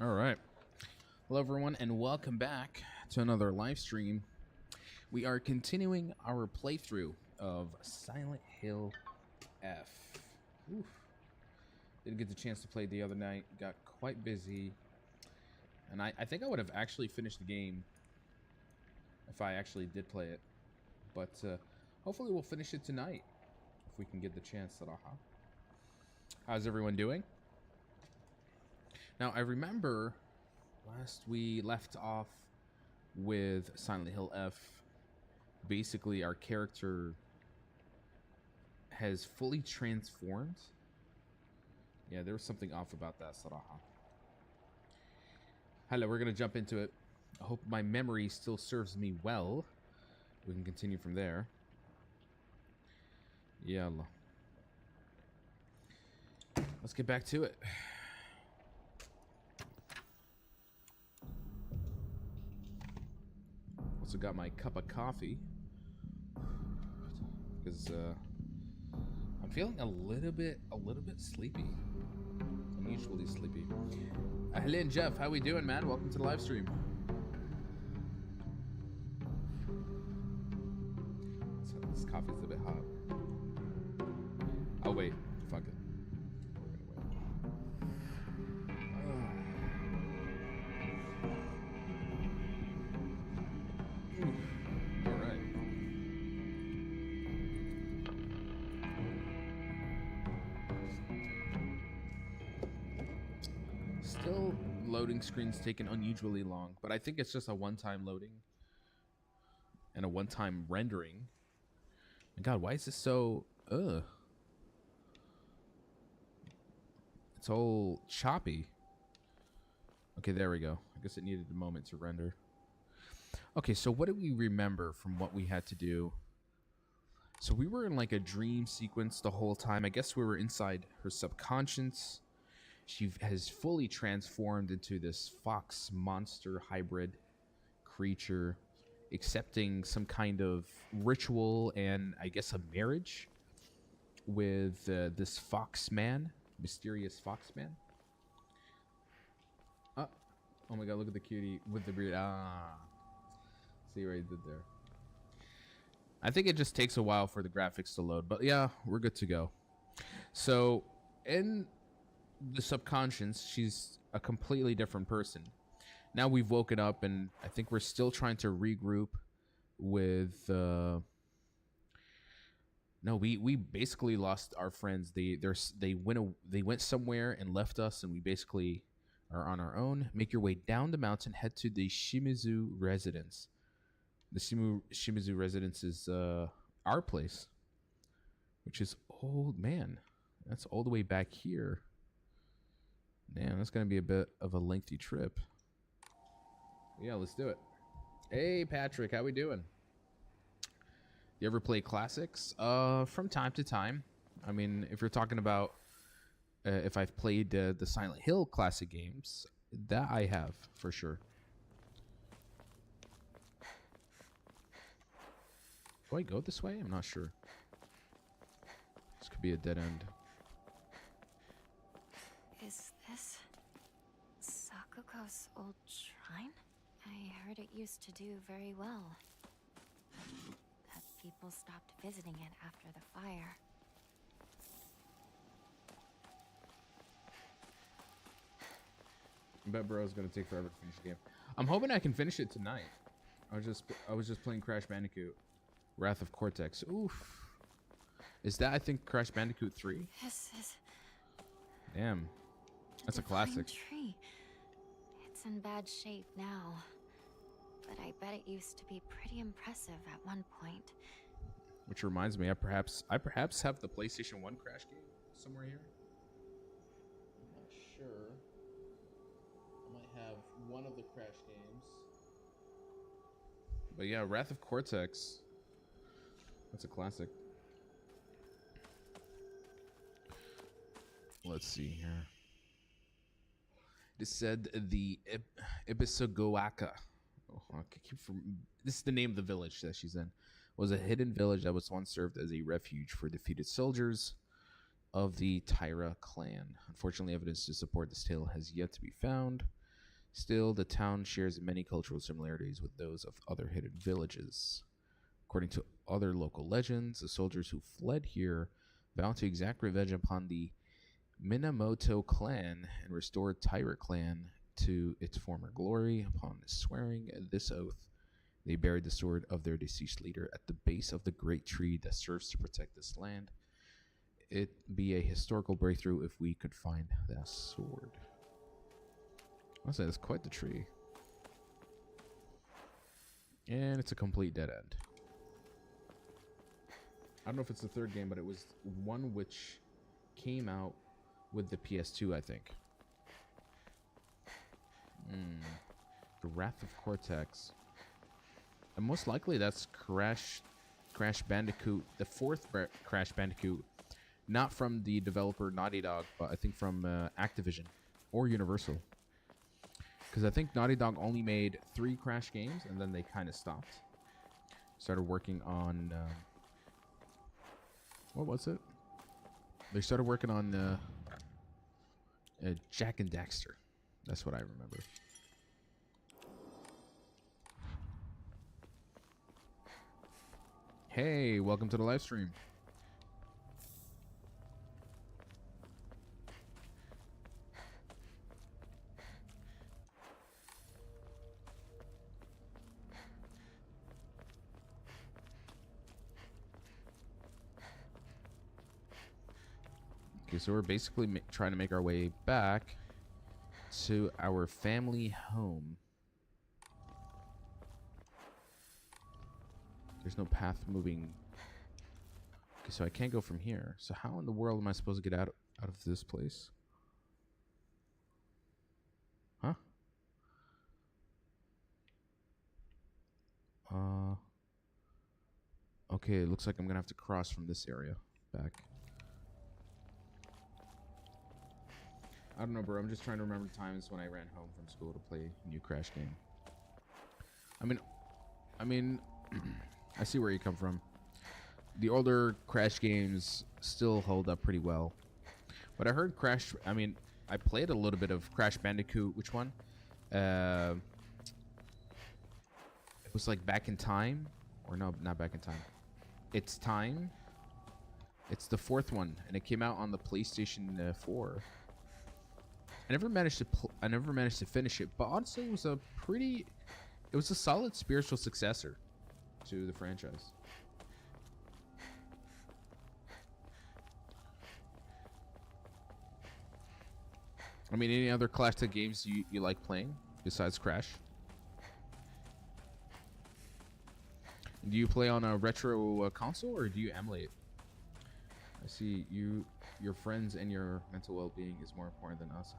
All right. Hello, everyone, and welcome back to another live stream. We are continuing our playthrough of Silent Hill F. Oof. Didn't get the chance to play the other night. Got quite busy. And I think I would have actually finished the game if I actually did play it. But hopefully we'll finish it tonight if we can get the chance. How's everyone doing? Now, I remember last we left off with Silent Hill F. Basically, our character has fully transformed. Yeah, there was something off about that, Saraha. Hello, we're going to jump into it. I hope my memory still serves me well. We can continue from there. Yalla. Let's get back to it. Also got my cup of coffee because I'm feeling a little bit sleepy. Unusually sleepy. Hello, Jeff. How we doing, man? Welcome to the live stream. This coffee's a bit hot. Oh wait, fuck it. Still loading screens taking unusually long, but I think it's just a one-time loading and a one-time rendering. My God, why is this so it's all choppy. Okay, there we go. I guess it needed a moment to render. Okay, so what do we remember from what we had to do? So we were in like a dream sequence the whole time. I guess we were inside her subconscious. She has fully transformed into this fox monster hybrid creature, accepting some kind of ritual and I guess a marriage with this fox man, mysterious fox man. Oh my God, look at the cutie with the beard. See what I did there. I think it just takes a while for the graphics to load, but yeah, we're good to go. So in the subconscious, she's a completely different person. Now we've woken up, and I think we're still trying to regroup with. No, we basically lost our friends. They went somewhere and left us, and we basically are on our own. Make your way down the mountain, head to the Shimizu residence. The Shimizu residence is our place, which is old, man. That's all the way back here. Damn, that's gonna be a bit of a lengthy trip. Yeah, let's do it. Hey, Patrick, how we doing? You ever play classics? From time to time. I mean, if you're talking about if I've played the Silent Hill classic games, that I have for sure. Do I go this way? I'm not sure. This could be a dead end. Is this Sakuko's old shrine? I heard it used to do very well. That people stopped visiting it after the fire. I bet bro's gonna take forever to finish the game. I'm hoping I can finish it tonight. I was just playing Crash Bandicoot, Wrath of Cortex. Oof. Is that I think Crash Bandicoot 3? This is Damn. That's a classic. Tree. It's in bad shape now, but I bet it used to be pretty impressive at one point. Which reminds me, I perhaps have the PlayStation 1 Crash game somewhere here. I'm not sure. I might have one of the Crash games. But yeah, Wrath of Cortex. That's a classic. Let's see here. It said the Ibisagoaka. Oh, this is the name of the village that she's in. Was a hidden village that was once served as a refuge for defeated soldiers of the Tyra clan. Unfortunately, evidence to support this tale has yet to be found. Still, the town shares many cultural similarities with those of other hidden villages. According to other local legends, the soldiers who fled here vowed to exact revenge upon the Minamoto clan and restore Taira clan to its former glory. Upon swearing this oath, they buried the sword of their deceased leader at the base of the great tree that serves to protect this land. It'd be a historical breakthrough if we could find that sword. I'll say that's quite the tree. And it's a complete dead end. I don't know if it's the third game, but it was one which came out with the PS2, I think. The Wrath of Cortex. And most likely that's Crash Bandicoot, the fourth Crash Bandicoot. Not from the developer Naughty Dog, but I think from Activision or Universal. Because I think Naughty Dog only made 3 Crash games, and then they kind of stopped. Started working on... what was it? They started working on Jak and Daxter. That's what I remember. Hey, welcome to the live stream. Okay, so we're basically trying to make our way back to our family home. There's no path moving. Okay, so I can't go from here. So how in the world am I supposed to get out of this place? Huh? Okay, it looks like I'm gonna have to cross from this area back. I don't know, bro. I'm just trying to remember times when I ran home from school to play a new Crash game. I mean, I see where you come from. The older Crash games still hold up pretty well. But I heard I played a little bit of Crash Bandicoot. Which one? It was like Back in Time. Or no, not Back in Time. It's Time. It's the 4th one. And it came out on the PlayStation 4. I never managed to finish it. But honestly, it was a solid spiritual successor to the franchise. I mean, any other classic games you like playing besides Crash? Do you play on a retro console or do you emulate? I see your friends and your mental well-being is more important than us.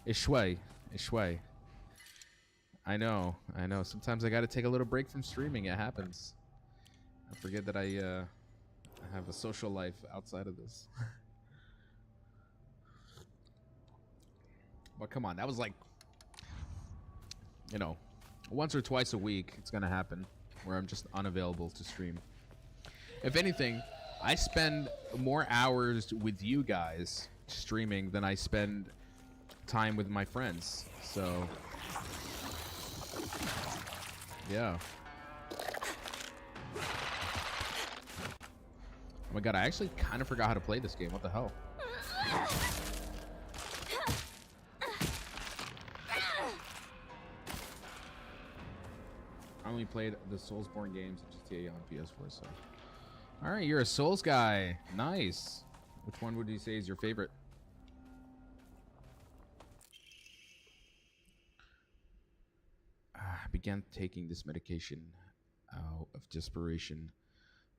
Ishway. I know. Sometimes I got to take a little break from streaming. It happens. I forget that I have a social life outside of this. But come on, that was like, once or twice a week. It's gonna happen where I'm just unavailable to stream. If anything, I spend more hours with you guys streaming than I spend time with my friends. So yeah. Oh my god, I actually kind of forgot how to play this game. What the hell? I only played the Soulsborne games and GTA on PS4, so. Alright, you're a Souls guy. Nice. Which one would you say is your favorite? I began taking this medication out of desperation.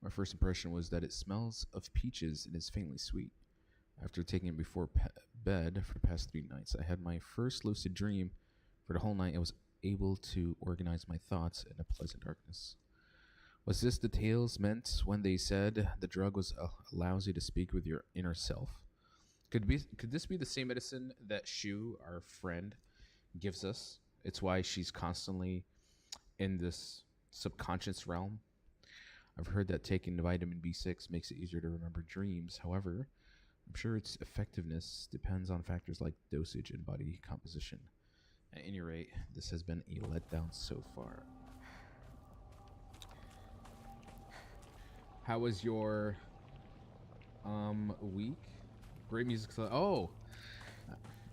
My first impression was that it smells of peaches and is faintly sweet. After taking it before bed for the past 3 nights, I had my first lucid dream. For the whole night, I was able to organize my thoughts in a pleasant darkness. Was this the tales meant when they said the drug was allows you to speak with your inner self? Could this be the same medicine that Shu, our friend, gives us? It's why she's constantly in this subconscious realm. I've heard that taking the vitamin B6 makes it easier to remember dreams. However, I'm sure its effectiveness depends on factors like dosage and body composition. At any rate, this has been a letdown so far. How was your week? Great music. Oh,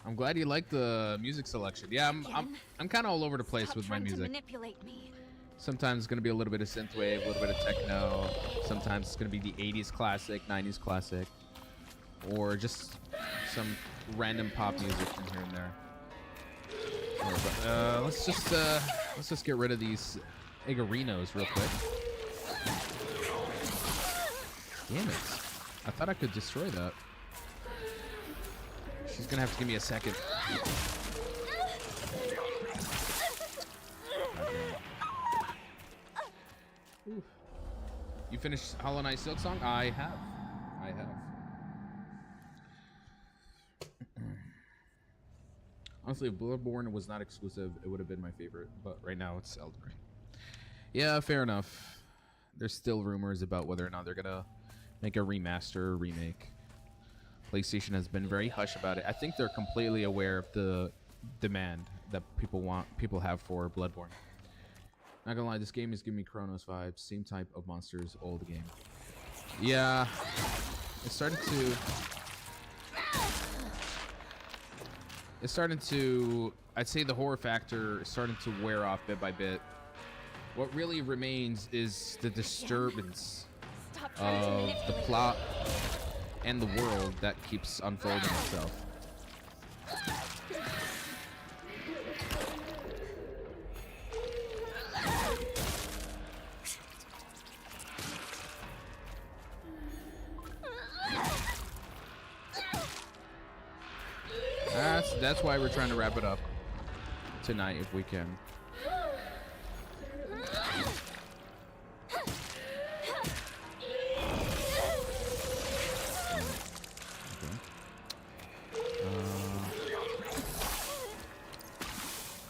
I'm glad you like the music selection. Yeah, I'm kind of all over the place with my music. To manipulate me. Sometimes it's gonna be a little bit of synthwave, a little bit of techno. Sometimes it's gonna be the 80s classic, 90s classic, or just some random pop music from here and there. Let's just get rid of these Igorinos real quick. Damn it! I thought I could destroy that. She's gonna have to give me a second. You finished Hollow Knight Silksong? I have. Honestly, if Bloodborne was not exclusive, it would have been my favorite. But right now, it's Elden Ring. Yeah, fair enough. There's still rumors about whether or not they're gonna make a remaster or remake. PlayStation has been very hush about it. I think they're completely aware of the demand that people have for Bloodborne. Not gonna lie, this game is giving me Chronos vibes. Same type of monsters, old game. Yeah, it's starting to. I'd say the horror factor is starting to wear off bit by bit. What really remains is the disturbance of the plot and the world that keeps unfolding itself. That's why we're trying to wrap it up tonight if we can.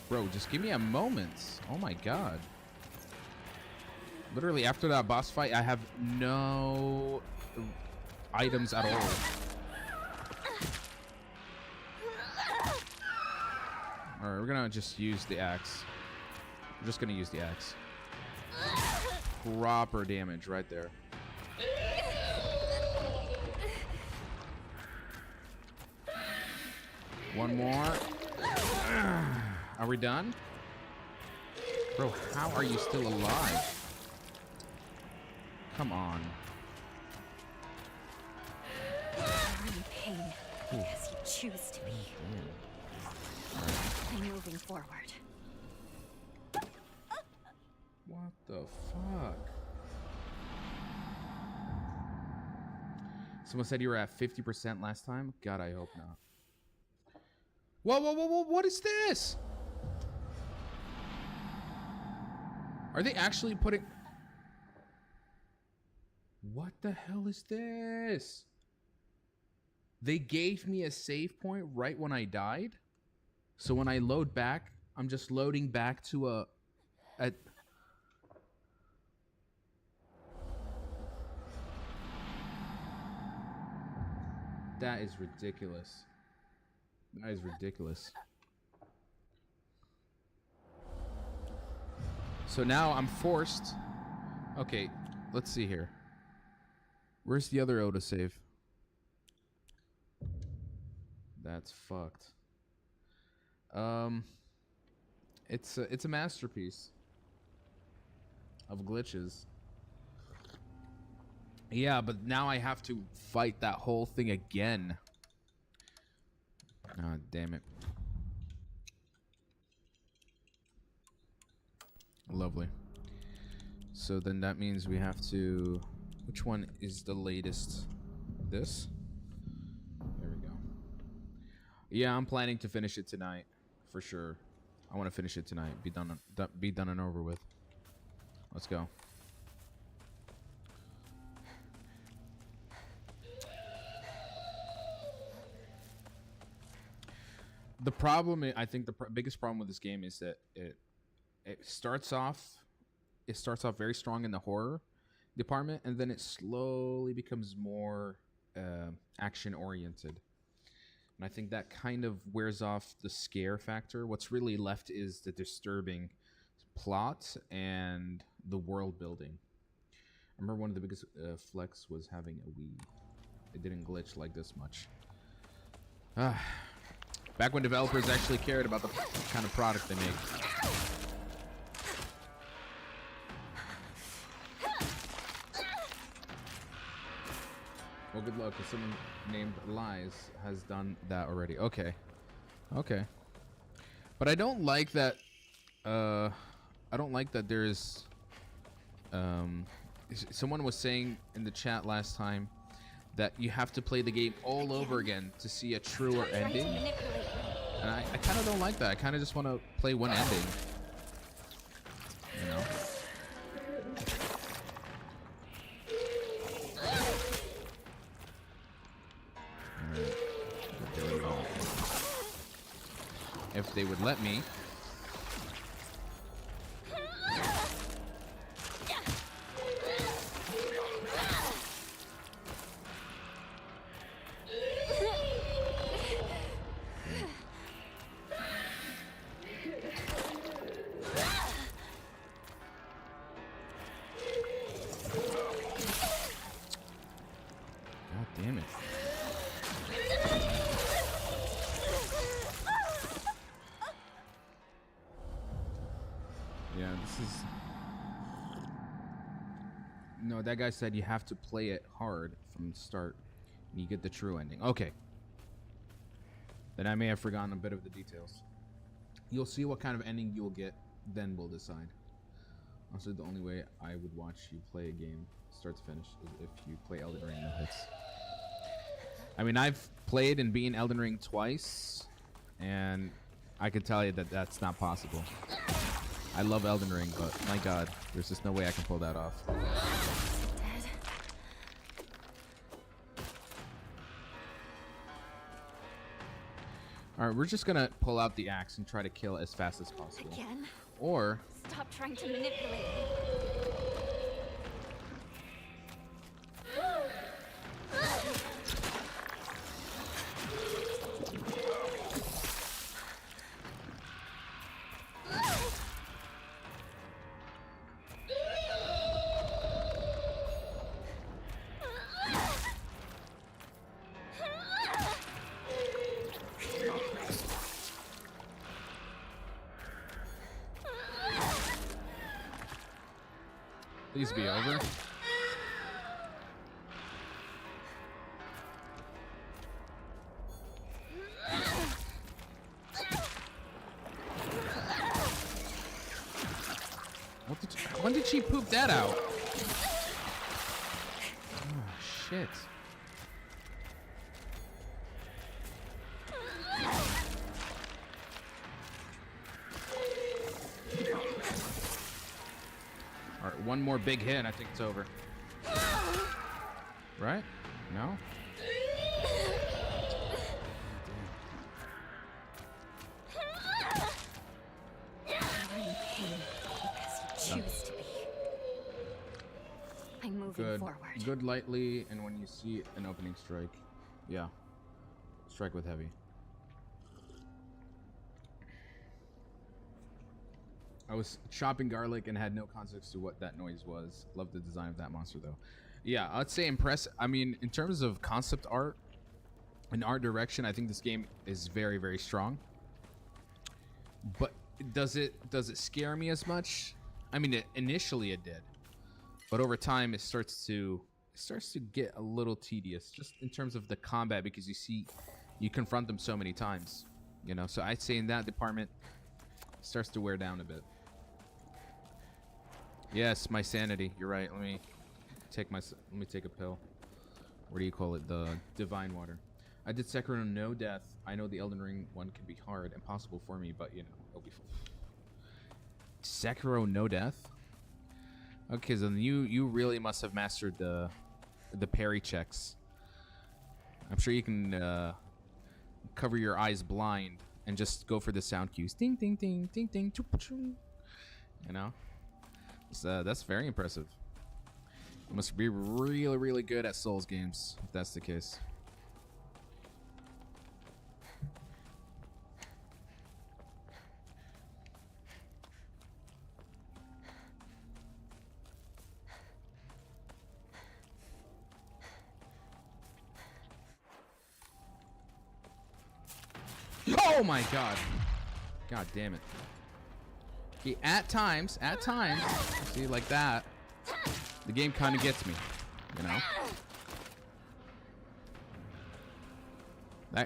Bro, just give me a moment. Oh my god. Literally after that boss fight, I have no items at all. Alright, we're gonna just use the axe. We're just gonna use the axe. Proper damage right there. One more. Are we done? Bro, how are you still alive? Come on. You're in pain because you choose to be. I'm moving forward. What the fuck? Someone said you were at 50% last time? God, I hope not. Whoa, what is this? Are they actually putting... What the hell is this? They gave me a save point right when I died? So when I load back, I'm just loading back to a That is ridiculous. That is ridiculous. So now I'm forced. Okay, let's see here. Where's the other autosave? That's fucked. It's a masterpiece of glitches. Yeah, but now I have to fight that whole thing again. Ah, damn it. Lovely. So then that means we have to... Which one is the latest? This? There we go. Yeah, I'm planning to finish it tonight. For sure. I want to finish it tonight. Be done and over with. Let's go. The problem, I think the biggest problem with this game is that it starts off very strong in the horror department, and then it slowly becomes more action oriented. And I think that kind of wears off the scare factor. What's really left is the disturbing plot and the world building. I remember one of the biggest flex was having a Wii. It didn't glitch like this much. Back when developers actually cared about the kind of product they make. Well, good luck, because someone named Lies has done that already. Okay. Okay. But I don't like that, I don't like that there's, someone was saying in the chat last time that you have to play the game all over again to see a truer ending. And I kind of don't like that. I kind of just want to play one ending. You know? There we go. If they would let me. Damn it. Yeah, this is... No, that guy said you have to play it hard from the start and you get the true ending. Okay. Then I may have forgotten a bit of the details. You'll see what kind of ending you'll get, then we'll decide. Also, the only way I would watch you play a game start to finish is if you play Elden Ring no hits. I mean, I've played and beaten Elden Ring twice, and I can tell you that that's not possible. I love Elden Ring, but my god, there's just no way I can pull that off. Alright, we're just gonna pull out the axe and try to kill as fast as possible. Again? Or... Stop trying to manipulate me. Please be over. When did she poop that out? Oh, shit. Alright, one more big hit, I think it's over. Right? No? Choose to be. I'm moving forward. Good lightly, and when you see an opening strike, yeah. Strike with heavy. I was chopping garlic and had no context to what that noise was. Love the design of that monster, though. Yeah, I'd say impressive. I mean, in terms of concept art and art direction, I think this game is very, very strong. But does it scare me as much? I mean, initially it did, but over time it starts to get a little tedious, just in terms of the combat, because you confront them so many times, you know. So I'd say in that department, it starts to wear down a bit. Yes, my sanity. You're right. Let me take a pill. What do you call it? The divine water. I did Sekiro no death. I know the Elden Ring one can be hard, impossible for me, but you know, it'll be fun. Sekiro no death? Okay, so you really must have mastered the parry checks. I'm sure you can cover your eyes blind and just go for the sound cues. Ding ding ding ding ding. You know? So that's very impressive. You must be really, really good at Souls games, if that's the case. Oh my god. God damn it. Okay, at times, see, like that, the game kind of gets me, you know?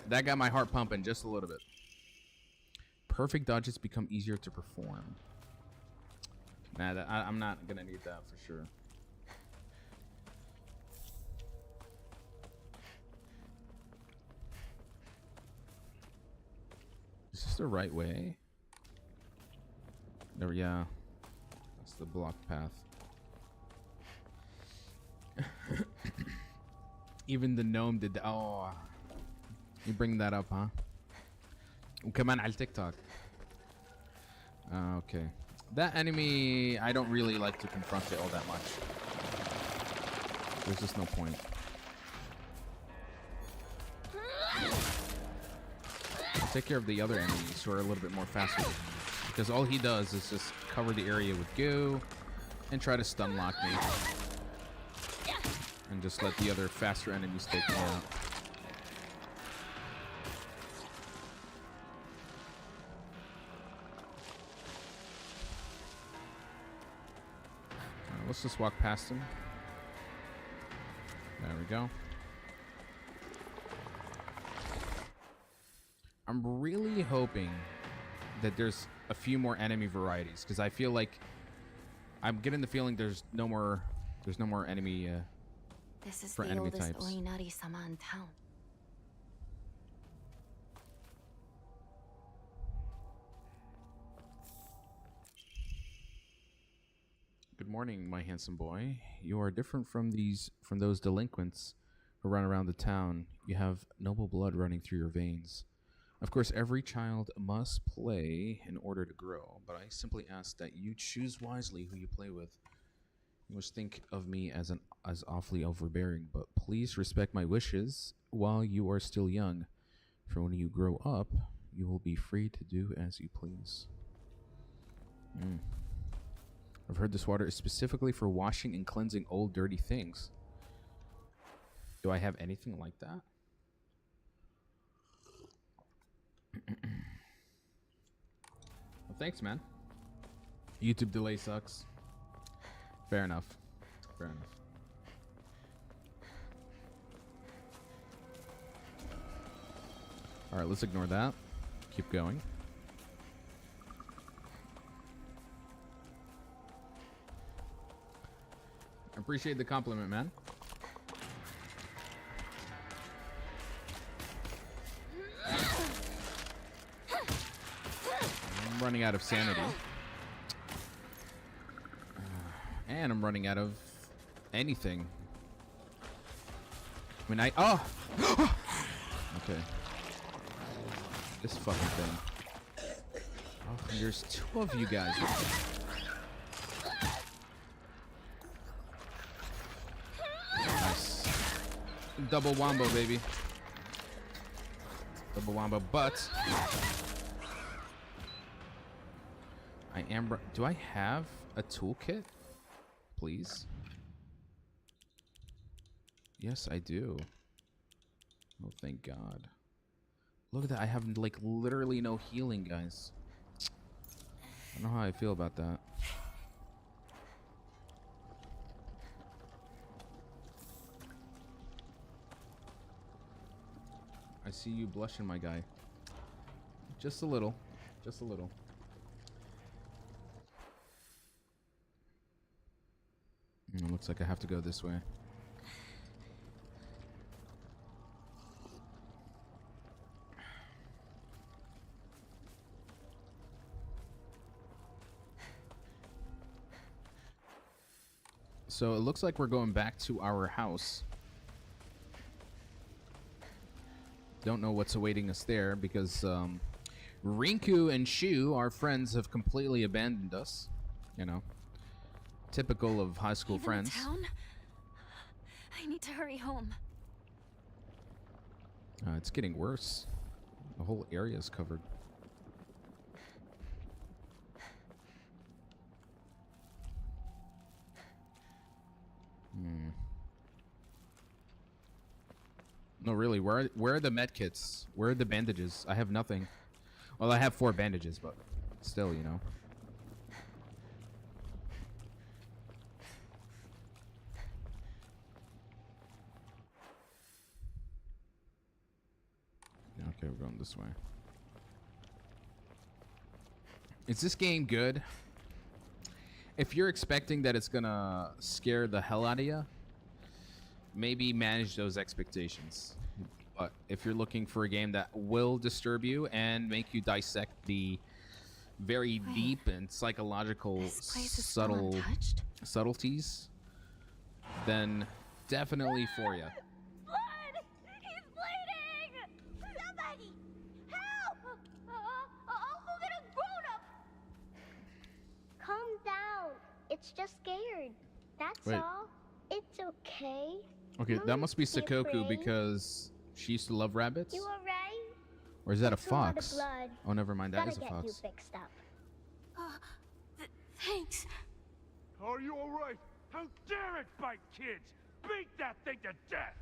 That got my heart pumping just a little bit. Perfect dodges become easier to perform. Nah, I'm not gonna need that for sure. Is this the right way? There, yeah. That's the blocked path. Even the gnome did that. Oh, you bring that up, huh? وكمان على TikTok. Okay. That enemy, I don't really like to confront it all that much. There's just no point. I'll take care of the other enemies who are a little bit more faster. Because all he does is just cover the area with goo and try to stun lock me. And just let the other faster enemies take me out. Let's just walk past him. There we go. I'm really hoping that there's a few more enemy varieties, because I feel like I'm getting the feeling there's no more enemy this is for the enemy oldest types. Oinari-sama in town. Good morning, my handsome boy. You are different from those delinquents who run around the town. You have noble blood running through your veins. Of course, every child must play in order to grow, but I simply ask that you choose wisely who you play with. You must think of me as awfully overbearing, but please respect my wishes while you are still young. For when you grow up, you will be free to do as you please. I've heard this water is specifically for washing and cleansing old dirty things. Do I have anything like that? Well, thanks, man. YouTube delay sucks. Fair enough. Fair enough. All right, let's ignore that. Keep going. I appreciate the compliment, man. I'm running out of sanity. And I'm running out of anything. I mean, oh! Okay. This fucking thing. Oh, there's two of you guys. Nice. Double wombo, baby. Double wombo, but I am. Do I have a toolkit? Please. Yes, I do. Oh, thank God. Look at that. I have, like, literally no healing, guys. I don't know how I feel about that. I see you blushing, my guy. Just a little. Just a little. It looks like I have to go this way. So it looks like we're going back to our house. Don't know what's awaiting us there because Rinku and Shu, our friends, have completely abandoned us. You know, typical of high school Even friends. in town? I need to hurry home. It's getting worse. The whole area is covered. No, really. Where are the med kits? Where are the bandages? I have nothing. Well, I have 4 bandages, but still, you know. Okay, we're going this way. Is this game good? If you're expecting that it's gonna scare the hell out of you, maybe manage those expectations. But if you're looking for a game that will disturb you and make you dissect the very deep and psychological This place is still untouched? subtleties, then definitely for you. Blood! He's bleeding! Somebody! Help! I'll go get a grown-up! Calm down. It's just scared. That's Wait. all. It's okay. Okay, No that need must be to be Sakoku afraid. because she used to love rabbits? You alright? Or is that a That's a lot of fox? blood. Oh, never mind. That Gotta is a get you fox. fixed up. Thanks. Are you alright? How dare it bite kids? Beat that thing to death!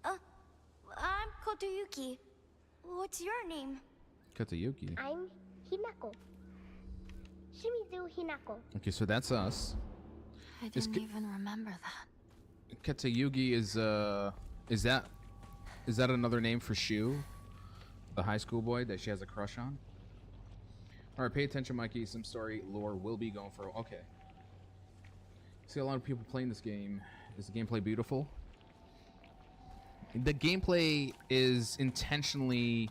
I'm Kotoyuki. What's your name? Katayuki. I'm Hinako. Shimizu Hinako. Okay, so that's us. I Is didn't Ki- even remember that. Katayuki is that another name for Shu? The high school boy that she has a crush on? Alright, pay attention, Mikey. Some story lore will be going for... Okay. See a lot of people playing this game. Is the gameplay beautiful? The gameplay is intentionally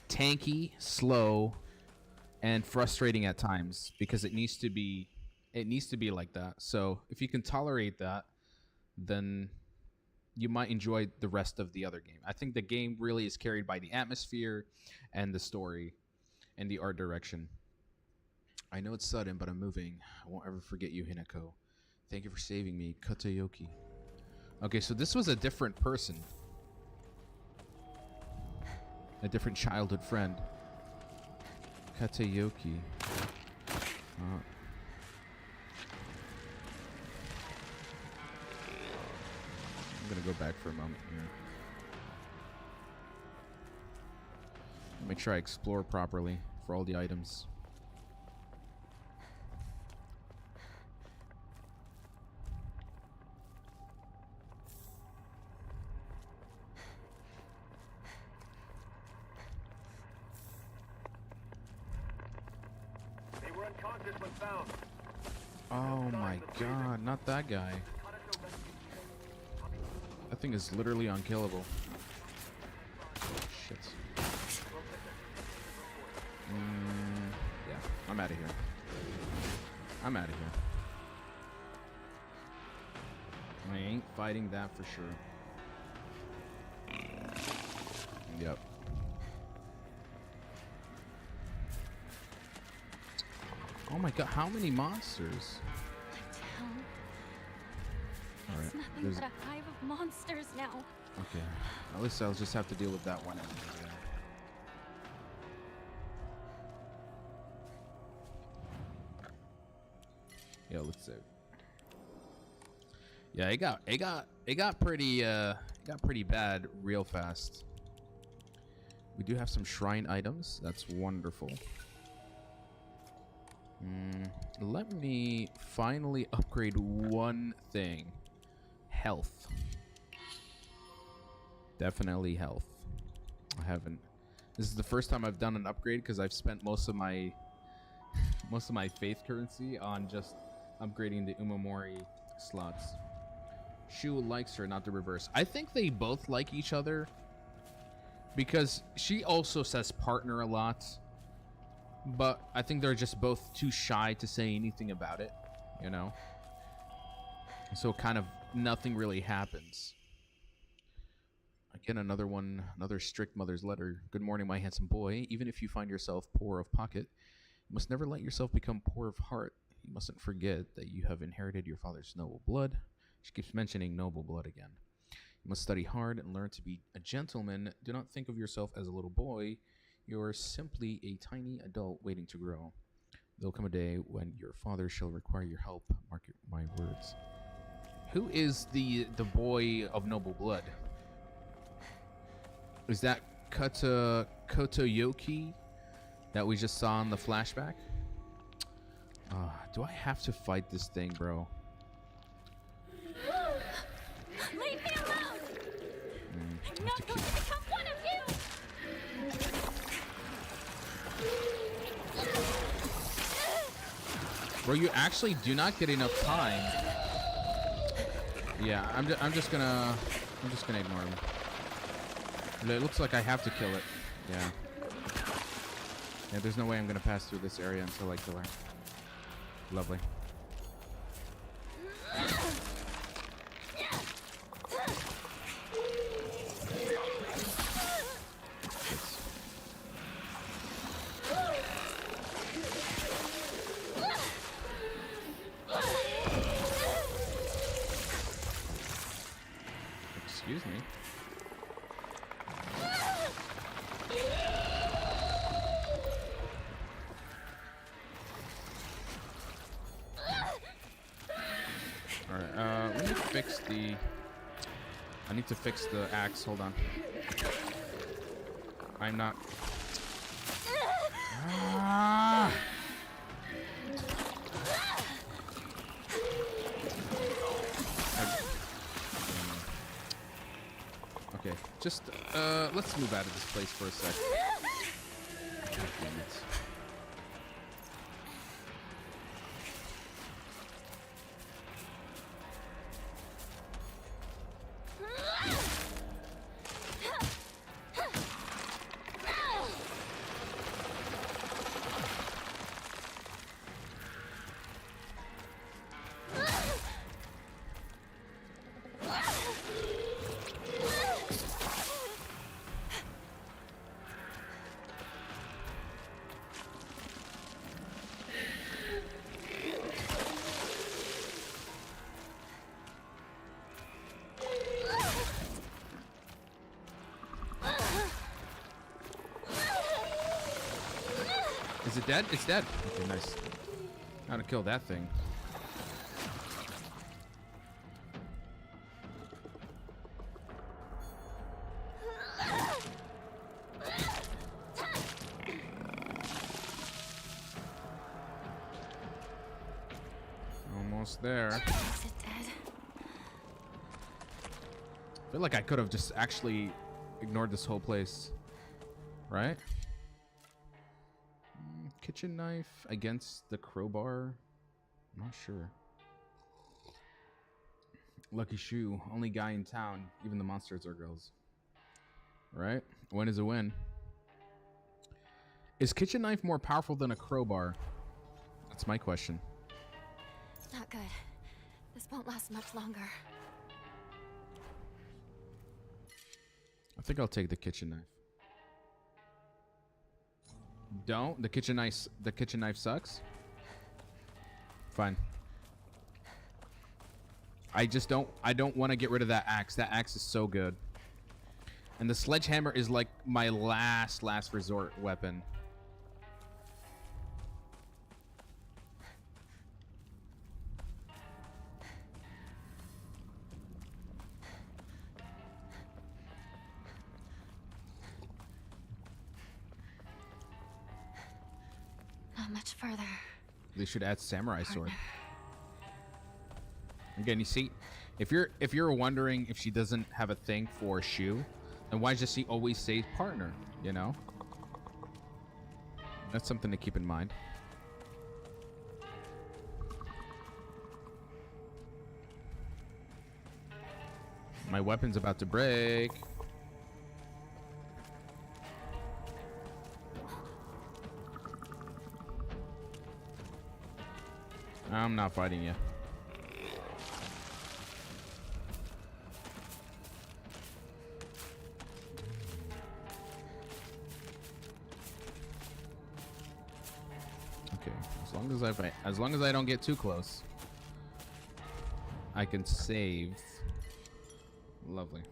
tanky, slow, and frustrating at times because it needs to be like that. So if you can tolerate that, then you might enjoy the rest of the other game. I think the game really is carried by the atmosphere and the story and the art direction. I know it's sudden, but I'm moving. I won't ever forget you, Hinako. Thank you for saving me, Katayoki. Okay, so this was a different person. A different childhood friend. Katayoki. I'm gonna go back for a moment here. Make sure I explore properly for all the items. They were unconscious when found. Oh my god, not that guy. That thing is literally unkillable. Shit. Yeah, I'm out of here. I'm out of here. I ain't fighting that for sure. Yep. Oh my god, how many monsters? Town. Alright, It's nothing there's... but a hive of monsters now. Okay, at least I'll just have to deal with that one enemy. Yeah, let's see. Yeah, it got pretty bad real fast. We do have some shrine items. That's wonderful. Let me finally upgrade one thing. Health. Definitely health. I haven't. This is the first time I've done an upgrade because I've spent most of my faith currency on just upgrading the Umamori slots. Shu likes her, not the reverse. I think they both like each other because she also says partner a lot, but I think they're just both too shy to say anything about it, you know? So kind of nothing really happens. Again, another strict mother's letter. Good morning, my handsome boy. Even if you find yourself poor of pocket, you must never let yourself become poor of heart. You mustn't forget that you have inherited your father's noble blood. She keeps mentioning noble blood again. You must study hard and learn to be a gentleman. Do not think of yourself as a little boy. You're simply a tiny adult waiting to grow. There'll come a day when your father shall require your help. Mark my words. Who is the boy of noble blood? Is that Kotoyoki that we just saw in the flashback? Do I have to fight this thing, bro? Leave me alone! I'm not going to become one of you! Bro, you actually do not get enough time. Yeah, I'm just gonna ignore him. It looks like I have to kill it. Yeah. Yeah, there's no way I'm gonna pass through this area until I kill her. Lovely. Excuse me. Alright, let me fix the... I need to fix the axe. Hold on. I'm not... Ah! Okay, just, let's move out of this place for a sec. God damn it. Is it dead? It's dead. Okay, nice. How to kill that thing. Almost there. Is it dead? I feel like I could have just actually ignored this whole place. Right? Kitchen knife against the crowbar? I'm not sure. Lucky Shoe, only guy in town. Even the monsters are girls. Right? Win is a win. Is kitchen knife more powerful than a crowbar? That's my question. Not good. This won't last much longer. I think I'll take the kitchen knife. Don't? The kitchen knife sucks? Fine. I don't want to get rid of that axe. That axe is so good. And the sledgehammer is like my last resort weapon. Not much further. They should add samurai sword. Again, you see, if you're wondering if she doesn't have a thing for Shu, then why does she always say partner? You know, that's something to keep in mind. My weapon's about to break. I'm not fighting you. Okay, as long as I don't get too close, I can save. Lovely.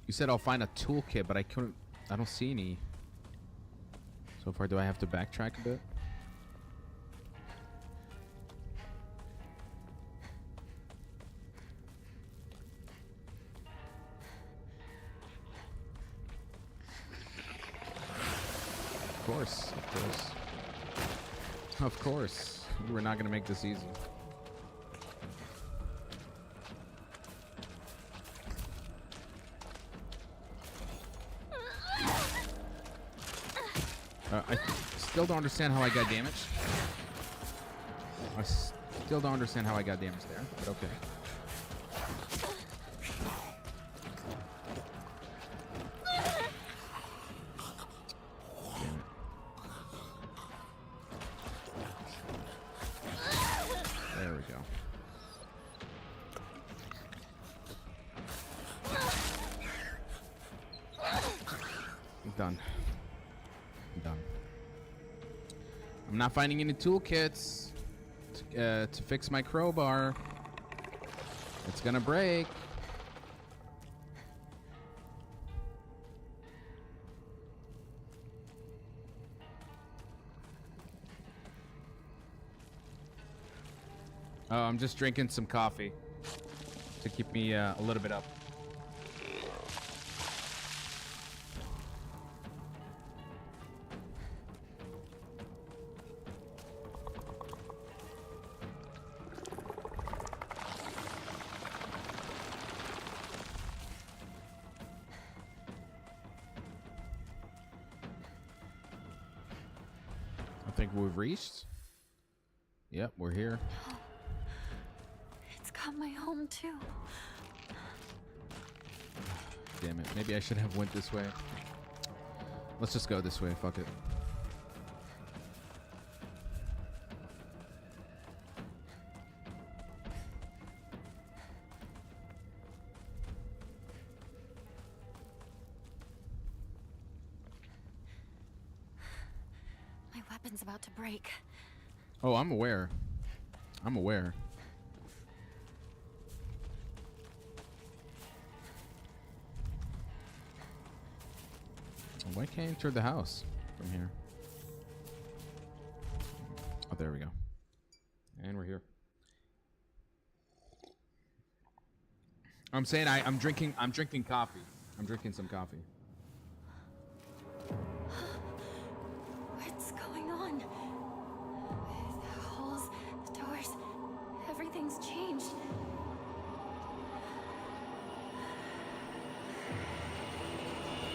You said I'll find a toolkit, but I couldn't. I don't see any. So far, do I have to backtrack a bit? Of course, of course. Of course. We're not gonna make this easy. I still don't understand how I got damaged. I still don't understand how I got damaged there, but okay. Damn it. There we go. I'm done. I'm done. I'm not finding any toolkits to fix my crowbar. It's gonna break. Oh, I'm just drinking some coffee to keep me a little bit up. I think we've reached. Yep, we're here. It's got my home too. Damn it. Maybe I should have went this way. Let's just go this way. Fuck it. My weapon's about to break. Oh, I'm aware. I'm aware. Why can't I enter the house from here? Oh, there we go. And we're here. I'm saying I'm drinking coffee. I'm drinking some coffee. What's going on? The holes, the doors, everything's changed.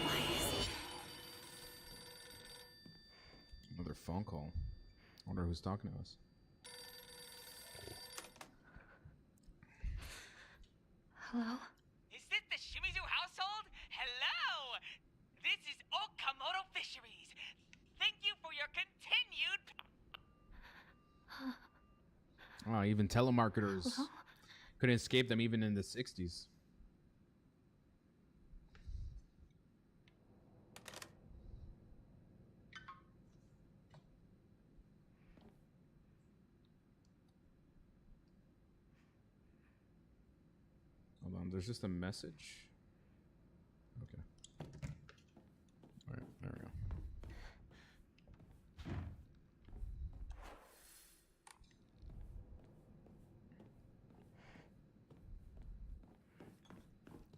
Why is... Another phone call. I wonder who's talking to us. Hello? Is this the Shimizu household? Hello! This is Okamoto Fisheries. Thank you for your continued... Oh, even telemarketers Hello? couldn't escape them even in the 60s. Hold on, there's just a message. Okay. All right, there we go.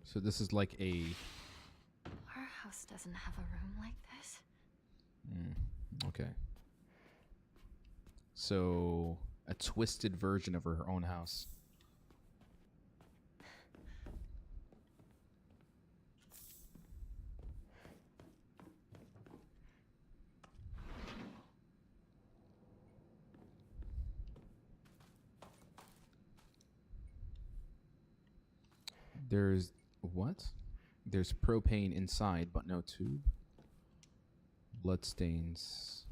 So this is like a... Our house doesn't have a room like this. Okay. So a twisted version of her own house. There's what? There's propane inside, but no tube. Bloodstains.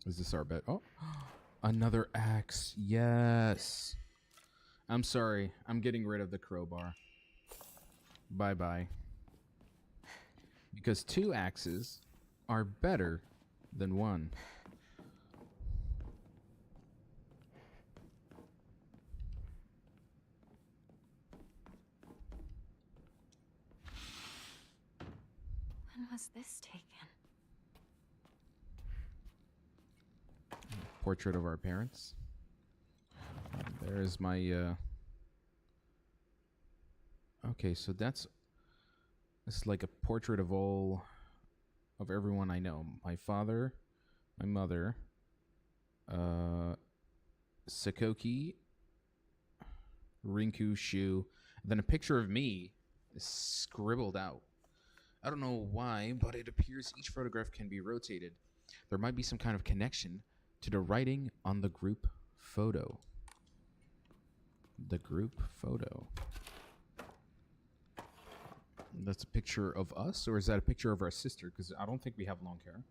Is this our bed? Oh, Another axe. Yes. I'm sorry. I'm getting rid of the crowbar. Bye-bye. Because 2 axes are better than 1. When was this taken? Portrait of our parents. There's my okay, so this is like a portrait of everyone I know. My father, my mother, Sakoki, Rinku, Shu, then a picture of me is scribbled out. I don't know why, but it appears each photograph can be rotated. There might be some kind of connection to the writing on the group photo. The group photo. That's a picture of us, or is that a picture of our sister? Because I don't think we have long hair.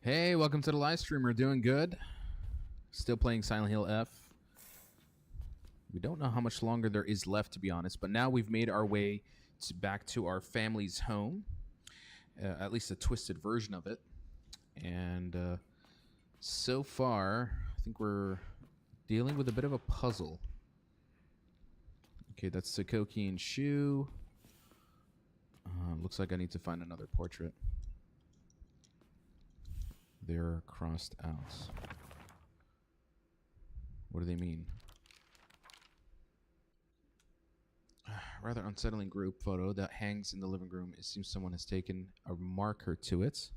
Hey, welcome to the live stream. We're doing good. Still playing Silent Hill F. We don't know how much longer there is left, to be honest, but now we've made our way back to our family's home. At least a twisted version of it. And so far, I think we're dealing with a bit of a puzzle. Okay, that's Sakoki and Shu. Looks like I need to find another portrait. They're crossed out. What do they mean? Rather unsettling group photo that hangs in the living room. It seems someone has taken a marker to it.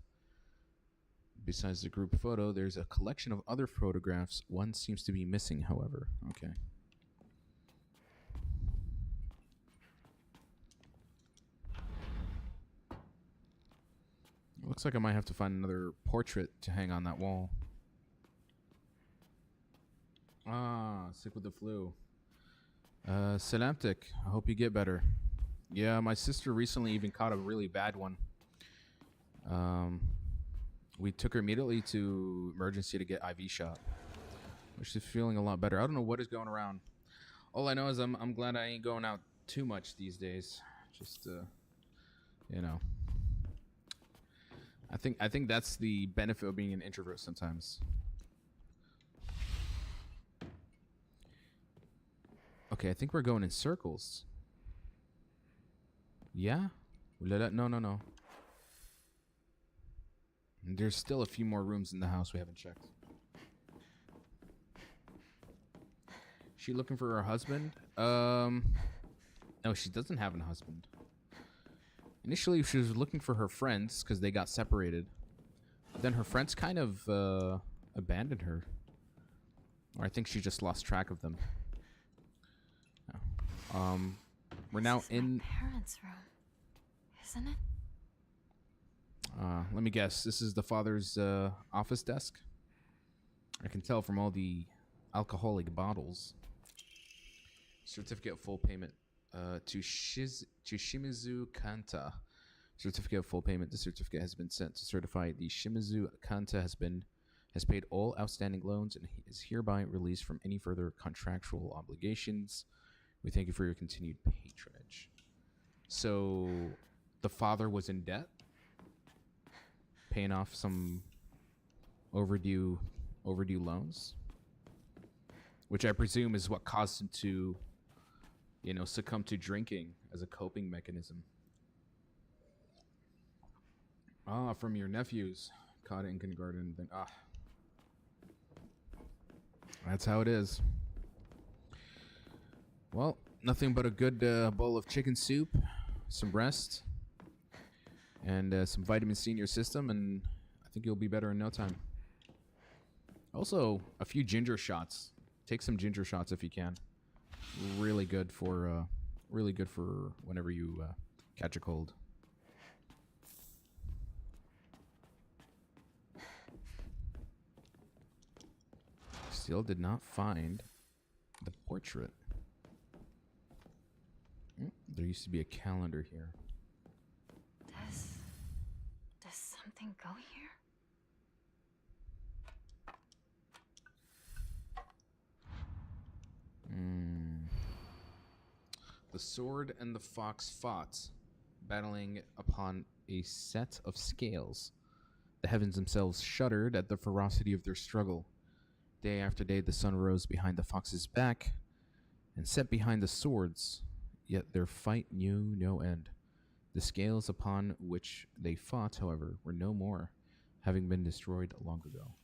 Besides the group photo, there's a collection of other photographs. One seems to be missing, however. Okay. Looks like I might have to find another portrait to hang on that wall. Ah, sick with the flu. Salamtic, I hope you get better. Yeah, my sister recently even caught a really bad one. We took her immediately to emergency to get IV shot. She's feeling a lot better. I don't know what is going around. All I know is I'm glad I ain't going out too much these days. Just you know. I think that's the benefit of being an introvert sometimes. Okay, I think we're going in circles. Yeah? No. There's still a few more rooms in the house we haven't checked. She looking for her husband? No, she doesn't have a husband. Initially, she was looking for her friends because they got separated. Then her friends kind of abandoned her. Or I think she just lost track of them. We're now in my parents' room, isn't it? Let me guess. This is the father's office desk. I can tell from all the alcoholic bottles. Certificate of full payment to Shimizu Kanta. Certificate of full payment. The certificate has been sent to certify the Shimizu Kanta has paid all outstanding loans and is hereby released from any further contractual obligations. We thank you for your continued patronage. So the father was in debt, paying off some overdue loans, which I presume is what caused him to, succumb to drinking as a coping mechanism. From your nephews, caught it in kindergarten. Then that's how it is. Well, nothing but a good bowl of chicken soup, some rest, and some vitamin C in your system, and I think you'll be better in no time. Also, a few ginger shots. Take some ginger shots if you can. Really good for whenever you catch a cold. Still did not find the portrait. There used to be a calendar here. Does something go here? The sword and the fox fought, battling upon a set of scales. The heavens themselves shuddered at the ferocity of their struggle. Day after day, the sun rose behind the fox's back and set behind the swords, yet their fight knew no end. The scales upon which they fought, however, were no more, having been destroyed long ago.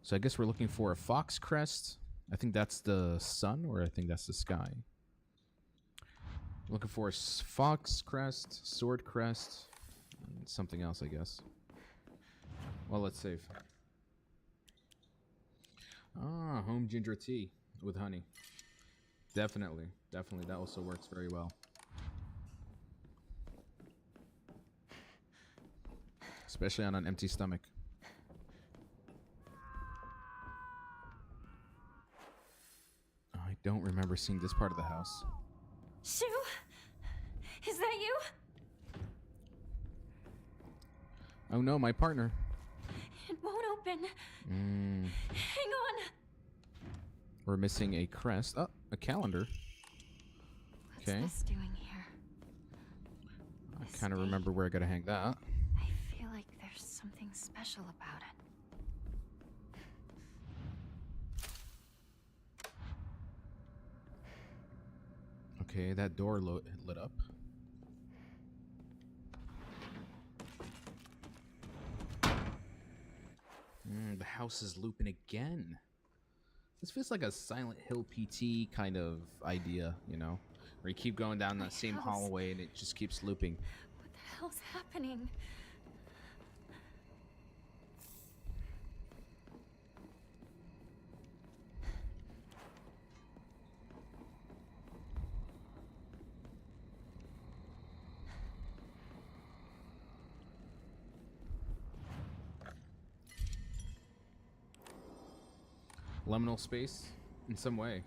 So I guess we're looking for a fox crest. I think that's the sun, or I think that's the sky. Looking for a fox crest, sword crest, and something else, I guess. Well, let's save. Ah, home ginger tea with honey. Definitely, definitely. That also works very well. Especially on an empty stomach. I don't remember seeing this part of the house. Shu? Is that you? Oh no, my partner. It won't open. Hang on. We're missing a crest. Oh, a calendar. What's Okay. this doing here? I kind of remember where I gotta hang that. I feel like there's something special about it. Okay, that door lit up. The house is looping again. This feels like a Silent Hill PT kind of idea, you know? Where you keep going down that same house. hallway and it just keeps looping. What the hell's happening? Liminal space in some way.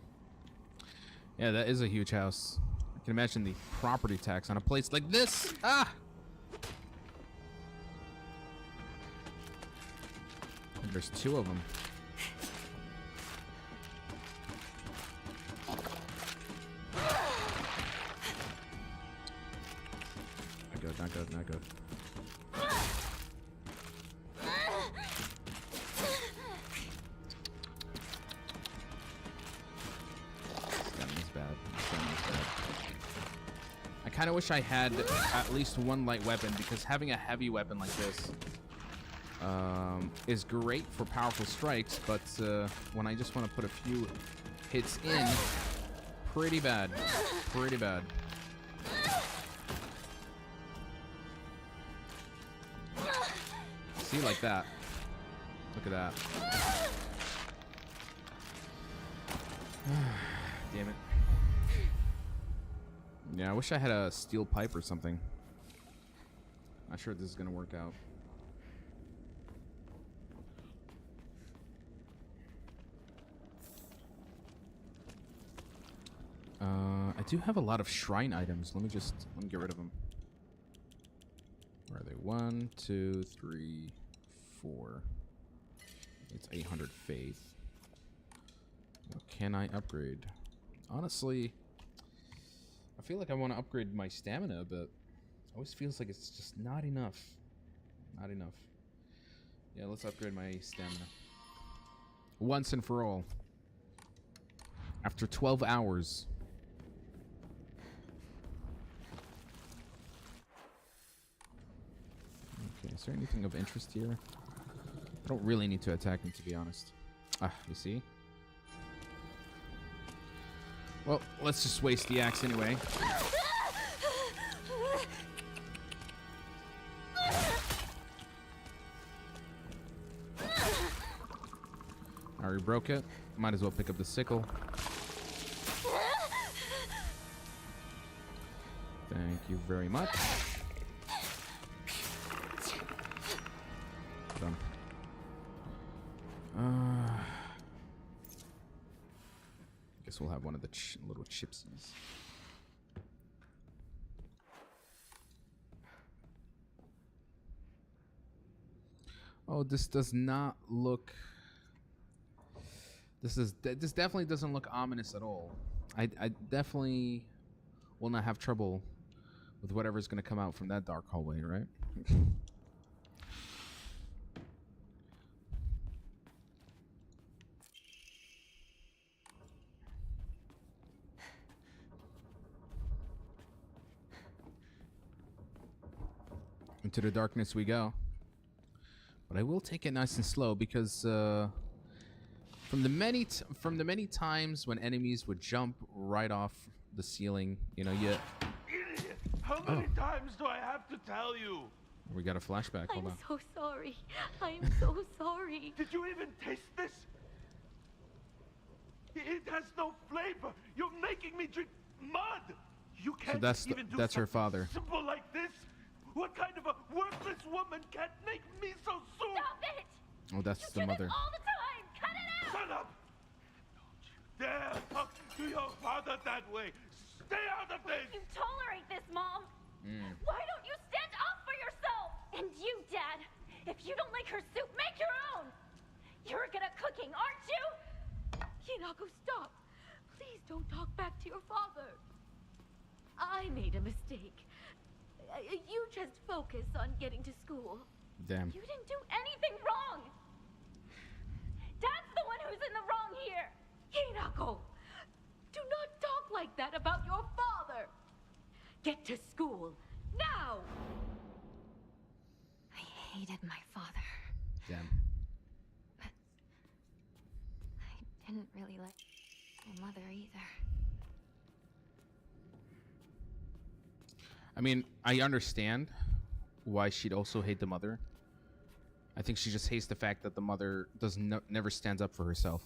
Yeah, that is a huge house. I can imagine the property tax on a place like this. Ah! And there's two of them. Not good, not good, not good. I kind of wish I had at least one light weapon, because having a heavy weapon like this is great for powerful strikes, but when I just want to put a few hits in, pretty bad. Pretty bad. See, like that. Look at that. Damn it. Yeah, I wish I had a steel pipe or something. Not sure if this is gonna work out. I do have a lot of shrine items. Let me get rid of them. Where are they? 1, 2, 3, 4. It's 800 faith. What can I upgrade? Honestly, I feel like I want to upgrade my stamina, but it always feels like it's just not enough. Not enough. Yeah, let's upgrade my stamina. Once and for all. After 12 hours. Okay, is there anything of interest here? I don't really need to attack him, to be honest. Ah, you see? Well, let's just waste the axe anyway. I already broke it. Might as well pick up the sickle. Thank you very much. Done. Guess we'll have one of the little chipsies. Oh, this does not look. This definitely doesn't look ominous at all. I definitely we'll not have trouble with whatever's gonna come out from that dark hallway, right? Into the darkness we go. But I will take it nice and slow because from the many times when enemies would jump right off the ceiling, you know, Idiot! How many times do I have to tell you? we got a flashback. Hold I'm on. so sorry. I'm so sorry. Did you even taste this? It has no flavor. You're making me drink mud. You can't even do that's her something father. simple like this. What kind of a worthless woman can't make me so soon? Stop it! Oh, that's You the do mother. this all the time. Cut it out. Shut up! Don't you dare talk to your father that way. Stay out of this. You tolerate this, Mom. Why don't you stand up for yourself? And you, Dad, if you don't like her soup, make your own. You're good at cooking, aren't you? Hinako, stop. Please don't talk back to your father. I made a mistake. You just focus on getting to school. Damn. You didn't do anything wrong. Dad's the one who's in the wrong here. Hinako, do not talk like that about your father. Get to school now. I hated my father, Damn. but I didn't really like my mother either. I mean, I understand why she'd also hate the mother. I think she just hates the fact that the mother never stands up for herself.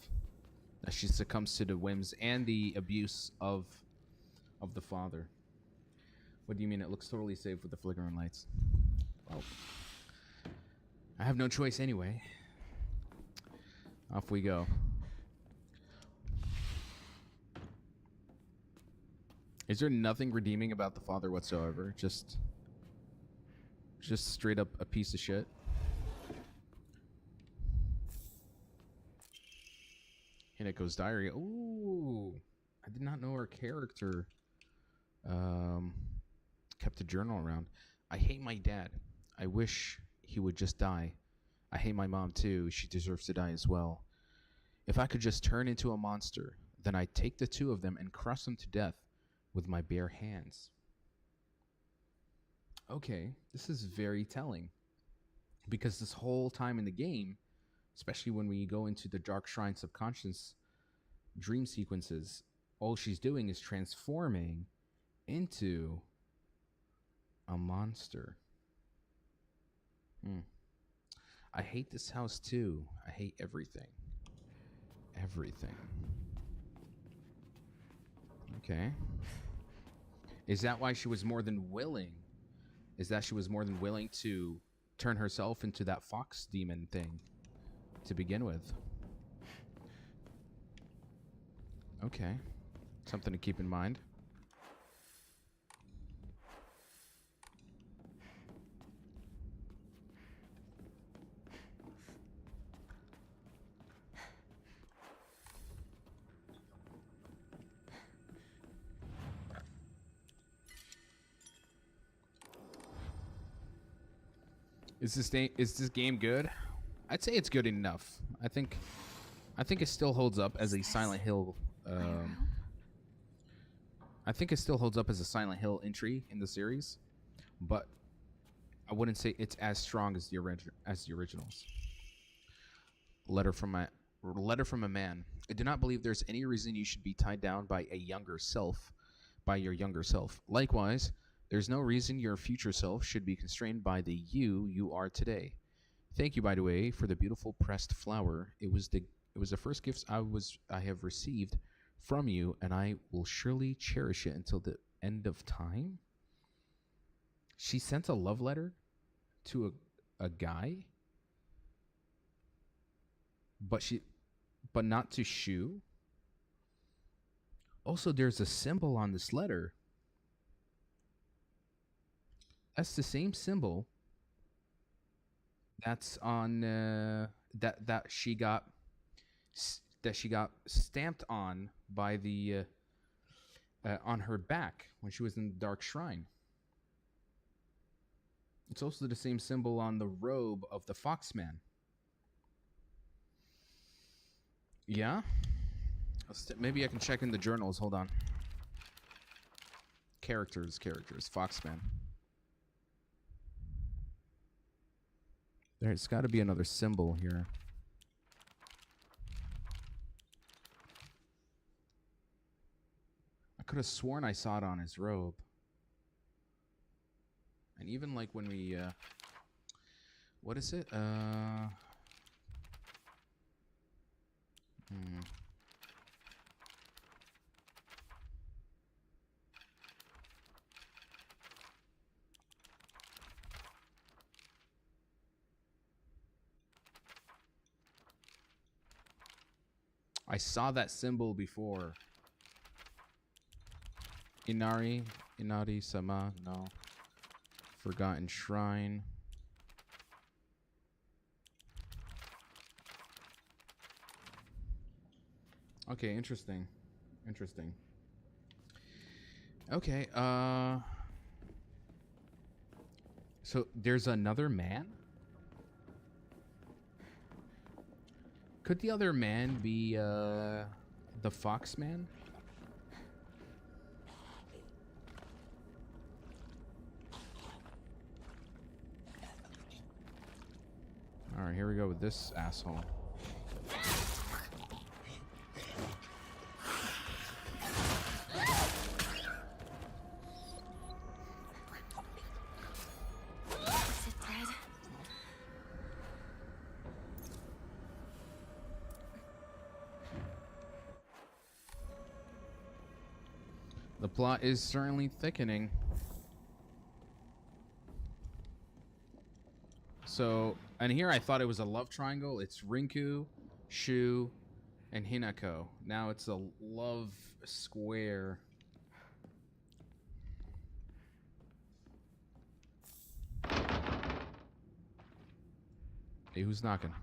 That she succumbs to the whims and the abuse of the father. What do you mean? It looks totally safe with the flickering lights. Well, I have no choice anyway. Off we go. Is there nothing redeeming about the father whatsoever? Just straight up a piece of shit. Hinako's diary. Ooh, I did not know her character kept a journal around. I hate my dad. I wish he would just die. I hate my mom too. She deserves to die as well. If I could just turn into a monster, then I'd take the two of them and crush them to death with my bare hands. Okay, this is very telling. Because this whole time in the game, especially when we go into the Dark Shrine subconscious dream sequences, all she's doing is transforming into a monster. I hate this house too. I hate everything. Everything. Okay. Is that why she was more than willing? Is that she was more than willing to turn herself into that fox demon thing to begin with? Okay. Something to keep in mind. Is this game good? I'd say it's good enough. I think it still holds up as a Silent Hill. I think it still holds up as a Silent Hill entry in the series, but I wouldn't say it's as strong as the originals. Letter from a man. I do not believe there's any reason you should be tied down by your younger self. Likewise, there's no reason your future self should be constrained by the you are today. Thank you, by the way, for the beautiful pressed flower. It was the first gift I have received from you, and I will surely cherish it until the end of time. She sent a love letter to a guy, but not to Shu. Also, there's a symbol on this letter. That's the same symbol that's on that she got stamped on by the on her back when she was in the Dark Shrine. It's also the same symbol on the robe of the Foxman. Yeah? Maybe I can check in the journals. Hold on. Characters. Foxman. There's got to be another symbol here. I could have sworn I saw it on his robe. And even like when we, what is it? I saw that symbol before. Inari Sama, no. Forgotten Shrine. Okay, interesting. Okay, so there's another man? Could the other man be, the Foxman? Alright, here we go with this asshole. Is it dead? The plot is certainly thickening. So, and here I thought it was a love triangle. It's Rinku, Shu, and Hinako. Now it's a love square. Hey, who's knocking?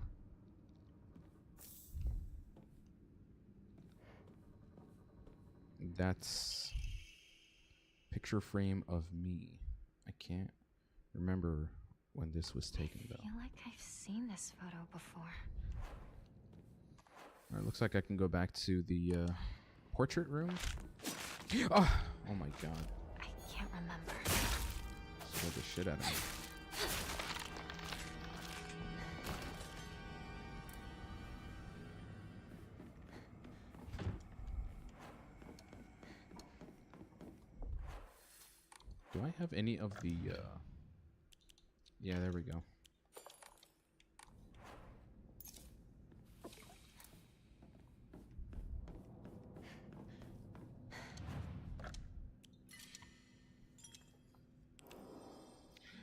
That's picture frame of me. I can't remember when this was taken, though. I feel like I've seen this photo before. All right, looks like I can go back to the portrait room. Oh my god. I can't remember. Scared the shit out of me. Do I have any of the yeah, there we go.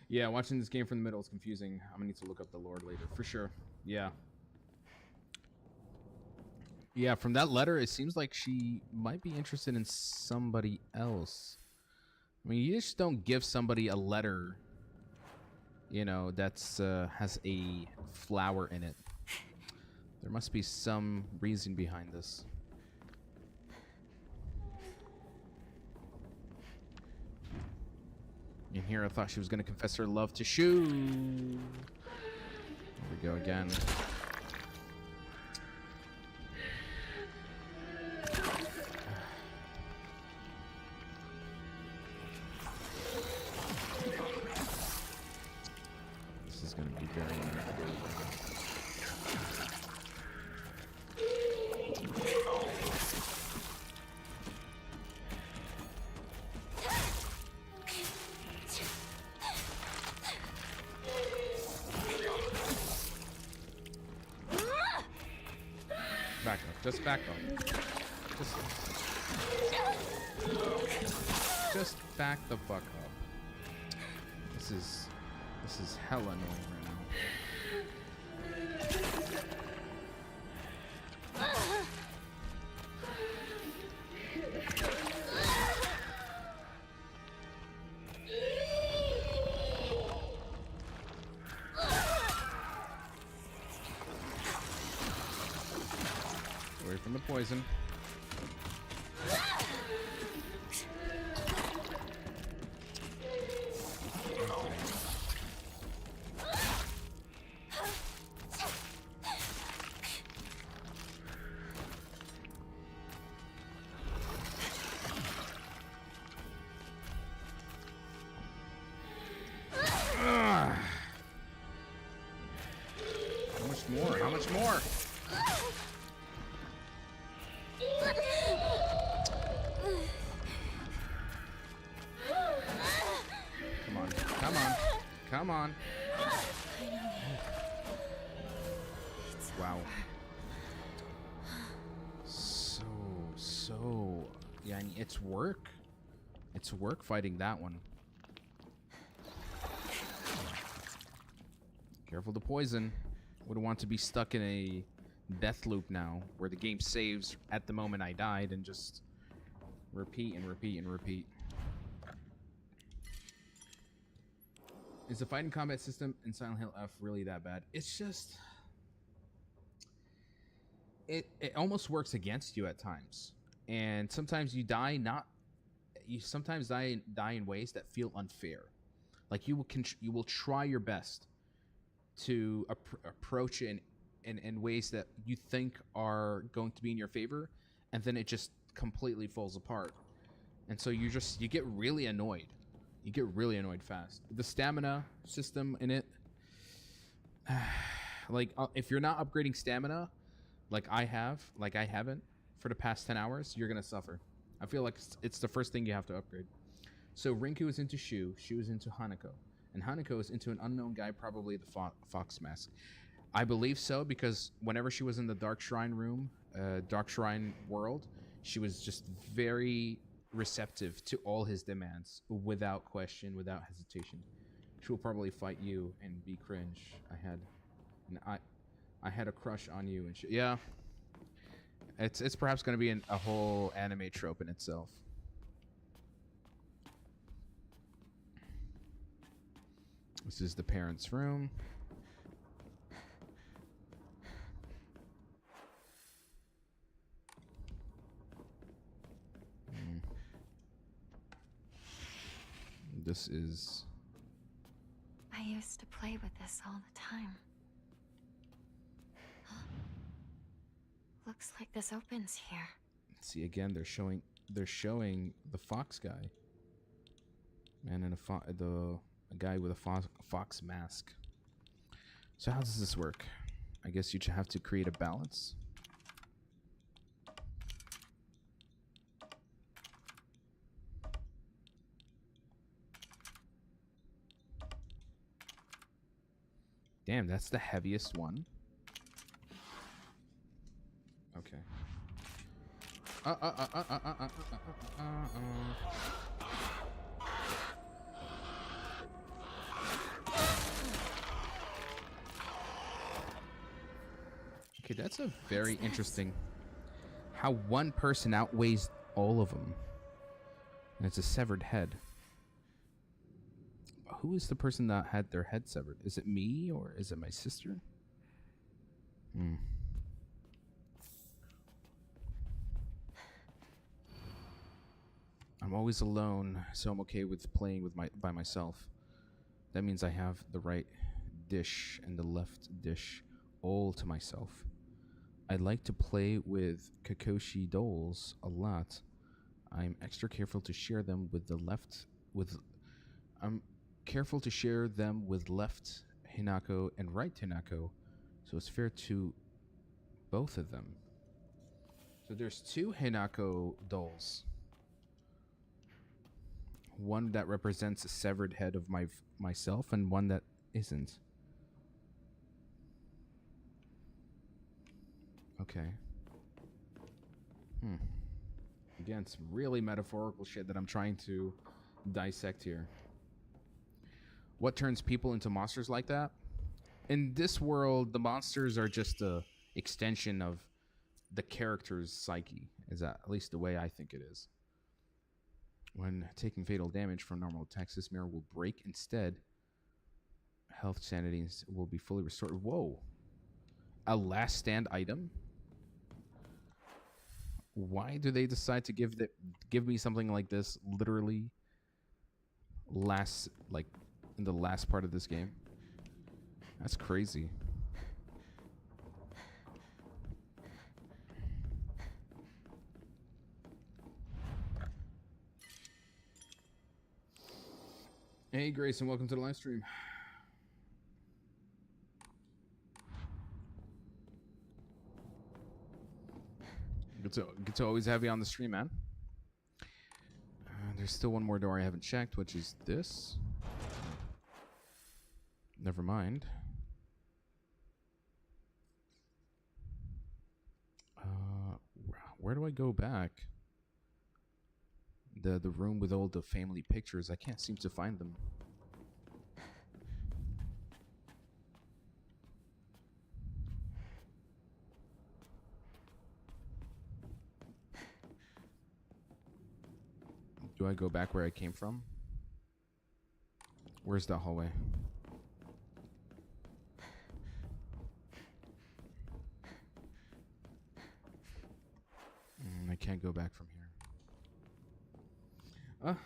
Yeah, watching this game from the middle is confusing. I'm gonna need to look up the lore later, for sure. Yeah. Yeah, from that letter, it seems like she might be interested in somebody else. I mean, you just don't give somebody a letter, you know, that's has a flower in it. There must be some reason behind this. In here, I thought she was going to confess her love to Shu. There we go again. This is going to be very difficult. Back up. Just back up. Just back the fuck up. This is hella annoying right now. Away from the poison. Come on. Come on. Come on. Wow. So, yeah, and it's work. It's work fighting that one. Careful the poison. Wouldn't want to be stuck in a death loop now, where the game saves at the moment I died and just repeat and repeat and repeat. Is the fighting combat system in Silent Hill F really that bad? It's just... It almost works against you at times. And sometimes you die you sometimes die in ways that feel unfair. Like you will try your best to approach it in ways that you think are going to be in your favor, and then it just completely falls apart. And so you get really annoyed. You get really annoyed fast. The stamina system in it, like if you're not upgrading stamina, like I haven't for the past 10 hours, you're gonna suffer. I feel like it's the first thing you have to upgrade. So Rinku is into Shu is into Hanako, and Hanako is into an unknown guy, probably the Fox Mask. I believe so, because whenever she was in the Dark Shrine room, Dark Shrine world, she was just very receptive to all his demands, without question, without hesitation. She will probably fight you and be cringe. I had a crush on you, and yeah. It's perhaps going to be a whole anime trope in itself. This is the parents' room. This is... I used to play with this all the time. Looks like this opens here. See, again, they're showing the fox guy. Man in a guy with a fox mask. So how does this work? I guess you have to create a balance. Damn, that's the heaviest one. Okay. Okay, that's a very interesting... How one person outweighs all of them. And it's a severed head. Who is the person that had their head severed? Is it me or is it my sister? I'm always alone, so I'm okay with playing by myself. That means I have the right dish and the left dish all to myself. I like to play with Kakoshi dolls a lot. I'm extra careful to share them with I'm careful to share them with left Hinako and right Hinako, so it's fair to both of them. So there's two Hinako dolls. One that represents a severed head of myself, and one that isn't. Okay. Again, some really metaphorical shit that I'm trying to dissect here. What turns people into monsters like that? In this world, the monsters are just a extension of the character's psyche. Is that at least the way I think it is? When taking fatal damage from normal attacks, this mirror will break. Instead, health sanity will be fully restored. Whoa. A last stand item? Why do they decide to give me something like this literally in the last part of this game? That's crazy. Hey Grayson, welcome to the live stream. Good to always have you on the stream, man. There's still one more door I haven't checked, which is this. Never mind. Where do I go back? The room with all the family pictures. I can't seem to find them. Do I go back where I came from? Where's that hallway? I can't go back from here.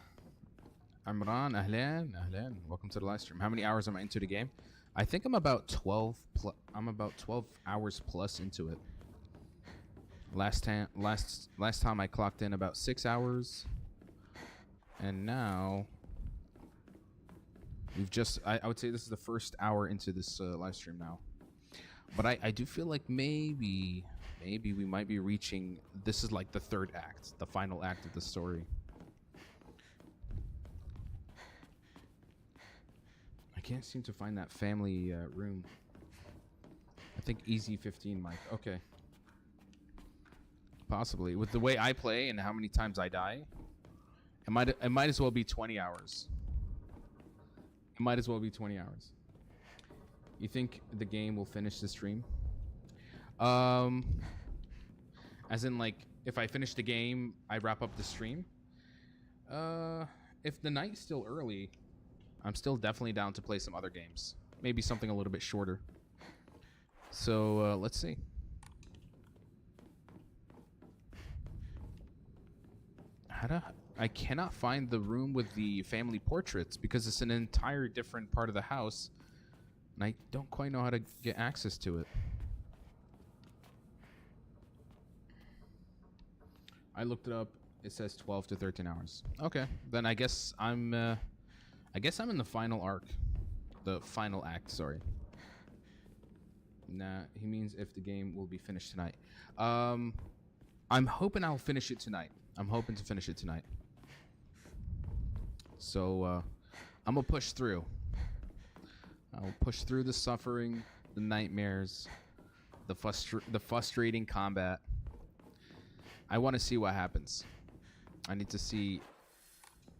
Amran, ahlan, ahlan. Welcome to the live stream. How many hours am I into the game? I think I'm about 12 hours plus into it. Last time I clocked in about 6 hours. And now we've just I would say this is the first hour into this live stream now. But I do feel like maybe we might be reaching, this is like the third act, the final act of the story. I can't seem to find that family room. I think Easy 15 might. Okay. Possibly. With the way I play and how many times I die, it might as well be 20 hours. It might as well be 20 hours. You think the game will finish the stream? As in, like, if I finish the game, I wrap up the stream? If the night's still early, I'm still definitely down to play some other games. Maybe something a little bit shorter. So, let's see. I cannot find the room with the family portraits because it's an entire different part of the house. And I don't quite know how to get access to it. I looked it up. It says 12 to 13 hours. Okay, then I guess I'm in the final arc. The final act, sorry. Nah, he means if the game will be finished tonight. I'm hoping I'll finish it tonight. I'm hoping to finish it tonight. So, I'm gonna push through. I'll push through the suffering, the nightmares, the frustrating combat. I want to see what happens. I need to see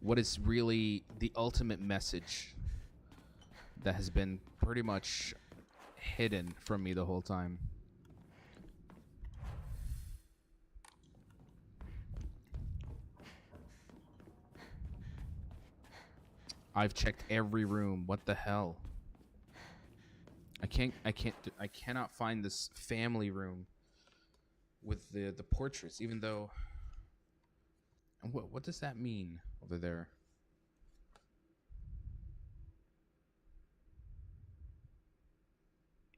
what is really the ultimate message that has been pretty much hidden from me the whole time. I've checked every room. What the hell? I cannot find this family room with the portraits, even though. What does that mean over there?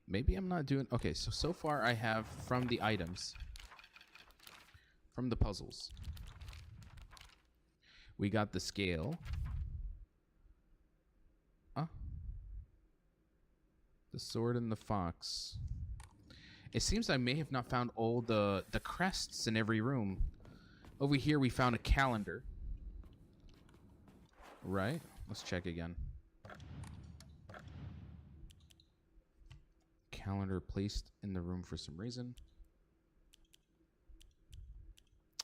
Maybe I'm not doing. Okay, so far I have from the items, from the puzzles. We got the scale. The sword and the fox. It seems I may have not found all the crests in every room. Over here we found a calendar. Right? Let's check again. Calendar placed in the room for some reason.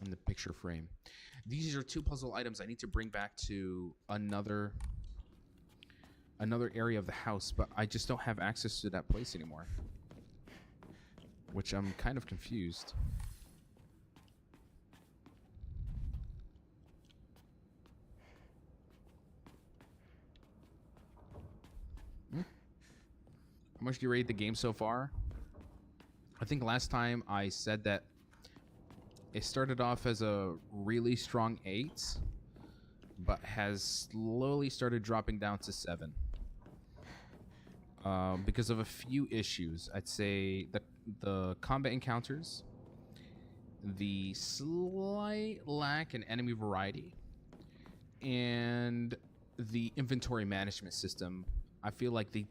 In the picture frame. These are 2 puzzle items I need to bring back to another area of the house, but I just don't have access to that place anymore. Which I'm kind of confused. How much do you rate the game so far? I think last time I said that it started off as a really strong 8, but has slowly started dropping down to 7. Because of a few issues. I'd say the combat encounters, the slight lack in enemy variety, and the inventory management system. I feel like they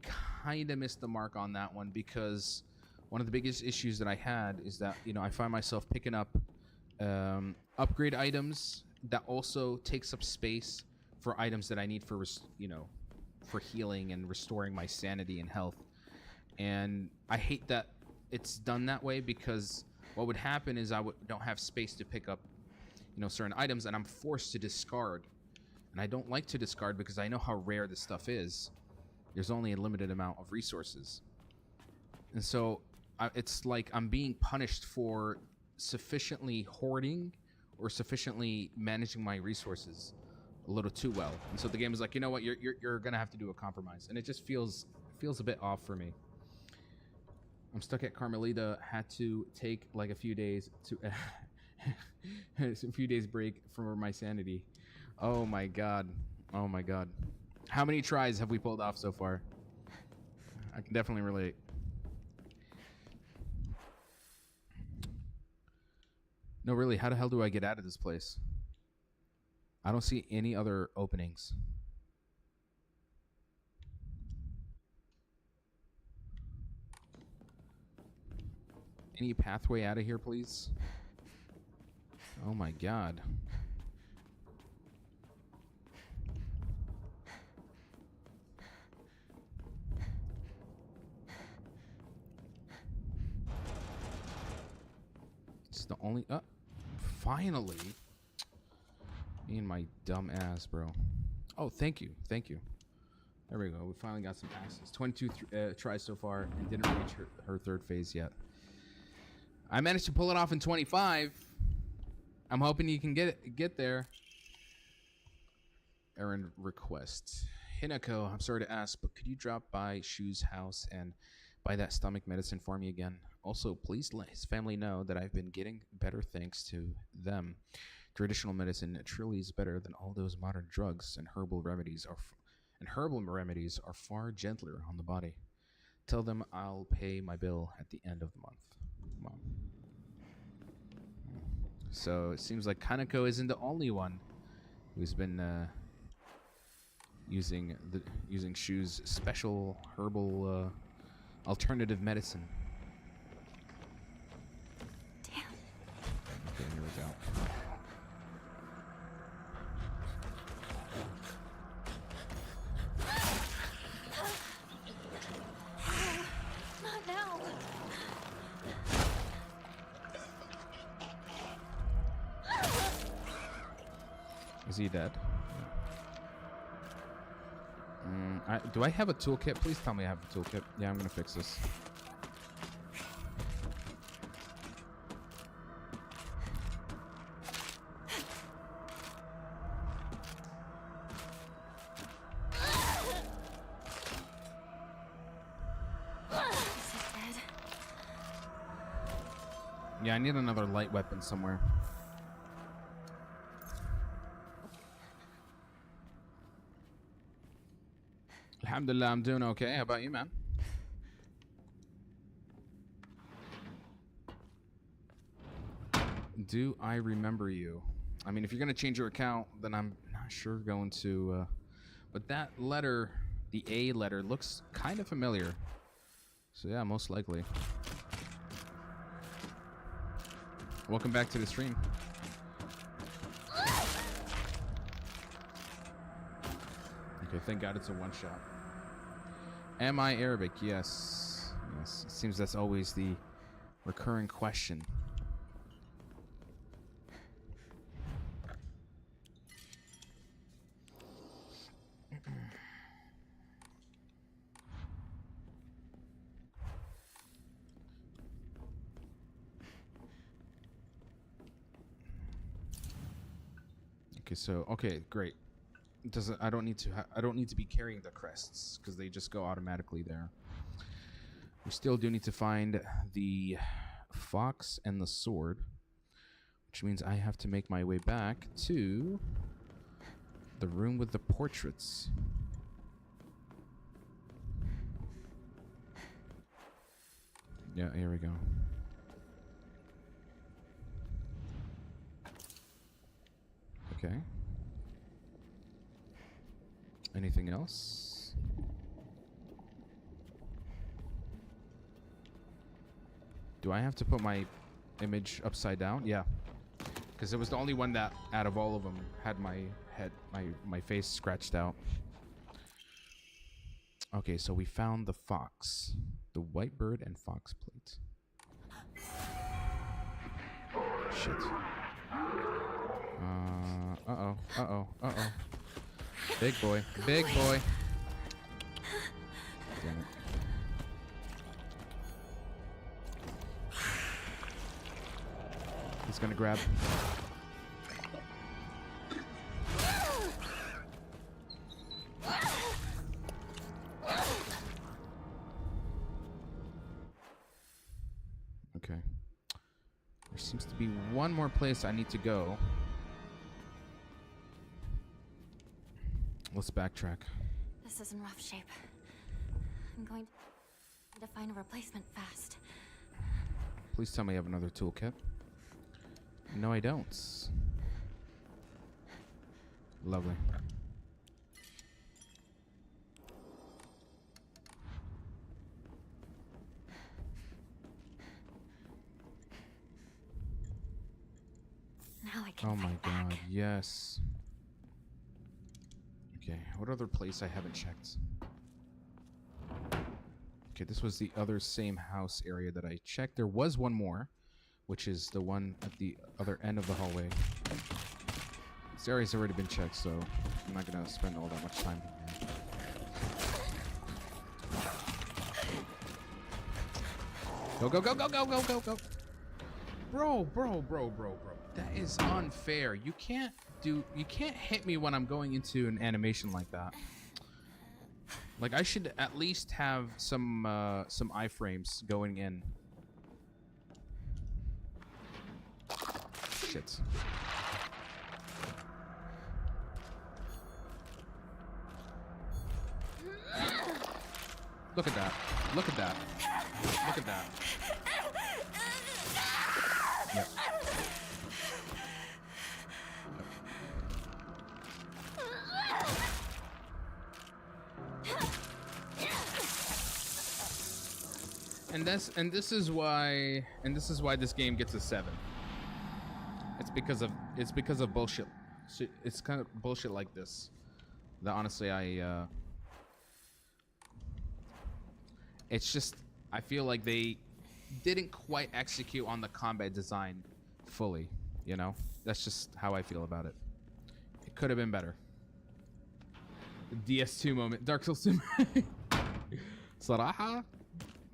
kind of missed the mark on that one, because one of the biggest issues that I had is that, you know, I find myself picking up upgrade items that also takes up space for items that I need for, you know, for healing and restoring my sanity and health. And I hate that it's done that way, because what would happen is don't have space to pick up, you know, certain items, and I'm forced to discard. And I don't like to discard because I know how rare this stuff is. There's only a limited amount of resources. And so it's like I'm being punished for sufficiently hoarding or sufficiently managing my resources a little too well. And so the game is like, you know what, you're gonna have to do a compromise. And it just feels a bit off for me. I'm stuck at Carmelita. Had to take like a few days to a few days break from my sanity. Oh my god. Oh my god. How many tries have we pulled off so far? I can definitely relate. No, really, how the hell do I get out of this place? I don't see any other openings. Any pathway out of here, please? Oh my god. It's the only... finally. Me and my dumb ass, bro. Oh, thank you. Thank you. There we go. We finally got some passes. 22 tries so far and didn't reach her third phase yet. I managed to pull it off in 25. I'm hoping you can get there. Errand request. Hinako, I'm sorry to ask, but could you drop by Shu's house and buy that stomach medicine for me again? Also, please let his family know that I've been getting better thanks to them. Traditional medicine truly is better than all those modern drugs, and herbal remedies are far gentler on the body. Tell them I'll pay my bill at the end of the month. Mom. So it seems like Kaneko isn't the only one who's been using Shu's special herbal alternative medicine. Damn. Okay, here we go. Not now. Is he dead? Do I have a toolkit? Please tell me I have a toolkit. Yeah, I'm gonna fix this. Yeah, I need another light weapon somewhere. Alhamdulillah, I'm doing okay. How about you, man? Do I remember you? I mean, if you're going to change your account, then I'm not sure going to... but that letter, the A letter, looks kind of familiar. So yeah, most likely. Welcome back to the stream. Okay, thank God it's a one-shot. Am I Arabic? Yes. Yes. It seems that's always the recurring question. Okay, so great. I don't need to be carrying the crests because they just go automatically there. We still do need to find the fox and the sword, which means I have to make my way back to the room with the portraits. Yeah, here we go. Okay. Anything else? Do I have to put my image upside down? Yeah. Because it was the only one that, out of all of them, had my head, my face scratched out. Okay, so we found the fox. The white bird and fox plate. Shit. Uh-oh. Uh-oh. Uh-oh. Big boy. Big boy. Damn it. He's gonna grab. Okay. There seems to be one more place I need to go. Let's backtrack. This is in rough shape. I'm going to find a replacement fast. Please tell me I have another toolkit. No, I don't. Lovely. Now I can Oh my fight back. god, yes. Okay, what other place I haven't checked? Okay, this was the other same house area that I checked. There was one more, which is the one at the other end of the hallway. This area's already been checked, so I'm not gonna spend all that much time here. Go, go, go, go, go, go, go, go. Bro. That is unfair. You can't hit me when I'm going into an animation like that. Like, I should at least have some iframes going in. Shit. Look at that. Look at that. Look at that. Yep. And this is why this game gets a 7. It's because of bullshit. It's kind of bullshit like this that honestly it's just, I feel like they didn't quite execute on the combat design fully, you know? That's just how I feel about it. It could have been better. The DS2 moment, Dark Souls 2. Saraha?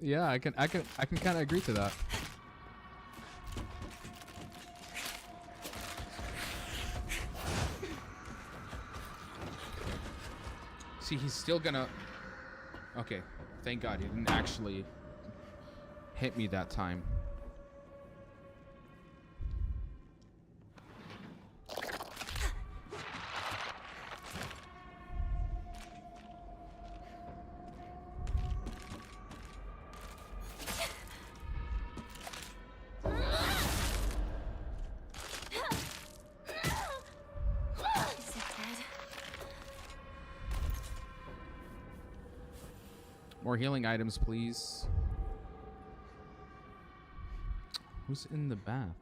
Yeah, I can kind of agree to that. See, he's still gonna... Okay, thank God he didn't actually hit me that time. Is it dead? More healing items, please. Who's in the bath?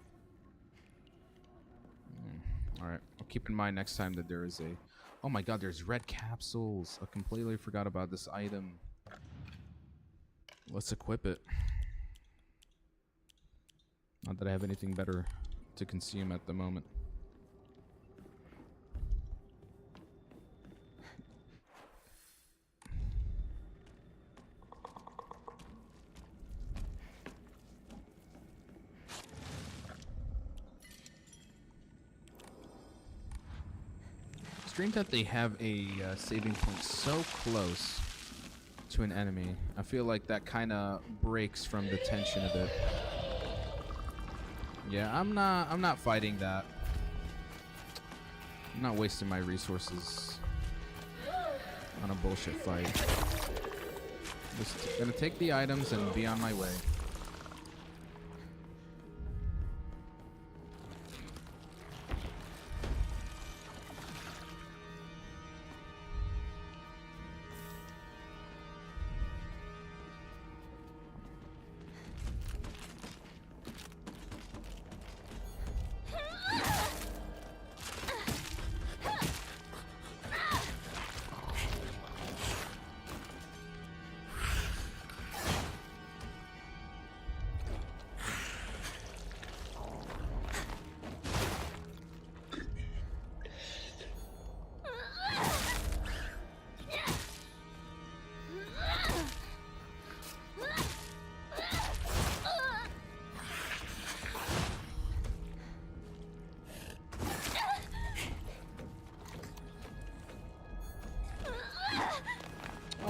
Alright, I'll keep in mind next time that there is a... Oh my god, there's red capsules. I completely forgot about this item. Let's equip it. Not that I have anything better to consume at the moment. Strange that they have a saving point so close to an enemy. I feel like that kind of breaks from the tension a bit. Yeah, I'm not fighting that. I'm not wasting my resources on a bullshit fight. Just gonna take the items and be on my way.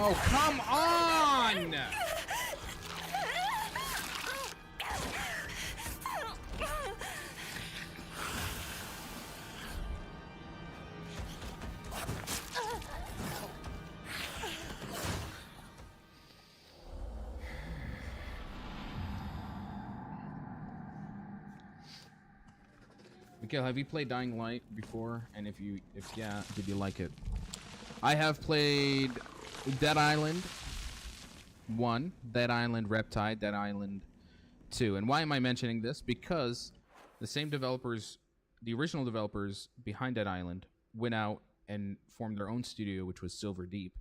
Oh, come on! Mikhail, have you played Dying Light before? And if yeah, did you like it? I have played Dead Island 1, Dead Island Reptide, Dead Island 2. And why am I mentioning this? Because the same developers, the original developers behind Dead Island, went out and formed their own studio, which was Silver Deep.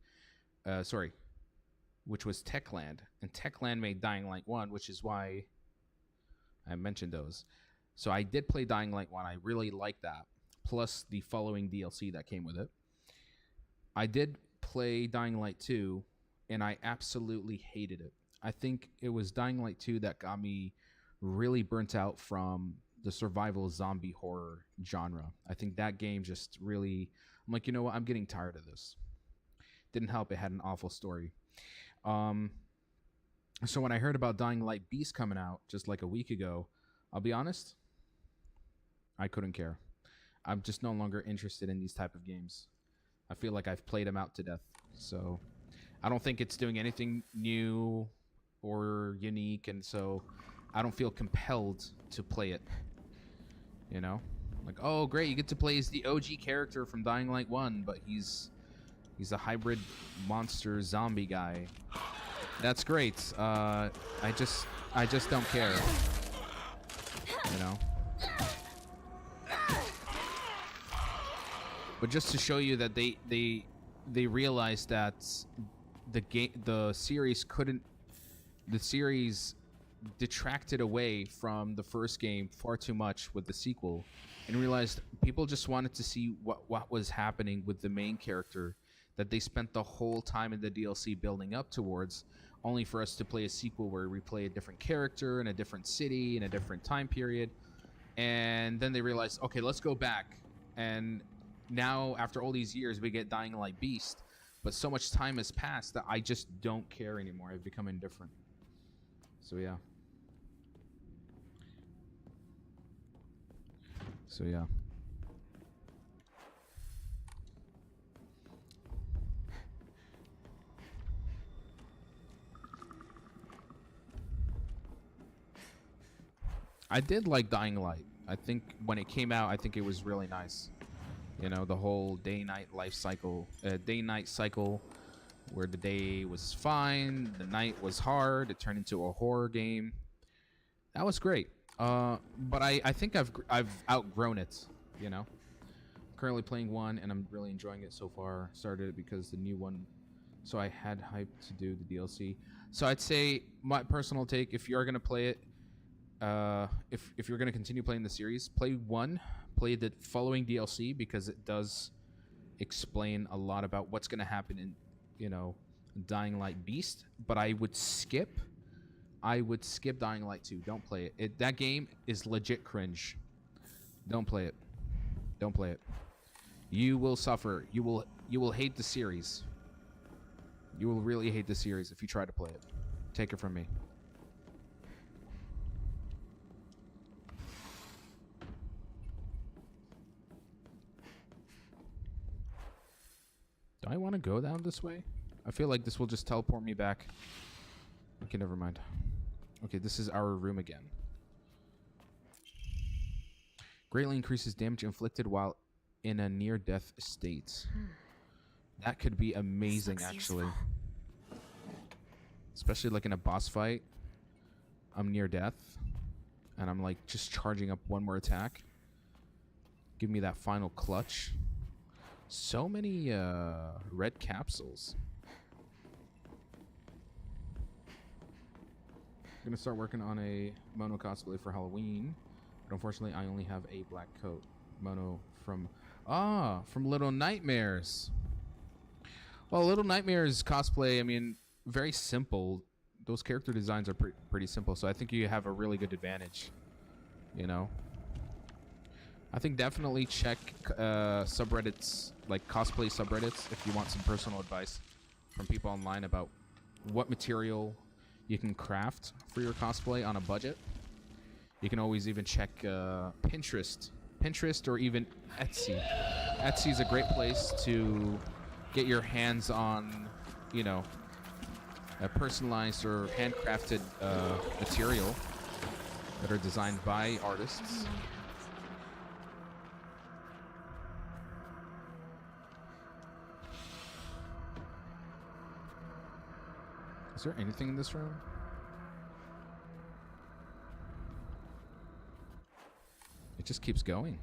Which was Techland. And Techland made Dying Light 1, which is why I mentioned those. So I did play Dying Light 1. I really liked that. Plus the following DLC that came with it. I did play Dying Light 2, and I absolutely hated it. I think it was Dying Light 2 that got me really burnt out from the survival zombie horror genre. I think that game just really... I'm like, you know what? I'm getting tired of this. Didn't help. It had an awful story. So when I heard about Dying Light Beast coming out just like a week ago, I'll be honest, I couldn't care. I'm just no longer interested in these type of games. I feel like I've played them out to death. So I don't think it's doing anything new or unique, and so I don't feel compelled to play it. You know? Like, oh great, you get to play as the OG character from Dying Light 1, but he's a hybrid monster zombie guy. That's great. I just don't care. You know? But just to show you that they realized that the series detracted away from the first game far too much with the sequel, and realized people just wanted to see what was happening with the main character that they spent the whole time in the DLC building up towards, only for us to play a sequel where we play a different character in a different city in a different time period. And then they realized, okay, let's go back, and now after all these years we get Dying Light Beast, but so much time has passed that I just don't care anymore. I've become indifferent. So yeah. I did like Dying Light. I think when it came out, I think it was really nice. You know, the whole day-night cycle, where the day was fine, the night was hard, it turned into a horror game. That was great. But I think I've outgrown it, you know. Currently playing 1, and I'm really enjoying it so far. Started it because the new one, so I had hype to do the DLC. So I'd say my personal take, if you're gonna play it, if you're gonna continue playing the series, play 1, play the following DLC, because it does explain a lot about what's gonna happen in, you know, Dying Light Beast. But I would skip Dying Light 2. Don't play it. That game is legit cringe. Don't play it. Don't play it. You will suffer. You will hate the series. You will really hate the series if you try to play it. Take it from me. Do I want to go down this way? I feel like this will just teleport me back. Okay, never mind. Okay, this is our room again. Greatly increases damage inflicted while in a near-death state. That could be amazing, actually. Especially like in a boss fight. I'm near death, and I'm like just charging up one more attack. Give me that final clutch. So many red capsules. I'm gonna start working on a Mono cosplay for Halloween, but unfortunately I only have a black coat. Mono from Little Nightmares. Well, Little Nightmares cosplay, I mean, very simple. Those character designs are pretty simple, so I think you have a really good advantage, you know. I think definitely check subreddits, like cosplay subreddits, if you want some personal advice from people online about what material you can craft for your cosplay on a budget. You can always even check Pinterest or even Etsy. Etsy is a great place to get your hands on, you know, a personalized or handcrafted material that are designed by artists. Is there anything in this room? It just keeps going.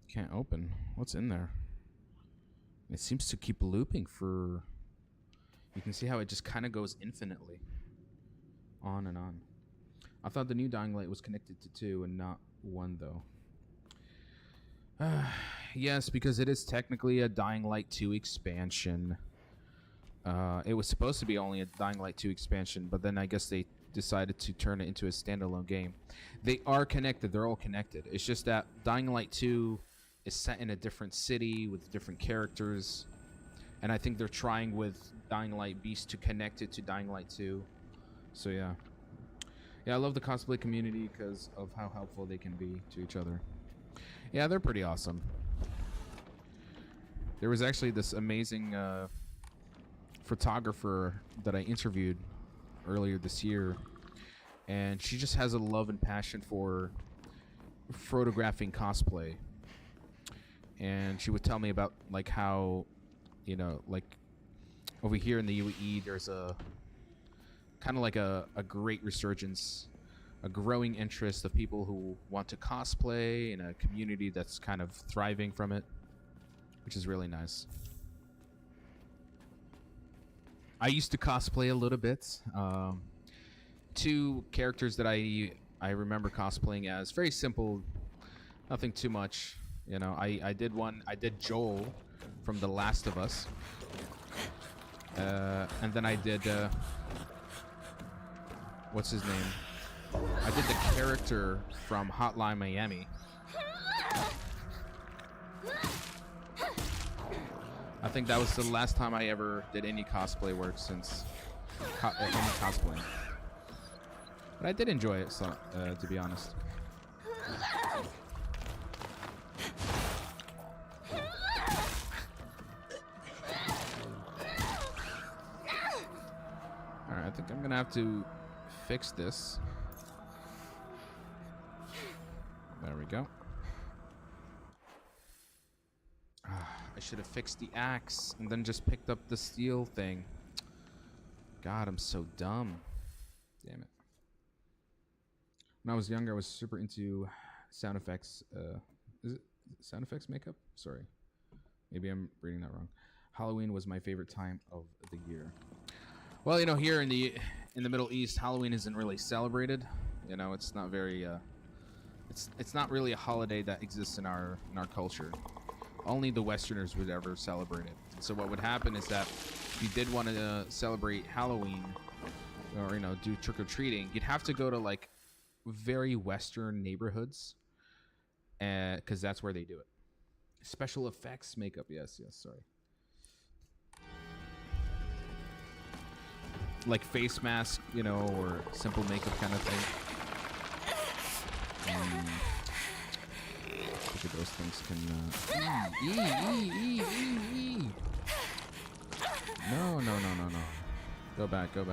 Can't open. What's in there? It seems to keep looping for... You can see how it just kind of goes infinitely. On and on. I thought the new Dying Light was connected to 2 and not 1, though. Yes, because it is technically a Dying Light 2 expansion. It was supposed to be only a Dying Light 2 expansion, but then I guess they decided to turn it into a standalone game. They are connected. They're all connected. It's just that Dying Light 2 is set in a different city with different characters, and I think they're trying with Dying Light Beast to connect it to Dying Light 2. So yeah, I love the cosplay community because of how helpful they can be to each other. Yeah, they're pretty awesome. There was actually this amazing photographer that I interviewed earlier this year, and she just has a love and passion for photographing cosplay. And she would tell me about like how, you know, like over here in the UAE there's a kind of like a great resurgence, a growing interest of people who want to cosplay, and a community that's kind of thriving from it, which is really nice. I used to cosplay a little bit. 2 characters that I remember cosplaying as, very simple, nothing too much. You know, I did Joel from The Last of Us. And then I did, what's his name? I did the character from Hotline Miami. I think that was the last time I ever did any cosplay work since any cosplaying. But I did enjoy it, so, to be honest. Alright, I think I'm gonna have to fix this. There we go. I should have fixed the axe and then just picked up the steel thing. God, I'm so dumb. Damn it. When I was younger, I was super into sound effects. Is it sound effects makeup? Sorry. Maybe I'm reading that wrong. Halloween was my favorite time of the year. Well, you know, here in the Middle East, Halloween isn't really celebrated. You know, it's not very it's not really a holiday that exists in our culture. Only the Westerners would ever celebrate it. So what would happen is that if you did want to celebrate Halloween, or, you know, do trick-or-treating, you'd have to go to like very Western neighborhoods, because that's where they do it. Special effects makeup, yes, sorry. Like face mask, you know, or simple makeup kind of thing. Look at those things can. No. Go back. Oh,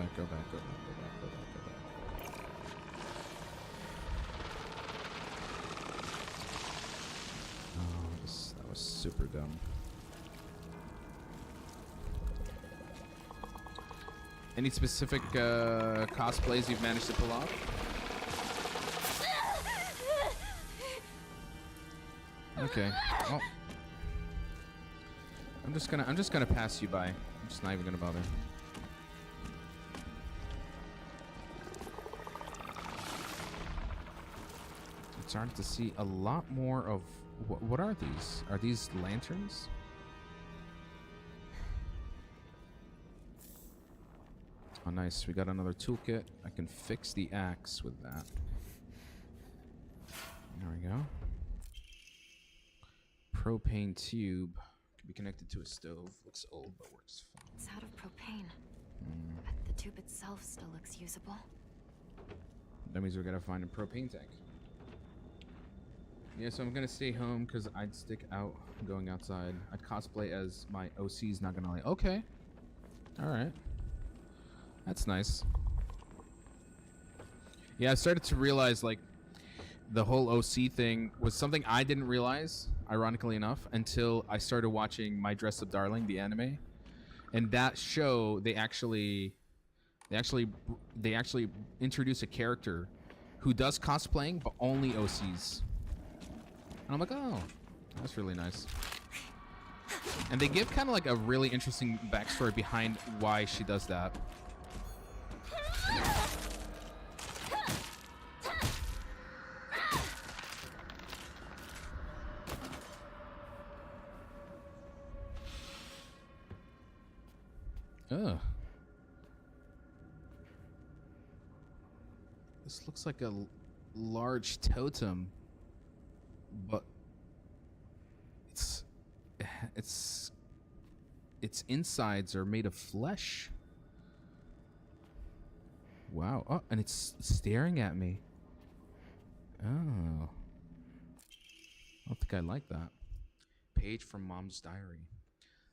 that was super dumb. Any specific cosplays you've managed to pull off? Okay. Well, I'm just gonna pass you by. I'm just not even gonna bother. I'm starting to see a lot more of what are these? Are these lanterns? Oh, nice. We got another toolkit. I can fix the axe with that. There we go. Propane tube. Can be connected to a stove. Looks old, but works fine. It's out of propane. But the tube itself still looks usable. That means we're gonna find a propane tank. Yeah, so I'm gonna stay home because I'd stick out going outside. I'd cosplay as my OC's not gonna like. Okay. Alright. That's nice. Yeah, I started to realize like the whole OC thing was something I didn't realize, ironically enough, until I started watching My Dress Up Darling, the anime. And that show, they actually introduce a character who does cosplaying, but only OCs. And I'm like, oh, that's really nice. And they give kind of like a really interesting backstory behind why she does that. Ugh. This looks like a large totem, but its insides are made of flesh. Wow. Oh, and it's staring at me. Oh. I don't think I like that. Page from Mom's diary.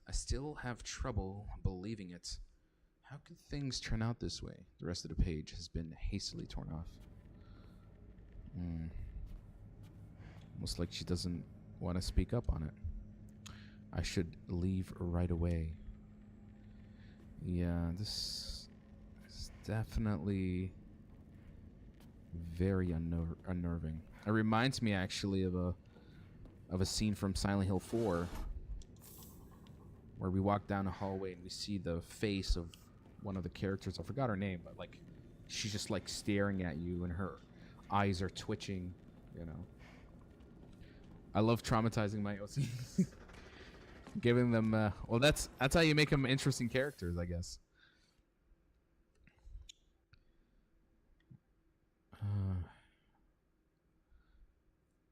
I still have trouble believing it. How could things turn out this way? The rest of the page has been hastily torn off. Almost like she doesn't want to speak up on it. I should leave right away. Yeah, this is definitely very unnerving. It reminds me actually of a scene from Silent Hill 4 where we walk down a hallway and we see the face of one of the characters. I forgot her name, but like she's just like staring at you and her eyes are twitching, you know. I love traumatizing my OCs. Giving them well, that's how you make them interesting characters, I guess.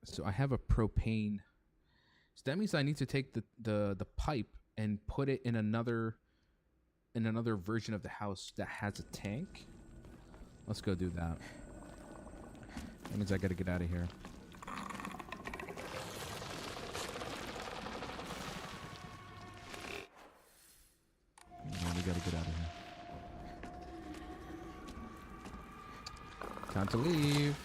So I have a propane. So that means I need to take the pipe and put it in another version of the house that has a tank. Let's go do that. That means I gotta get out of here. No, we gotta get out of here. Time to leave.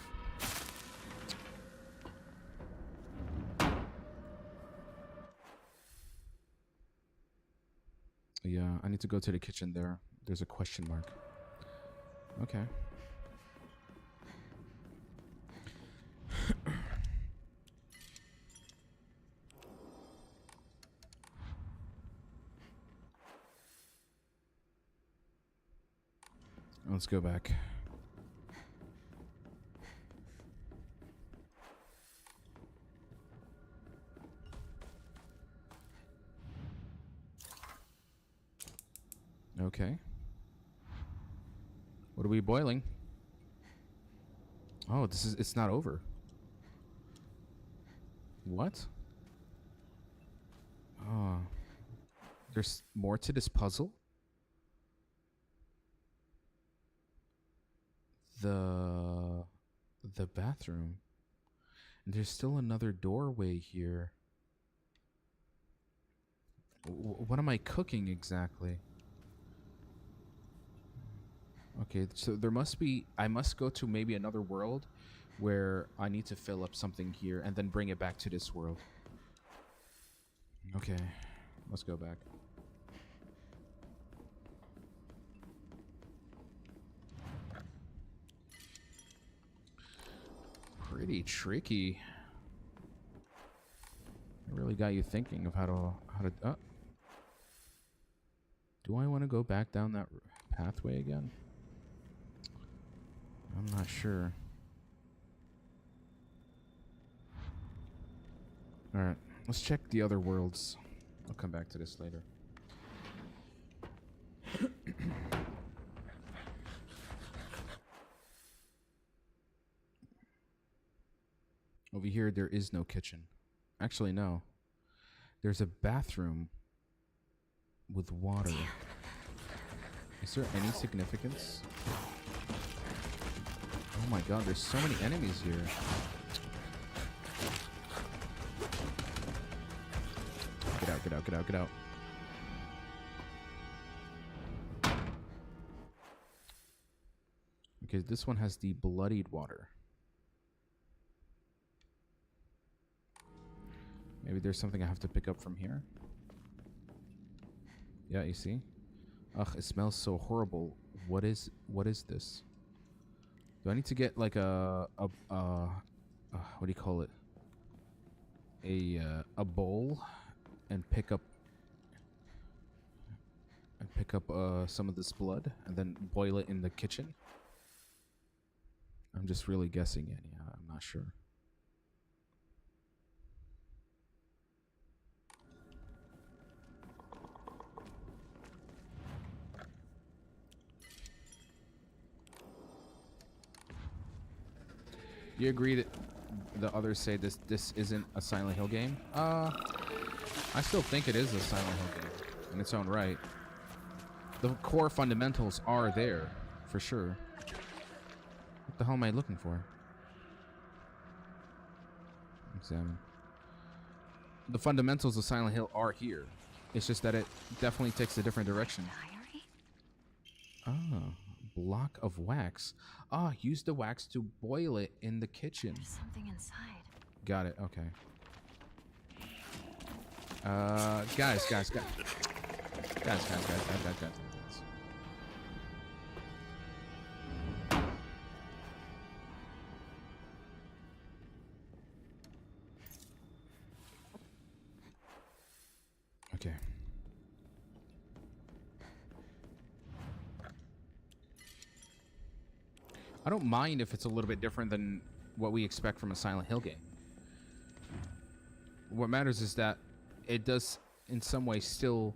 Yeah, I need to go to the kitchen there. There's a question mark. Okay. Let's go back. Okay. What are we boiling? Oh, it's not over. What? Oh. There's more to this puzzle? The bathroom. And there's still another doorway here. What am I cooking exactly? Okay, so there must be... I must go to maybe another world where I need to fill up something here and then bring it back to this world. Okay, let's go back. Pretty tricky. Really got you thinking of how to. Do I want to go back down that pathway again? I'm not sure. All right, let's check the other worlds. I'll come back to this later. Over here, there is no kitchen. Actually, no. There's a bathroom with water. Is there any significance? Oh my god, there's so many enemies here. Get out, get out, get out, get out. Okay, this one has the bloodied water. Maybe there's something I have to pick up from here. Yeah, you see? Ugh, it smells so horrible. What is this? Do I need to get like what do you call it? A bowl and pick up some of this blood and then boil it in the kitchen? I'm just really guessing it. Yeah, I'm not sure. You agree that the others say this isn't a Silent Hill game? I still think it is a Silent Hill game in its own right. The core fundamentals are there, for sure. What the hell am I looking for? Examine. The fundamentals of Silent Hill are here. It's just that it definitely takes a different direction. Ah, block of wax. Ah, use the wax to boil it in the kitchen. There's something inside. Got it. Okay. Guys. Okay. I don't mind if it's a little bit different than what we expect from a Silent Hill game. What matters is that it does, in some way, still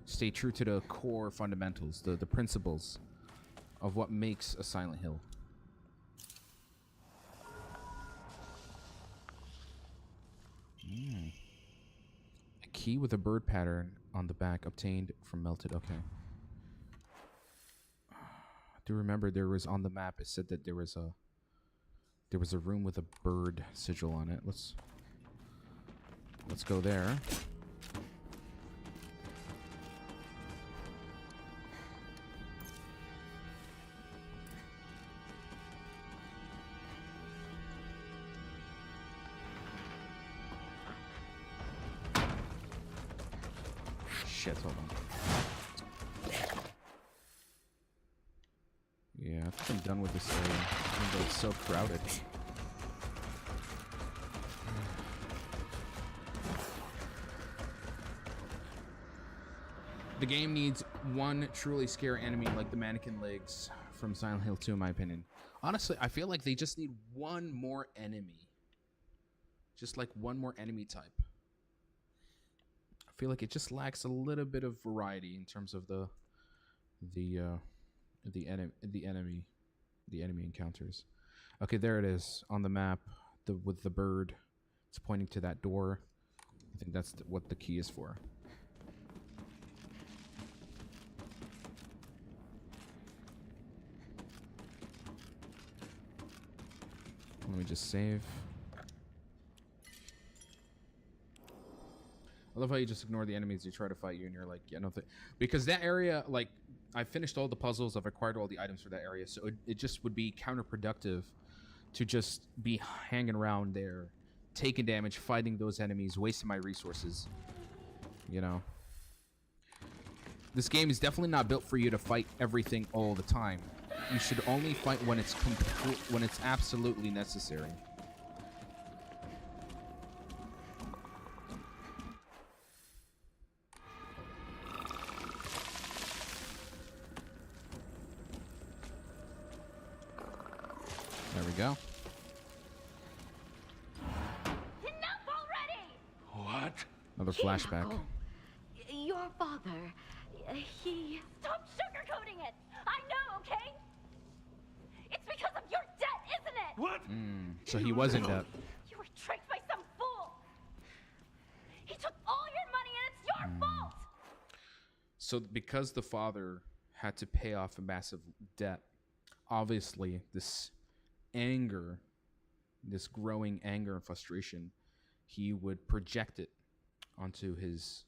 stay true to the core fundamentals, the principles of what makes a Silent Hill. A key with a bird pattern on the back obtained from melted. Okay. I do remember there was on the map. It said that there was a room with a bird sigil on it. Let's go there. Shit, hold on. Yeah, I think I'm done with this area. Even though it's so crowded. The game needs one truly scary enemy like the mannequin legs from Silent Hill 2, in my opinion. Honestly, I feel like they just need one more enemy. Just like one more enemy type. I feel like it just lacks a little bit of variety in terms of the enemy encounters. Okay, there it is on the map. With the bird, it's pointing to that door. I think that's what the key is for. Let me just save. I love how you just ignore the enemies. They try to fight you, and you're like, yeah, no, because that area, like, I finished all the puzzles. I've acquired all the items for that area, so it just would be counterproductive to just be hanging around there, taking damage, fighting those enemies, wasting my resources. You know, this game is definitely not built for you to fight everything all the time. You should only fight when it's absolutely necessary. go. Enough already! What? Another flashback. Hinako, your father, he... Stop sugarcoating it! I know, okay? It's because of your debt, isn't it? What? So he was in debt. You were tricked by some fool! He took all your money and it's your fault! So because the father had to pay off a massive debt, obviously this anger, this growing anger and frustration, he would project it onto his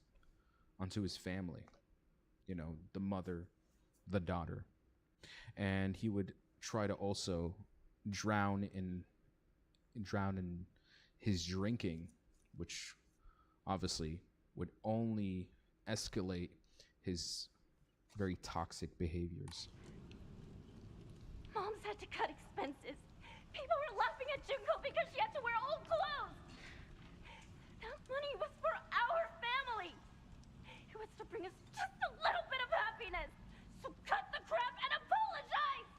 family. You know, the mother, the daughter. And he would try to also drown in his drinking, which obviously would only escalate his very toxic behaviors. Mom's had to cut expenses. People were laughing at Junko because she had to wear old clothes. That money was for our family. It was to bring us just a little bit of happiness. So cut the crap and apologize!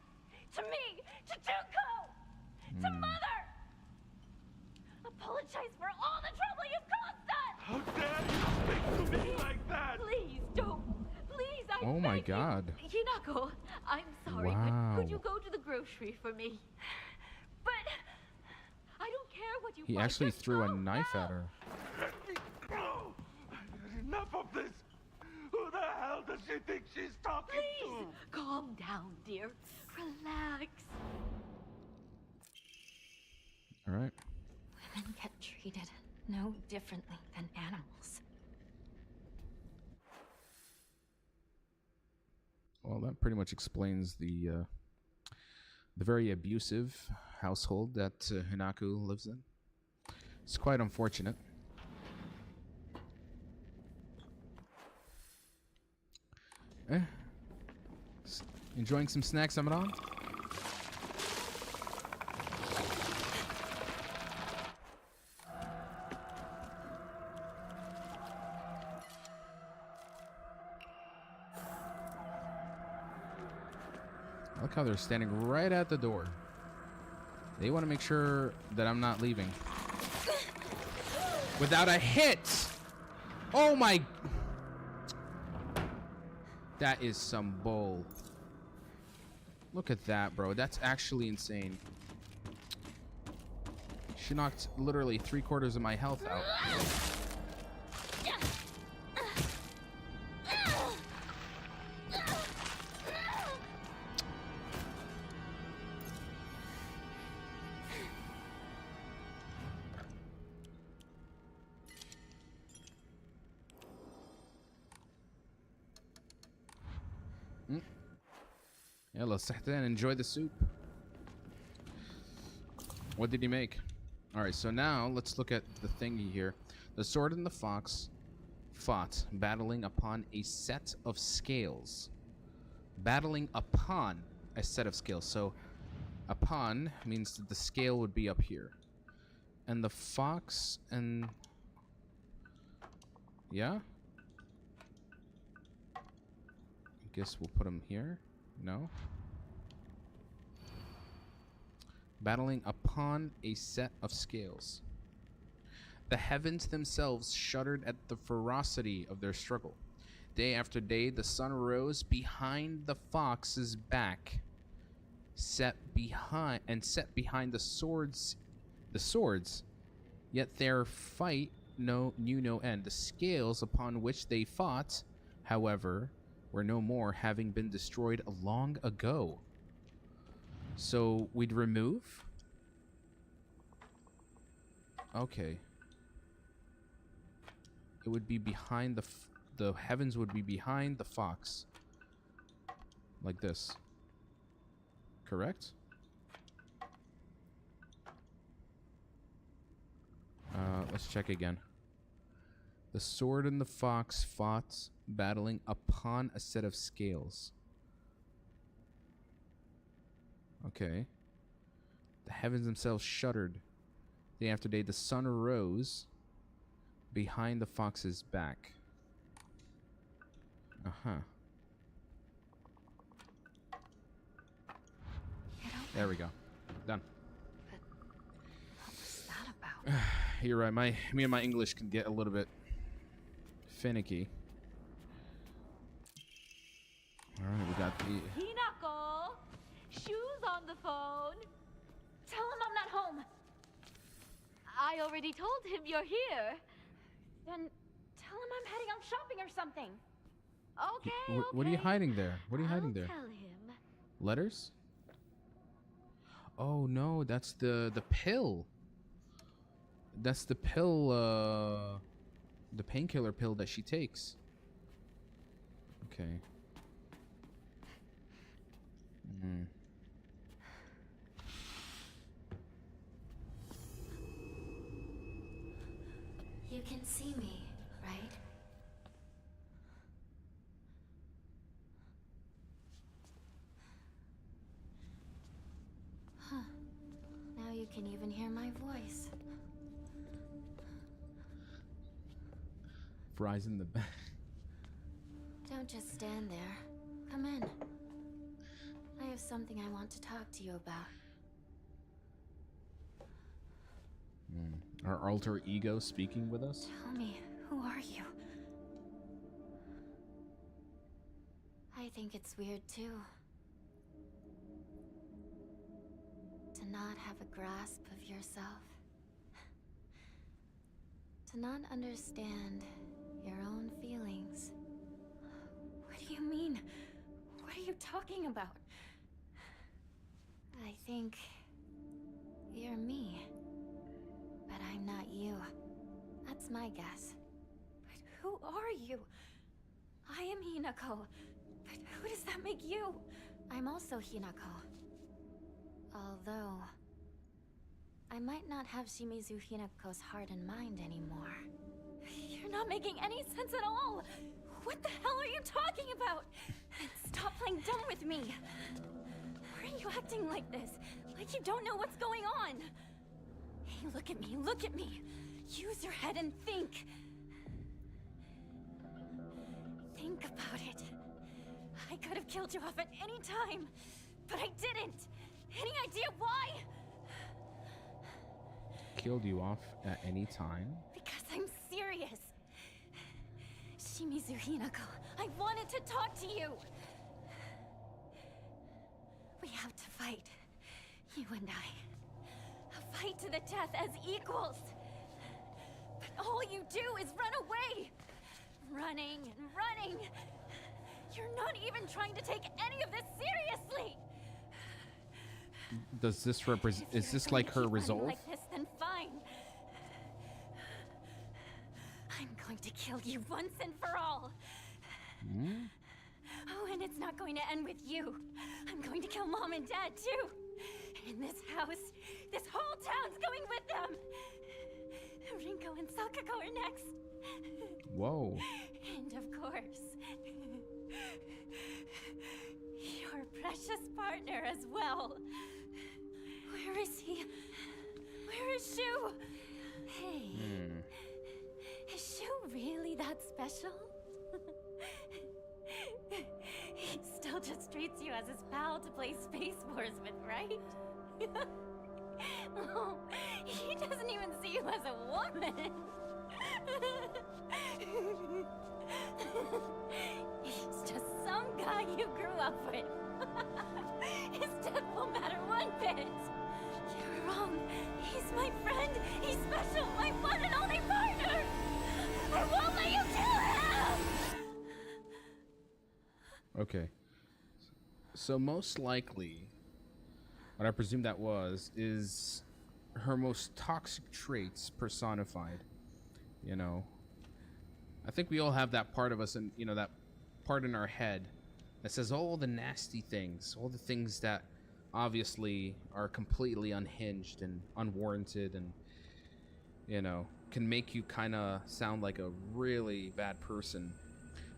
To me, to Junko, to Mother! Apologize for all the trouble you've caused us! How dare you speak to me like that? Please don't. Please, I Oh my beg you. God. Hinako, I'm sorry, Wow. but could you go to the grocery for me? But I don't care what you He want, actually just threw a go knife now. at her. No! Enough of this! Who the hell does she think she's talking Please, calm down, dear. Relax. All right. Women get treated no differently than animals. Well, that pretty much explains the very abusive household that Hinako lives in. It's quite unfortunate. Enjoying some snacks, Amaran? I like how they're standing right at the door. They want to make sure that I'm not leaving. Without a hit! Oh my... That is some bull. Look at that, bro. That's actually insane. She knocked literally 3/4 of my health out. Yalla, Sahtan, enjoy the soup. What did he make? Alright, so now let's look at the thingy here. The sword and the fox fought, battling upon a set of scales. Battling upon a set of scales. So, upon means that the scale would be up here. And the fox and... Yeah? I guess we'll put him here. No? Battling upon a set of scales. The heavens themselves shuddered at the ferocity of their struggle. Day after day, the sun rose behind the fox's back, set behind the swords. Yet their fight knew no end. The scales upon which they fought, however, were no more, having been destroyed long ago. So we'd remove? Okay. It would be behind the heavens would be behind the fox. Like this. Correct? Let's check again. The sword and the fox fought, battling upon a set of scales. Okay. The heavens themselves shuddered. Day after day, the sun rose behind the fox's back. Uh-huh. There we go. Done. You're right. Me and my English can get a little bit finicky. All right, we got the. Hinako! Shoes on the phone! Tell him I'm not home! I already told him you're here. Then tell him I'm heading out shopping or something. Okay, What are you hiding there? What are you hiding there? Tell him. Letters? Oh no, that's the pill. That's the pill, the painkiller pill that she takes. Okay. You can see me, right? Huh. Now you can even hear my voice. Fries in the back. Don't just stand there. Come in. I have something I want to talk to you about. Our alter ego speaking with us? Tell me, who are you? I think it's weird too. To not have a grasp of yourself. To not understand your own feelings. What do you mean? What are you talking about? I think you're me. But I'm not you. That's my guess. But who are you? I am Hinako. But who does that make you? I'm also Hinako. Although, I might not have Shimizu Hinako's heart and mind anymore. You're not making any sense at all! What the hell are you talking about? Stop playing dumb with me! Why are you acting like this? Like you don't know what's going on? Hey, look at me, look at me! Use your head and think! Think about it. I could have killed you off at any time, but I didn't! Any idea why? Killed you off at any time? Because I'm serious. Shimizu Hinako, I wanted to talk to you. We have to fight. You and I. A fight to the death as equals. But all you do is run away. Running and running. You're not even trying to take any of this seriously. Does this represent? Is this like her resolve? Like this, then fine. I'm going to kill you once and for all. Oh, and it's not going to end with you. I'm going to kill Mom and Dad too. In this house, this whole town's going with them. Rinko and Sakako are next. Whoa. And of course, your precious partner as well. Where is he? Where is Shu? Hey, is Shu really that special? He still just treats you as his pal to play Space Wars with, right? Oh, he doesn't even see you as a woman. He's just some guy you grew up with. His death won't matter one bit. You're wrong. He's my friend. He's special. My one and only partner. I won't let you kill him! Okay. So most likely, what I presume that was, is her most toxic traits personified. You know, I think we all have that part of us, and you know, that part in our head that says all the nasty things, all the things that obviously are completely unhinged and unwarranted, and you know, can make you kind of sound like a really bad person.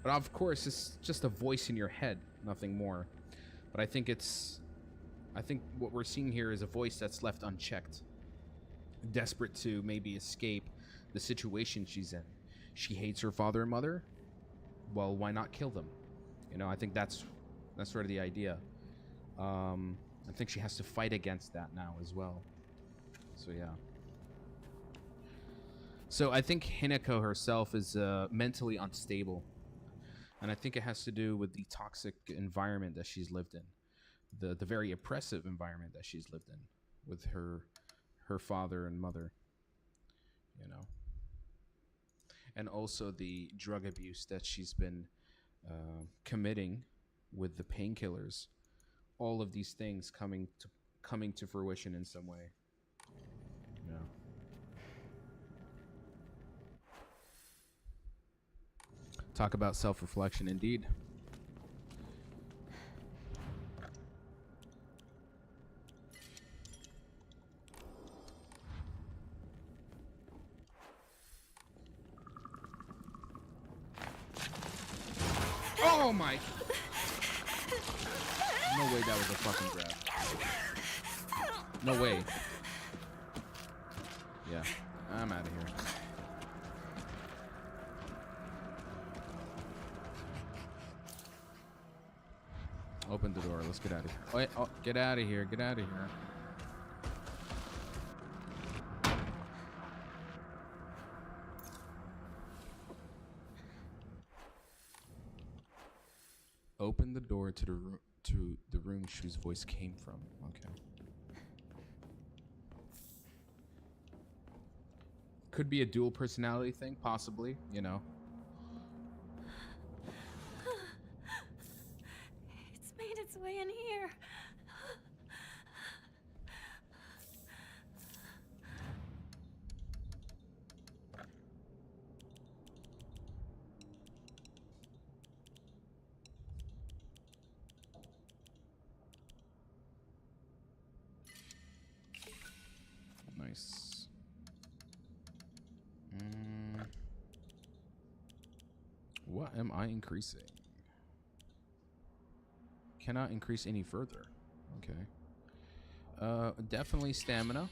But of course, it's just a voice in your head, nothing more. But I think what we're seeing here is a voice that's left unchecked, desperate to maybe escape the situation she's in. She hates her father and mother. Well, why not kill them? You know, I think that's sort of the idea. I think she has to fight against that now as well. So yeah. So I think Hinako herself is mentally unstable, and I think it has to do with the toxic environment that she's lived in, the very oppressive environment that she's lived in with her father and mother, you know, and also the drug abuse that she's been committing with the painkillers. All of these things coming to fruition in some way. Yeah. Talk about self-reflection, indeed. Oh my! No way that was a fucking grab. No way. Yeah, I'm out of here. Open the door. Let's get out of here. Wait, oh, get out of here. Get out of here. Open the door to the room Shu's voice came from. Okay. Could be a dual personality thing, possibly, you know. It's made its way in here. Nice. What am I increasing? Cannot increase any further. Okay. Definitely stamina.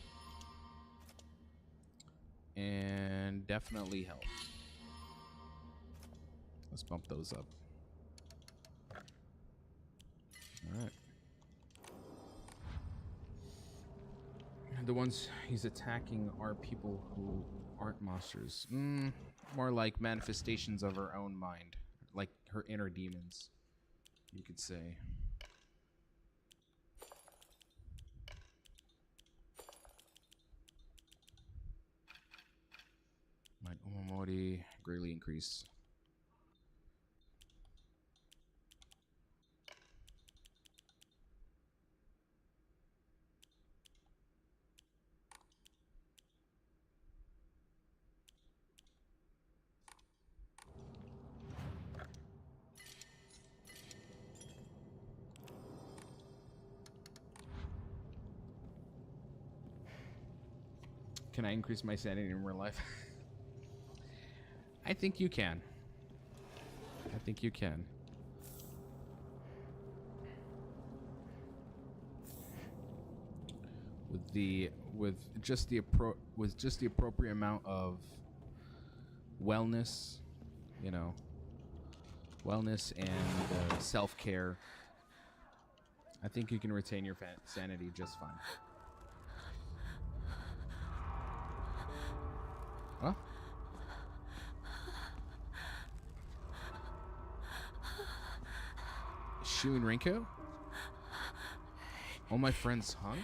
And definitely health. Let's bump those up. Alright. The ones he's attacking are people who aren't monsters. More like manifestations of her own mind. Like her inner demons, you could say. My Omamori greatly increase. Can I increase my sanity in real life? I think you can. I think you can. With just the appropriate amount of wellness, you know, wellness and self-care. I think you can retain your sanity just fine. Huh? Shu and Rinko? All my friends hung?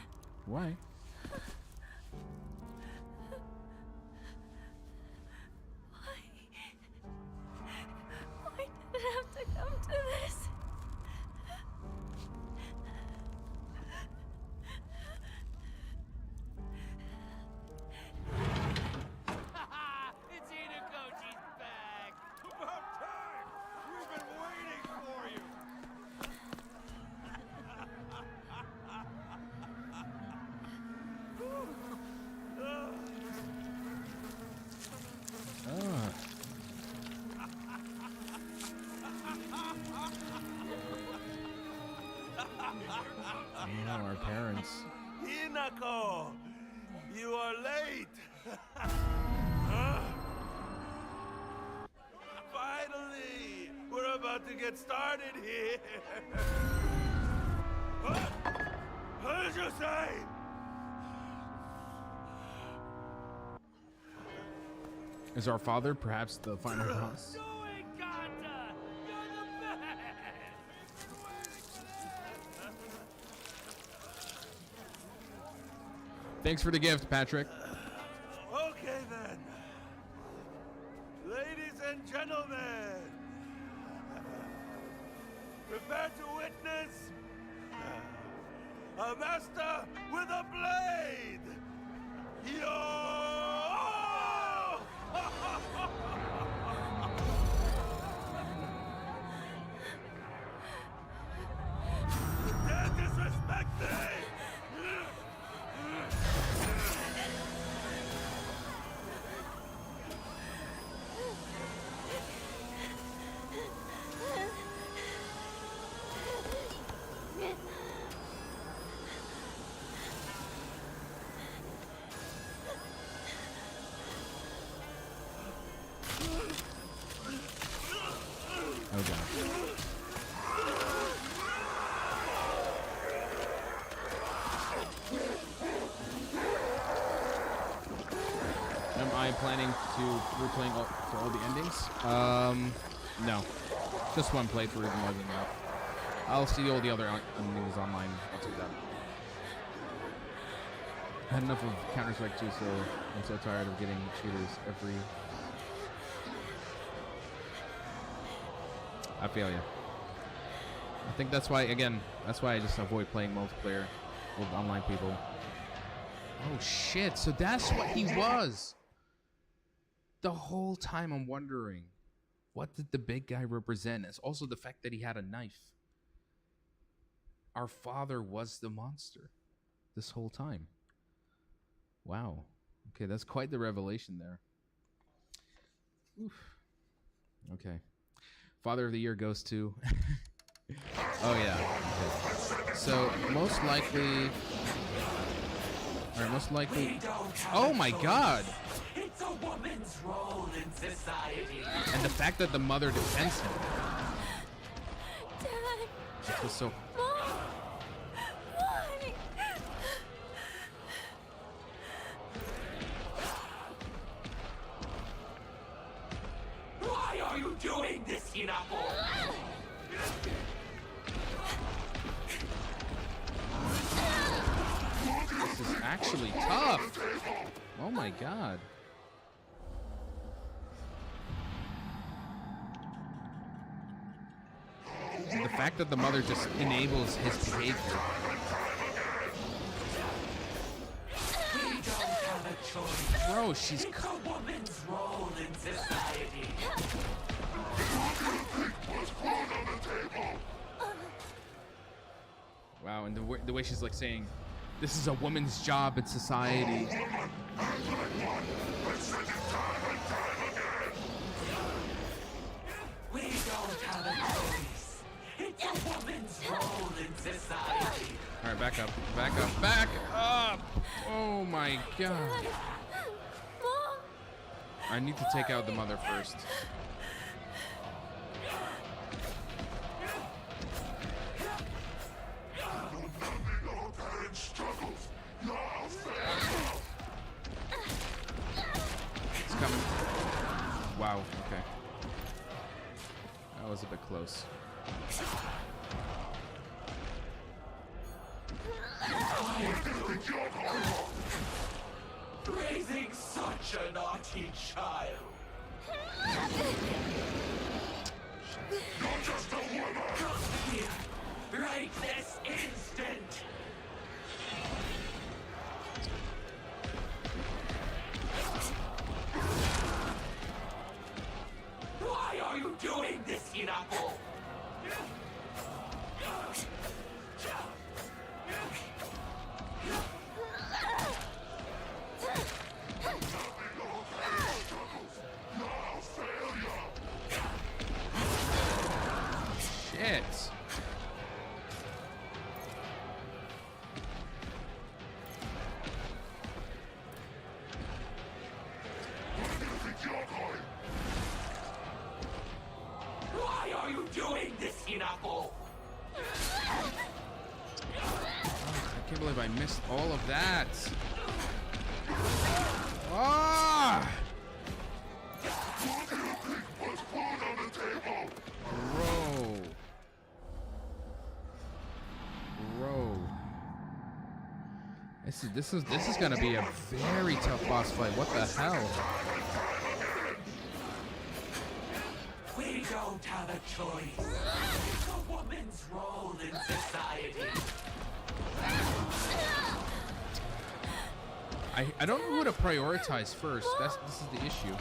Why? Why did it have to come to this? It's Hinako, she's back! About time! We've been waiting for you! You know, our parents. Hinako! You are late! Huh? Finally! We're about to get started here! What? What did you say? Is our father perhaps the final boss? Doing, Carter? You're the Thanks for the gift, Patrick. Okay then. Ladies and gentlemen, prepare to witness a master with a blade. Yo! Dare disrespect me! Oh god. Am I planning to replaying for all the endings? No. Just one playthrough is more than enough. I'll see all the other endings online. I'll do that. I had enough of Counter-Strike 2, so I'm so tired of getting shooters every... I feel you. I think that's why, again, that's why I just avoid playing multiplayer with online people. Oh shit, so that's what he was! The whole time I'm wondering, what did the big guy represent? It's also the fact that he had a knife. Our father was the monster this whole time. Wow. Okay, that's quite the revelation there. Oof. Okay. Father of the Year goes to... Oh, yeah. Okay. So, most likely... Alright, most likely... Oh my god! It's a woman's role in society. And the fact that the mother defends him. Dad. This was so... Mom. Why? Why are you doing this, Hinako? This is actually tough. Oh my god. The fact that the mother just enables his behavior. We don't have a choice. Bro, she's... It's a woman's role in society. Wow, and the way she's like saying, this is a woman's job in society. We don't have a choice. It's a woman's role in society. Alright, back up, back up, back up! Oh my god. Mom. I need to take out the mother first. It's coming. Wow, okay. That was a bit close. Raising such a naughty child. You're just a woman. Come here. Right this instant. Why are you doing this, Hinako? Shit. Why are you doing this, Hinako? I can't believe I missed all of that. Ah! This is gonna be a very tough boss fight. What the hell? We don't have a choice. It's a woman's role in society. I don't know who to prioritize first. This is the issue.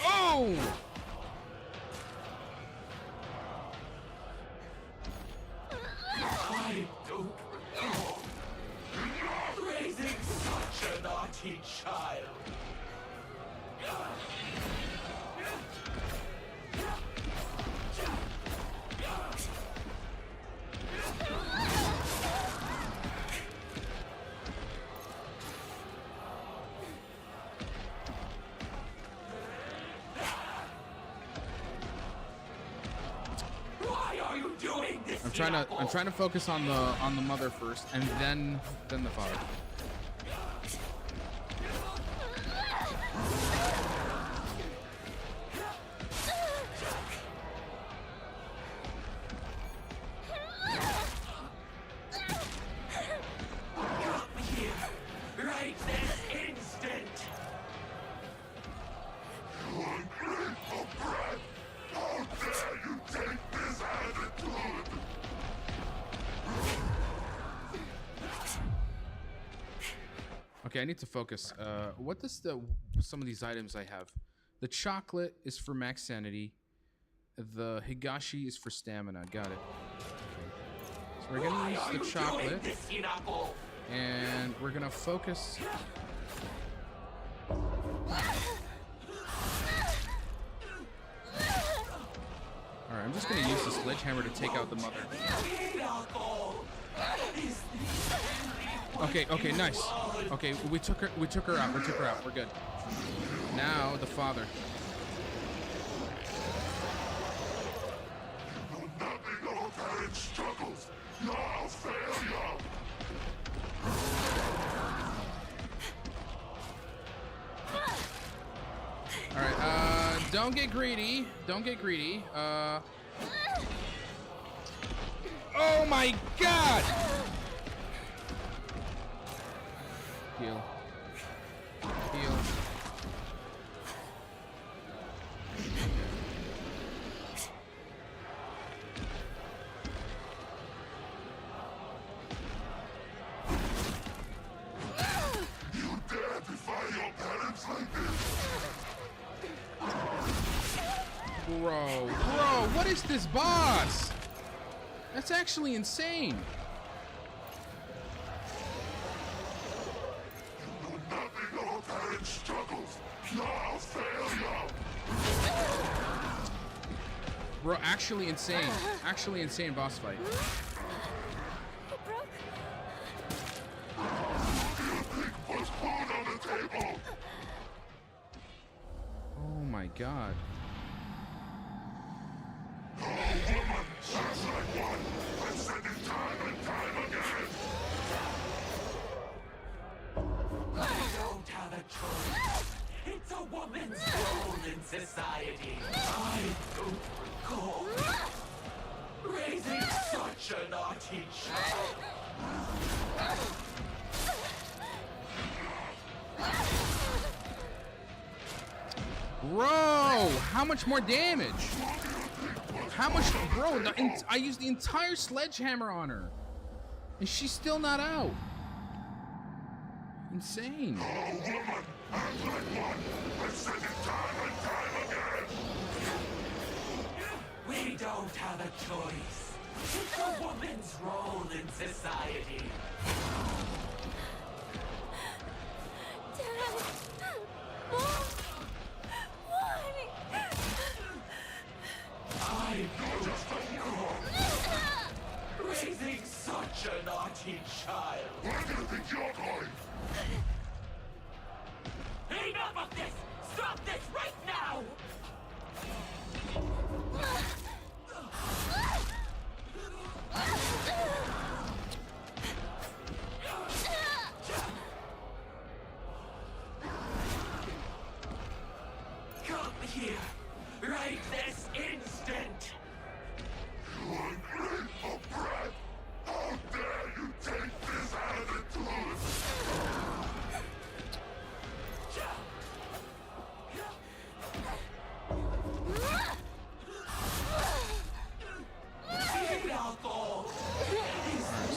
Oh! I don't recall raising such a naughty child. Why are you doing this? I'm trying to focus on the mother first, and then the father. Come here, right this instant. Okay, I need to focus. What does some of these items I have? The chocolate is for max sanity. The higashi is for stamina. Got it. Okay. So we're gonna use the chocolate, and we're gonna focus. All right, I'm just gonna use the sledgehammer to take out the mother. Okay, nice. Okay, we took her out. We're good. Now the father. All right, don't get greedy. Oh my God! Heal. Bro, what is this boss? That's actually insane. Bro, actually insane boss fight. It broke. Oh my God. Don't have a choice. It's a woman's role in society. I don't recall raising such a naughty child. Bro, how much more damage? How much, bro? I used the entire sledgehammer on her, and she's still not out. Insane. We don't have a choice. It's a woman's role in society. Dad. Mom. Why? I just raising such a naughty child. Where do you think you're going? Enough of this! Stop this right now!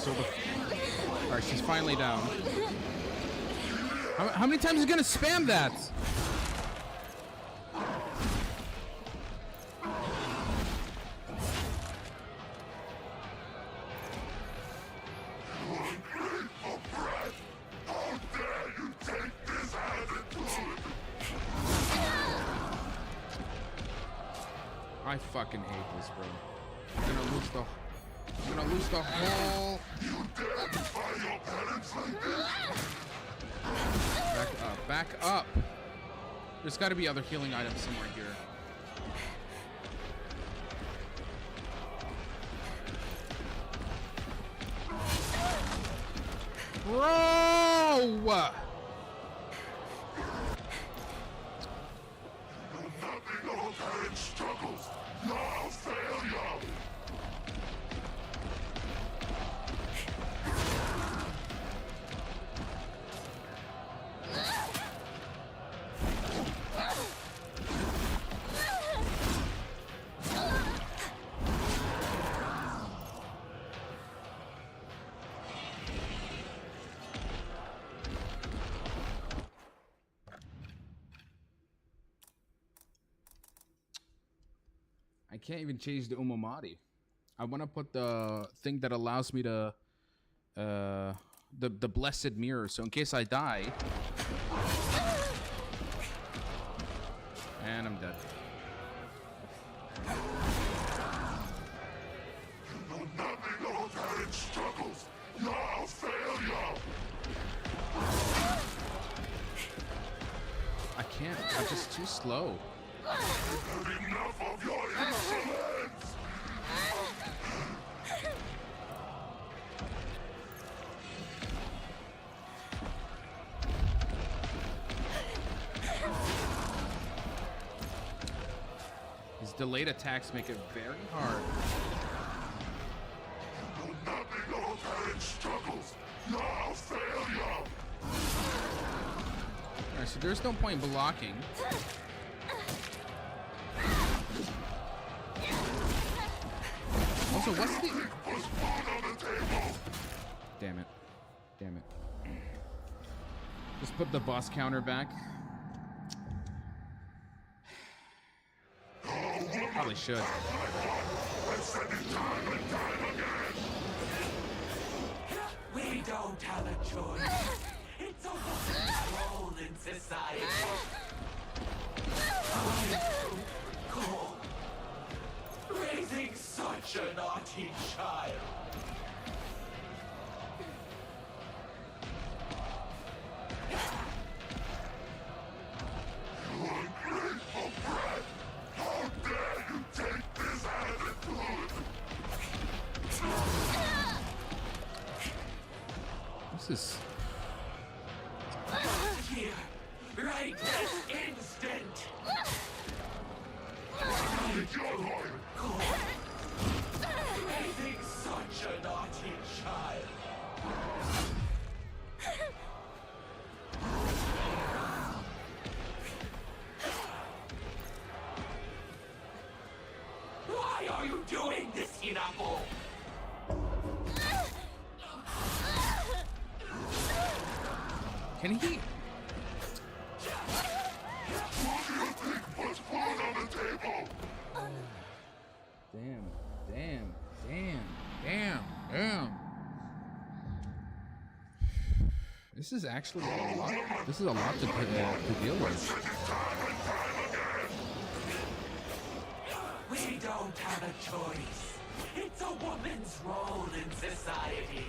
So alright, she's finally down. How many times is he gonna spam that? I fucking hate this, bro. I'm gonna lose the whole. Back up. There's got to be other healing items somewhere here. Bro! I can't even change the Umamati. I want to put the thing that allows me to, the blessed mirror. So in case I die, and I'm dead. I can't. I'm just too slow. Enough of your insolence! His delayed attacks make it very hard. Alright, so there's no point in blocking. Also, what's the... Damn it. Damn it. Just put the boss counter back. Probably should. We don't have a choice. It's a woman's role in society. Cool. Raising such a naughty child. This is... Here, right this instant. Cool. Raising such a naughty child. Why are you doing this, Hinako? Can he... Damn. This is actually a lot. This is a lot to deal with. We don't have a choice. It's a woman's role in society.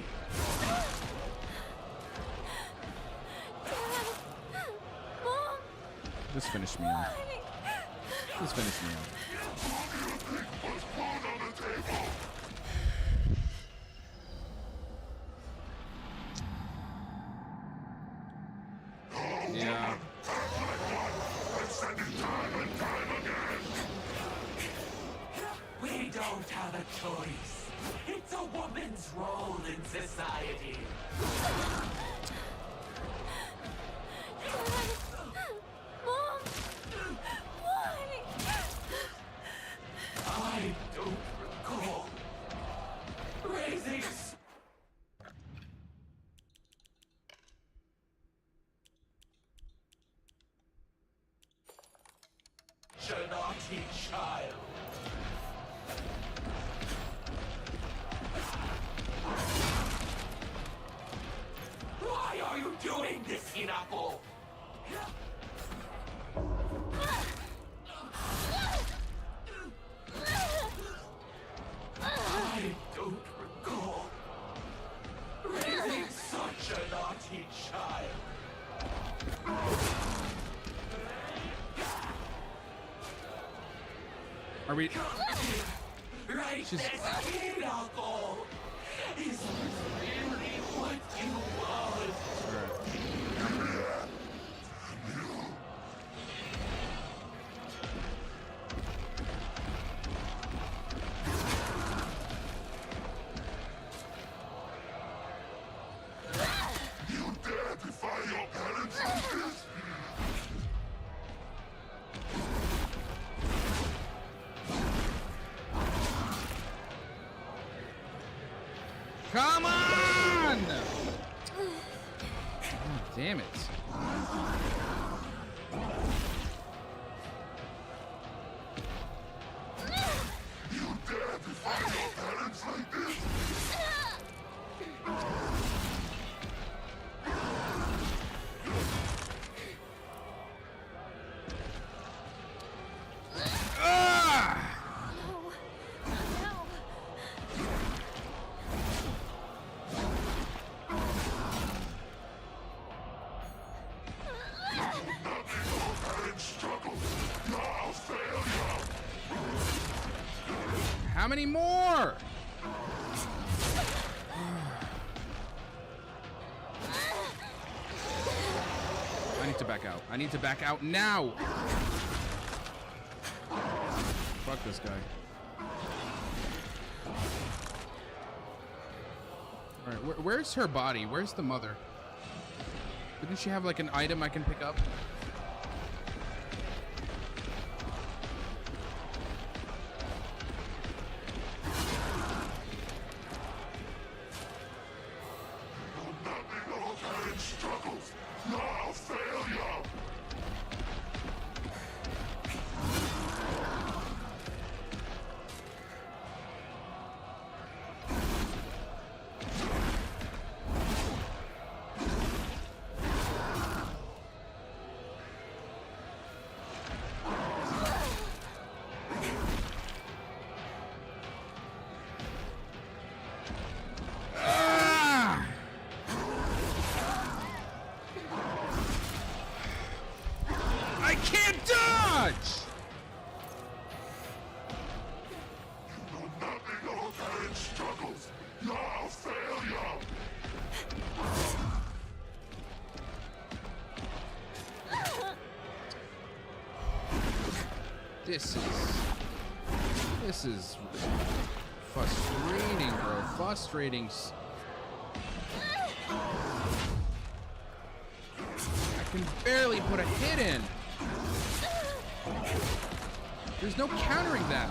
Mom, Just finish me off. Just finish me off. Yeah. We don't have a choice. It's a woman's role in society. Mom, why? I don't recall raising Are we? Right, She's- this pinnacle is really what you want. Come on! Oh, damn it. Ah! How many more? I need to back out. I need to back out now. Fuck this guy. Alright, where's her body? Where's the mother? Didn't she have like an item I can pick up? I can't dodge! This is frustrating, bro. Frustrating. I can barely put a hit in. There's no countering that.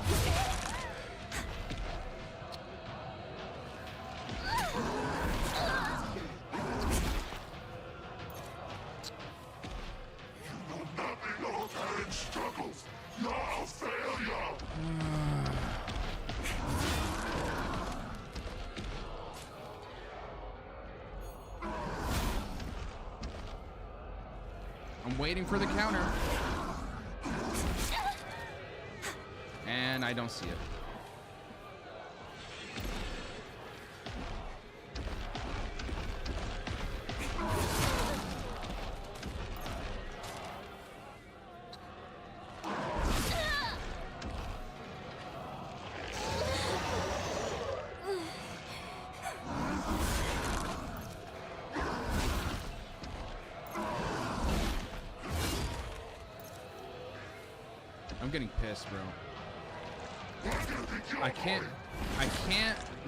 I'm waiting for the counter. And I don't see it. I'm getting pissed, bro. I can't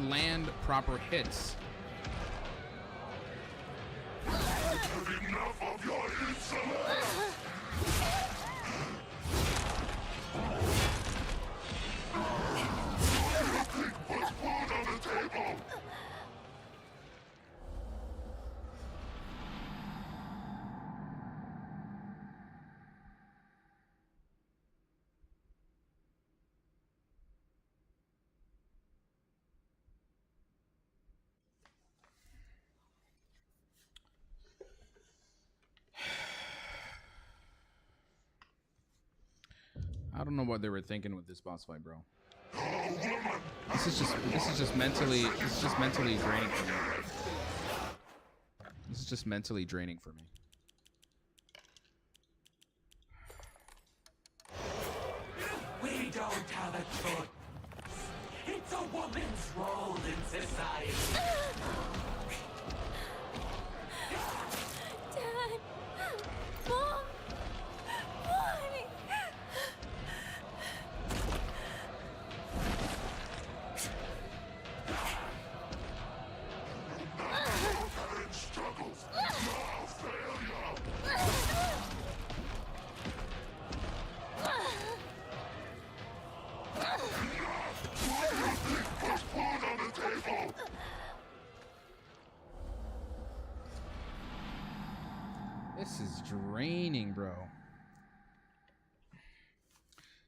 land proper hits. Enough of your insolence! Put food on the table! I don't know what they were thinking with this boss fight, bro. This is just mentally draining for me. This is just mentally draining for me. Wait, don't have a choice. It's a woman's role in society. Dad! Mom! Why? Struggles. No failure. Put food on the table. This is draining, bro.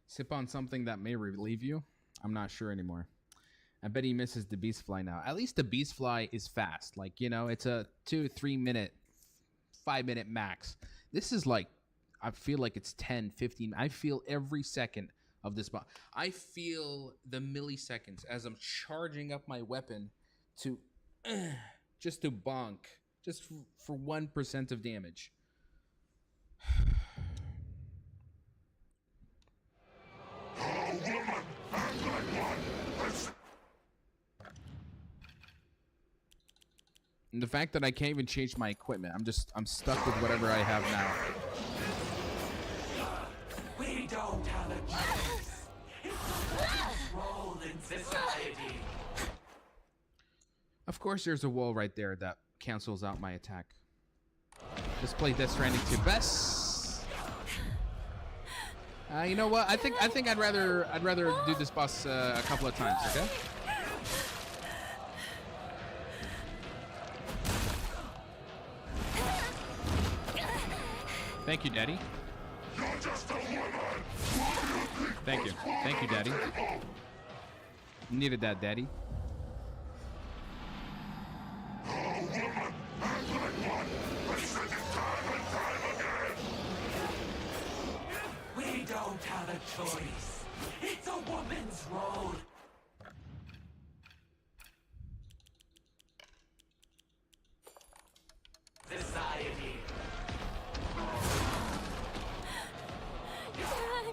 Sip on something that may relieve you? I'm not sure anymore. I bet he misses the beast fly now. At least the beast fly is fast. Like, you know, it's a 2-3 minute, 5 minute max. This is like, I feel like it's 10, 15. I feel every second of this boss. I feel the milliseconds as I'm charging up my weapon to just to bonk, just for 1% of damage. And the fact that I can't even change my equipment, I'm stuck with whatever I have now. We don't have a choice. It's a woman's role in society. Of course, there's a wall right there that cancels out my attack. Let's play Death Stranding 2. Best. You know what? I think I'd rather do this boss a couple of times. Okay. Thank you, Daddy. You're just a woman. Thank you. Thank you, Daddy. Needed that, Daddy. We don't have a choice. It's a woman's role. Society. Dad!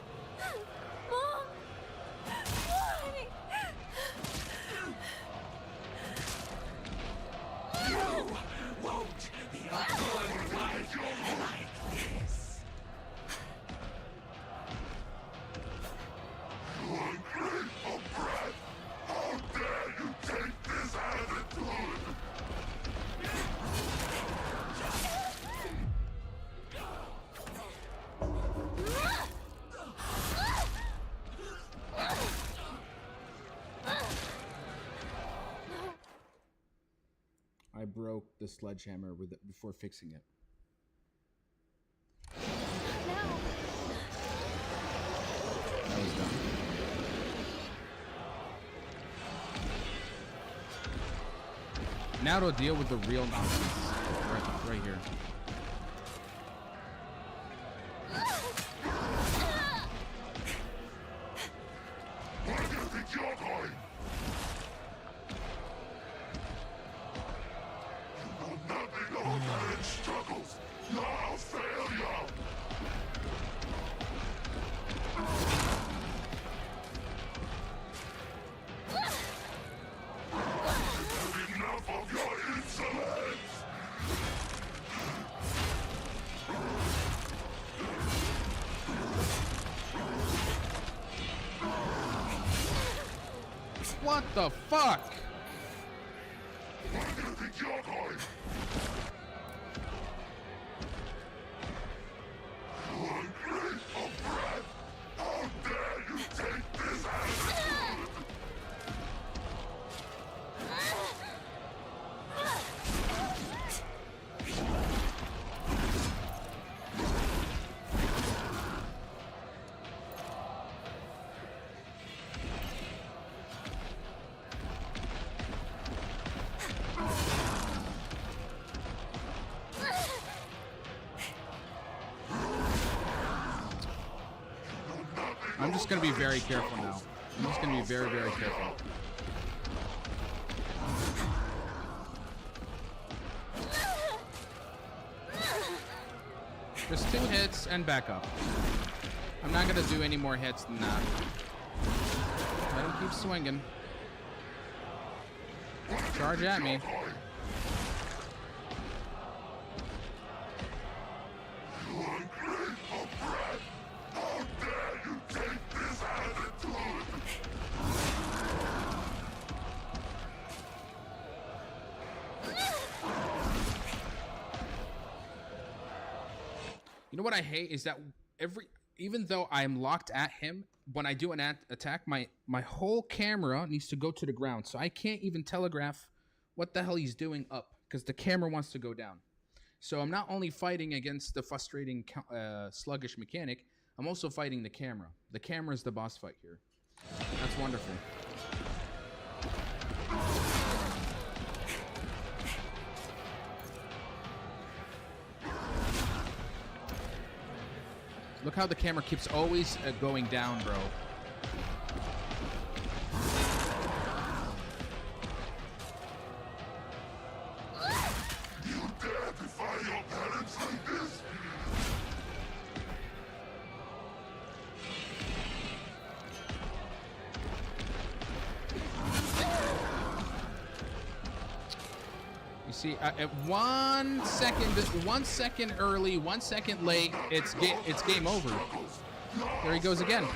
Mom! Why? You won't be a good wife like this. Ungrateful brat! How dare you take this attitude? I broke the sledgehammer with it before fixing it. That was dumb. Now to deal with the real nonsense. Right here. Where do you think you're going? You know nothing of man's struggles. No failure. Enough of your insolence. What the fuck? Where do you think you're going? You ungrateful brat! How dare you take this attitude? I'm just gonna be very careful now. I'm just gonna be very, very careful. Just 2 hits and back up. I'm not gonna do any more hits than that. Keep swinging. Charge at me. You know what I hate is that even though I'm locked at him, when I do an attack, my whole camera needs to go to the ground, so I can't even telegraph what the hell he's doing up because the camera wants to go down. So I'm not only fighting against the frustrating sluggish mechanic, I'm also fighting the camera. The camera is the boss fight here. That's wonderful. Look how the camera keeps always going down, bro. You dare defy your parents like this? You see, at 1 second early, 1 second late, it's game over. There he goes again.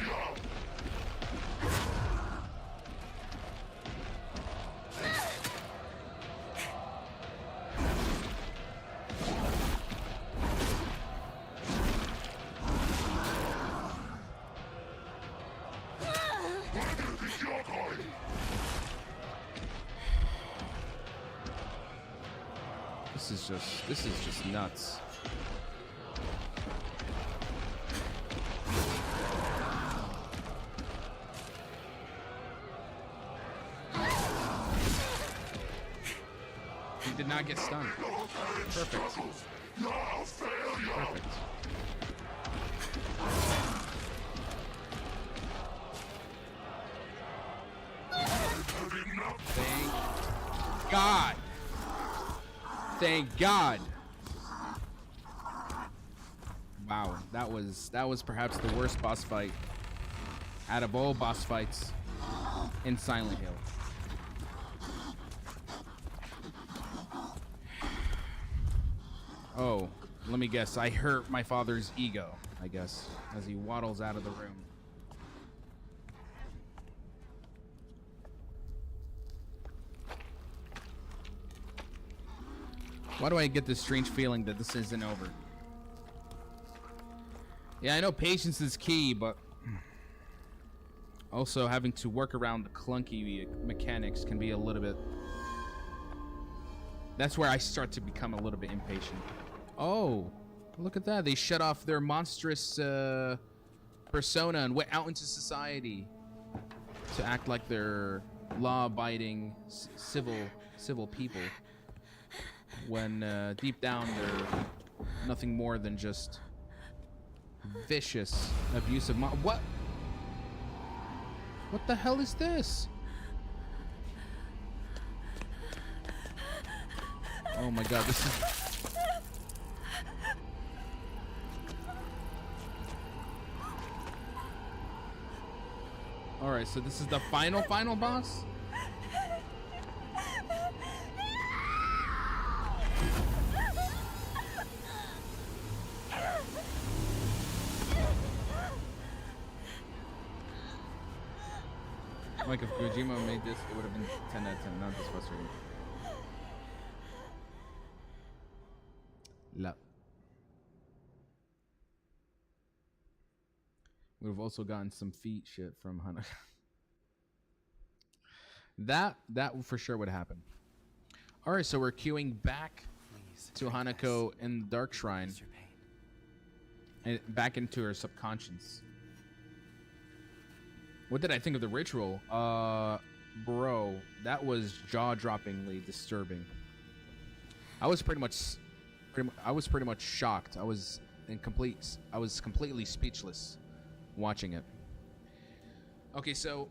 This is just nuts. He did not get stunned. Perfect. Perfect. Thank God. Thank God. Wow, that was perhaps the worst boss fight out of all boss fights in Silent Hill. Oh, let me guess. I hurt my father's ego, I guess, as he waddles out of the room. Why do I get this strange feeling that this isn't over? Yeah, I know patience is key, but also having to work around the clunky mechanics can be a little bit... That's where I start to become a little bit impatient. Oh, look at that. They shut off their monstrous persona and went out into society to act like they're law-abiding civil people. When deep down they're nothing more than just vicious, abusive What the hell is this? Oh my god, this is... Alright, so this is the final boss? Like if Kojima made this, it would have been 10 out of 10, not this frustrating. La. We've also gotten some feet shit from Hanako. that for sure would happen. All right, so we're queuing back to Hanako in Dark Shrine, and back into her subconscious. What did I think of the ritual? Bro, that was jaw-droppingly disturbing. I was pretty much shocked. I was completely speechless watching it. Okay, so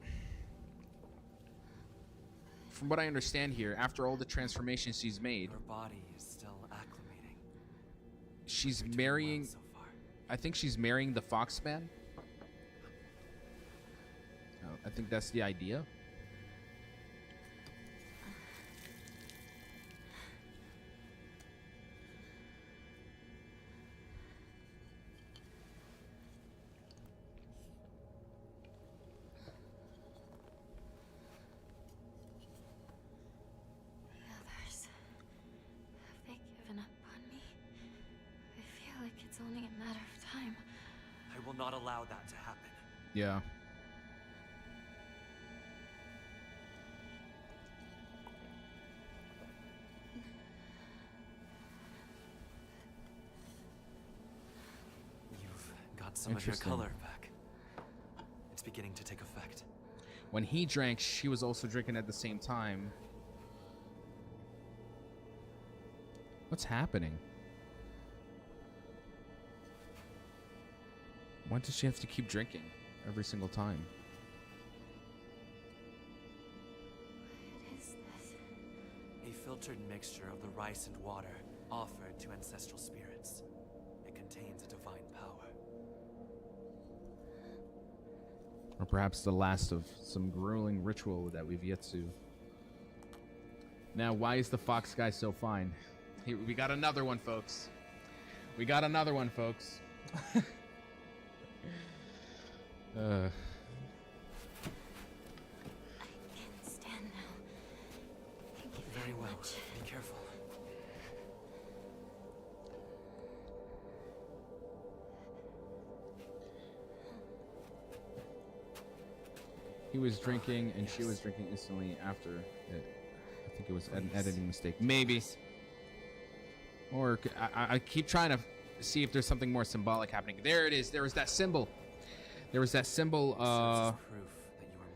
from what I understand here, after all the transformations she's made, Her body is still acclimating. she's You're doing marrying... well so far. I think she's marrying the Foxman. I think that's the idea. The others, have they given up on me? I feel like it's only a matter of time. I will not allow that to happen. Yeah. You've got some of your Interesting. color back. It's beginning to take effect. When he drank, she was also drinking at the same time. What's happening? Why does she have to keep drinking every single time? What is this? A filtered mixture of the rice and water offered to ancestral spirits. It contains a divine power. Or perhaps the last of some grueling ritual that we've yet to. Now, why is the fox guy so fine? Here, we got another one, folks. We got another one, folks. I can stand now. Thank you Very well. much. Be careful. He was drinking, and she was drinking instantly after it. I think it was an editing mistake. Maybe. Or I keep trying to see if there's something more symbolic happening. There it is. There was that symbol. There was that symbol. Serves as proof that you are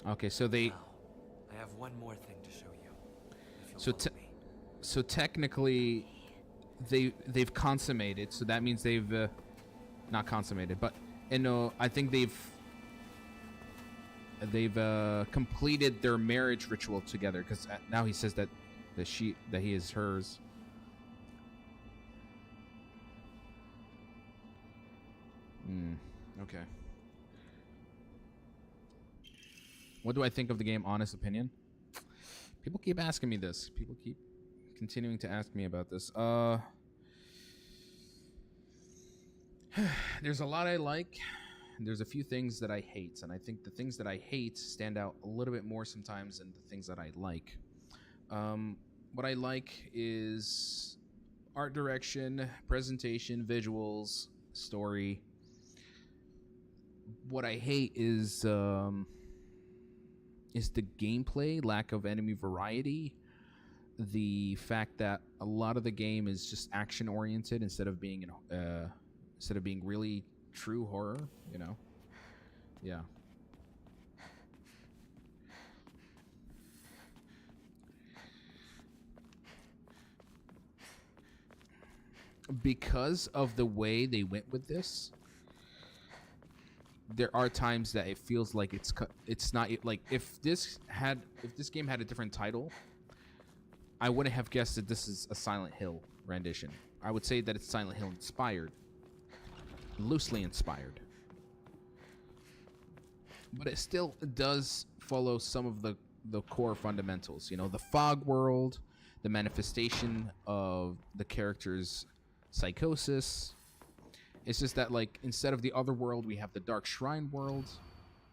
mine. Okay, so they. Now, I have one more thing to show you. If you'll So follow me. So technically, they've consummated. So that means they've not consummated, but I think they've completed their marriage ritual together. Because now he says that he is hers. Okay. What do I think of the game? Honest opinion. People keep asking me this. People keep continuing to ask me about this. There's a lot I like. There's a few things that I hate, and I think the things that I hate stand out a little bit more sometimes than the things that I like. What I like is art direction, presentation, visuals, story. What I hate is the gameplay, lack of enemy variety, the fact that a lot of the game is just action oriented instead of being really true horror, you know. Yeah. Because of the way they went with this, there are times that it feels like it's not like if this game had a different title, I wouldn't have guessed that this is a Silent Hill rendition. I would say that it's Silent Hill inspired, loosely inspired, but it still does follow some of the core fundamentals. You know, the fog world, the manifestation of the character's psychosis. It's just that, like, instead of the other world, we have the Dark Shrine world,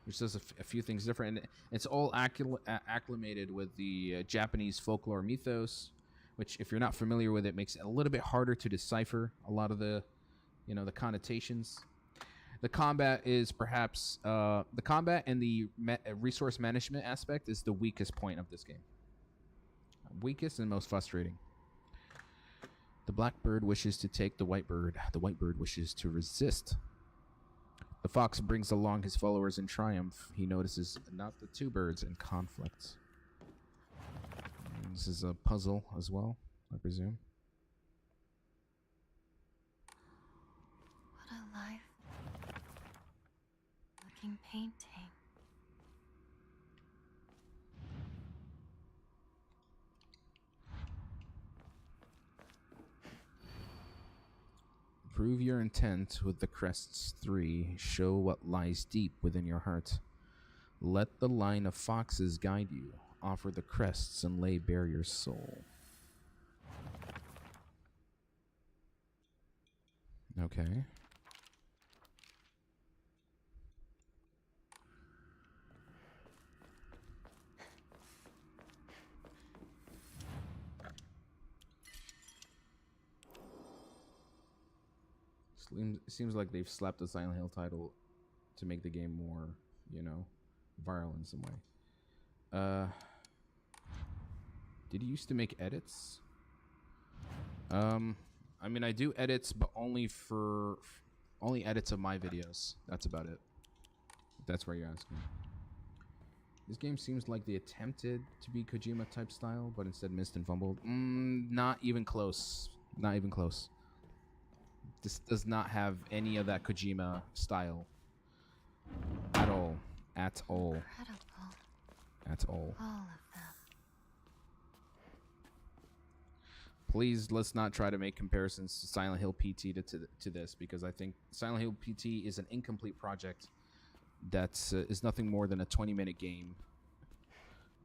which does a few things different. And it's all acclimated with the Japanese folklore mythos, which, if you're not familiar with it, makes it a little bit harder to decipher a lot of the, the connotations. The combat is perhaps the combat and the resource management aspect is the weakest point of this game. Weakest and most frustrating. The black bird wishes to take the white bird. The white bird wishes to resist. The fox brings along his followers in triumph. He notices not the two birds in conflict. This is a puzzle as well, I presume. What a life. Looking painting. Prove your intent with the crests 3. Show what lies deep within your heart. Let the line of foxes guide you. Offer the crests and lay bare your soul. Okay. Seems like they've slapped the Silent Hill title to make the game more, you know, viral in some way. Did you used to make edits? I mean, I do edits, but only edits of my videos. That's about it. If that's where you're asking. This game seems like they attempted to be Kojima type style, but instead missed and fumbled. Not even close. Not even close. This does not have any of that Kojima style. At all. At all. Incredible. At all. All of them. Please, let's not try to make comparisons to Silent Hill PT to this, because I think Silent Hill PT is an incomplete project that is nothing more than a 20-minute game.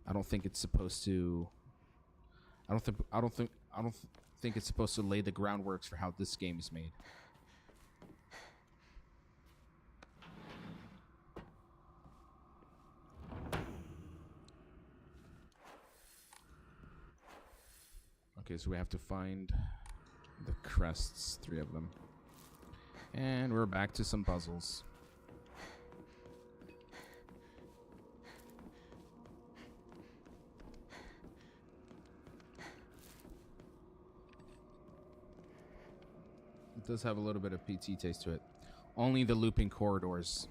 I don't think it's supposed to. I don't think it's supposed to lay the groundwork for how this game is made. Okay, so we have to find the crests, 3 of them. And we're back to some puzzles. It does have a little bit of PT taste to it. Only the looping corridors.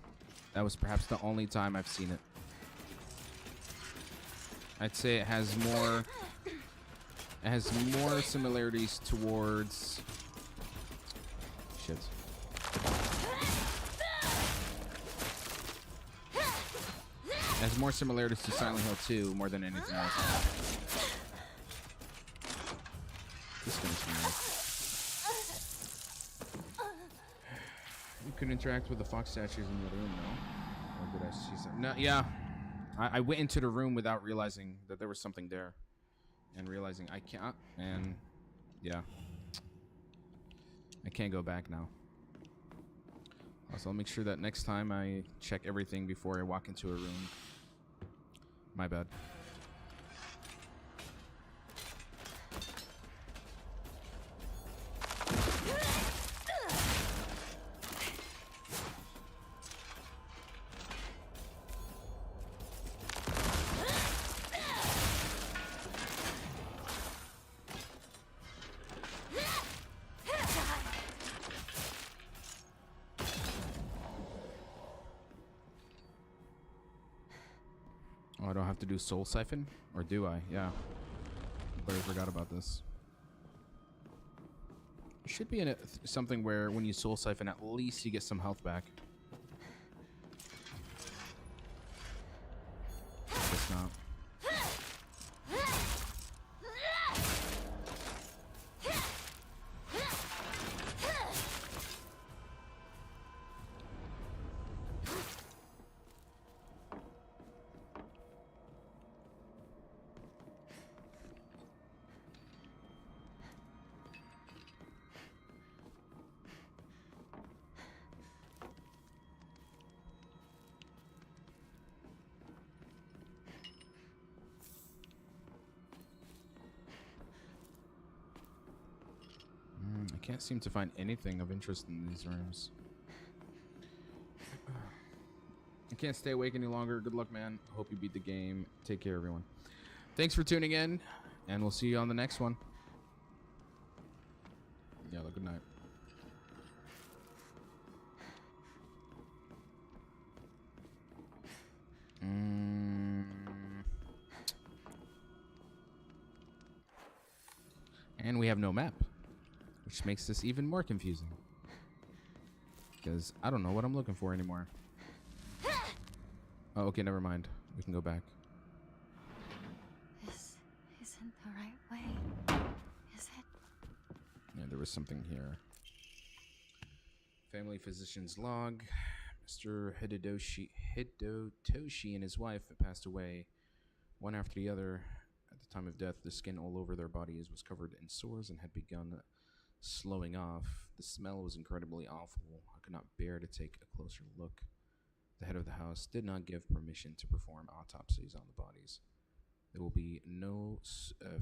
That was perhaps the only time I've seen it. I'd say it has more similarities towards shit. It has more similarities to Silent Hill 2 more than anything else. This finished me off. You could interact with the fox statues in the room, no? Or did I see something? No, yeah. I went into the room without realizing that there was something there. And realizing I can't, and yeah. I can't go back now. Also, I'll make sure that next time I check everything before I walk into a room. My bad. Oh, I don't have to do Soul Siphon? Or do I? Yeah. But I forgot about this. It should be in something where when you Soul Siphon, at least you get some health back. Guess not. I can't seem to find anything of interest in these rooms. I can't stay awake any longer. Good luck, man. Hope you beat the game. Take care, everyone. Thanks for tuning in, and we'll see you on the next one. Yeah, good night. And we have no map, which makes this even more confusing. Because I don't know what I'm looking for anymore. Oh, okay, never mind. We can go back. This isn't the right way, is it? Yeah, there was something here. Family physician's log. Mr. Hidotoshi and his wife had passed away one after the other. At the time of death, the skin all over their bodies was covered in sores and had begun slowing off. The smell was incredibly awful. I could not bear to take a closer look. The head of the house did not give permission to perform autopsies on the bodies. There will be no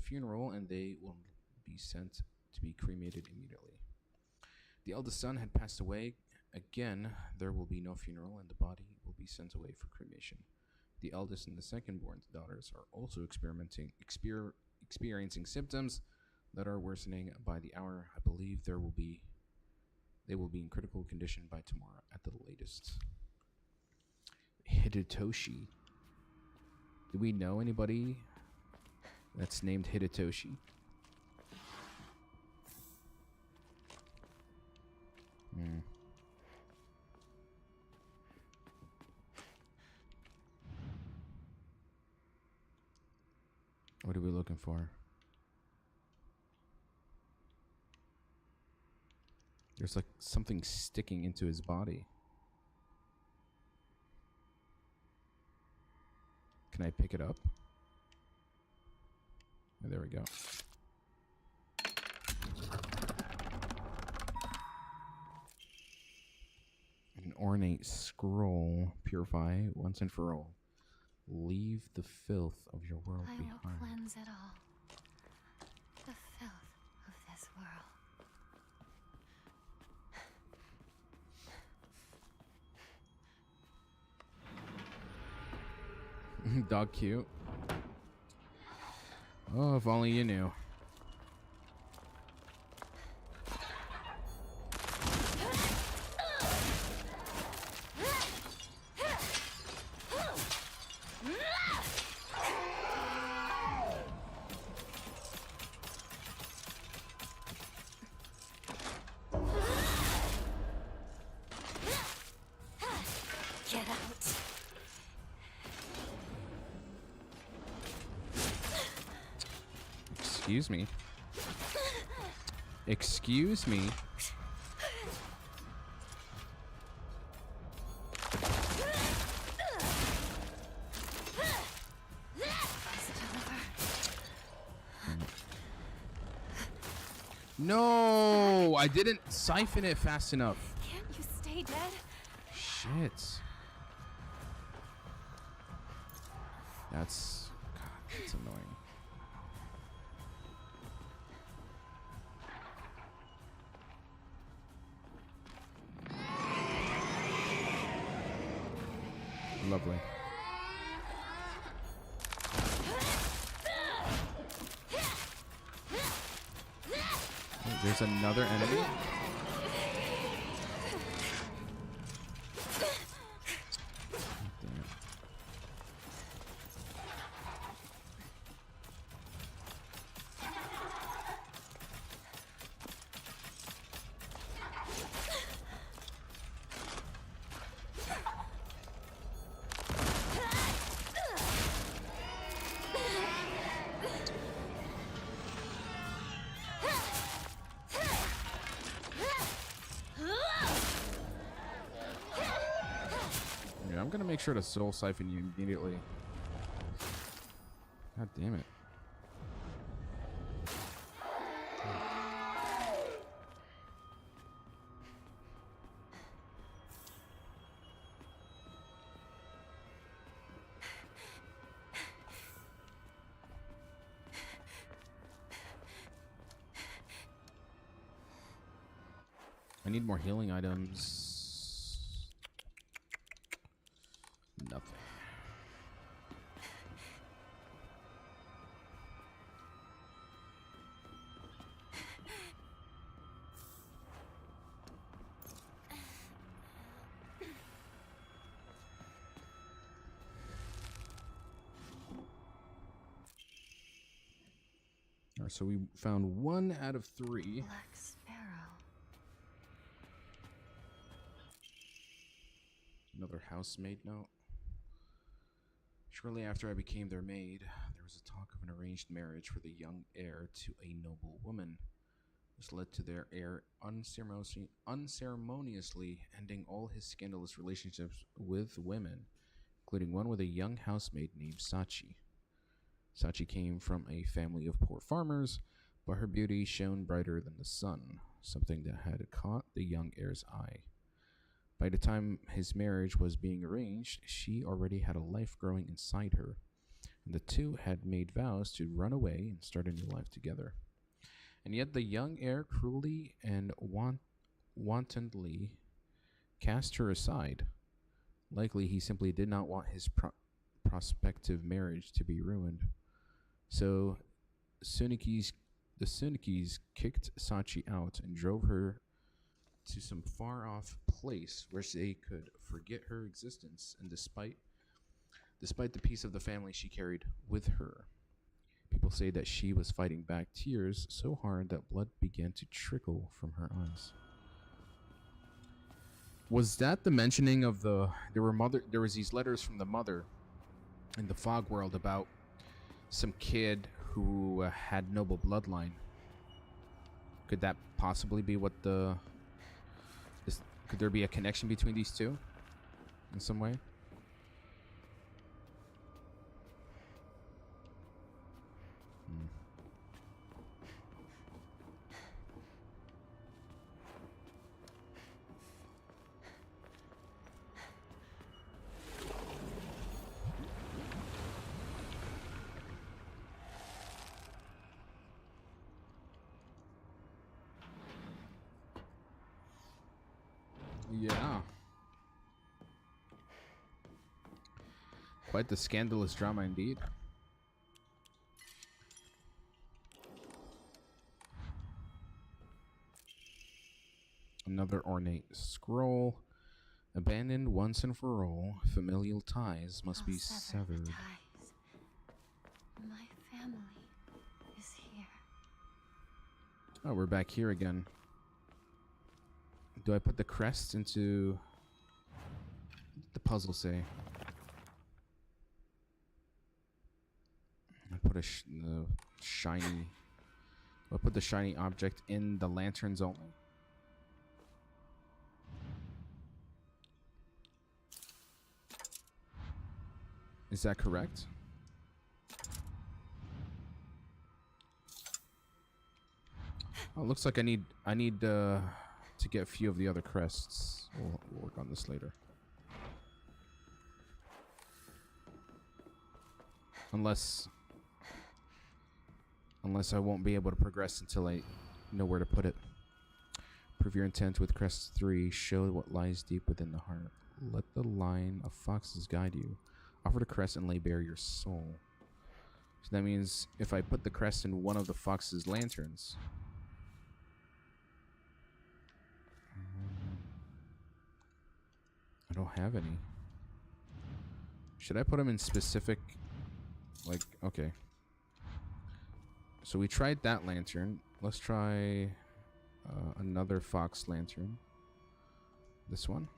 funeral, and they will be sent to be cremated immediately. The eldest son had passed away. Again, there will be no funeral, and the body will be sent away for cremation. The eldest and the second-born daughters are also experiencing symptoms that are worsening by the hour. I believe they will be in critical condition by tomorrow at the latest. Hidetoshi. Do we know anybody that's named Hidetoshi? What are we looking for? There's like something sticking into his body. Can I pick it up? Oh, there we go. An ornate scroll. Purify once and for all. Leave the filth of your world I behind. will cleanse it all. The filth of this world. Dog cute. Oh, if only you knew. Get out. Excuse me. Excuse me. No, I didn't siphon it fast enough. Can't you stay dead? Shit. That's annoying. Lovely. Oh, there's another enemy. Damn it. Yeah, I'm gonna make sure to soul siphon you immediately. God damn it. I need more healing items. Nothing. All right, so we found 1 out of 3. Black Sparrow. Another housemaid note. Shortly after I became their maid, there was a talk of an arranged marriage for the young heir to a noble woman. This led to their heir unceremoniously ending all his scandalous relationships with women, including one with a young housemaid named Sachi. Sachi came from a family of poor farmers, but her beauty shone brighter than the sun, something that had caught the young heir's eye. By the time his marriage was being arranged, she already had a life growing inside her, and the two had made vows to run away and start a new life together. And yet the young heir cruelly and wantonly cast her aside. Likely he simply did not want his prospective marriage to be ruined. So the Sunukis kicked Sachi out and drove her to some far off place where they could forget her existence, and despite the peace of the family she carried with her. People say that she was fighting back tears so hard that blood began to trickle from her eyes. Was that the mentioning of there was these letters from the mother in the fog world about some kid who had noble bloodline? Could that possibly be what could there be a connection between these two in some way? Yeah. Quite the scandalous drama indeed. Another ornate scroll. Abandoned once and for all, familial ties must be Sever the severed. ties. My family is here. Oh, we're back here again. Do I put the crest into the puzzle say? I put the shiny. I put the shiny object in the lanterns only. Is that correct? Oh, looks like I need to get a few of the other crests. We'll work on this later. Unless I won't be able to progress until I know where to put it. Prove your intent with crest 3. Show what lies deep within the heart. Let the line of foxes guide you. Offer the crest and lay bare your soul. So that means if I put the crest in one of the fox's lanterns. I don't have any. Should I put them in specific? Like, okay. So we tried that lantern. Let's try another fox lantern. This one.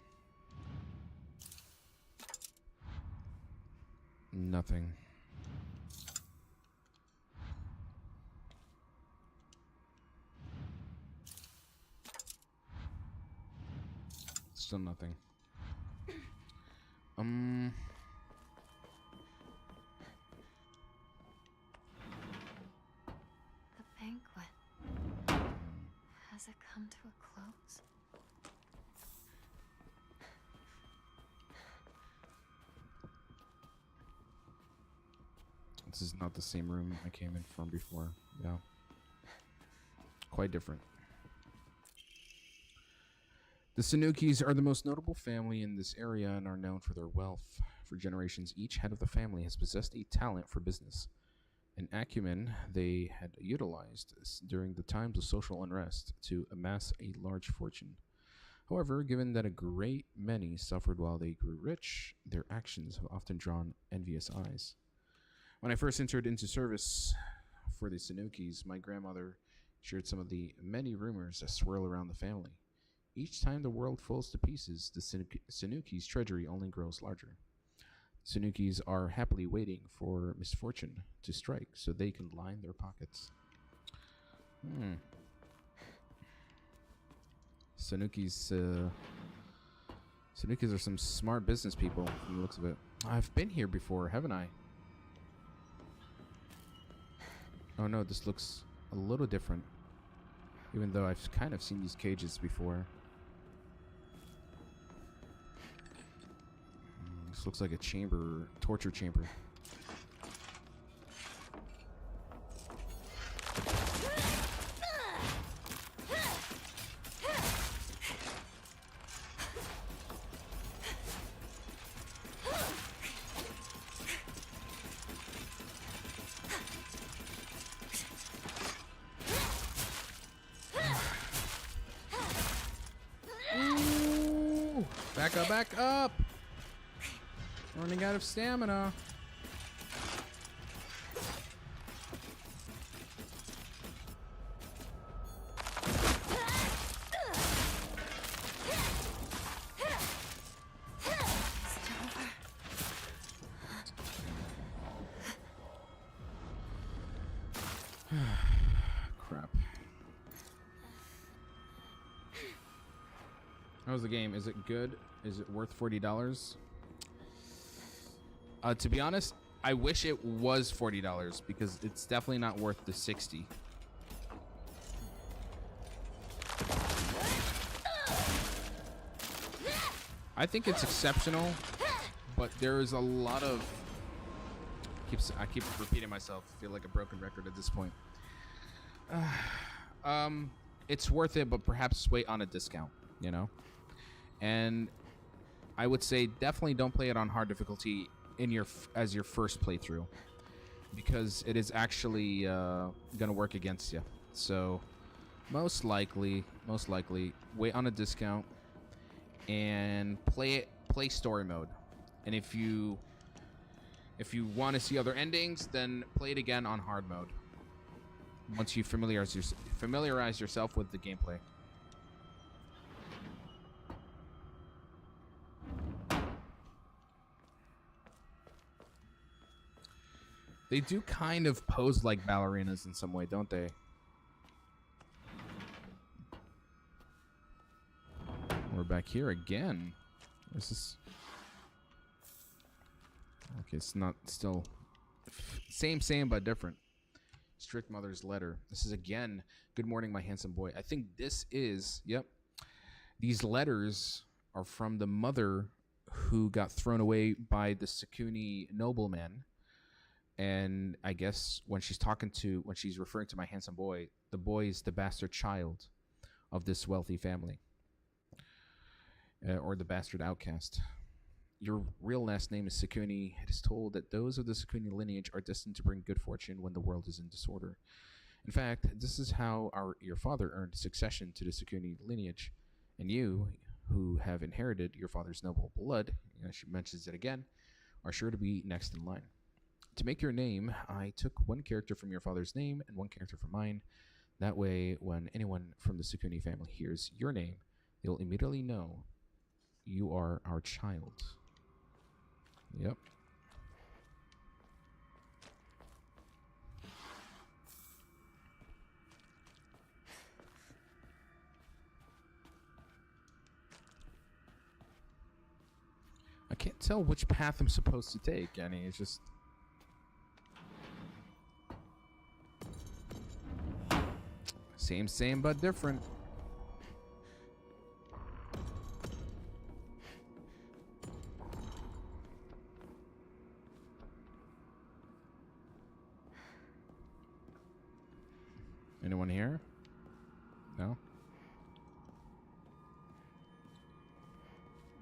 Nothing. Still nothing. The banquet. Has it come to a close? This is not the same room I came in from before. Yeah. Quite different. The Sunukis are the most notable family in this area and are known for their wealth. For generations, each head of the family has possessed a talent for business, an acumen they had utilized during the times of social unrest to amass a large fortune. However, given that a great many suffered while they grew rich, their actions have often drawn envious eyes. When I first entered into service for the Sunukis, my grandmother shared some of the many rumors that swirl around the family. Each time the world falls to pieces, the Sunukis' treasury only grows larger. Sunukis are happily waiting for misfortune to strike so they can line their pockets. Sanukis are some smart business people from the looks of it. I've been here before, haven't I? Oh no, this looks a little different. Even though I've kind of seen these cages before. This looks like a chamber, torture chamber. Ooh, back up. Running out of stamina. Crap. How's the game? Is it good? Is it worth $40? To be honest, I wish it was $40 because it's definitely not worth the $60. I think it's exceptional, but there is a lot of... I keep repeating myself. I feel like a broken record at this point. It's worth it, but perhaps wait on a discount, you know? And I would say definitely don't play it on hard difficulty as your first playthrough, because it is actually gonna work against you. So most likely wait on a discount and play story mode. And if you want to see other endings, then play it again on hard mode once you familiarize yourself with the gameplay. They do kind of pose like ballerinas in some way, don't they? We're back here again. This is... Okay, it's not still... Same, but different. Strict Mother's Letter. This is again, good morning, my handsome boy. I think this is... Yep. These letters are from the mother who got thrown away by the Sukuni nobleman. And I guess when she's referring to my handsome boy, the boy is the bastard child of this wealthy family. Or the bastard outcast. Your real last name is Sukuni. It is told that those of the Sukuni lineage are destined to bring good fortune when the world is in disorder. In fact, this is how your father earned succession to the Sukuni lineage. And you, who have inherited your father's noble blood, she mentions it again, are sure to be next in line. To make your name, I took one character from your father's name and one character from mine. That way, when anyone from the Sukuni family hears your name, they'll immediately know you are our child. Yep. I can't tell which path I'm supposed to take, Annie. It's just... Same, but different. Anyone here? No?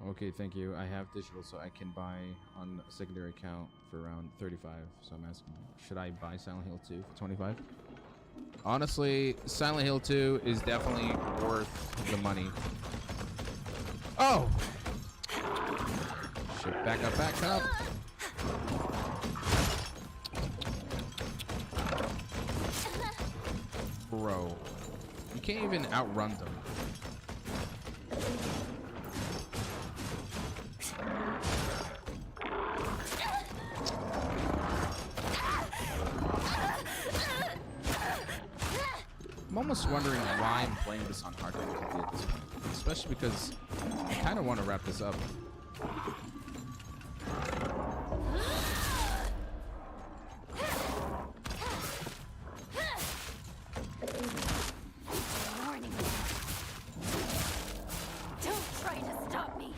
Okay, thank you. I have digital, so I can buy on a secondary account for around 35. So I'm asking, should I buy Silent Hill 2 for 25? Honestly, Silent Hill 2 is definitely worth the money. Oh! Shit, back up. Bro, you can't even outrun them. almost wondering why I'm playing this on hard difficulty at this point, especially because I kind of want to wrap this up. Warning. Don't try to stop me.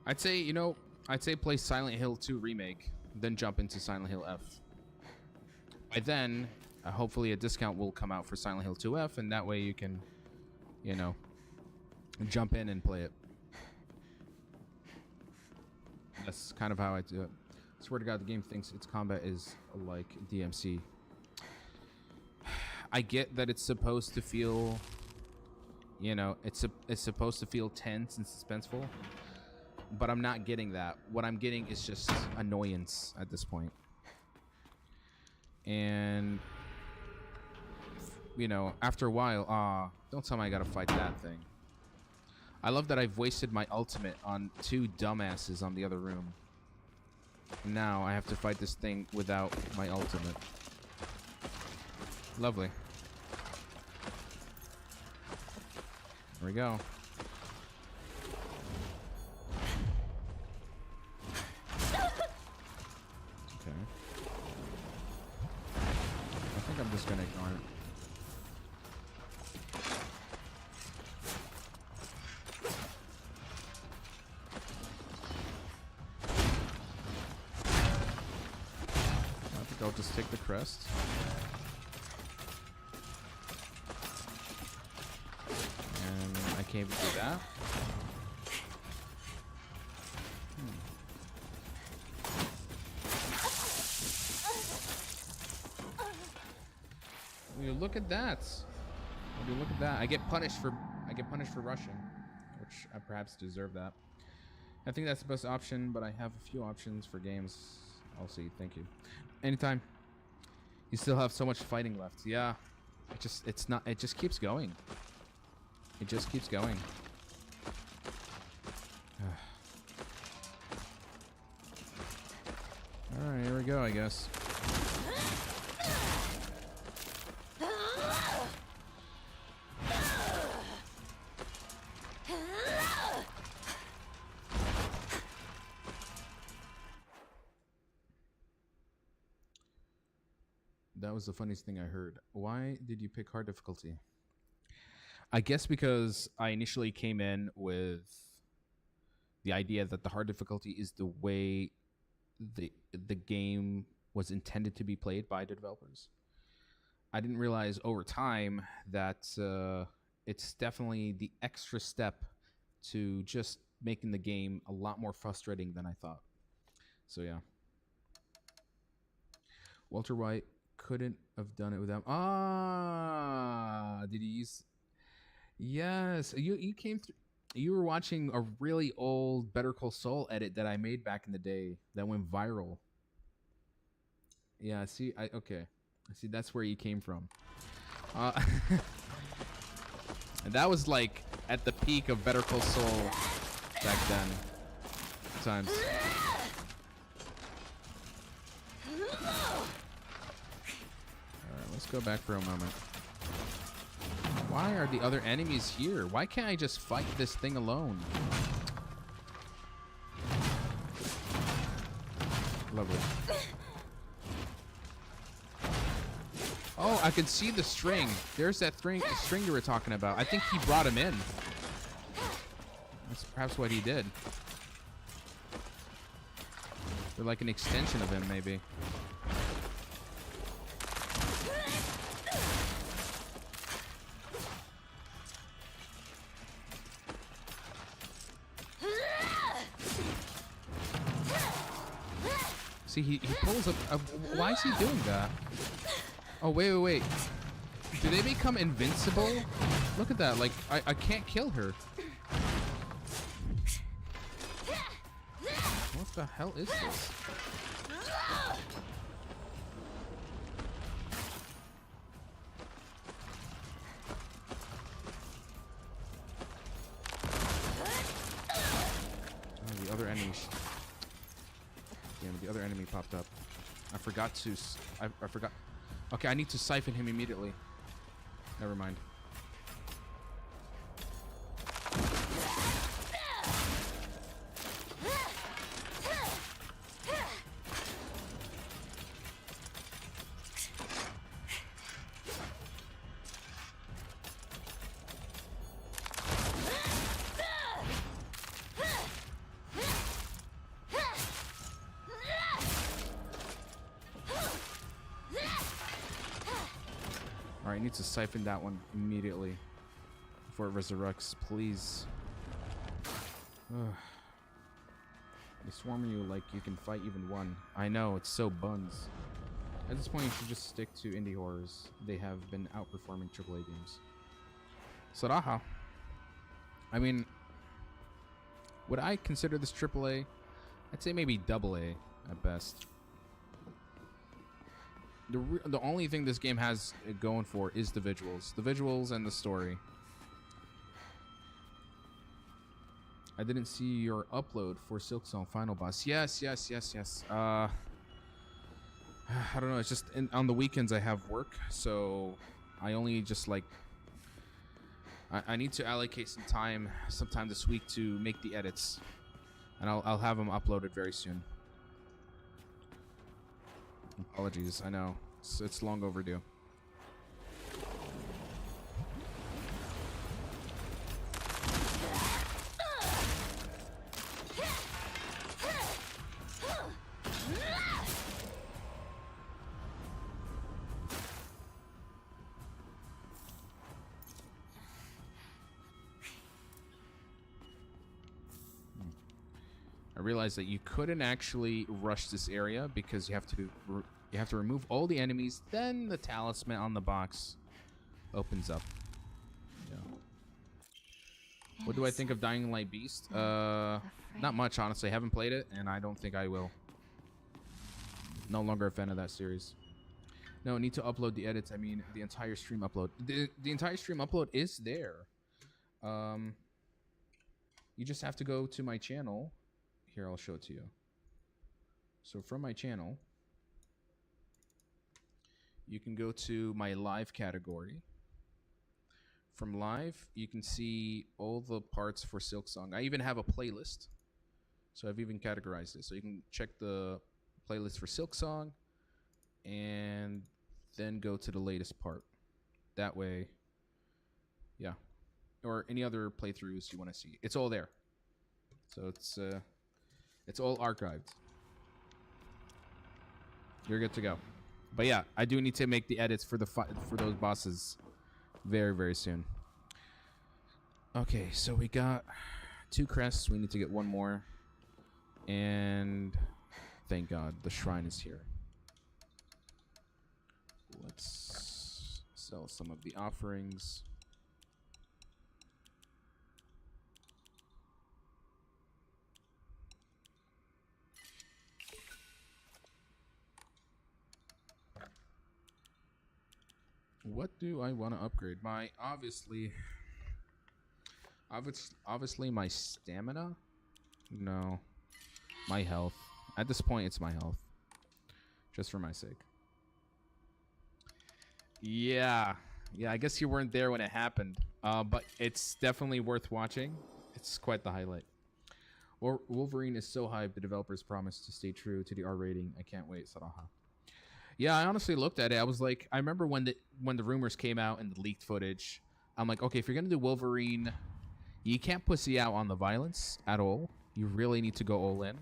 I'd say, you know, I'd say play Silent Hill 2 Remake, then jump into Silent Hill F. By then, hopefully a discount will come out for Silent Hill 2F, and that way you can, you know, jump in and play it. That's kind of how I do it. Swear to God, the game thinks its combat is like DMC. I get that it's supposed to feel, you know, it's supposed to feel tense and suspenseful, but I'm not getting that. What I'm getting is just annoyance at this point. And, you know, after a while, don't tell me I gotta fight that thing. I love that I've wasted my ultimate on 2 dumbasses on the other room. Now I have to fight this thing without my ultimate. Lovely. There we go. Okay. I think I'm just gonna ignore it. I think I'll just take the crest. And I can't even do that. Will you look at that? Will you look at that? I get punished for rushing, which I perhaps deserve that. I think that's the best option, but I have a few options for games. I'll see. Thank you. Anytime. You still have so much fighting left. Yeah. It just keeps going. It just keeps going. Alright, here we go, I guess. That was the funniest thing I heard. Why did you pick hard difficulty? I guess because I initially came in with the idea that the hard difficulty is the way the game was intended to be played by the developers. I didn't realize over time that it's definitely the extra step to just making the game a lot more frustrating than I thought. So yeah. Walter White couldn't have done it without. Did he use? Yes, you came through. You were watching a really old Better Call Saul edit that I made back in the day that went viral. Yeah, see, okay. See, that's where you came from. And that was like at the peak of Better Call Saul back then. Times. Alright, let's go back for a moment. Why are the other enemies here? Why can't I just fight this thing alone? Lovely. Oh, I can see the string. There's that string you were talking about. I think he brought him in. That's perhaps what he did. They're like an extension of him, maybe. See, he pulls up. Why is he doing that? Oh, wait. Do they become invincible? Look at that. Like, I can't kill her. What the hell is this? another enemy popped up. I forgot to. I forgot. Okay, I need to siphon him immediately. Never mind. Alright, I need to siphon that one immediately before it resurrects, please. Ugh. They swarm you like you can fight even one. I know, it's so buns. At this point, you should just stick to indie horrors. They have been outperforming AAA games. Saraha. I mean, would I consider this AAA? I'd say maybe AA at best. The only thing this game has going for is the visuals and the story. I didn't see your upload for Silksong Final Boss. Yes. I don't know. It's just on the weekends I have work, so I only just like I need to allocate some time this week to make the edits, and I'll have them uploaded very soon. Apologies, I know. It's long overdue. I realized that you couldn't actually rush this area because you have to remove all the enemies, then the talisman on the box opens up. Yeah. What do I think of Dying Light Beast? Not much, honestly. I haven't played it, and I don't think I will. No longer a fan of that series. No, need to upload the edits. I mean, the entire stream upload. The entire stream upload is there. You just have to go to my channel. Here, I'll show it to you. So from my channel, you can go to my live category. From live, you can see all the parts for Silksong. I even have a playlist. So I've even categorized it. So you can check the playlist for Silksong and then go to the latest part. That way, yeah. Or any other playthroughs you want to see. It's all there. So it's all archived. You're good to go. But yeah, I do need to make the edits for those bosses very, very soon. Okay, so we got 2 crests. We need to get 1 more. And thank God, the shrine is here. Let's sell some of the offerings. What do I want to upgrade? My obviously my stamina? No. My health. At this point, it's my health. Just for my sake. Yeah, I guess you weren't there when it happened. But it's definitely worth watching. It's quite the highlight. Wolverine is so hyped, the developers promised to stay true to the R rating. I can't wait, Saraha. Yeah, I honestly looked at it. I was like, I remember when the rumors came out and the leaked footage. I'm like, okay, if you're gonna do Wolverine, you can't pussy out on the violence at all. You really need to go all in.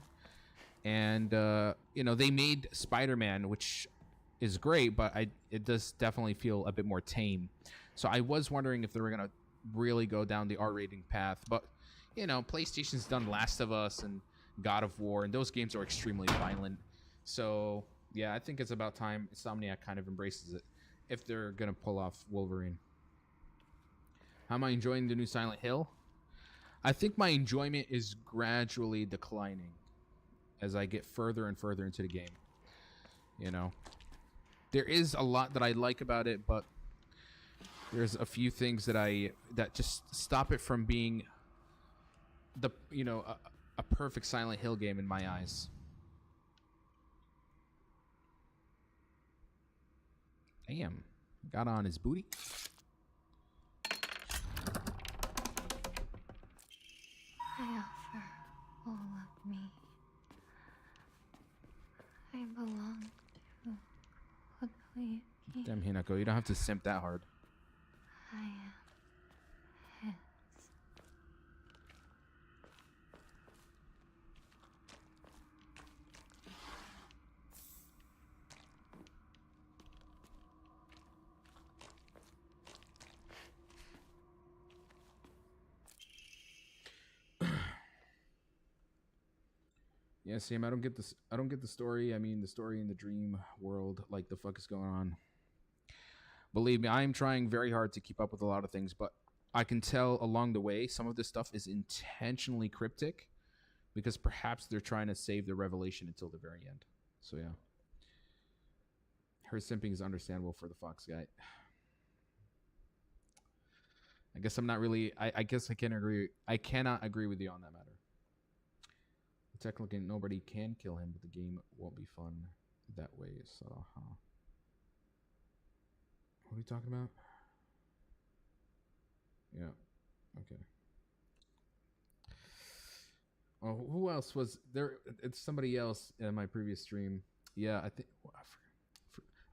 And you know, they made Spider-Man, which is great, but it does definitely feel a bit more tame. So I was wondering if they were gonna really go down the R rating path. But you know, PlayStation's done Last of Us and God of War, and those games are extremely violent. So yeah, I think it's about time Insomniac kind of embraces it if they're going to pull off Wolverine. How am I enjoying the new Silent Hill? I think my enjoyment is gradually declining as I get further and further into the game. You know, there is a lot that I like about it, but there's a few things that just stop it from being a perfect Silent Hill game in my eyes. Damn. Got on his booty. I offer all of me. I belong to Otoyuki. Damn, Hinako, you don't have to simp that hard. I am his. Yeah, Sam, I don't get this. I don't get the story. I mean, the story in the dream world. Like, the fuck is going on? Believe me, I am trying very hard to keep up with a lot of things, but I can tell along the way some of this stuff is intentionally cryptic because perhaps they're trying to save the revelation until the very end. So yeah, her simping is understandable for the Fox guy. I guess I'm not really. I guess I can agree. I cannot agree with you on that matter. Technically, nobody can kill him, but the game won't be fun that way. So, what are you talking about? Yeah. Okay. Oh, who else was there? It's somebody else in my previous stream. Yeah, I think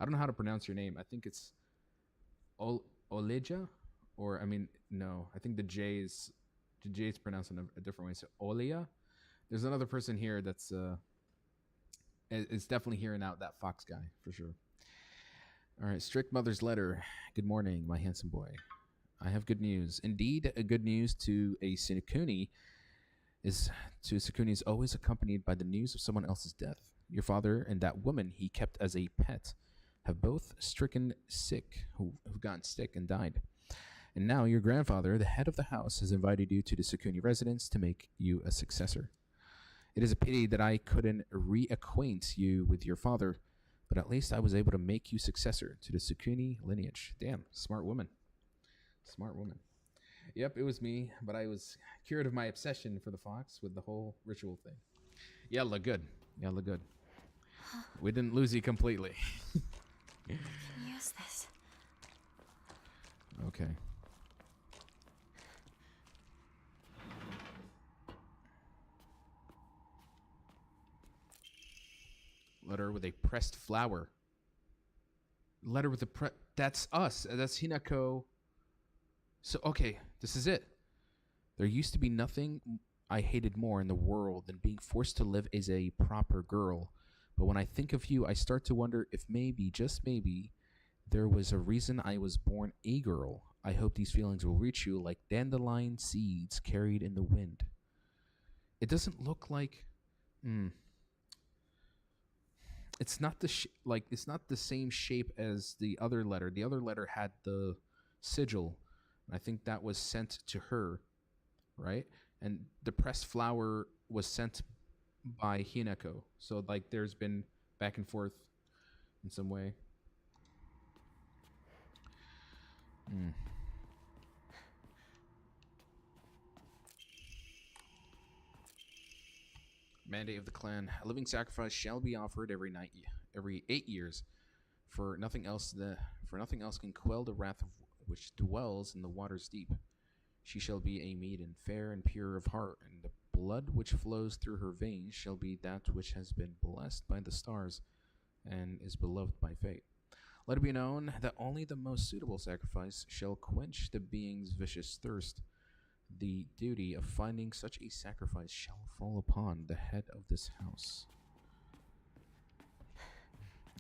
I don't know how to pronounce your name. I think it's Oleja, or I mean, no. I think the J is pronounced in a different way. So Olia. There's another person here that's is definitely hearing out that Fox guy for sure. All right, Strict Mother's letter. Good morning, my handsome boy. I have good news. Indeed, a good news to a Sukune is always accompanied by the news of someone else's death. Your father and that woman he kept as a pet have both who've gotten sick and died. And now your grandfather, the head of the house, has invited you to the Sukune residence to make you a successor. It is a pity that I couldn't reacquaint you with your father, but at least I was able to make you successor to the Sukune lineage. Damn, smart woman. Smart woman. Yep, it was me, but I was cured of my obsession for the Fox with the whole ritual thing. Yeah, look good. Yeah, look good. We didn't lose you completely. Can use this. Okay. Letter with a pressed flower. Letter with a that's us. That's Hinako. So, okay, this is it. There used to be nothing I hated more in the world than being forced to live as a proper girl. But when I think of you, I start to wonder if maybe, just maybe, there was a reason I was born a girl. I hope these feelings will reach you like dandelion seeds carried in the wind. It doesn't look like... It's not it's not the same shape as the other letter. The other letter had the sigil, and I think that was sent to her, right? And the pressed flower was sent by Hinako. So like there's been back and forth in some way. Mandate of the clan: a living sacrifice shall be offered every 8 years, for nothing else can quell the wrath of which dwells in the waters deep. She shall be a maiden, fair and pure of heart, and the blood which flows through her veins shall be that which has been blessed by the stars and is beloved by fate. Let it be known that only the most suitable sacrifice shall quench the being's vicious thirst. The duty of finding such a sacrifice shall fall upon the head of this house.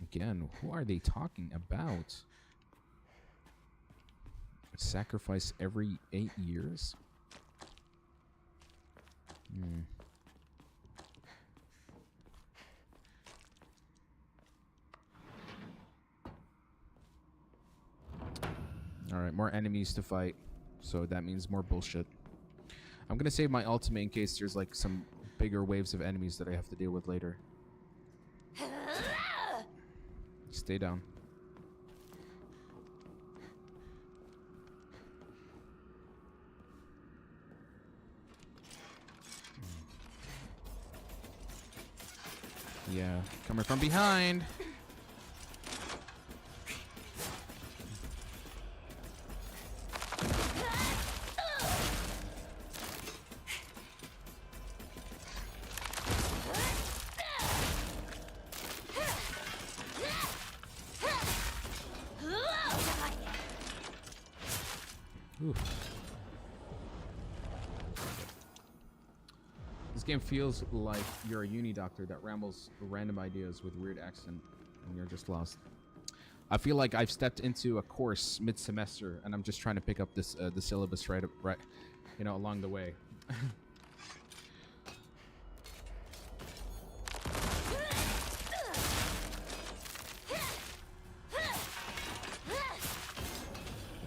Again, who are they talking about? Sacrifice every 8 years? Alright, more enemies to fight. So that means more bullshit. I'm gonna save my ultimate in case there's like some bigger waves of enemies that I have to deal with later. Stay down. Yeah, coming from behind. Oof. This game feels like you're a uni doctor that rambles random ideas with weird accent and you're just lost. I feel like I've stepped into a course mid-semester and I'm just trying to pick up this the syllabus right, you know, along the way.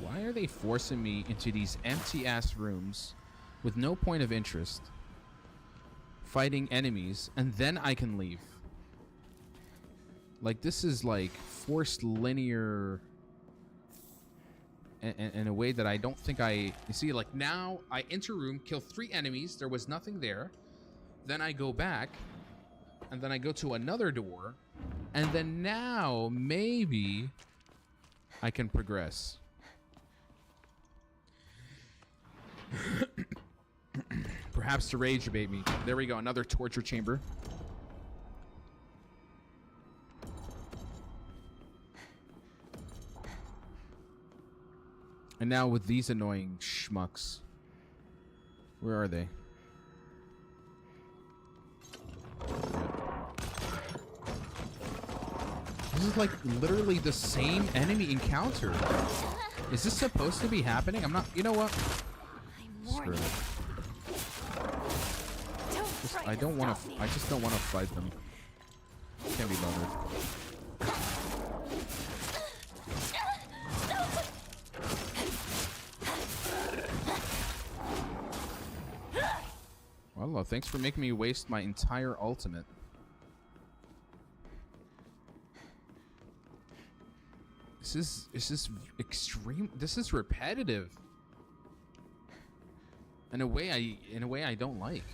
Why are they forcing me into these empty-ass rooms with no point of interest, fighting enemies, and then I can leave? Like, this is like forced linear in a way that I don't think you see, like, now I enter a room, kill 3 enemies, there was nothing there, then I go back, and then I go to another door, and then now maybe I can progress. Perhaps to rage debate me. There we go, another torture chamber. And now with these annoying schmucks. Where are they? This is like literally the same enemy encounter. Is this supposed to be happening? I'm not, you know what? Screw it. I don't want to, I just don't want to fight them. Can't be bothered. Well, thanks for making me waste my entire ultimate. This is extreme. This is repetitive. In a way I don't like.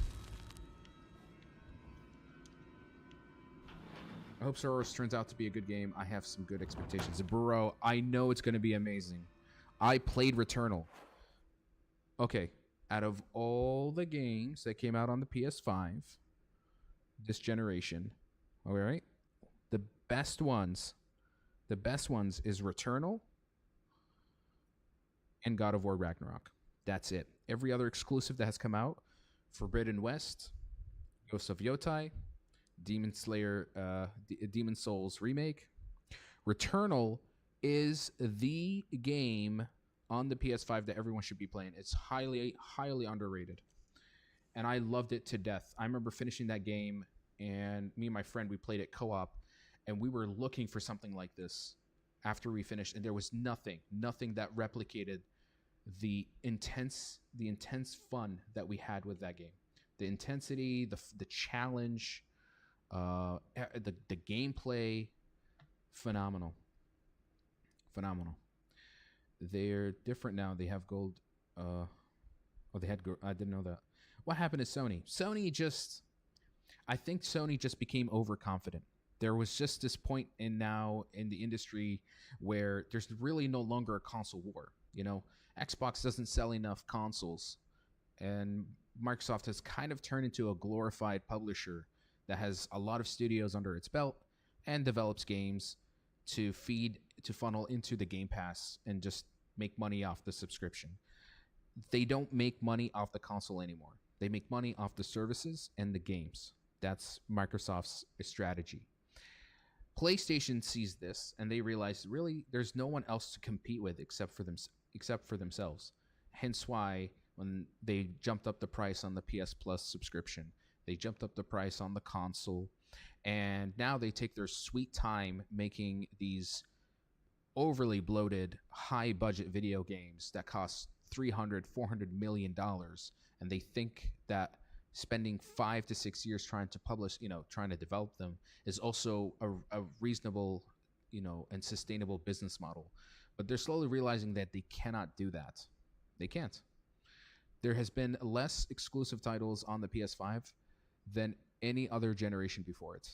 I hope Soros turns out to be a good game. I have some good expectations. Bro, I know it's going to be amazing. I played Returnal. Okay, out of all the games that came out on the PS5 this generation, all right, the best ones is Returnal and God of War Ragnarok. That's it. Every other exclusive that has come out, Forbidden West, Ghost of Yotai, Demon Slayer, Demon Souls remake. Returnal is the game on the PS5 that everyone should be playing. It's highly, highly underrated. And I loved it to death. I remember finishing that game, and me and my friend, we played it co-op, and we were looking for something like this after we finished, and there was nothing that replicated the intense fun that we had with that game. The intensity, the challenge, the gameplay, phenomenal. They're different now. They have gold. They had. I didn't know that. What happened to Sony? I think Sony just became overconfident. There was just this point in the industry where there's really no longer a console war. You know, Xbox doesn't sell enough consoles, and Microsoft has kind of turned into a glorified publisher that has a lot of studios under its belt and develops games to funnel into the Game Pass and just make money off the subscription. They don't make money off the console anymore. They make money off the services and the games. That's Microsoft's strategy. PlayStation sees this and they realize really there's no one else to compete with except for themselves. Hence why when they jumped up the price on the PS Plus subscription, they jumped up the price on the console, and now they take their sweet time making these overly bloated, high budget video games that cost $300-400 million, and they think that spending 5 to 6 years trying to develop them is also a reasonable, and sustainable business model. But they're slowly realizing that they cannot do that. They can't. There has been less exclusive titles on the PS5 than any other generation before it.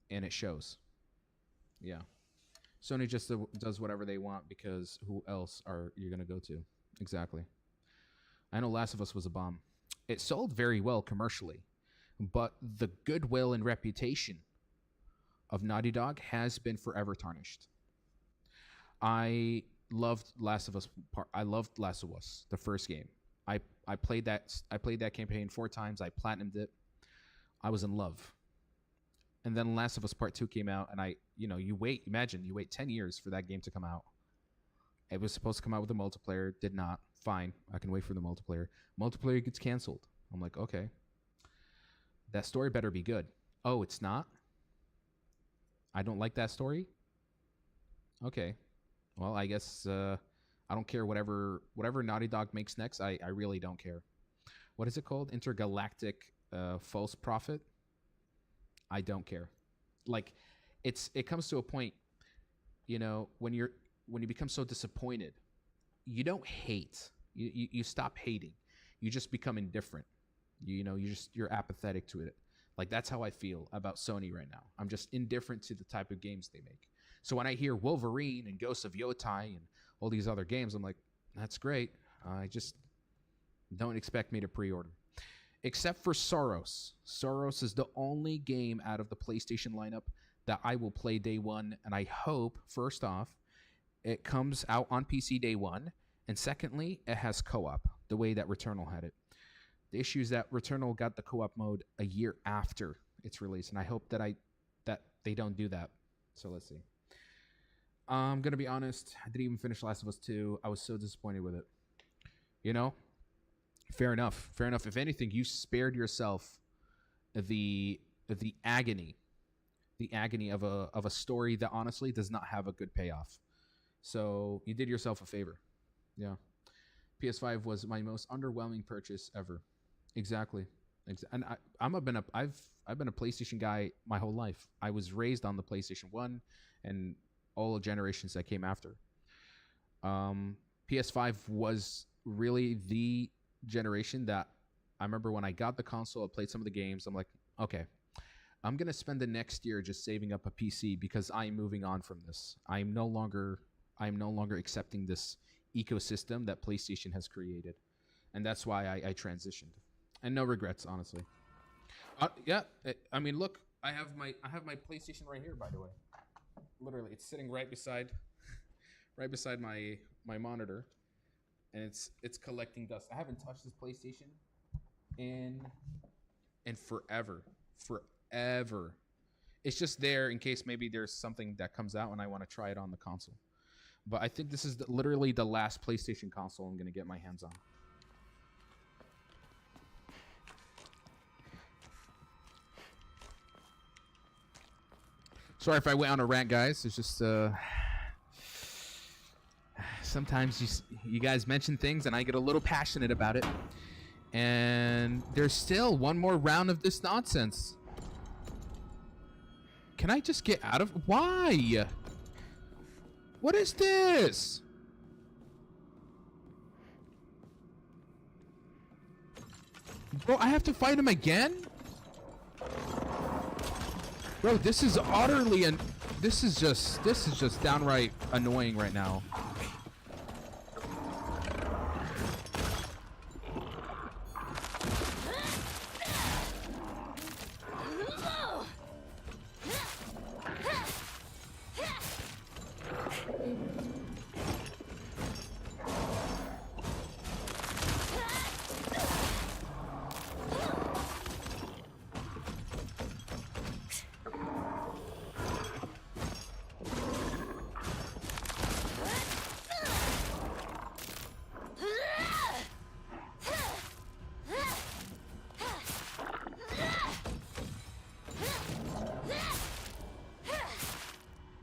And it shows. Yeah. Sony just does whatever they want because who else are you going to go to? Exactly. I know Last of Us was a bomb. It sold very well commercially, but the goodwill and reputation of Naughty Dog has been forever tarnished. I loved Last of Us. I loved Last of Us, the first game. I played that campaign 4 times. I platinumed it. I was in love. And then Last of Us Part 2 came out, and you wait 10 years for that game to come out. It was supposed to come out with a multiplayer, did not. Fine, I can wait for the multiplayer. Multiplayer gets canceled. I'm like, okay. That story better be good. Oh, it's not? I don't like that story? Okay. Well, I guess I don't care whatever Naughty Dog makes next. I really don't care. What is it called? Intergalactic False Prophet? I don't care. Like, it comes to a point, when you become so disappointed, you don't hate. You stop hating. You just become indifferent. You're apathetic to it. Like, that's how I feel about Sony right now. I'm just indifferent to the type of games they make. So when I hear Wolverine and Ghosts of Yotai and all these other games, I'm like, that's great. I just don't expect me to pre-order. Except for Soros. Soros is the only game out of the PlayStation lineup that I will play day one. And I hope, first off, it comes out on PC day one. And secondly, it has co-op, the way that Returnal had it. The issue is that Returnal got the co-op mode a year after its release. And I hope that they don't do that. So let's see. I'm going to be honest. I didn't even finish Last of Us 2. I was so disappointed with it. Fair enough. Fair enough. If anything, you spared yourself the agony of a story that honestly does not have a good payoff. So you did yourself a favor. Yeah. PS5 was my most underwhelming purchase ever. Exactly. And I've been a PlayStation guy my whole life. I was raised on the PlayStation 1 and all the generations that came after. PS5 was really the generation that I remember when I got the console, I played some of the games. I'm like, okay, I'm going to spend the next year just saving up a PC because I'm moving on from this. I'm no longer accepting this ecosystem that PlayStation has created. And that's why I transitioned. And no regrets, honestly. Look, I have my PlayStation right here, by the way. Literally, it's sitting right beside my monitor, and it's collecting dust. I haven't touched this PlayStation in forever. It's just there in case maybe there's something that comes out and I want to try it on the console. But I think this is literally the last PlayStation console I'm gonna get my hands on. Sorry if I went on a rant, guys. It's just sometimes you guys mention things and I get a little passionate about it. And there's still one more round of this nonsense. Can I just get out of... Why? What is this? Bro, I have to fight him again? Bro, this is utterly this is just downright annoying right now.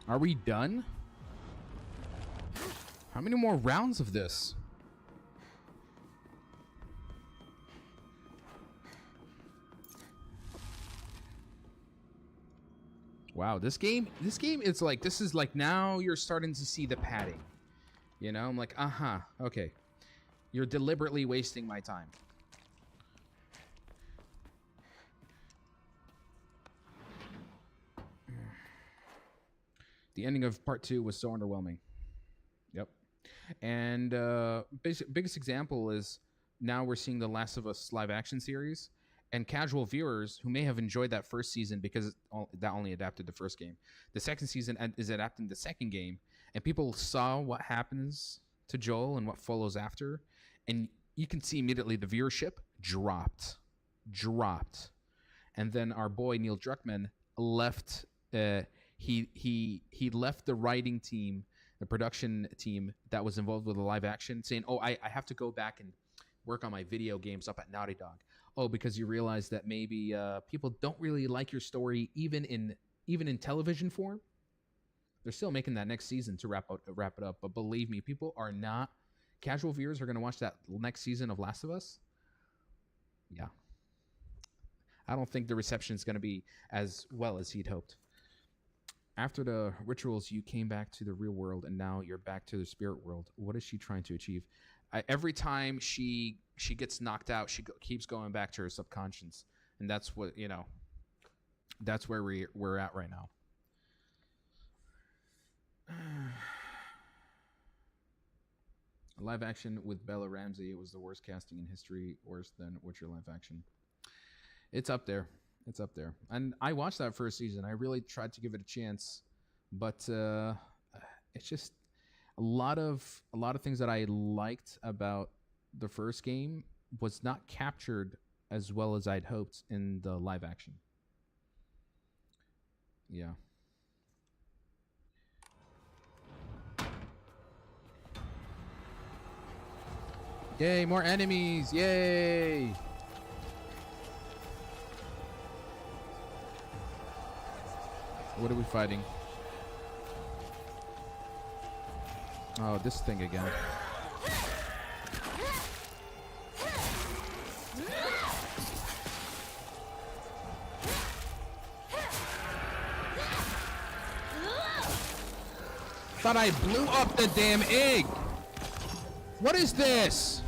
Are we done? How many more rounds of this? Wow, this game is like, this is like, now you're starting to see the padding. I'm like, okay. You're deliberately wasting my time. The ending of part 2 was so underwhelming. Yep. And biggest example is now we're seeing the Last of Us live action series, and casual viewers who may have enjoyed that first season because that only adapted the first game. The second season is adapting the second game, and people saw what happens to Joel and what follows after, and you can see immediately the viewership dropped, and then our boy Neil Druckmann left. He left the writing team, the production team that was involved with the live action, saying, "Oh, I have to go back and work on my video games up at Naughty Dog." Oh, because you realize that maybe people don't really like your story, even in television form. They're still making that next season to wrap it up. But believe me, people are not. Casual viewers are going to watch that next season of Last of Us. Yeah. I don't think the reception is going to be as well as he'd hoped. After the rituals, you came back to the real world, and now you're back to the spirit world. What is she trying to achieve? Every time she gets knocked out, she keeps going back to her subconscious, and that's what that's where we're at right now. Live action with Bella Ramsey. It was the worst casting in history, worse than Witcher live action. It's up there. It's up there. And I watched that first season. I really tried to give it a chance, but it's just a lot of things that I liked about the first game was not captured as well as I'd hoped in the live action. Yeah. Yay, more enemies. Yay. What are we fighting? Oh, this thing again. Thought I blew up the damn egg. What is this?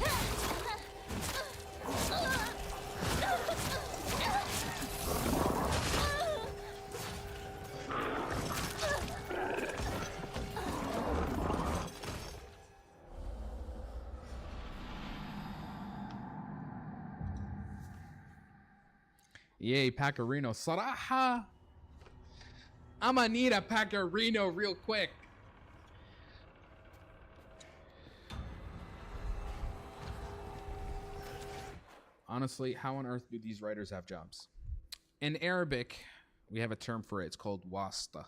Yay, Pacarino. Saraha. I'ma need a Pacarino real quick. Honestly, how on earth do these writers have jobs? In Arabic, we have a term for it. It's called wasta.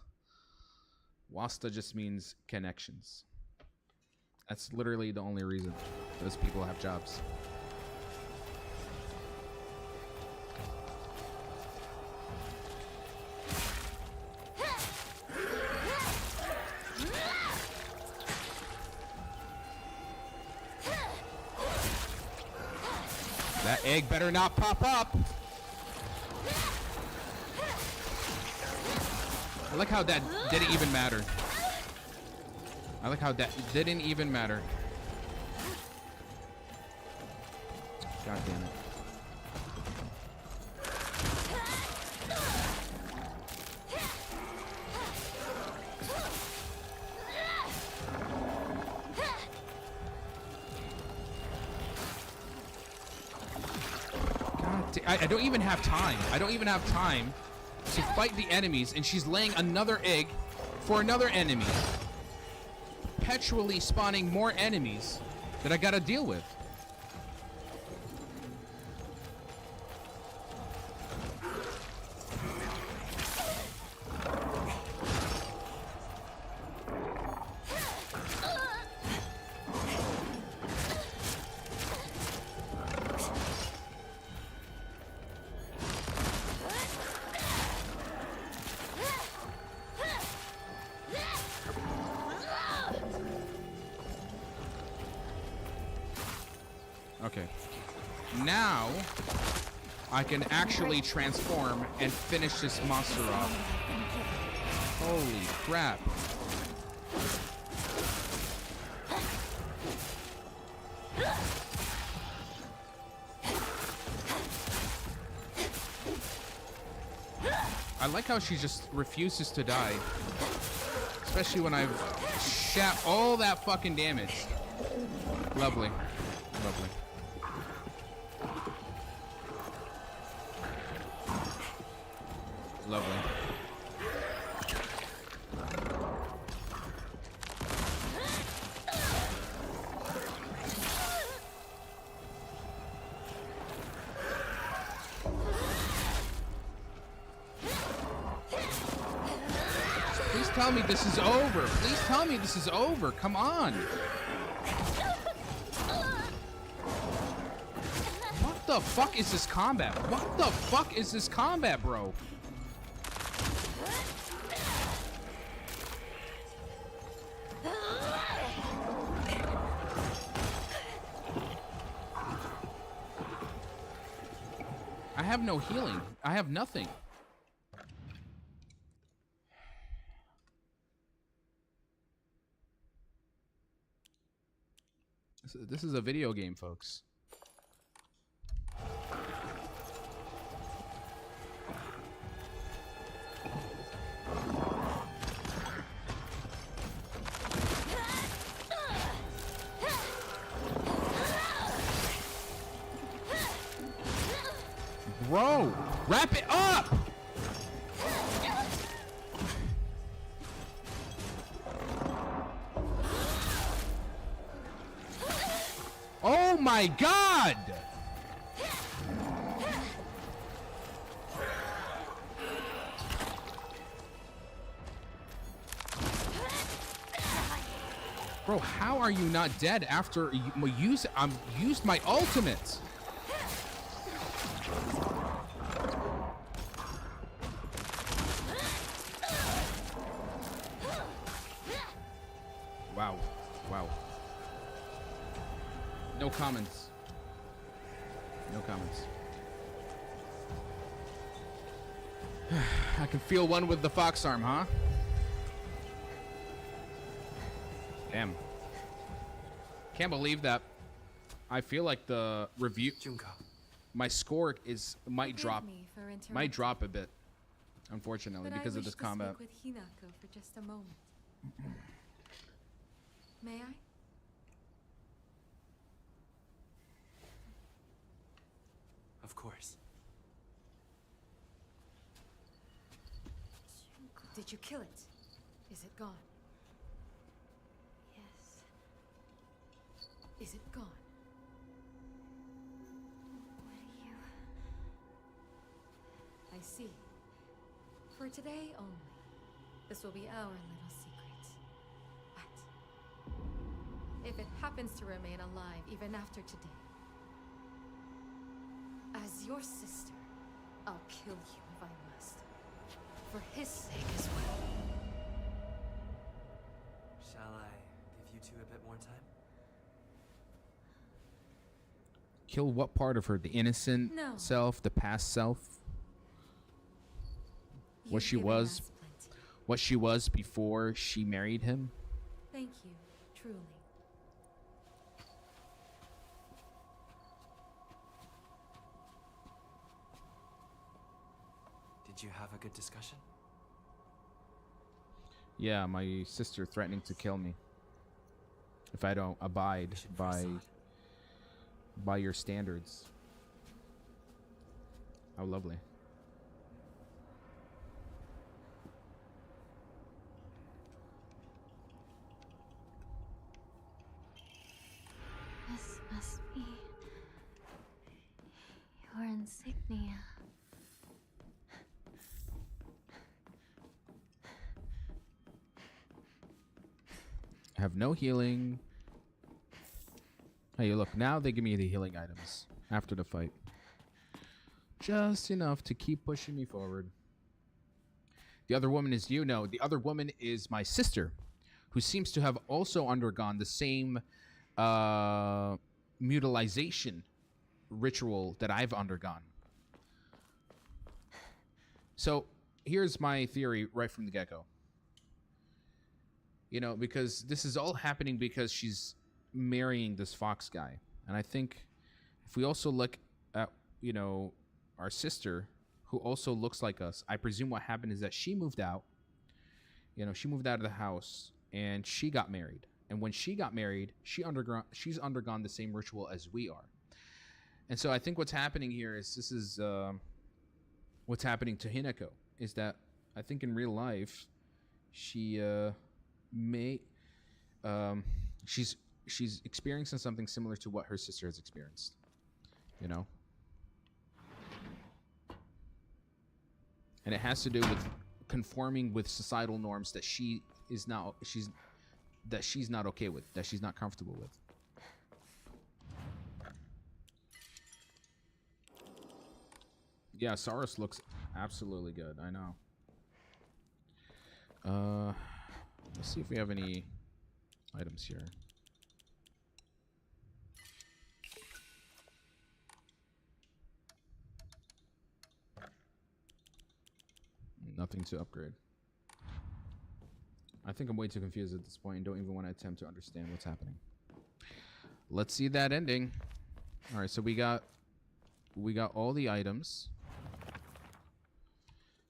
Wasta just means connections. That's literally the only reason those people have jobs. That egg better not pop up. I like how that didn't even matter. I like how that didn't even matter. God damn it. I don't even have time. I don't even have time to fight the enemies, and she's laying another egg for another enemy. Perpetually spawning more enemies that I gotta deal with. Okay. Now, I can actually transform and finish this monster off. Holy crap. I like how she just refuses to die. Especially when I've shot all that fucking damage. Lovely. Lovely. Lovely. tell me this is over. Please tell me this is over. Come on. What the fuck is this combat? What the fuck is this combat, bro? I have no healing. I have nothing. This is a video game, folks. Bro, wrap it up! Oh my God! Bro, how are you not dead after you used my ultimate? Wow. Wow. No comments. No comments. I can feel one with the fox arm, huh? Damn. Can't believe that. I feel like the review... Junko. My score might drop a bit, unfortunately, but because I of this wish to combat. speak with Hinako for just a moment. May I? Of course. Did you kill it? Is it gone? Yes. Is it gone? What do you... I see. For today only. This will be our little secret. But if it happens to remain alive even after today, as your sister, I'll kill you if I must. For his sake as well. Shall I give you two a bit more time? Kill what part of her? The innocent No. self, the past self, what You've she given was, us plenty. what she was before she married him. Thank you, truly. Did you have a good discussion? Yeah, my sister threatening to kill me if I don't abide We should press on. by your standards. How lovely. This must be... your insignia. I have no healing. Hey, look, now they give me the healing items after the fight. Just enough to keep pushing me forward. The other woman is you? No, the other woman is my sister, who seems to have also undergone the same mutilization ritual that I've undergone. So here's my theory right from the get-go. You know, because this is all happening because she's marrying this Fox guy. And I think if we also look at, you know, our sister, who also looks like us, I presume what happened is that she moved out. You know, she moved out of the house and she got married. And when she got married, she's undergone the same ritual as we are. And so I think what's happening here is this is what's happening to Hinako, is that I think in real life she she's experiencing something similar to what her sister has experienced, you know, and it has to do with conforming with societal norms that she's not okay with, that she's not comfortable with. Yeah, Saurus looks absolutely good. I know. Let's see if we have any items here. Nothing to upgrade. I think I'm way too confused at this point and don't even want to attempt to understand what's happening. Let's see that ending. All right, so we got all the items.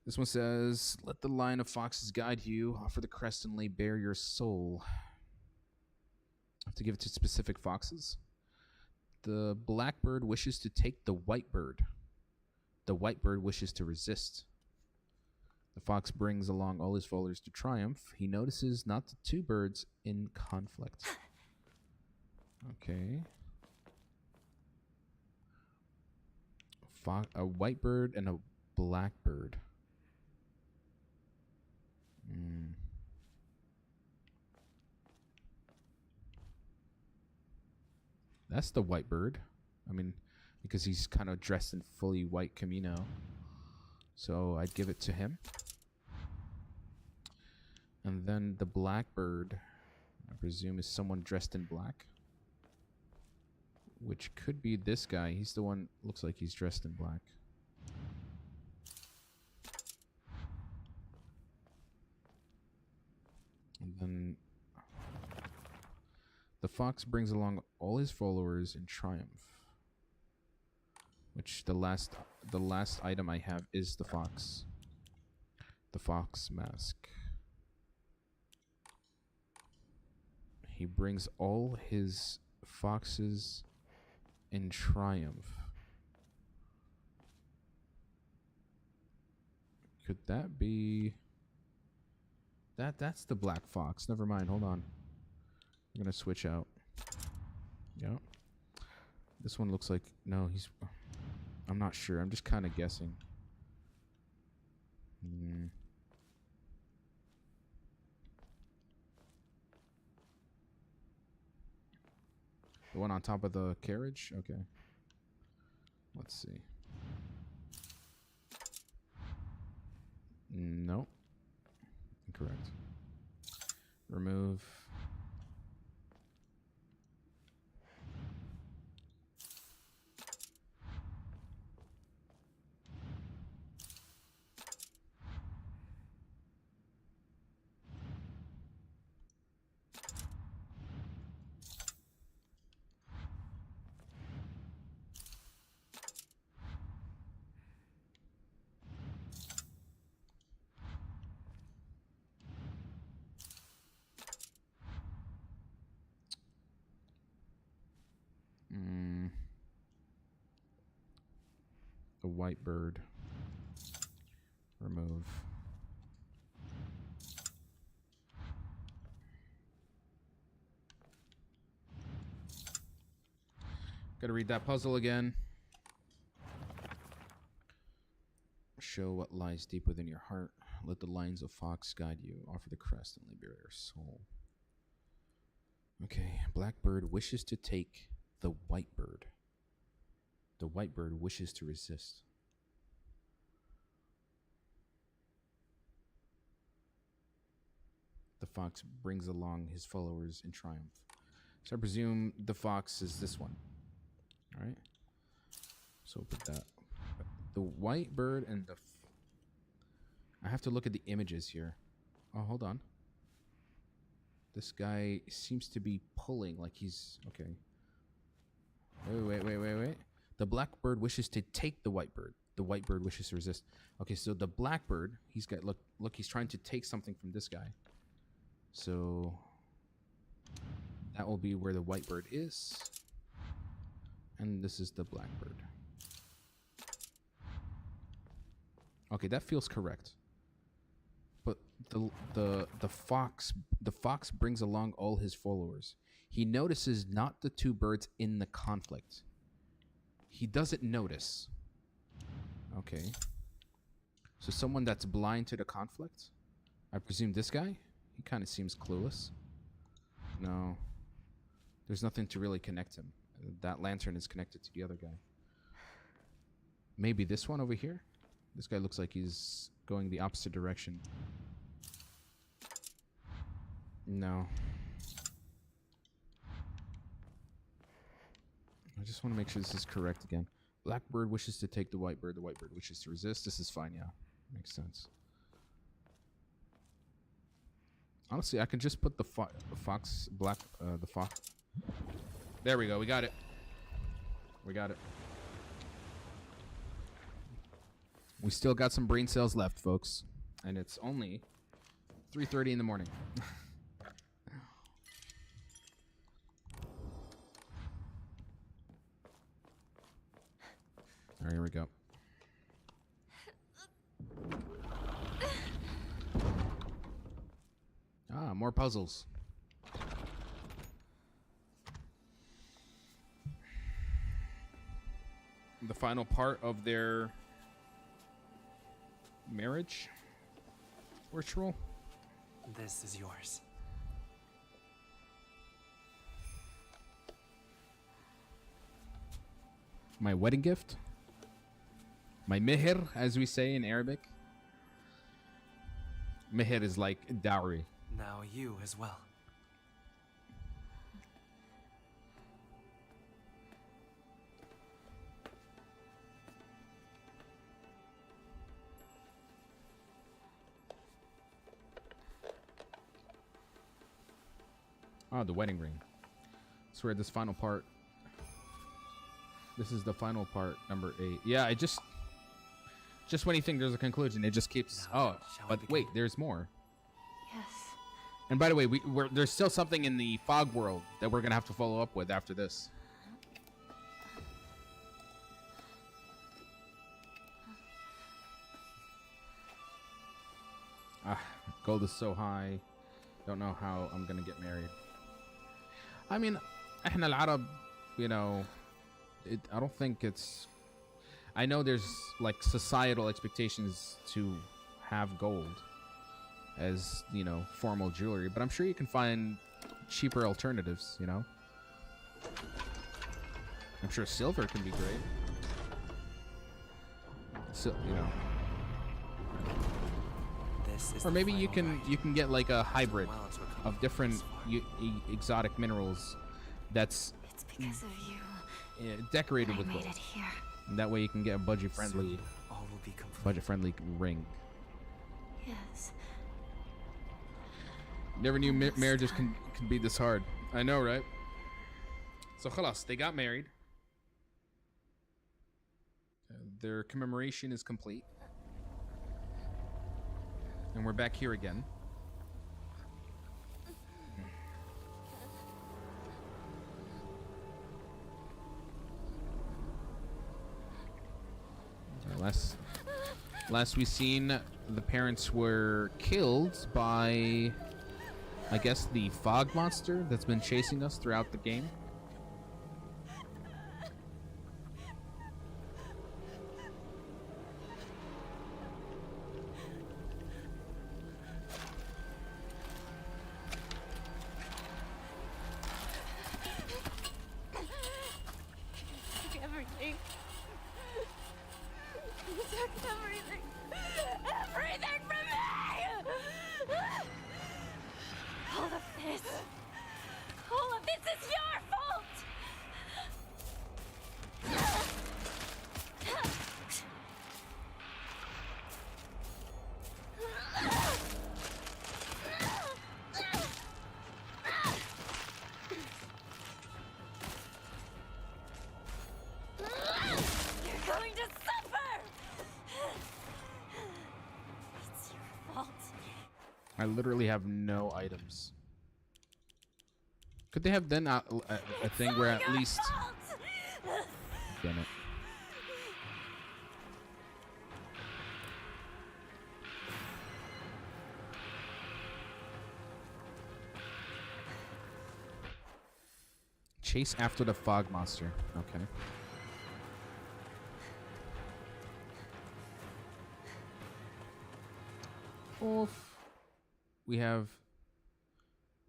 This one says, "Let the line of foxes guide you. Offer the crest and lay bare your soul." I have to give it to specific foxes. The blackbird wishes to take the white bird. The white bird wishes to resist. The fox brings along all his followers to triumph. He notices not the two birds in conflict. Okay. A white bird and a black bird. That's the white bird. I mean, because he's kind of dressed in fully white kimono. So I'd give it to him. And then the black bird, I presume, is someone dressed in black. Which could be this guy. He's the one, looks like he's dressed in black. And then the fox brings along all his followers in triumph. Which the last item I have is the fox. The fox mask. He brings all his foxes in triumph. Could that be... That's the black fox. Never mind, hold on. I'm gonna switch out. Yeah. This one looks like... No, he's... I'm not sure. I'm just kind of guessing. The one on top of the carriage? Okay. Let's see. Nope. Incorrect. Remove. The white bird. Remove. Gotta read that puzzle again. Show what lies deep within your heart. Let the lines of fox guide you. Offer the crest and liberate your soul. Okay, blackbird wishes to take the white bird. The white bird wishes to resist. The fox brings along his followers in triumph. So I presume the fox is this one. All right. So put that. The white bird and the... I have to look at the images here. Oh, hold on. This guy seems to be pulling like he's... Okay. Wait. The blackbird wishes to take the white bird. The white bird wishes to resist. Okay, so the blackbird, he's got... Look, he's trying to take something from this guy. So... that will be where the white bird is. And this is the blackbird. Okay, that feels correct. But the fox brings along all his followers. He notices not the two birds in the conflict. He doesn't notice. Okay. So someone that's blind to the conflict? I presume this guy? He kind of seems clueless. No. There's nothing to really connect him. That lantern is connected to the other guy. Maybe this one over here? This guy looks like he's going the opposite direction. No. I just want to make sure this is correct again. Blackbird wishes to take the white bird. The white bird wishes to resist. This is fine, yeah. Makes sense. Honestly, I could just put the fox. There we go. We got it. We got it. We still got some brain cells left, folks. And it's only 3:30 in the morning. All right, here we go. Ah, more puzzles. The final part of their marriage ritual. This is yours. My wedding gift. My meher, as we say in Arabic. Meher is like dowry. Now you as well. Oh, the wedding ring. I swear this final part. This is the final part, number 8. Yeah, I just when you think there's a conclusion, it just keeps. Now, But wait, there's more. Yes. And by the way, there's still something in the fog world that we're gonna have to follow up with after this. Gold is so high. Don't know how I'm gonna get married. I mean, احنا العرب, you know, I don't think it's. I know there's like societal expectations to have gold as, you know, formal jewelry, but I'm sure you can find cheaper alternatives, you know. I'm sure silver can be great. So, you know. This is Or maybe you final can rite. get like a hybrid Well to accomplish of different this far. exotic minerals that's It's because of you. decorated I with made gold. it here. And that way you can get a budget-friendly Soon, all will be complete. ring. Yes. Never knew marriages can be this hard. I know, right? So خلاص, they got married. Their commemoration is complete. And we're back here again. Last we seen, the parents were killed by, I guess, the fog monster that's been chasing us throughout the game. Took everything. You took everything. Everything from me! All of this. All of this is your fault! You're going to suffer! It's your fault. I literally have no items. Could they have done a thing where at least... Damn it. Chase after the fog monster. Okay. Oof. We have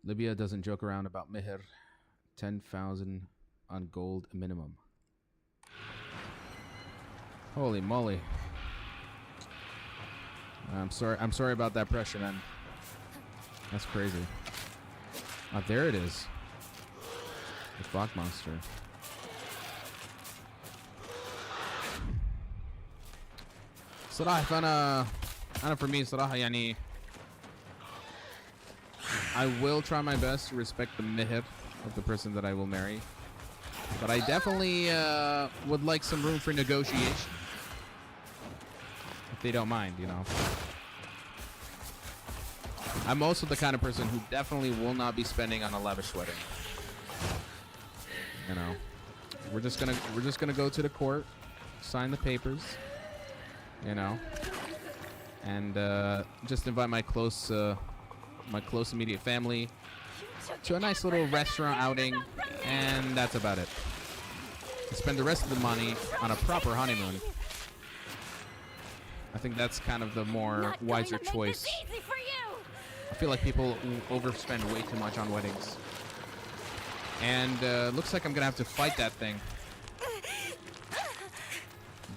Libya doesn't joke around about Meher. 10,000 on gold minimum. Holy moly. I'm sorry about that pressure, man. That's crazy. Oh, there it is. The fog monster. صراحة أنا for me صراحة يعني I will try my best to respect the meher of the person that I will marry, but I definitely would like some room for negotiation, if they don't mind, you know. I'm also the kind of person who definitely will not be spending on a lavish wedding. You know, we're just gonna go to the court, sign the papers, you know, and just invite my close immediate family to a nice little restaurant outing, and that's about it. Spend the rest of the money on a proper honeymoon. I think that's kind of the more wiser choice. I feel like people overspend way too much on weddings. And looks like I'm gonna have to fight that thing.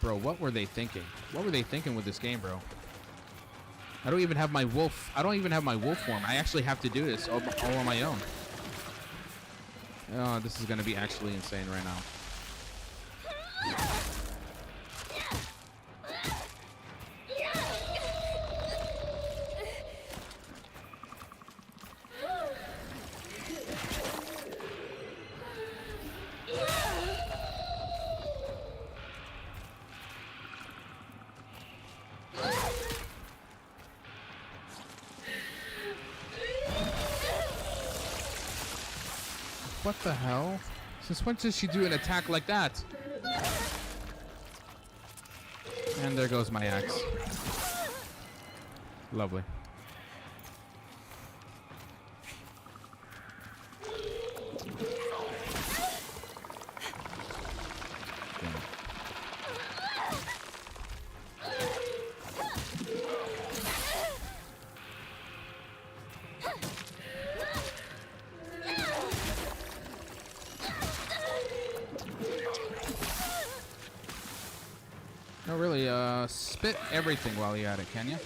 Bro, what were they thinking? What were they thinking with this game, bro? I don't even have my wolf form. I actually have to do this all on my own. Oh, this is gonna be actually insane right now. What the hell? Since when does she do an attack like that? And there goes my axe. Lovely. No, really, spit everything while you're at it, can you?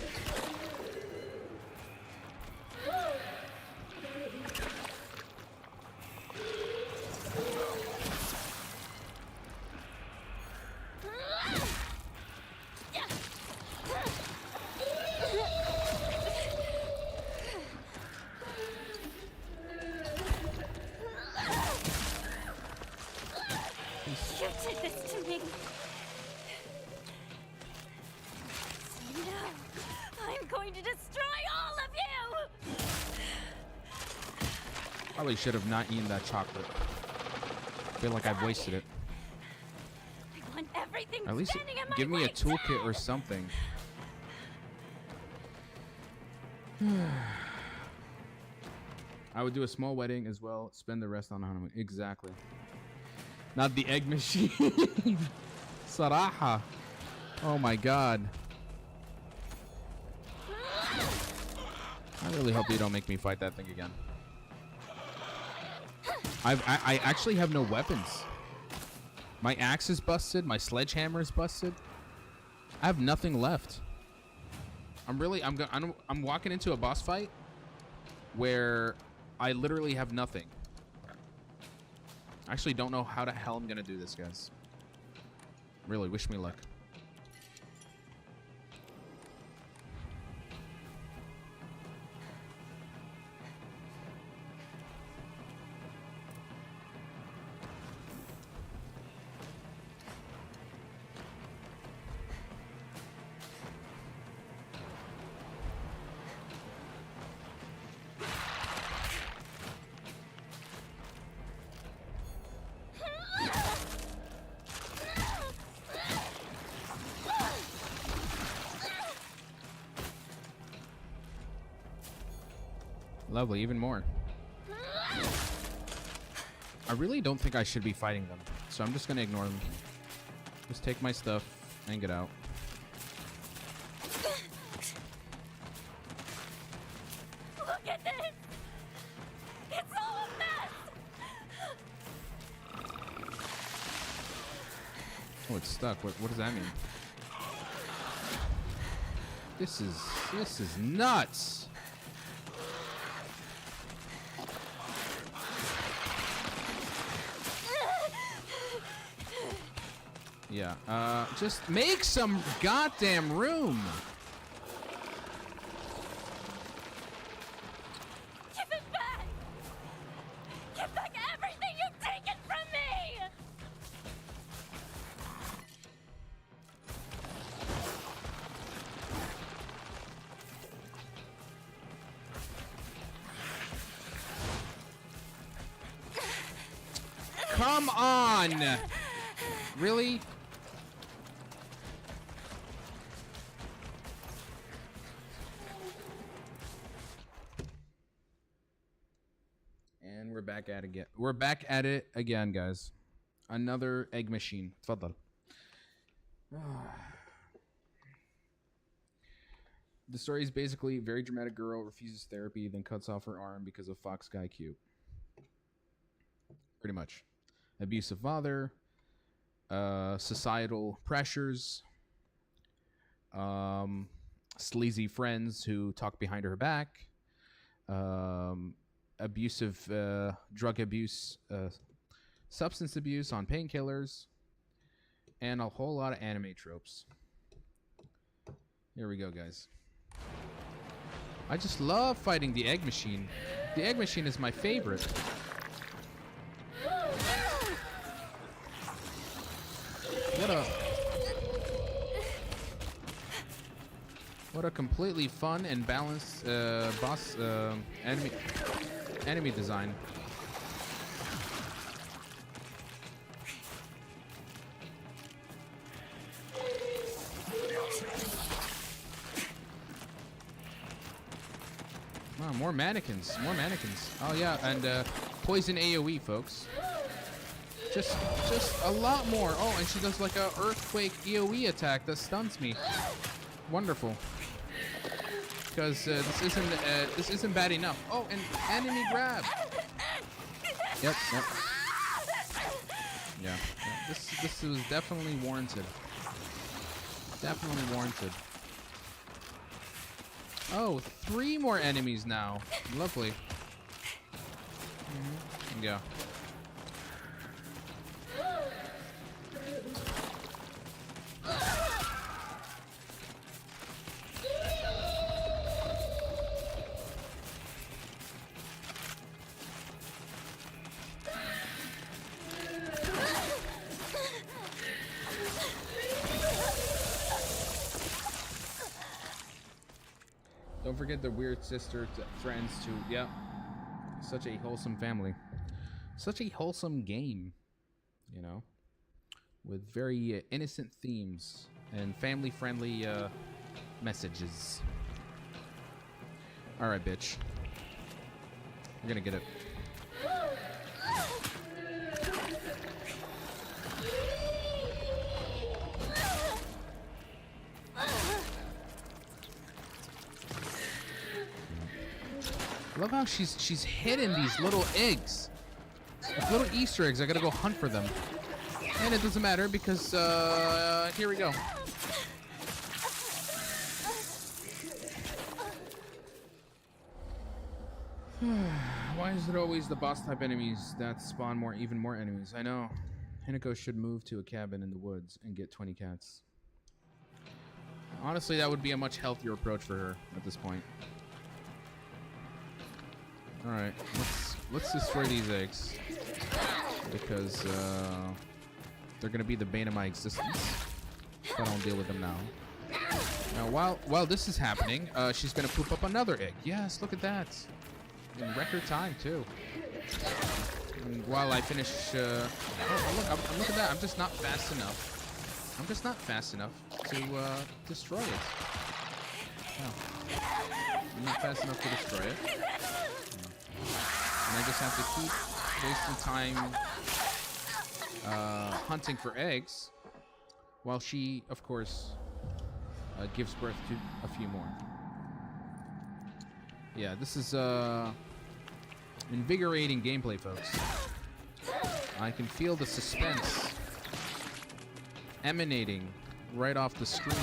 You did this to me. I'm going to destroy all of you! Probably should have not eaten that chocolate. I feel like I've wasted it. I want everything At least standing in my give me a way toolkit dead. or something. I would do a small wedding as well. Spend the rest on a honeymoon. Exactly. Not the egg machine. Saraha. Oh my god. I really hope you don't make me fight that thing again. I actually have no weapons. My axe is busted. My sledgehammer is busted. I have nothing left. I'm walking into a boss fight where I literally have nothing. I actually don't know how the hell I'm gonna do this, guys. Really, wish me luck. Lovely, even more. I really don't think I should be fighting them, so I'm just gonna ignore them. Just take my stuff and get out. Oh, it's stuck. What does that mean? This is nuts. Yeah. Just make some goddamn room. Give it back! Give back everything you've taken from me! Come on! Really? And we're back at it again. We're back at it again, guys. Another egg machine. تفضل. The story is basically very dramatic girl refuses therapy, then cuts off her arm because of Fox Guy Cube. Pretty much. Abusive father, societal pressures, sleazy friends who talk behind her back, abusive drug abuse, substance abuse on painkillers, and a whole lot of anime tropes. Here we go, guys. I just love fighting the egg machine. The egg machine is my favorite. What a completely fun and balanced boss enemy design. Wow, more mannequins. Oh yeah, and poison AoE, folks. Just a lot more. Oh, and she does like a earthquake AoE attack that stuns me. Wonderful. Because this isn't bad enough. Oh, and enemy grab. Yep. Yeah. This was definitely warranted. Definitely warranted. Oh, 3 more enemies now. Lovely. Yeah. Don't forget the weird sister friends too. Yeah. Such a wholesome family. Such a wholesome game, you know, with very innocent themes and family-friendly messages. All right, bitch. We're gonna get it. I love how she's hidden these little eggs. Like little Easter eggs. I gotta go hunt for them. And it doesn't matter because here we go. Why is it always the boss type enemies that spawn even more enemies? I know. Hinako should move to a cabin in the woods and get 20 cats. Honestly, that would be a much healthier approach for her at this point. Alright, let's destroy these eggs. Because they're gonna be the bane of my existence if I don't deal with them now. Now while this is happening, she's gonna poop up another egg. Yes, look at that. In record time too. And while I finish oh look at that, I'm just not fast enough. I'm just not fast enough to destroy it. No. I'm not fast enough to destroy it. And I just have to keep wasting time hunting for eggs while she, of course, gives birth to a few more. Yeah, this is invigorating gameplay, folks. I can feel the suspense emanating right off the screen.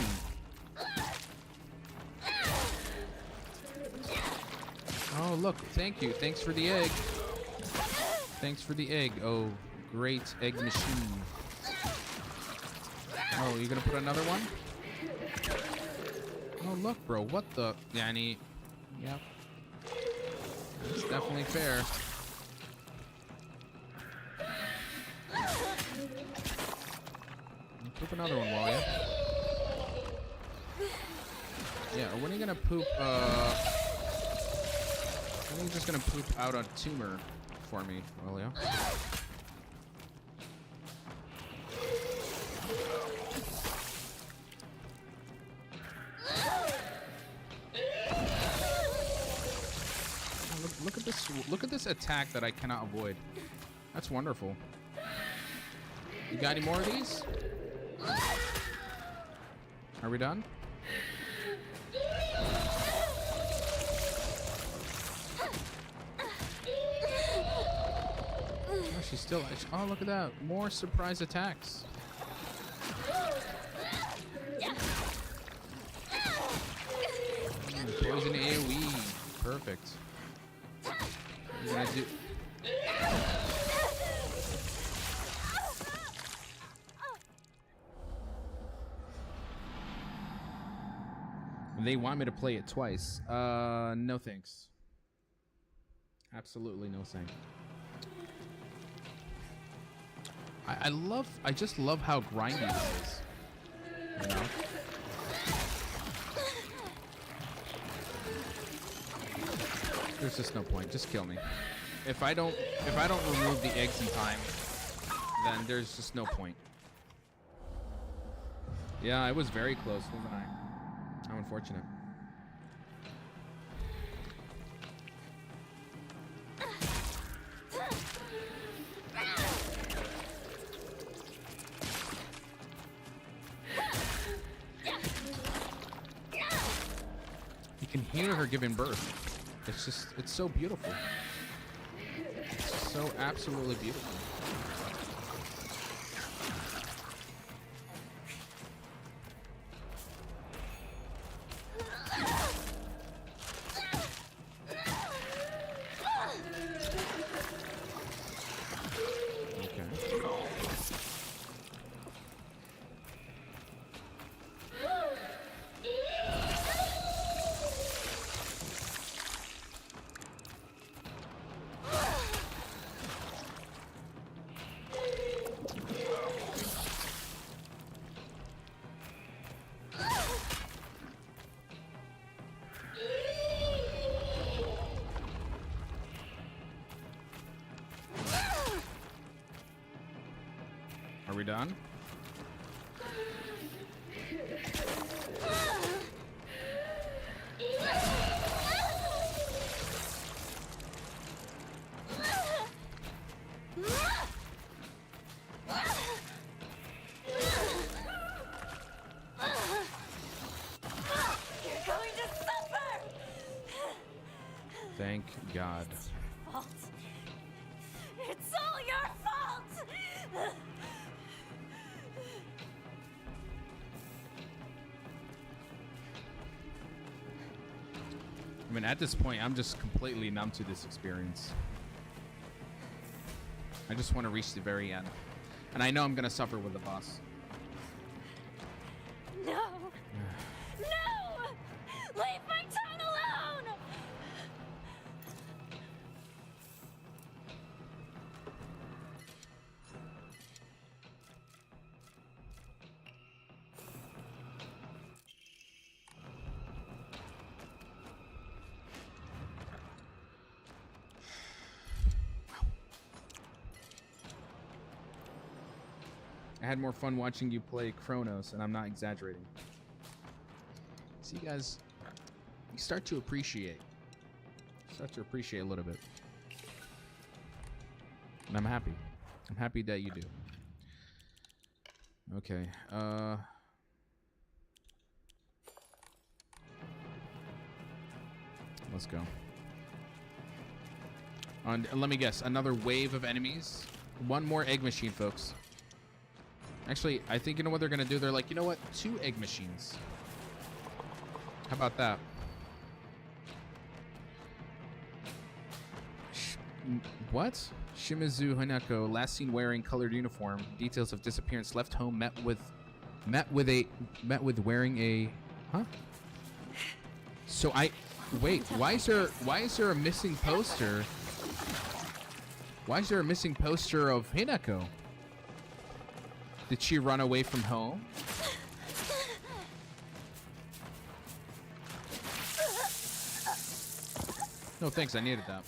Oh, look. Thank you. Thanks for the egg. Thanks for the egg. Oh, great egg machine. Oh, you gonna put another one? Oh, look, bro. What the? Yanni. Yep. It's definitely fair. Poop another one, will ya? Yeah, or when are you gonna poop, I think you're just gonna poop out a tumor for me, will ya? Look at this! Look at this attack that I cannot avoid. That's wonderful. You got any more of these? Are we done? Oh, she's still. Oh, look at that! More surprise attacks. Poison AoE. Perfect. What are you gonna do? They want me to play it twice. No thanks. Absolutely no thanks. I just love how grindy this is. You know? There's just no point. Just kill me. If I don't remove the eggs in time, then there's just no point. Yeah, I was very close, wasn't I? How unfortunate. You can hear her giving birth. It's so beautiful. It's so absolutely beautiful. Are we done? Thank God. Fault. It's all your fault. I mean, at this point, I'm just completely numb to this experience. I just want to reach the very end. And I know I'm going to suffer with the boss. No! No! Leave my tongue alone! I had more fun watching you play Chronos, and I'm not exaggerating. See, guys, you start to appreciate. A little bit. And I'm happy. I'm happy that you do. Okay, let's go. And let me guess, another wave of enemies? One more egg machine, folks. Actually, I think you know what they're gonna do. They're like, you know what? 2 egg machines. How about that? What? Shimizu Hanako, last seen wearing colored uniform. Details of disappearance. Left home. Met with wearing a. Huh? So wait. Why is there a missing poster? Why is there a missing poster of Hinako? Did she run away from home? No thanks, I needed that.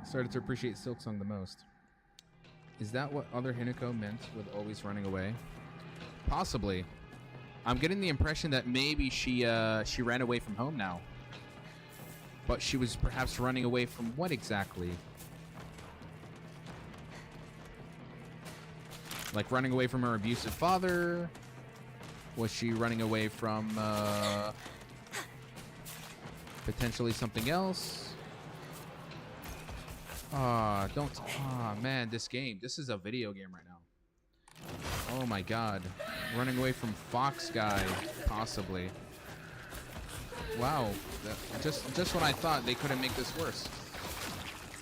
Started to appreciate Silksong the most. Is that what other Hinako meant with always running away? Possibly. I'm getting the impression that maybe she ran away from home now. But she was perhaps running away from what exactly? Like running away from her abusive father? Was she running away from potentially something else? Man, this game. This is a video game right now. Oh my god. Running away from Fox Guy, possibly. Wow. Just when I thought they couldn't make this worse.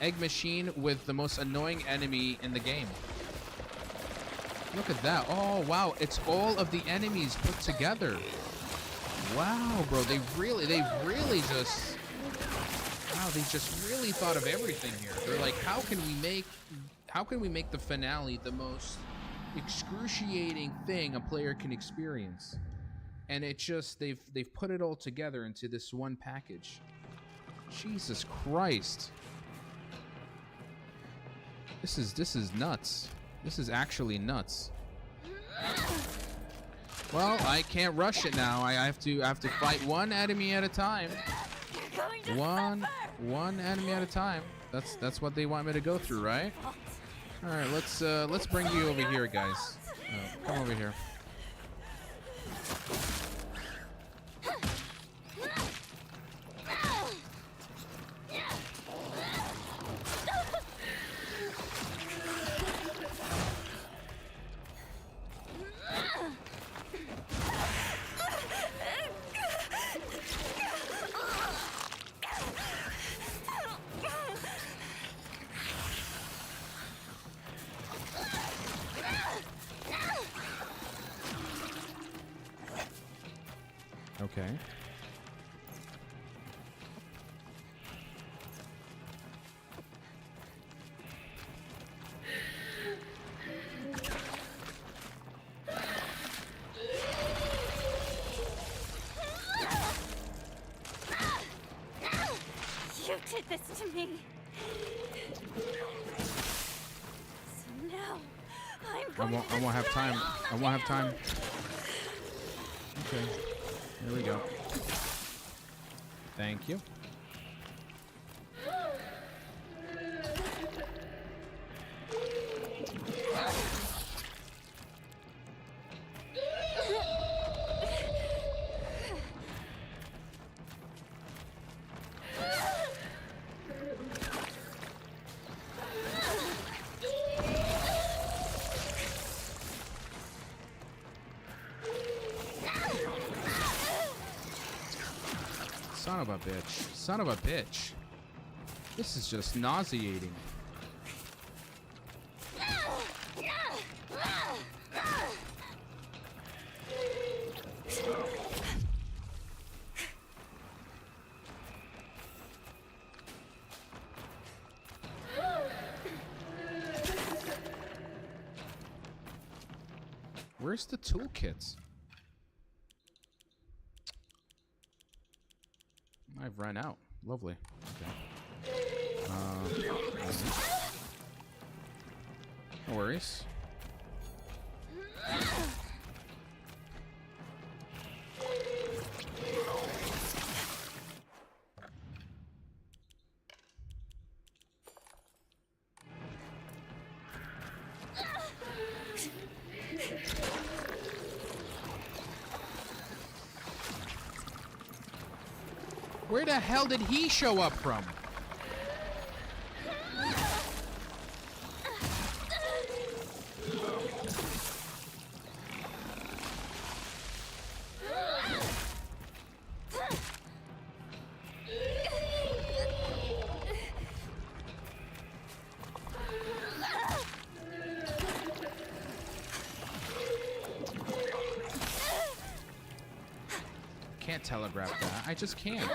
Egg machine with the most annoying enemy in the game. Look at that. Oh, wow. It's all of the enemies put together. Wow, bro. They really just... Wow, they just really thought of everything here. They're like, how can we make the finale the most excruciating thing a player can experience? And it just, they've put it all together into this one package. Jesus Christ. This is nuts. This is actually nuts. Well, I can't rush it now. I have to fight one enemy at a time. One enemy at a time. That's what they want me to go through, right? All right, let's bring you over here, guys. Come over here. Okay. You did this to me. So now I won't have time. I won't have time. Okay. Here we go. Thank you. Son of a bitch. Son of a bitch. This is just nauseating. Where's the toolkits? I've run out. Lovely. Okay. No worries. Where the hell did he show up from? can't telegraph that. I just can't.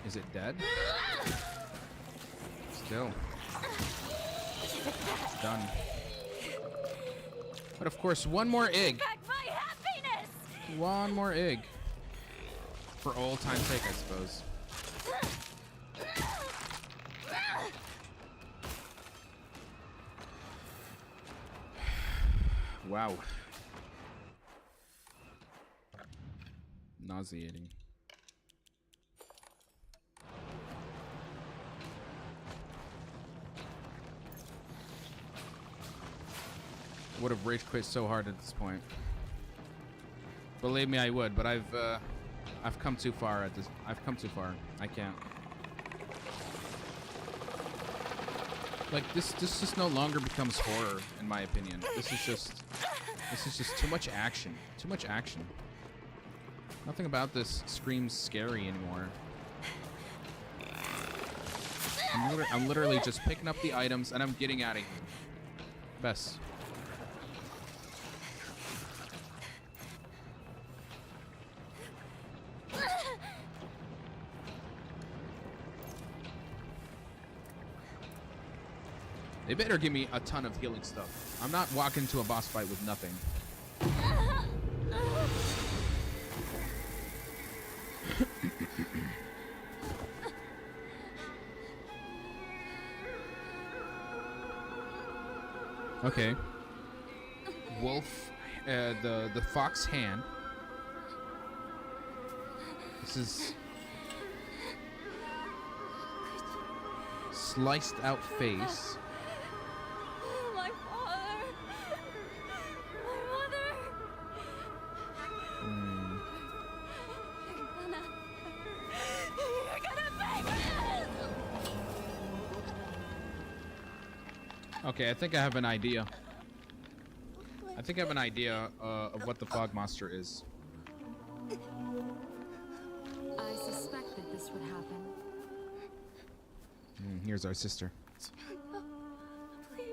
Is it dead? Still. It's done. But of course, one more egg. Back my happiness! One more egg. For old time's sake, I suppose. Wow. Nauseating. Would have rage quit so hard at this point. Believe me, I would, but I've come too far at this. I've come too far. I can't. Like this just no longer becomes horror, in my opinion. This is just too much action. Too much action. Nothing about this screams scary anymore. I'm literally just picking up the items and I'm getting out of here. Best. They better give me a ton of healing stuff. I'm not walking to a boss fight with nothing. Okay. Wolf, the fox hand. This is sliced out face. My father! My mother! You're gonna pay for this! Okay, I think I have an idea. I think I have an idea of what the fog monster is. I suspected this would happen. Here's our sister.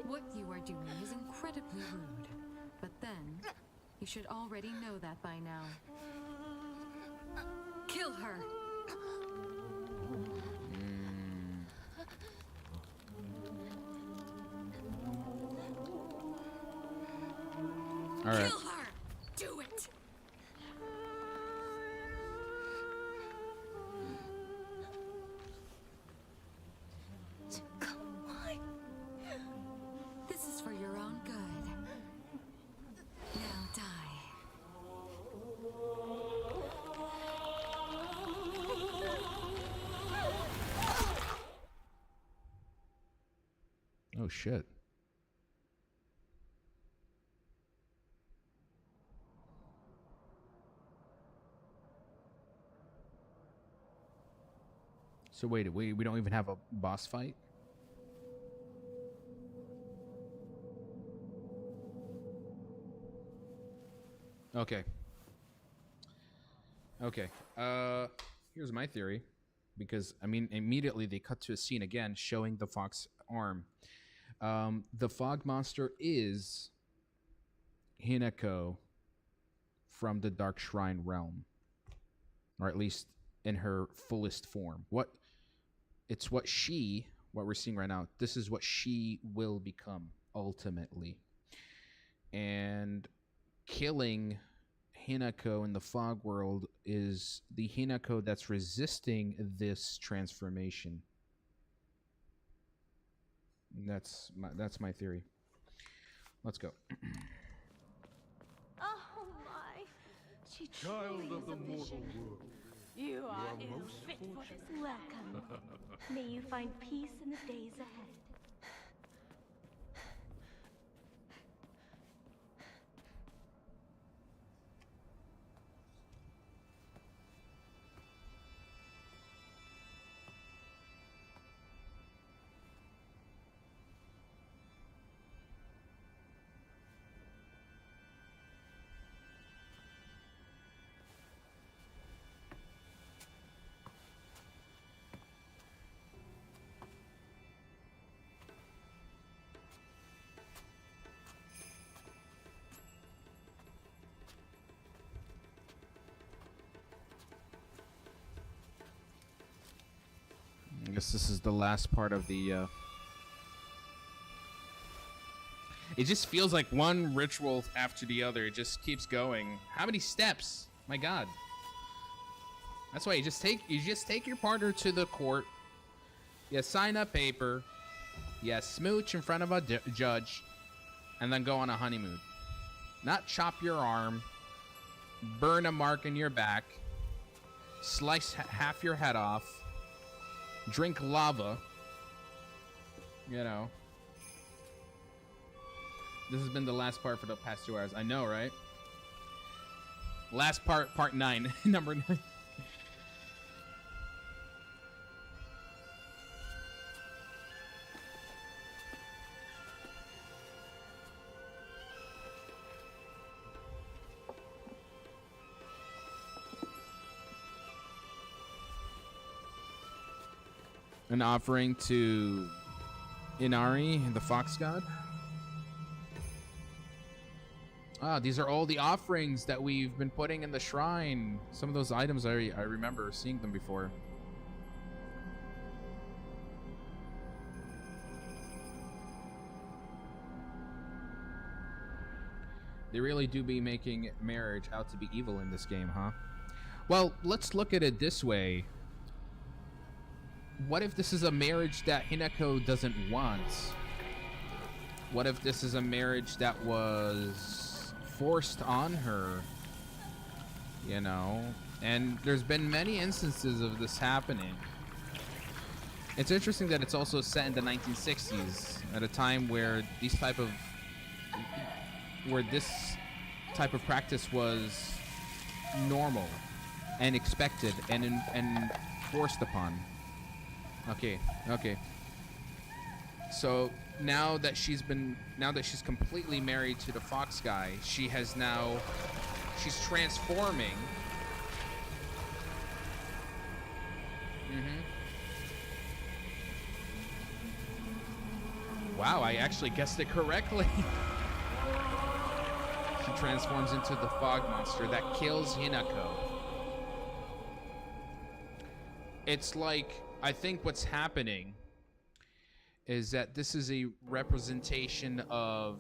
What you are doing is incredibly rude. But then, you should already know that by now. Kill her! All right. Kill her! Do it! Come on. This is for your own good. Now die. Oh shit. So wait, we don't even have a boss fight? Okay. Okay. Here's my theory. Because, I mean, immediately they cut to a scene again showing the fox arm. The fog monster is Hinako from the Dark Shrine realm. Or at least in her fullest form. What we're seeing right now, this is what she will become ultimately. And killing Hinako in the fog world is the Hinako that's resisting this transformation. That's my theory. Let's go. Oh my. She Child truly of is the a mortal vision. world. You are most fit for fortunate. this. Welcome. May you find peace in the days ahead. I guess this is the last part of the. It just feels like one ritual after the other. It just keeps going. How many steps? My God. That's why you just take your partner to the court. You sign a paper. You smooch in front of a judge, and then go on a honeymoon. Not chop your arm, burn a mark in your back, slice half your head off, drink lava. You know. This has been the last part for the past 2 hours. I know, right? Last part, part 9, number 9. An offering to Inari, the fox god. Ah, these are all the offerings that we've been putting in the shrine. Some of those items, I remember seeing them before. They really do be making marriage out to be evil in this game, huh? Well, let's look at it this way. What if this is a marriage that Hinako doesn't want? What if this is a marriage that was forced on her? You know? And there's been many instances of this happening. It's interesting that it's also set in the 1960s, at a time where this type of practice was normal and expected and forced upon. Okay. So now that she's completely married to the fox guy, she's transforming. Wow, I actually guessed it correctly. She transforms into the fog monster that kills Hinako. It's like, I think what's happening is that this is a representation of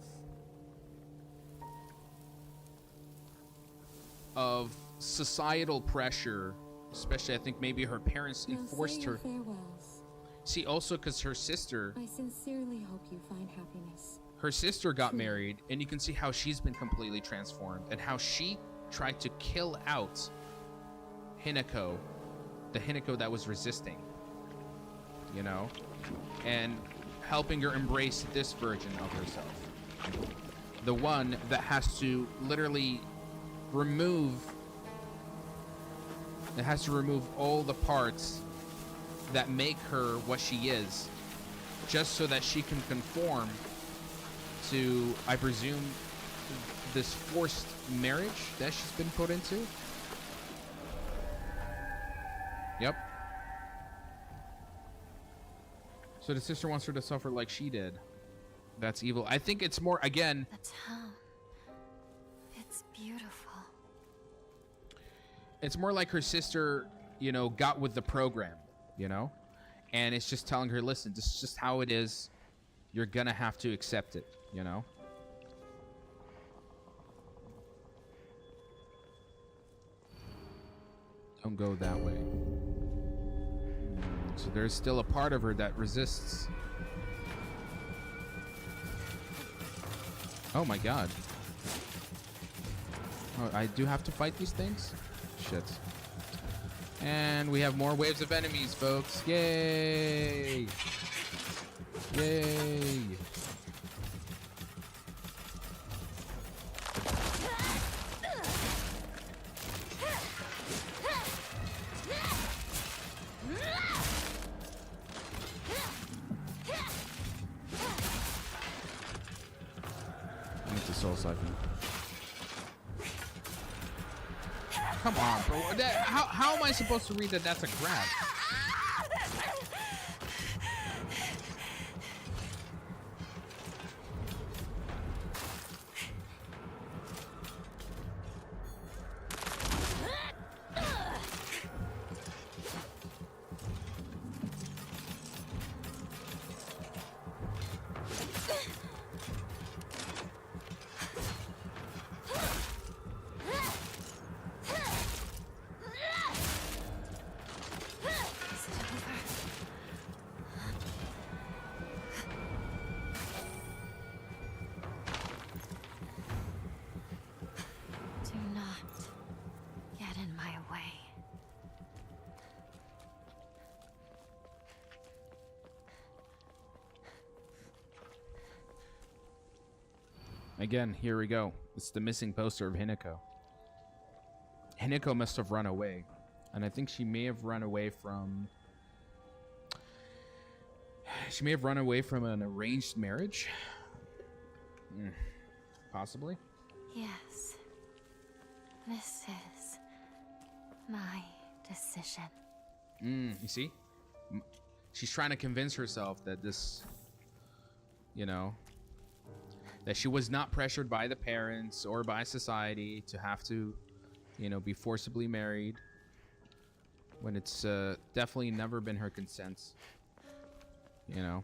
societal pressure, especially I think maybe her parents enforced her. Farewells. See, also because her sister, I sincerely hope you find happiness. her sister got married, and you can see how she's been completely transformed and how she tried to kill out Hinako, the Hinako that was resisting, you know, and helping her embrace this version of herself, the one that has to literally remove all the parts that make her what she is, just so that she can conform to, I presume, this forced marriage that she's been put into. Yep. So the sister wants her to suffer like she did. That's evil. I think it's more, again... The town. It's beautiful. It's more like her sister, you know, got with the program, you know? And it's just telling her, listen, this is just how it is. You're gonna have to accept it, you know? Don't go that way. So there's still a part of her that resists. Oh my god. Oh, I do have to fight these things? Shit. And we have more waves of enemies, folks. Yay! Yay! I need the soul siphon. Come on, bro. How am I supposed to read that that's a grab? Again, here we go. It's the missing poster of Hinako. Hinako must have run away. And I think she may have run away from... She may have run away from an arranged marriage. Possibly. Yes. This is my decision. You see? She's trying to convince herself that this, you know, that she was not pressured by the parents or by society to have to, you know, be forcibly married when it's definitely never been her consent. You know,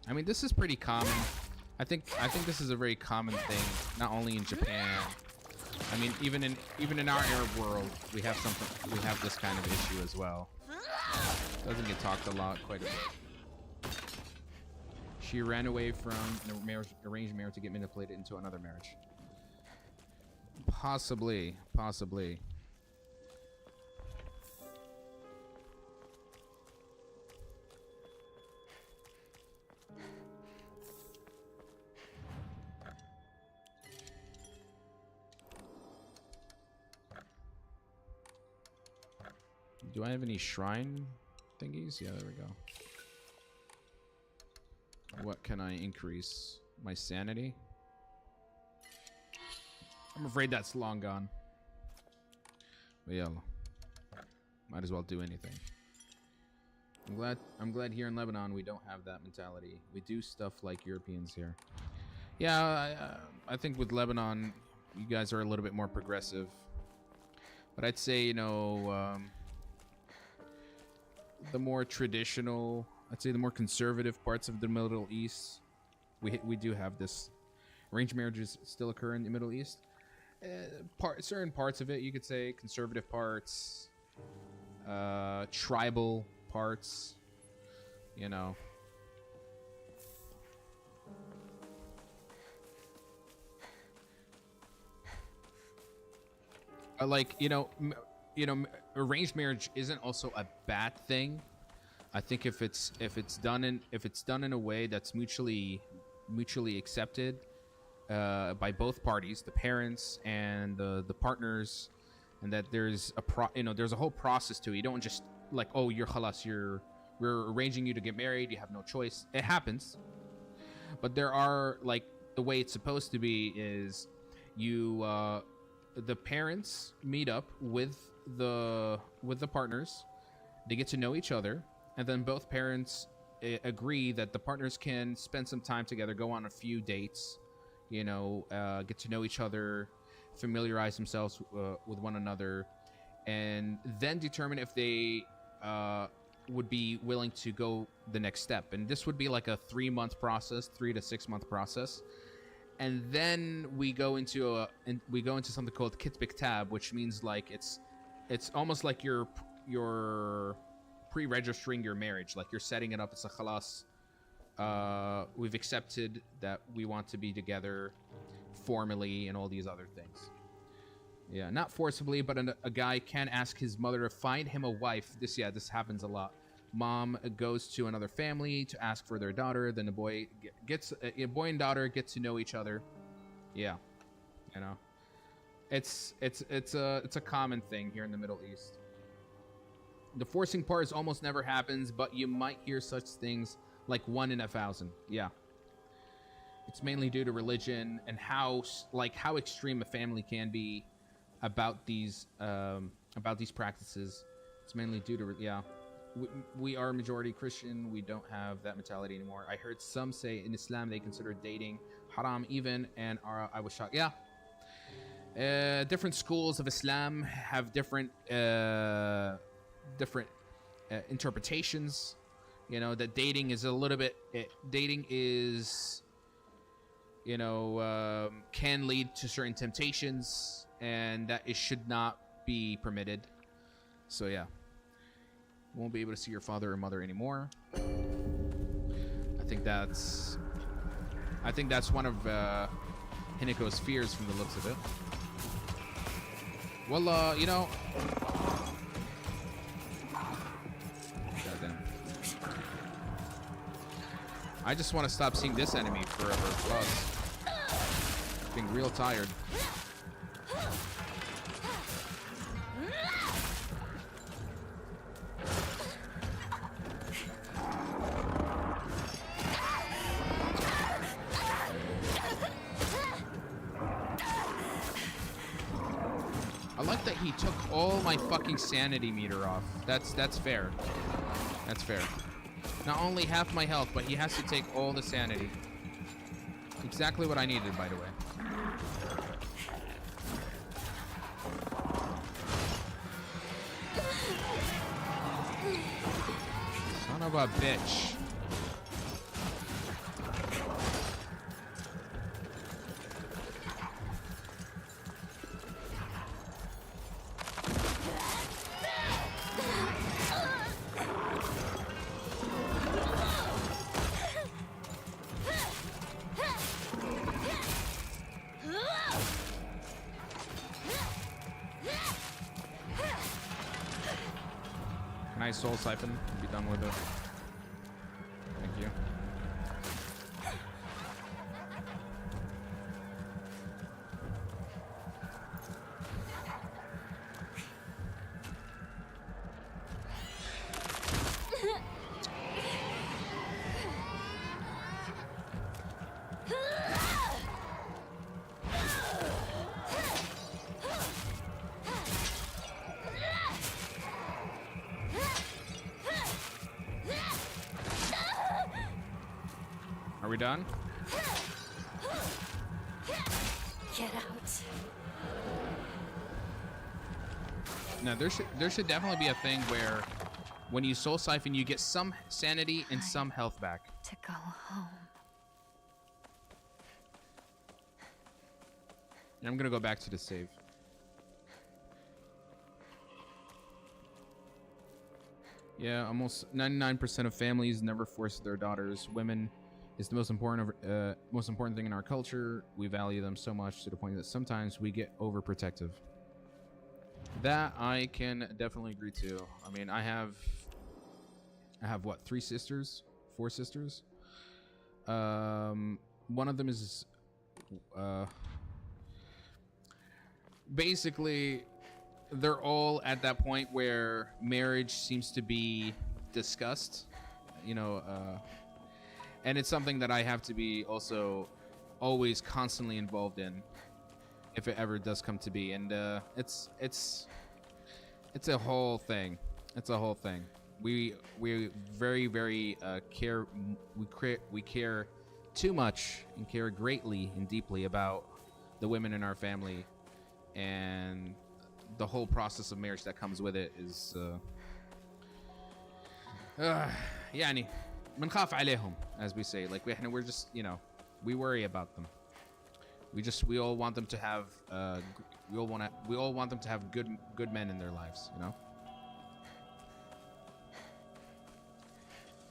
I mean, this is pretty common. I think this is a very common thing, not only in Japan. I mean, even in our Arab world, we have this kind of issue as well. Doesn't get talked a lot, quite a bit. She ran away from an arranged marriage to get manipulated into another marriage. Possibly. Do I have any shrine thingies? Yeah, there we go. What can I increase? My sanity? I'm afraid that's long gone. But yeah, might as well do anything. I'm glad here in Lebanon we don't have that mentality. We do stuff like Europeans here. Yeah, I think with Lebanon, you guys are a little bit more progressive. But I'd say, you know, the more traditional, I'd say the more conservative parts of the Middle East, we do have this. Arranged marriages still occur in the Middle East. Certain parts of it, you could say, conservative parts, tribal parts, you know. Like, you know, arranged marriage isn't also a bad thing. I think if it's done in a way that's mutually accepted by both parties, the parents and the partners, and that there's a whole process to it. You don't just like, oh, you're khalas, we're arranging you to get married, you have no choice. It happens, but there are, like, the way it's supposed to be is the parents meet up with the partners, they get to know each other, and then both parents agree that the partners can spend some time together, go on a few dates, you know, get to know each other, familiarize themselves with one another, and then determine if they would be willing to go the next step. And this would be like a 3-month process, 3 to 6 month process. And then we go into something called Kitbik Tab, which means like it's almost like you're pre-registering your marriage, like you're setting it up. It's a khalas. We've accepted that we want to be together formally and all these other things. Yeah, not forcibly, but a guy can ask his mother to find him a wife. This happens a lot. Mom goes to another family to ask for their daughter. Then the boy and daughter get to know each other. Yeah, you know, it's a common thing here in the Middle East. The forcing part almost never happens, but you might hear such things like 1 in 1,000. Yeah, it's mainly due to religion and how extreme a family can be about these practices. It's mainly due to we are majority Christian. We don't have that mentality anymore. I heard some say in Islam they consider dating haram even, and I was shocked. Yeah, different schools of Islam have different interpretations. You know, that dating is a little bit. Dating is, you know, can lead to certain temptations, and that it should not be permitted. So yeah. Won't be able to see your father or mother anymore. I think that's one of Hinako's fears from the looks of it. Well, you know, goddamn. I just want to stop seeing this enemy forever. Plus, Being real tired. I like that he took all my fucking sanity meter off. That's fair. That's fair. Not only half my health, but he has to take all the sanity. Exactly what I needed, by the way. Son of a bitch. Nice soul siphon. Be done with it. Thank you. Are we done? Get out. No, there should definitely be a thing where when you soul siphon, you get some sanity and some health back. To go home. And I'm gonna go back to the save. Yeah, almost 99% of families never force their daughters. Women is the most important thing in our culture. We value them so much to the point that sometimes we get overprotective. That I can definitely agree to. I mean, I have what, 4 sisters? One of them is basically they're all at that point where marriage seems to be discussed, you know, and it's something that I have to be also always constantly involved in if it ever does come to be. And it's a whole thing. It's a whole thing. We very care. We care too much and care greatly and deeply about the women in our family, and the whole process of marriage that comes with it is يعني بنخاف عليهم, as we say. Like we're just, you know, we worry about them. We all want them to have we all want them to have good men in their lives, you know.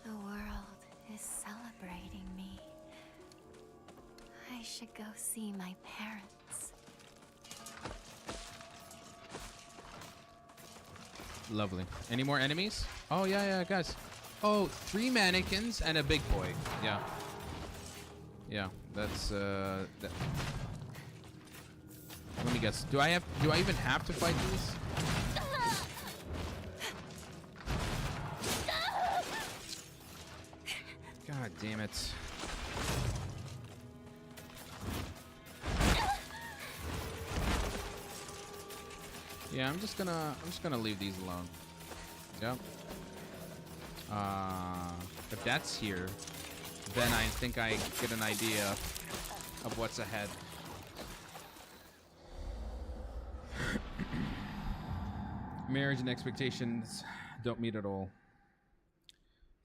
The world is celebrating me. I should go see my parents. Lovely. Any more enemies? Oh yeah, guys. Oh, 3 mannequins and a big boy. Yeah, that's that. Let me guess. Do I even have to fight these? God damn it. Yeah, I'm just gonna leave these alone. Yep. If that's here, then I think I get an idea of what's ahead. Marriage and expectations don't meet at all.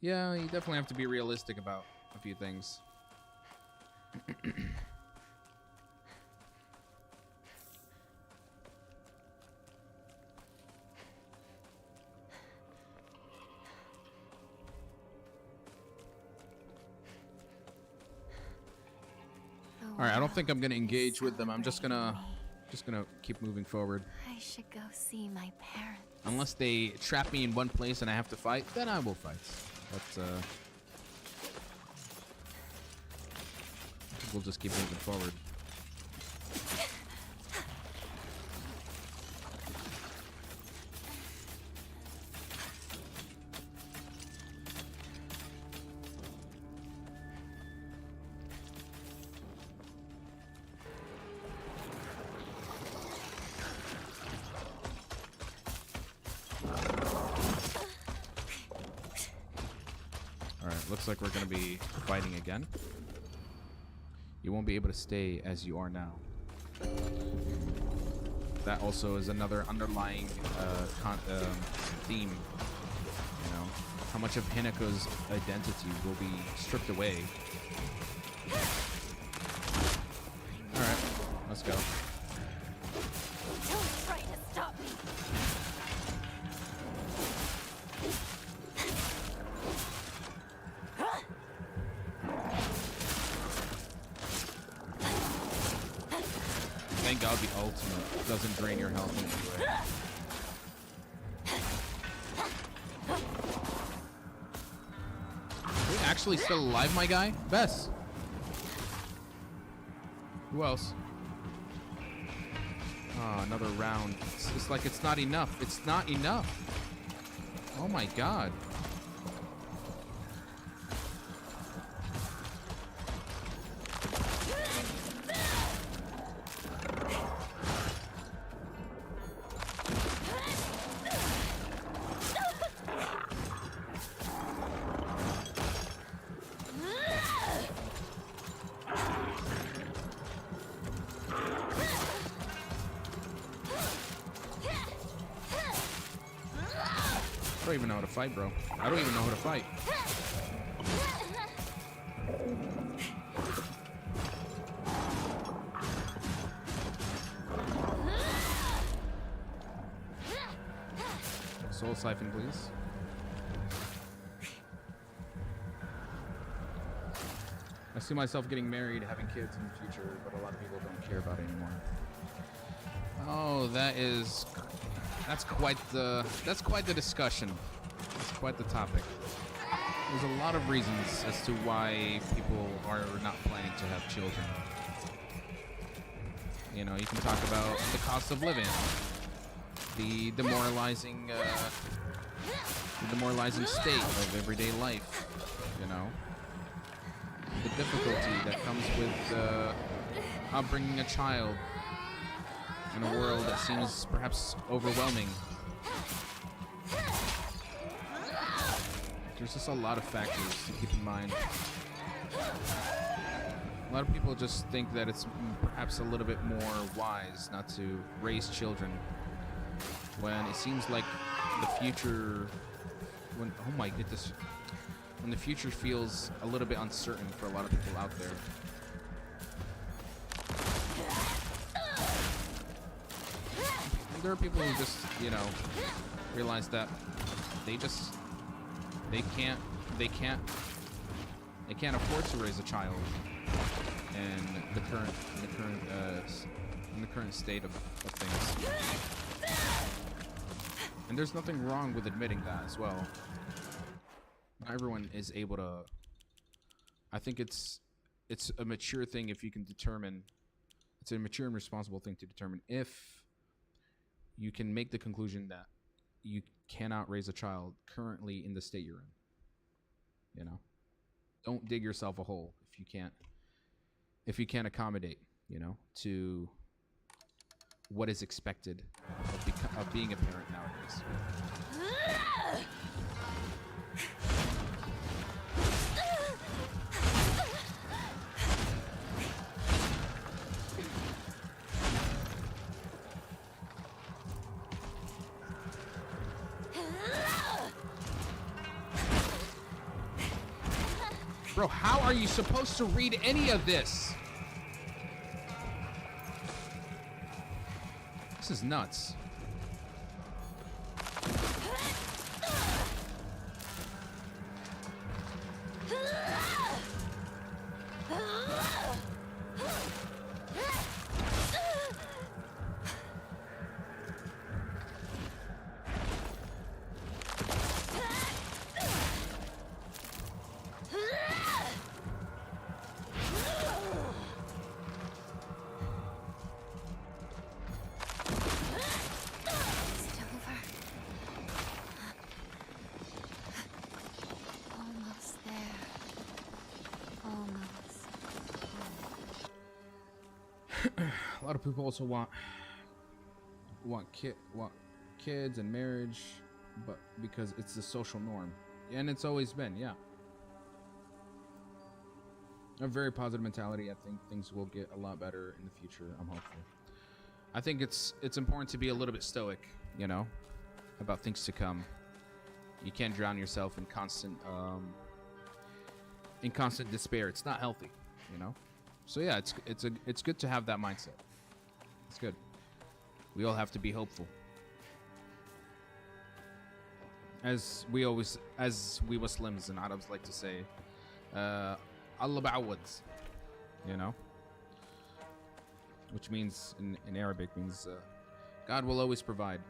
Yeah, you definitely have to be realistic about a few things. All right, I don't think I'm gonna engage with them. I'm just gonna keep moving forward. I should go see my parents. Unless they trap me in one place and I have to fight, then I will fight. But I think we'll just keep moving forward. Looks like we're gonna be fighting again. You won't be able to stay as you are now. That also is another underlying theme. You know, how much of Hinako's identity will be stripped away. All right, let's go. Don't try to stop me. Thank God the ultimate doesn't drain your health in any way. Are we actually still alive, my guy? Bess. Who else? Oh, another round. It's like it's not enough. It's not enough. Oh my God. I don't even know how to fight, bro. I don't even know how to fight. Soul siphon, please. I see myself getting married, having kids in the future, but a lot of people don't care about it anymore. Oh, that's quite the discussion. That's quite the topic. There's a lot of reasons as to why people are not planning to have children. You know, you can talk about the cost of living, the demoralizing state of everyday life. You know, the difficulty that comes with upbringing a child in a world that seems perhaps overwhelming. There's just a lot of factors to keep in mind. A lot of people just think that it's perhaps a little bit more wise not to raise children when it seems like the future, oh my goodness, when the future feels a little bit uncertain for a lot of people out there. There are people who just, you know, realize that they can't afford to raise a child in the current state of things. And there's nothing wrong with admitting that as well. Not everyone is able to. I think it's a mature thing if you can determine. It's a mature and responsible thing to determine if you can make the conclusion that you cannot raise a child currently in the state you're in. You know, don't dig yourself a hole if you can't accommodate, you know, to what is expected of being a parent nowadays. Bro, how are you supposed to read any of this? This is nuts. A lot of people also want kids and marriage, but because it's the social norm, and it's always been, yeah. a very positive mentality. I think things will get a lot better in the future. I'm hopeful. I think it's important to be a little bit stoic, you know, about things to come. You can't drown yourself in constant despair. It's not healthy, you know. So yeah, it's good to have that mindset. It's good. We all have to be hopeful. As we Muslims and Arabs like to say, Allah ba'awads, you know, which means in Arabic means God will always provide.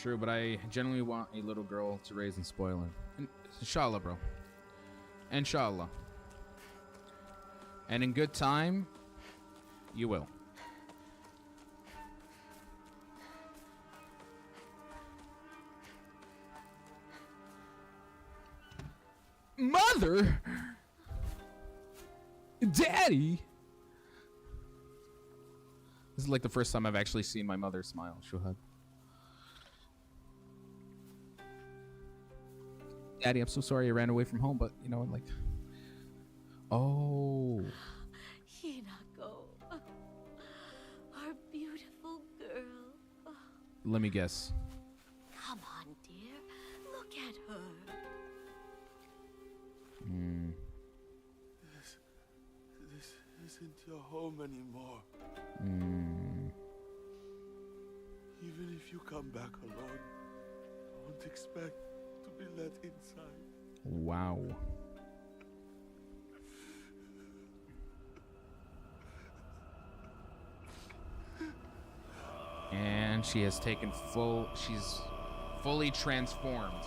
True, but I generally want a little girl to raise and spoil her. Inshallah, bro. Inshallah. And in good time, you will. Mother? Daddy? This is like the first time I've actually seen my mother smile. Shuhad. Daddy, I'm so sorry I ran away from home, but you know, like, oh. Hinako, our beautiful girl. Let me guess. Come on, dear. Look at her. This isn't your home anymore. Even if you come back alone, don't expect to be let inside. Wow. And she has taken she's fully transformed.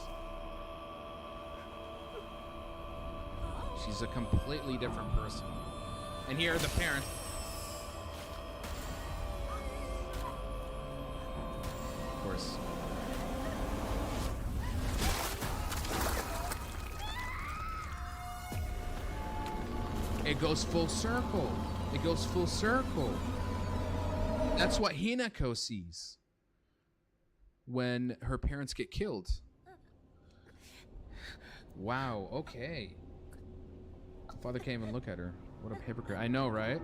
She's a completely different person. And here are the parents. Of course. It goes full circle. It goes full circle. That's what Hinako sees when her parents get killed. Wow, okay. Father can't even look at her. What a hypocrite. I know, right?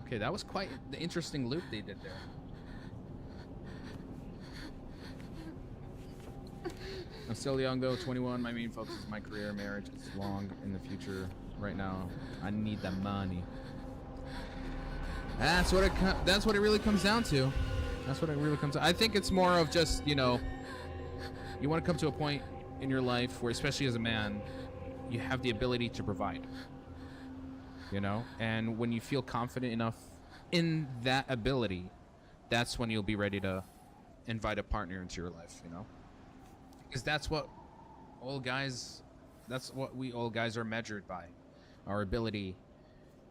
Okay, that was quite the interesting loop they did there. I'm still young though, 21. My main focus is my career. Marriage is long in the future. Right now, I need the money. That's what it really comes down to. That's what it really comes to. I think it's more of just, you know, you want to come to a point in your life where, especially as a man, you have the ability to provide. You know, and when you feel confident enough in that ability, that's when you'll be ready to invite a partner into your life. You know. Because that's what we all guys are measured by, our ability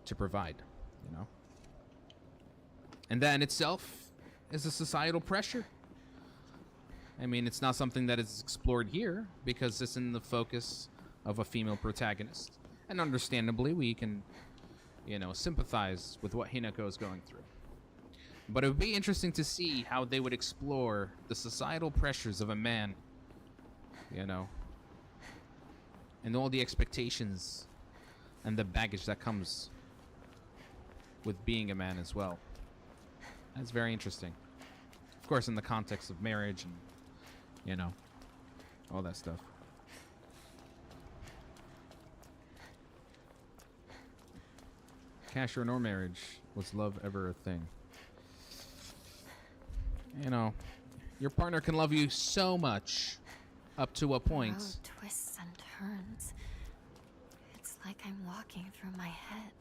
to provide, you know. And that in itself is a societal pressure. I mean, it's not something that is explored here because it's in the focus of a female protagonist. And understandably, we can, you know, sympathize with what Hinako is going through. But it would be interesting to see how they would explore the societal pressures of a man, you know, and all the expectations and the baggage that comes with being a man as well. That's very interesting. Of course, in the context of marriage and, you know, all that stuff. Casher nor marriage, was love ever a thing? You know, your partner can love you so much up to a point. The road twists and turns. It's like I'm walking through my head.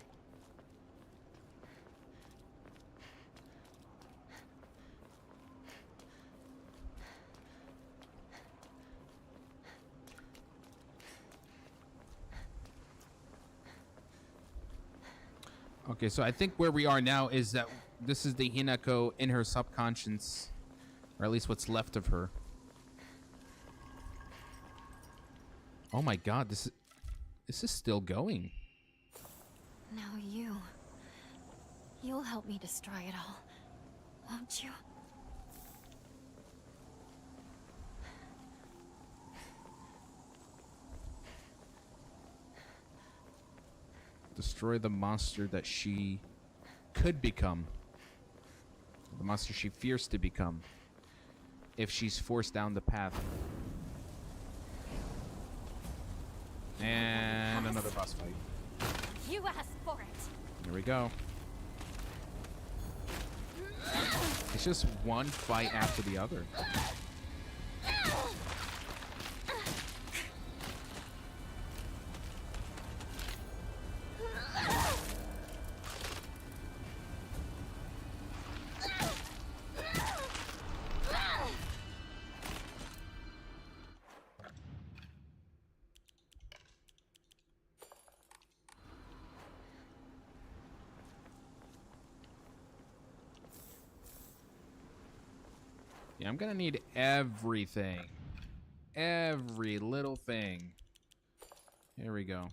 Okay, so I think where we are now is that this is the Hinako in her subconscious, or at least what's left of her. Oh my god, this is still going. Now you'll help me destroy it all, won't you? Destroy the monster that she could become. The monster she fears to become. If she's forced down the path. And another boss fight. You asked for it. Here we go. It's just one fight after the other. Yeah, I'm gonna need everything. Every little thing. Here we go.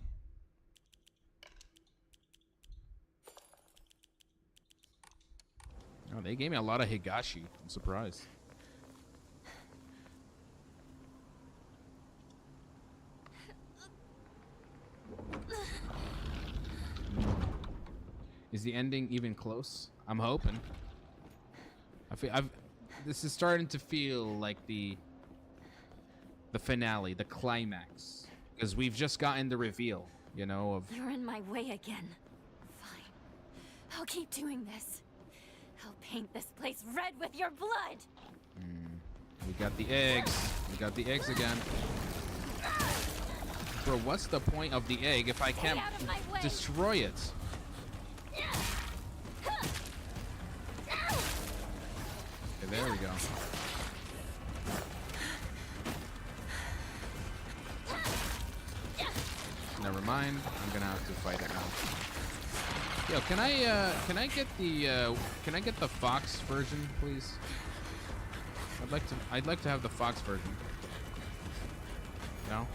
Oh, they gave me a lot of Higashi. I'm surprised. Is the ending even close? I'm hoping. This is starting to feel like the finale, the climax, because we've just gotten the reveal, you know, of. You're in my way again. Fine. I'll keep doing this. I'll paint this place red with your blood. We got the eggs. We got the eggs again. Bro, what's the point of the egg if I can't destroy it? Okay, there we go. Never mind. I'm gonna have to fight it now. Yo, can I get the Fox version, please? I'd like to have the Fox version. No?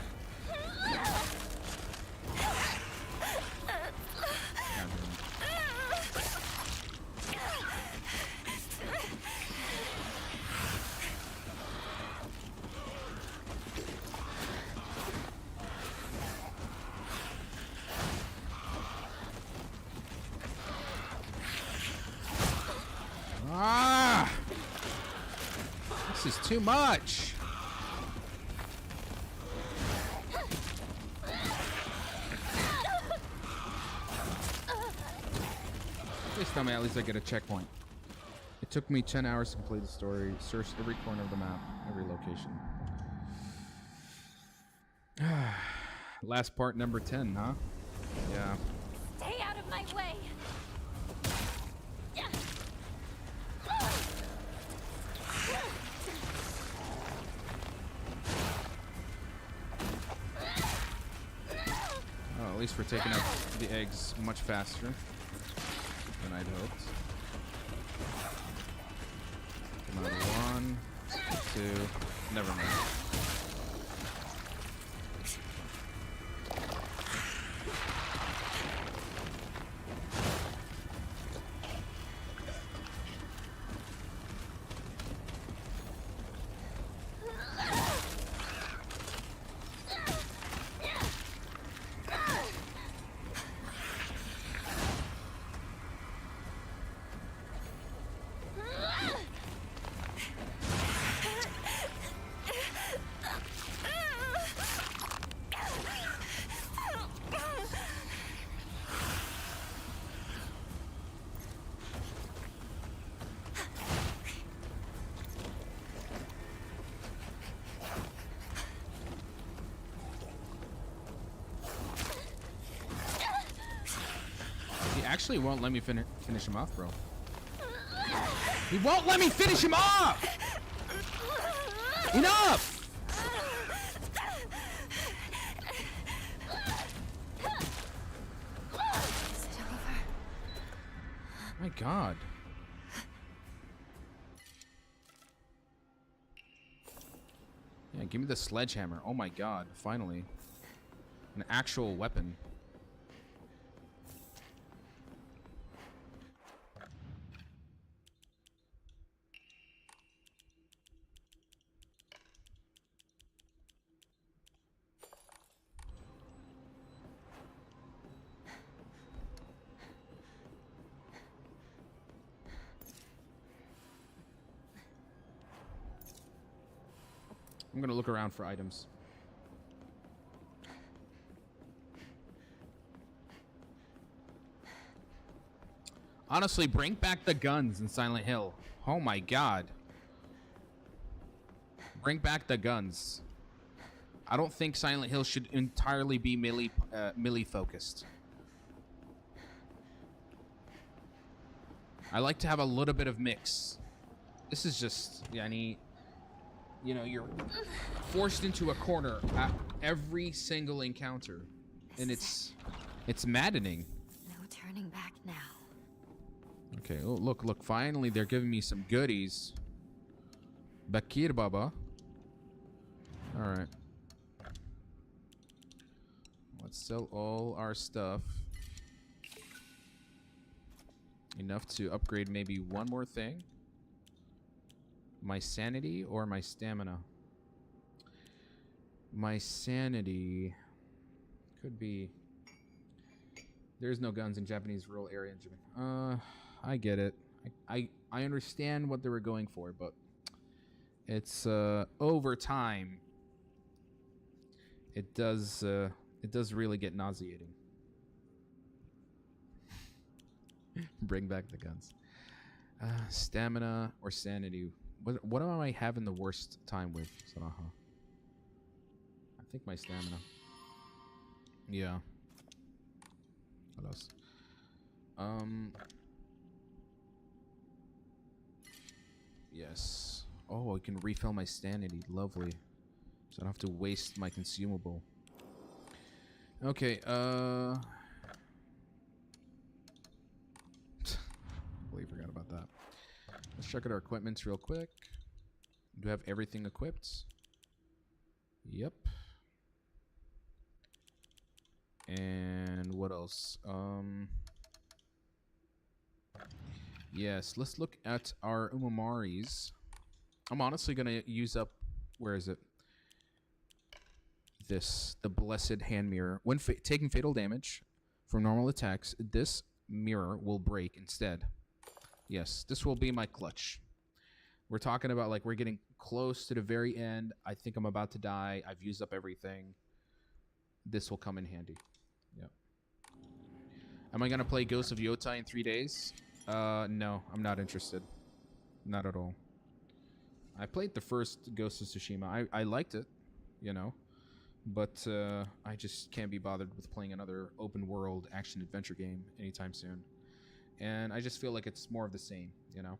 Ah! This is too much. Please tell me at least I get a checkpoint. It took me 10 hours to complete the story. Searched every corner of the map, every location. Last part, number 10, huh? Yeah. Stay out of my way. Oh, at least we're taking out the eggs much faster than I'd hoped. Come on, 1, 2, never mind. Actually won't let me finish him off, bro. He won't let me finish him off! Enough! Is it over? god. Yeah, give me the sledgehammer. Oh my god, finally. An actual weapon. I'm gonna look around for items. Honestly, bring back the guns in Silent Hill. Oh my god. Bring back the guns. I don't think Silent Hill should entirely be melee focused. I like to have a little bit of mix. This is just, yani, you know, you're forced into a corner at every single encounter, and it's maddening. No turning back now. Okay, oh, look, finally they're giving me some goodies. Bakir Baba. Alright. Let's sell all our stuff. Enough to upgrade maybe one more thing. My sanity or my stamina? My sanity could be... There's no guns in Japanese rural area in Japan. I get it. I understand what they were going for, but it's over time. It does really get nauseating. Bring back the guns. Stamina or sanity. What am I having the worst time with, Saraha? I think my stamina. Yeah. What else? Yes. Oh, I can refill my sanity. Lovely. So I don't have to waste my consumable. Okay, Completely forgot about that. Let's check out our equipments real quick. Do we have everything equipped? Yep. And what else? Yes, let's look at our Umamaris. I'm honestly gonna use up, where is it? This, the Blessed Hand Mirror. When taking fatal damage from normal attacks, this mirror will break instead. Yes, this will be my clutch. We're talking about, like, we're getting close to the very end. I think I'm about to die. I've used up everything. This will come in handy. Yep. Am I gonna play Ghost of Yotai in 3 days? No, I'm not interested. Not at all. I played the first Ghost of Tsushima. I liked it, you know, but I just can't be bothered with playing another open world action adventure game anytime soon. And I just feel like it's more of the same, you know.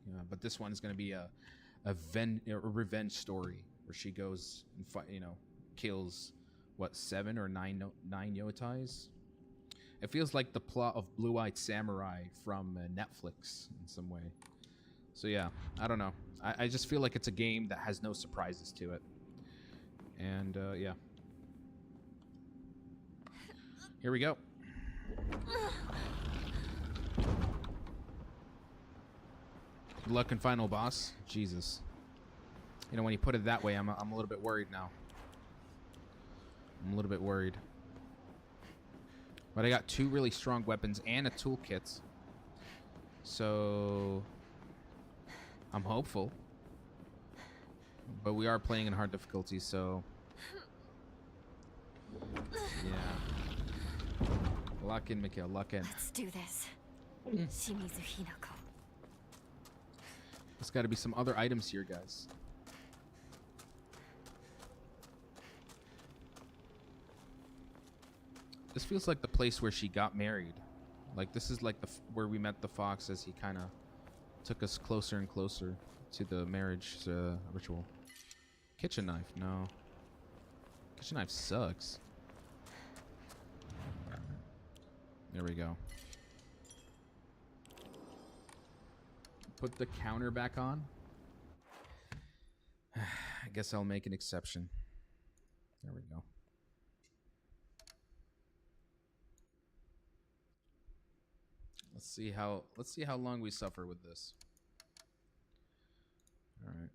Yeah, but this one is going to be a revenge story where she goes and kills what, 7 or 9 Yotais. It feels like the plot of Blue-Eyed Samurai from Netflix in some way. So yeah, I don't know. I just feel like it's a game that has no surprises to it. And yeah. Here we go. Good luck in final boss. Jesus. You know, when you put it that way, I'm a little bit worried now. I'm a little bit worried. But I got 2 really strong weapons and a toolkit. So I'm hopeful. But we are playing in hard difficulty, so yeah. Lock in, Mikhail, lock in. Let's do this. Shimizu Hinako. There's got to be some other items here, guys. This feels like the place where she got married. Like, this is like where we met the fox as he kind of took us closer and closer to the marriage ritual. Kitchen knife, no. Kitchen knife sucks. There we go. put the counter back on. I guess I'll make an exception. There we go. Let's see how long we suffer with this. All right.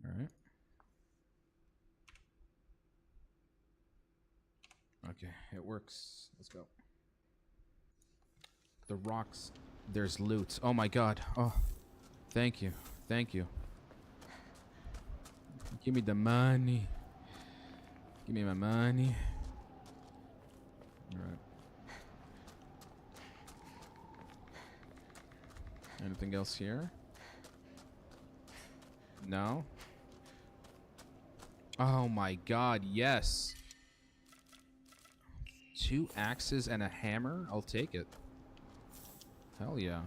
All right. Okay, it works. Let's go. The rocks. There's loot. Oh my god. Oh, thank you. Thank you. Give me the money. Give me my money. All right. Anything else here? No? Oh my god, yes. 2 axes and a hammer? I'll take it. Hell yeah.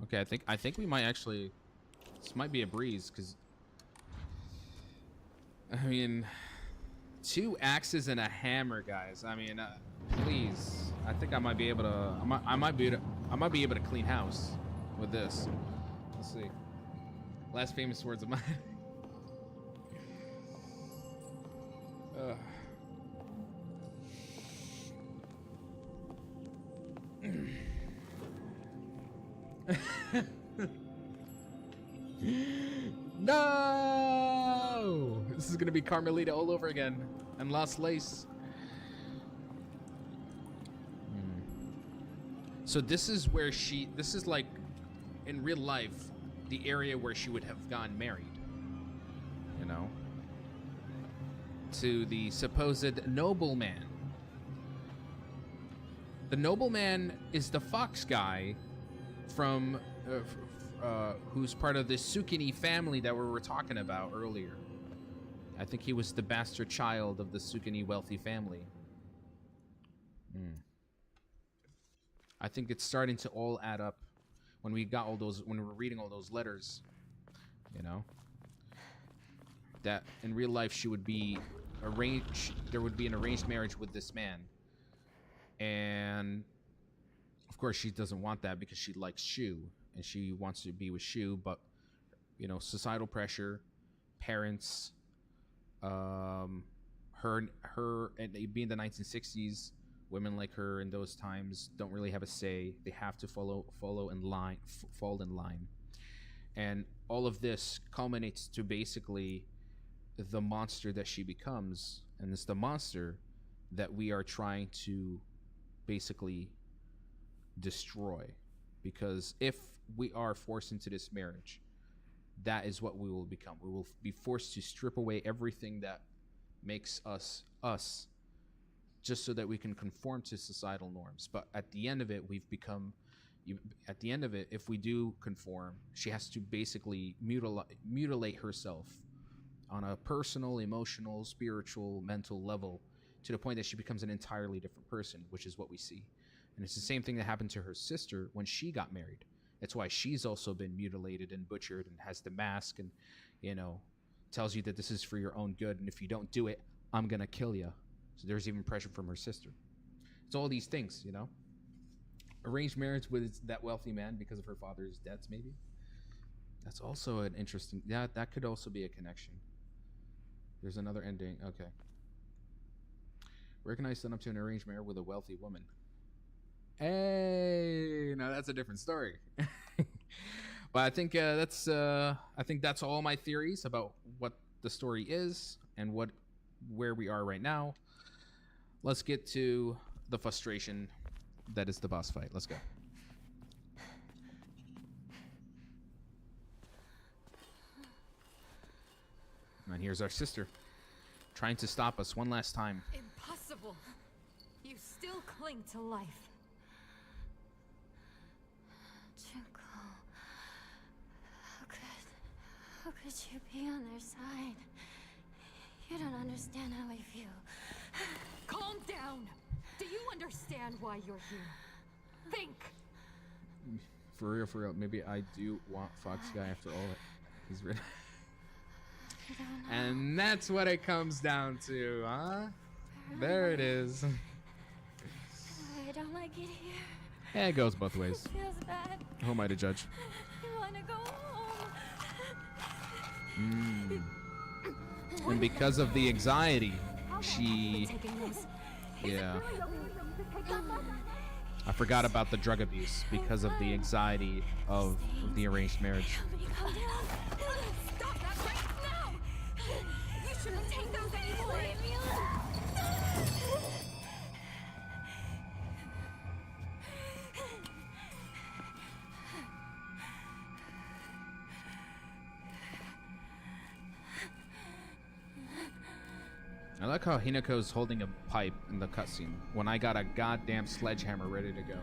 Okay, I think we might actually... This might be a breeze, because... I mean... 2 axes and a hammer, guys. I mean, please. I think I might be able to... I might be able to clean house with this. Let's see. Last famous words of mine. No! This is gonna be Carmelita all over again, and Lost Lace. So this is where this is like, in real life, the area where she would have gotten married. You know? To the supposed nobleman. The nobleman is the fox guy from who's part of the Tsukini family that we were talking about earlier. I think he was the bastard child of the Tsukini wealthy family. I think it's starting to all add up when we got all those, when we were reading all those letters, you know, that in real life she would be arranged, there would be an arranged marriage with this man. And of course she doesn't want that because she likes Shu and she wants to be with Shu, but you know, societal pressure, parents, her and being the 1960s, women like her in those times don't really have a say. They have to fall in line. And all of this culminates to basically the monster that she becomes, and it's the monster that we are trying to basically destroy. Because if we are forced into this marriage, that is what we will become. We will be forced to strip away everything that makes us us, just so that we can conform to societal norms. But at the end of it, at the end of it, if we do conform, she has to basically mutilate herself on a personal, emotional, spiritual, mental level, to the point that she becomes an entirely different person, which is what we see. And it's the same thing that happened to her sister when she got married. That's why she's also been mutilated and butchered and has the mask and, you know, tells you that this is for your own good, and if you don't do it, I'm gonna kill you. So there's even pressure from her sister. It's all these things, you know. Arranged marriage with that wealthy man because of her father's debts, maybe. That's also an interesting... Yeah, that could also be a connection. There's another ending. Okay. Where can I sign up to an arranged marriage with a wealthy woman? Hey, now that's a different story. But I think that's all my theories about what the story is and where we are right now. Let's get to the frustration that is the boss fight. Let's go. And here's our sister trying to stop us one last time. Impossible. You still cling to life. Junko, how could you be on their side? You don't understand how I feel. Calm down. understand why you're here. Think. For real, maybe I do want Fox Guy after all that he's written. And that's what it comes down to, huh? There it is. I don't like it here. Yeah, it goes both ways. It feels bad. Who am I to judge? I want to go home. And because of the anxiety, she... Yeah. I forgot about the drug abuse because of the anxiety of the arranged marriage. Calm down. Stop that right now! You shouldn't take those anymore! Leave me alone. I like how Hinako's holding a pipe in the cutscene when I got a goddamn sledgehammer ready to go.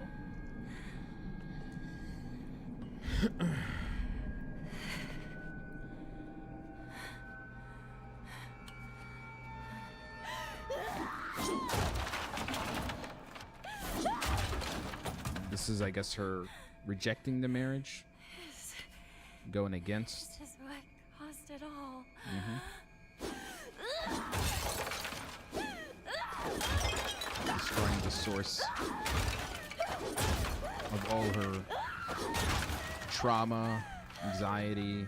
This is, I guess, her rejecting the marriage, going against. This is what caused it all. Destroying the source of all her trauma, anxiety.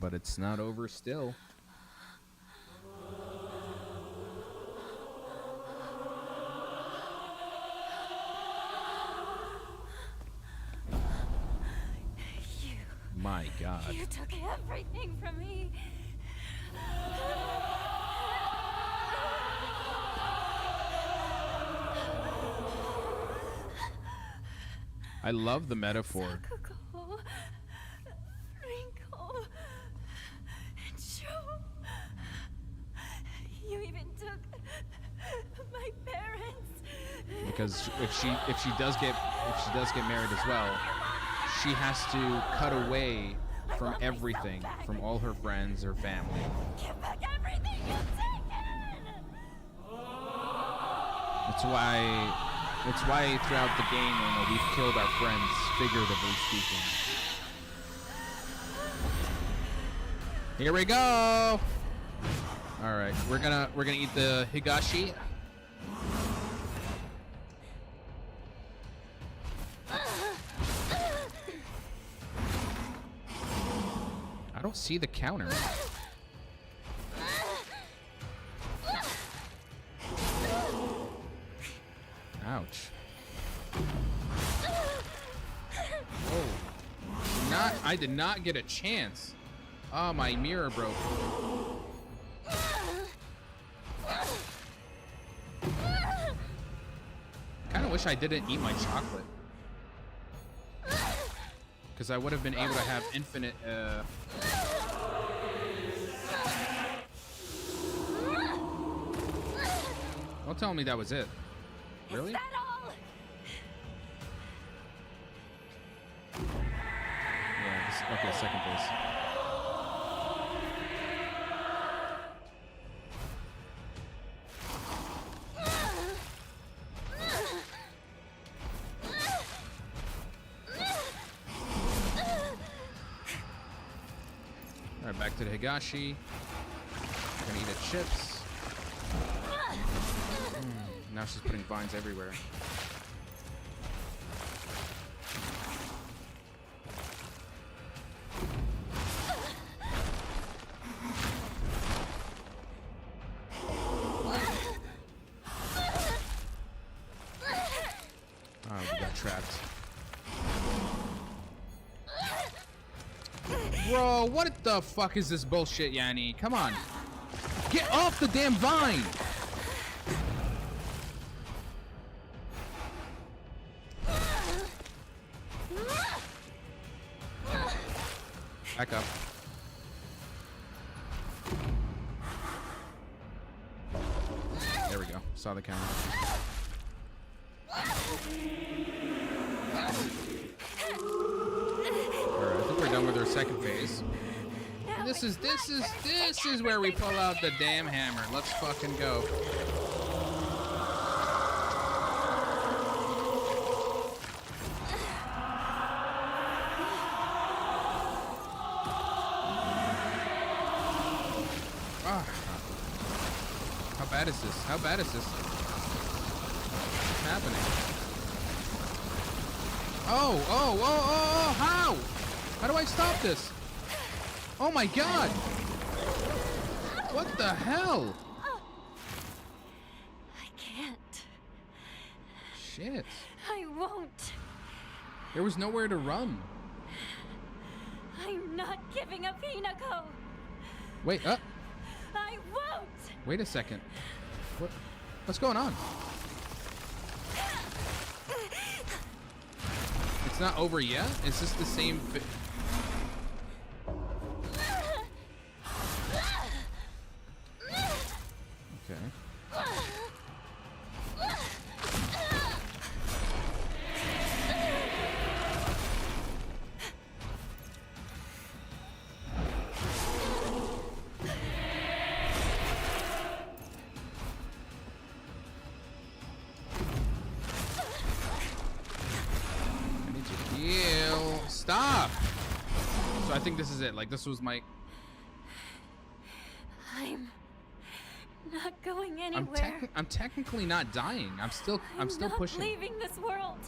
But it's not over still. My God. You took everything from me. I love the metaphor. Sakuko, Rinko, and Sho. You even took my parents. Because if she does get married as well, she has to cut away from everything, from all her friends, her family. Give back everything you've taken. It's why throughout the game, we've killed our friends, figuratively speaking. Here we go. All right, we're gonna eat the higashi. I don't see the counter. Ouch. Oh. I did not get a chance. Oh, my mirror broke. Kinda wish I didn't eat my chocolate. Because I would have been able to have infinite, Don't tell me that was it. Really? Is that all? Yeah, okay, second place. Alright, back to the higashi. Gonna eat the chips. Now she's putting vines everywhere. Oh, we got trapped. Bro, what the fuck is this bullshit, Yanni? Come on. Get off the damn vine! Back up. There we go. Saw the counter. Alright, I think we're done with our second phase. This is where we pull out the damn hammer. Let's fucking go. Ah. How bad is this? How bad is this? What's happening? Oh, how? How do I stop this? Oh my god! What the hell? I can't. Shit. I won't. There was nowhere to run. I'm not giving up Hinako. Wait, I won't. wait a second. What's going on? It's not over yet? Is this the same Okay. I need to heal. Stop! So I think this is it. Like, this was my... I'm not going anywhere. I'm technically not dying. I'm still not pushing. leaving this world.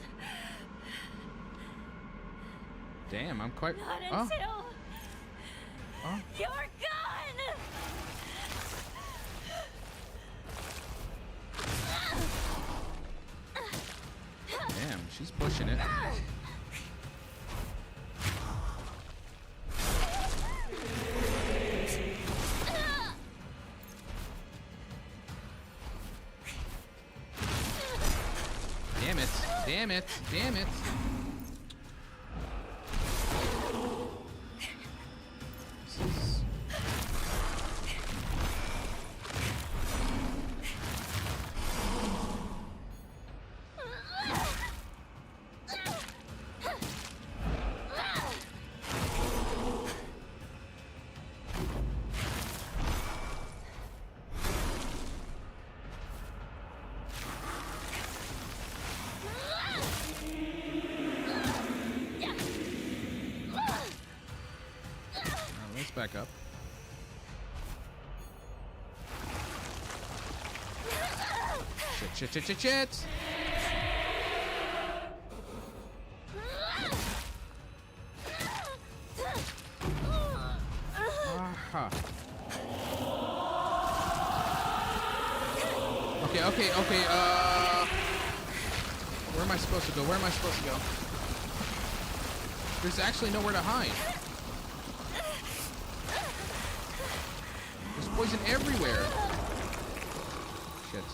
Damn, I'm quite. Not Oh. until Oh. you're gone. Damn, she's pushing it. Damn it! Damn it! Damn it! This is... Let's back up. Shit. Aha. Okay. Where am I supposed to go? There's actually nowhere to hide. There's poison everywhere. Shit.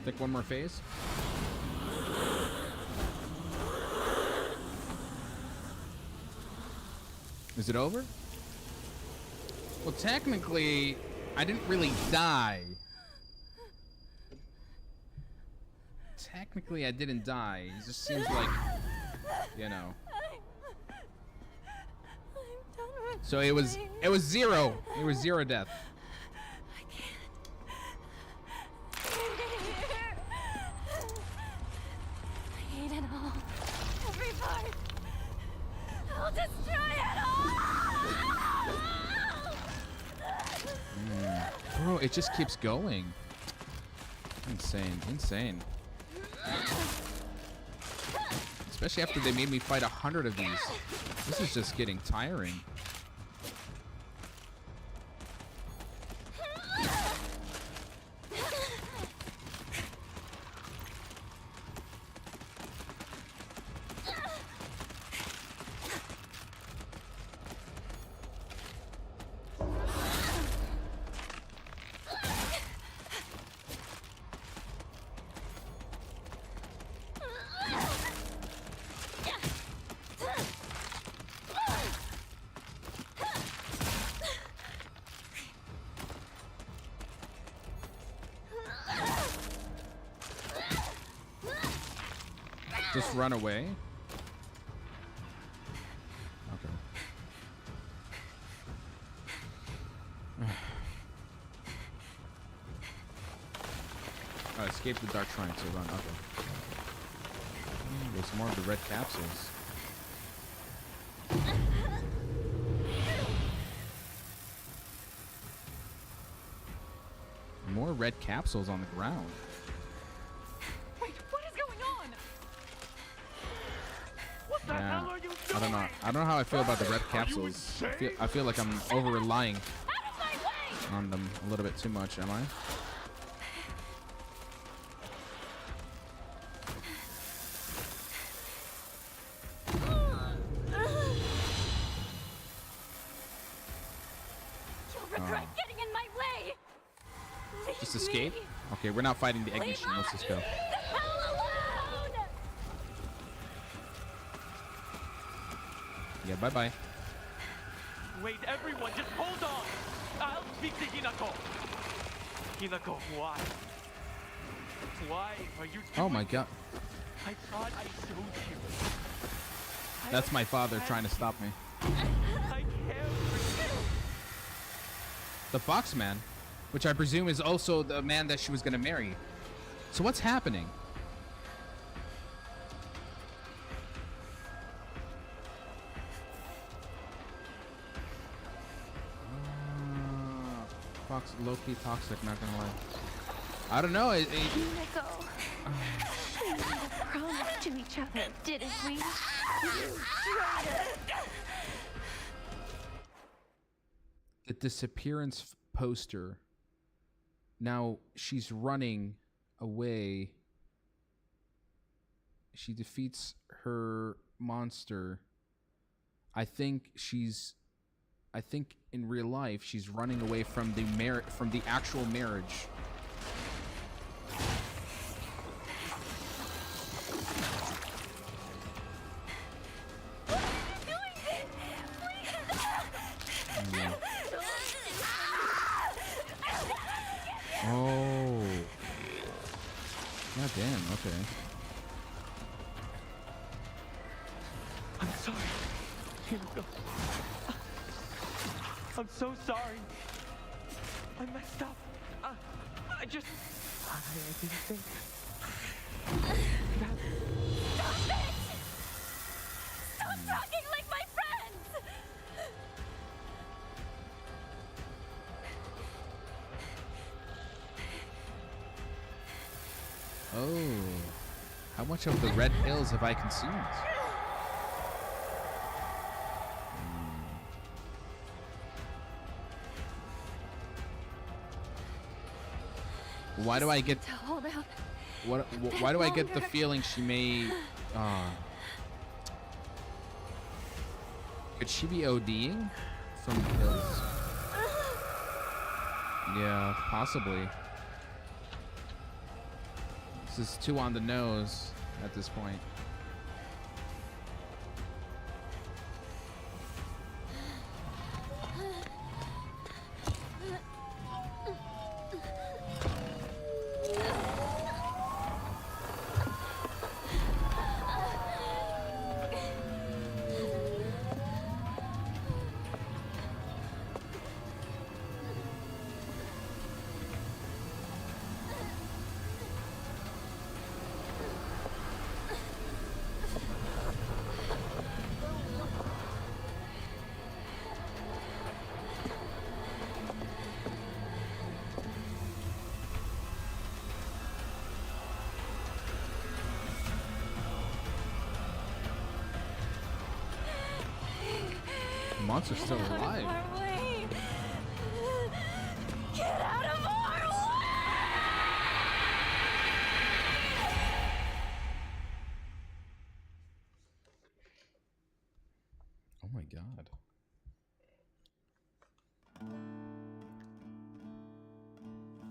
Think one more phase. Is it over? Well, technically, I didn't really die. Technically, I didn't die. It just seems like, you know. So it was zero. It was zero death. I'll destroy it all! Bro, it just keeps going. Insane. Especially after they made me fight 100 of these. This is just getting tiring. Just run away. Okay. Escape the dark shrine to run. Okay. There's more of the red capsules. More red capsules on the ground. Wait, what is going on? What the hell are you doing? I don't know. I don't know how I feel about the red capsules. I feel like I'm over relying on them a little bit too much. Am I? You'll regret getting in my way. Leave Just escape? me Okay, we're not fighting the egg machine. Let's just go. the hell alone. Yeah, bye-bye. Wait, everyone, just hold on. I'll speak to Hinako. Hinako, why? Why are you Oh my god. I thought I showed you. That's my father trying to stop me. I care for you. The Foxman, which I presume is also the man that she was going to marry. So what's happening? Fox, low-key toxic, not gonna lie. I don't know. Nico, we made a promise to each other, didn't we? You traitor. The disappearance poster. Now she's running away. She defeats her monster. I think in real life she's running away from the actual marriage. Yeah. Oh. God damn, okay. I'm sorry. Hinako. I'm so sorry. I messed up. I didn't think. Stop it! Stop talking like my friends! Oh. How much of the red pills have I consumed? Why do I get To hold out. why do I get the feeling she may could she be ODing from pills? Yeah, possibly. This is too on the nose at this point. The monster's still alive. Our way. Get out of our way! Oh my god.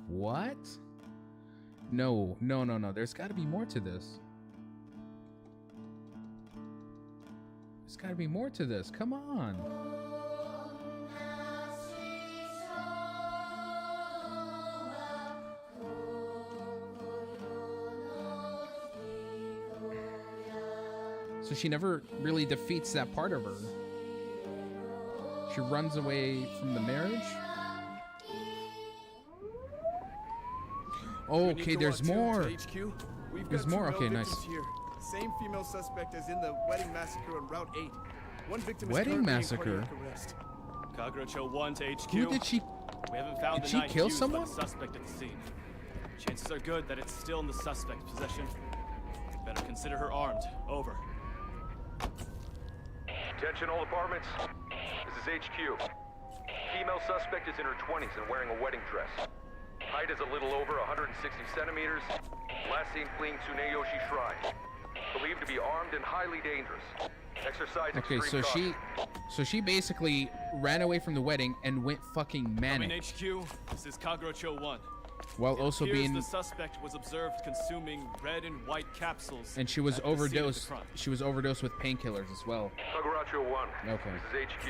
What? No. There's got to be more to this. There's got to be more to this. Come on. So she never really defeats that part of her. She runs away from the marriage. Oh, okay, there's more. There's more. Okay, nice. Here. Same female suspect as in the wedding massacre on Route 8. One victim Wedding is massacre? in cardiac arrest. Kagerocho 1 to HQ. Who did she? We haven't found Did the she knife kill used by someone? the suspect at the scene. Chances are good that it's still in the suspect's possession. Better consider her armed. Over. Attention all apartments. This is HQ. Female suspect is in her 20s and wearing a wedding dress. Height is a little over 160 centimeters. Last seen fleeing Tsuneyoshi Shrine. Believed to be armed and highly dangerous. Exercise Okay, extreme so caution. she basically ran away from the wedding and went fucking Coming manic HQ, this is Kagerocho 1. while also Here's being the suspect was observed consuming red and white capsules. and she was at the scene of the overdosed. crime. She was overdosed with painkillers as well. Kagerocho 1. Okay. This is HQ.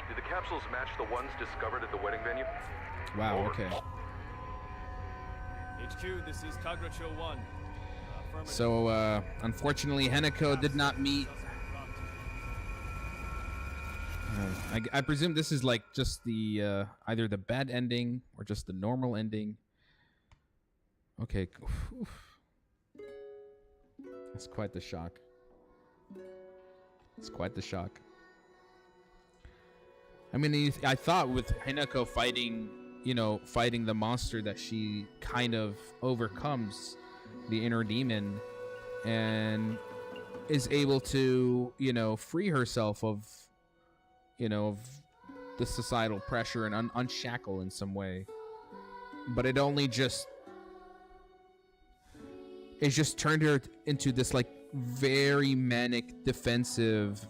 Did the capsules match the ones discovered at the wedding venue? Wow. Over. Okay. HQ, this is Kagerocho 1. Affirmative. So unfortunately, Heneko did not meet. I presume this is like just the either the bad ending or just the normal ending. Okay. Oof. That's quite the shock. It's quite the shock. I mean, I thought with Hinako fighting, fighting the monster that she kind of overcomes, the inner demon, and is able to, free herself of, of the societal pressure and unshackle in some way. But it only just turned her into this like very manic, defensive,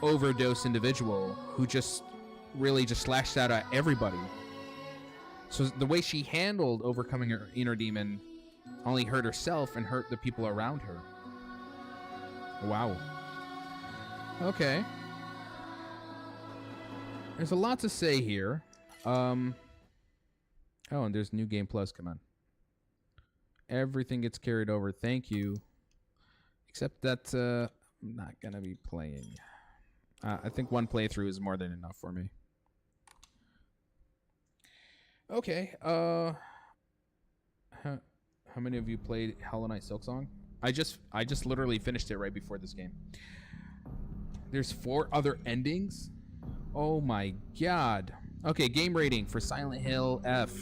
overdose individual who just lashed out at everybody. So the way she handled overcoming her inner demon only hurt herself and hurt the people around her. Wow. Okay. There's a lot to say here. Oh, and there's New Game Plus. Come on. Everything gets carried over. Thank you. Except that I'm not going to be playing. I think one playthrough is more than enough for me. Okay. How many of you played Hollow Knight Silksong? I just literally finished it right before this game. There's 4 other endings? Oh my god. Okay, game rating for Silent Hill F.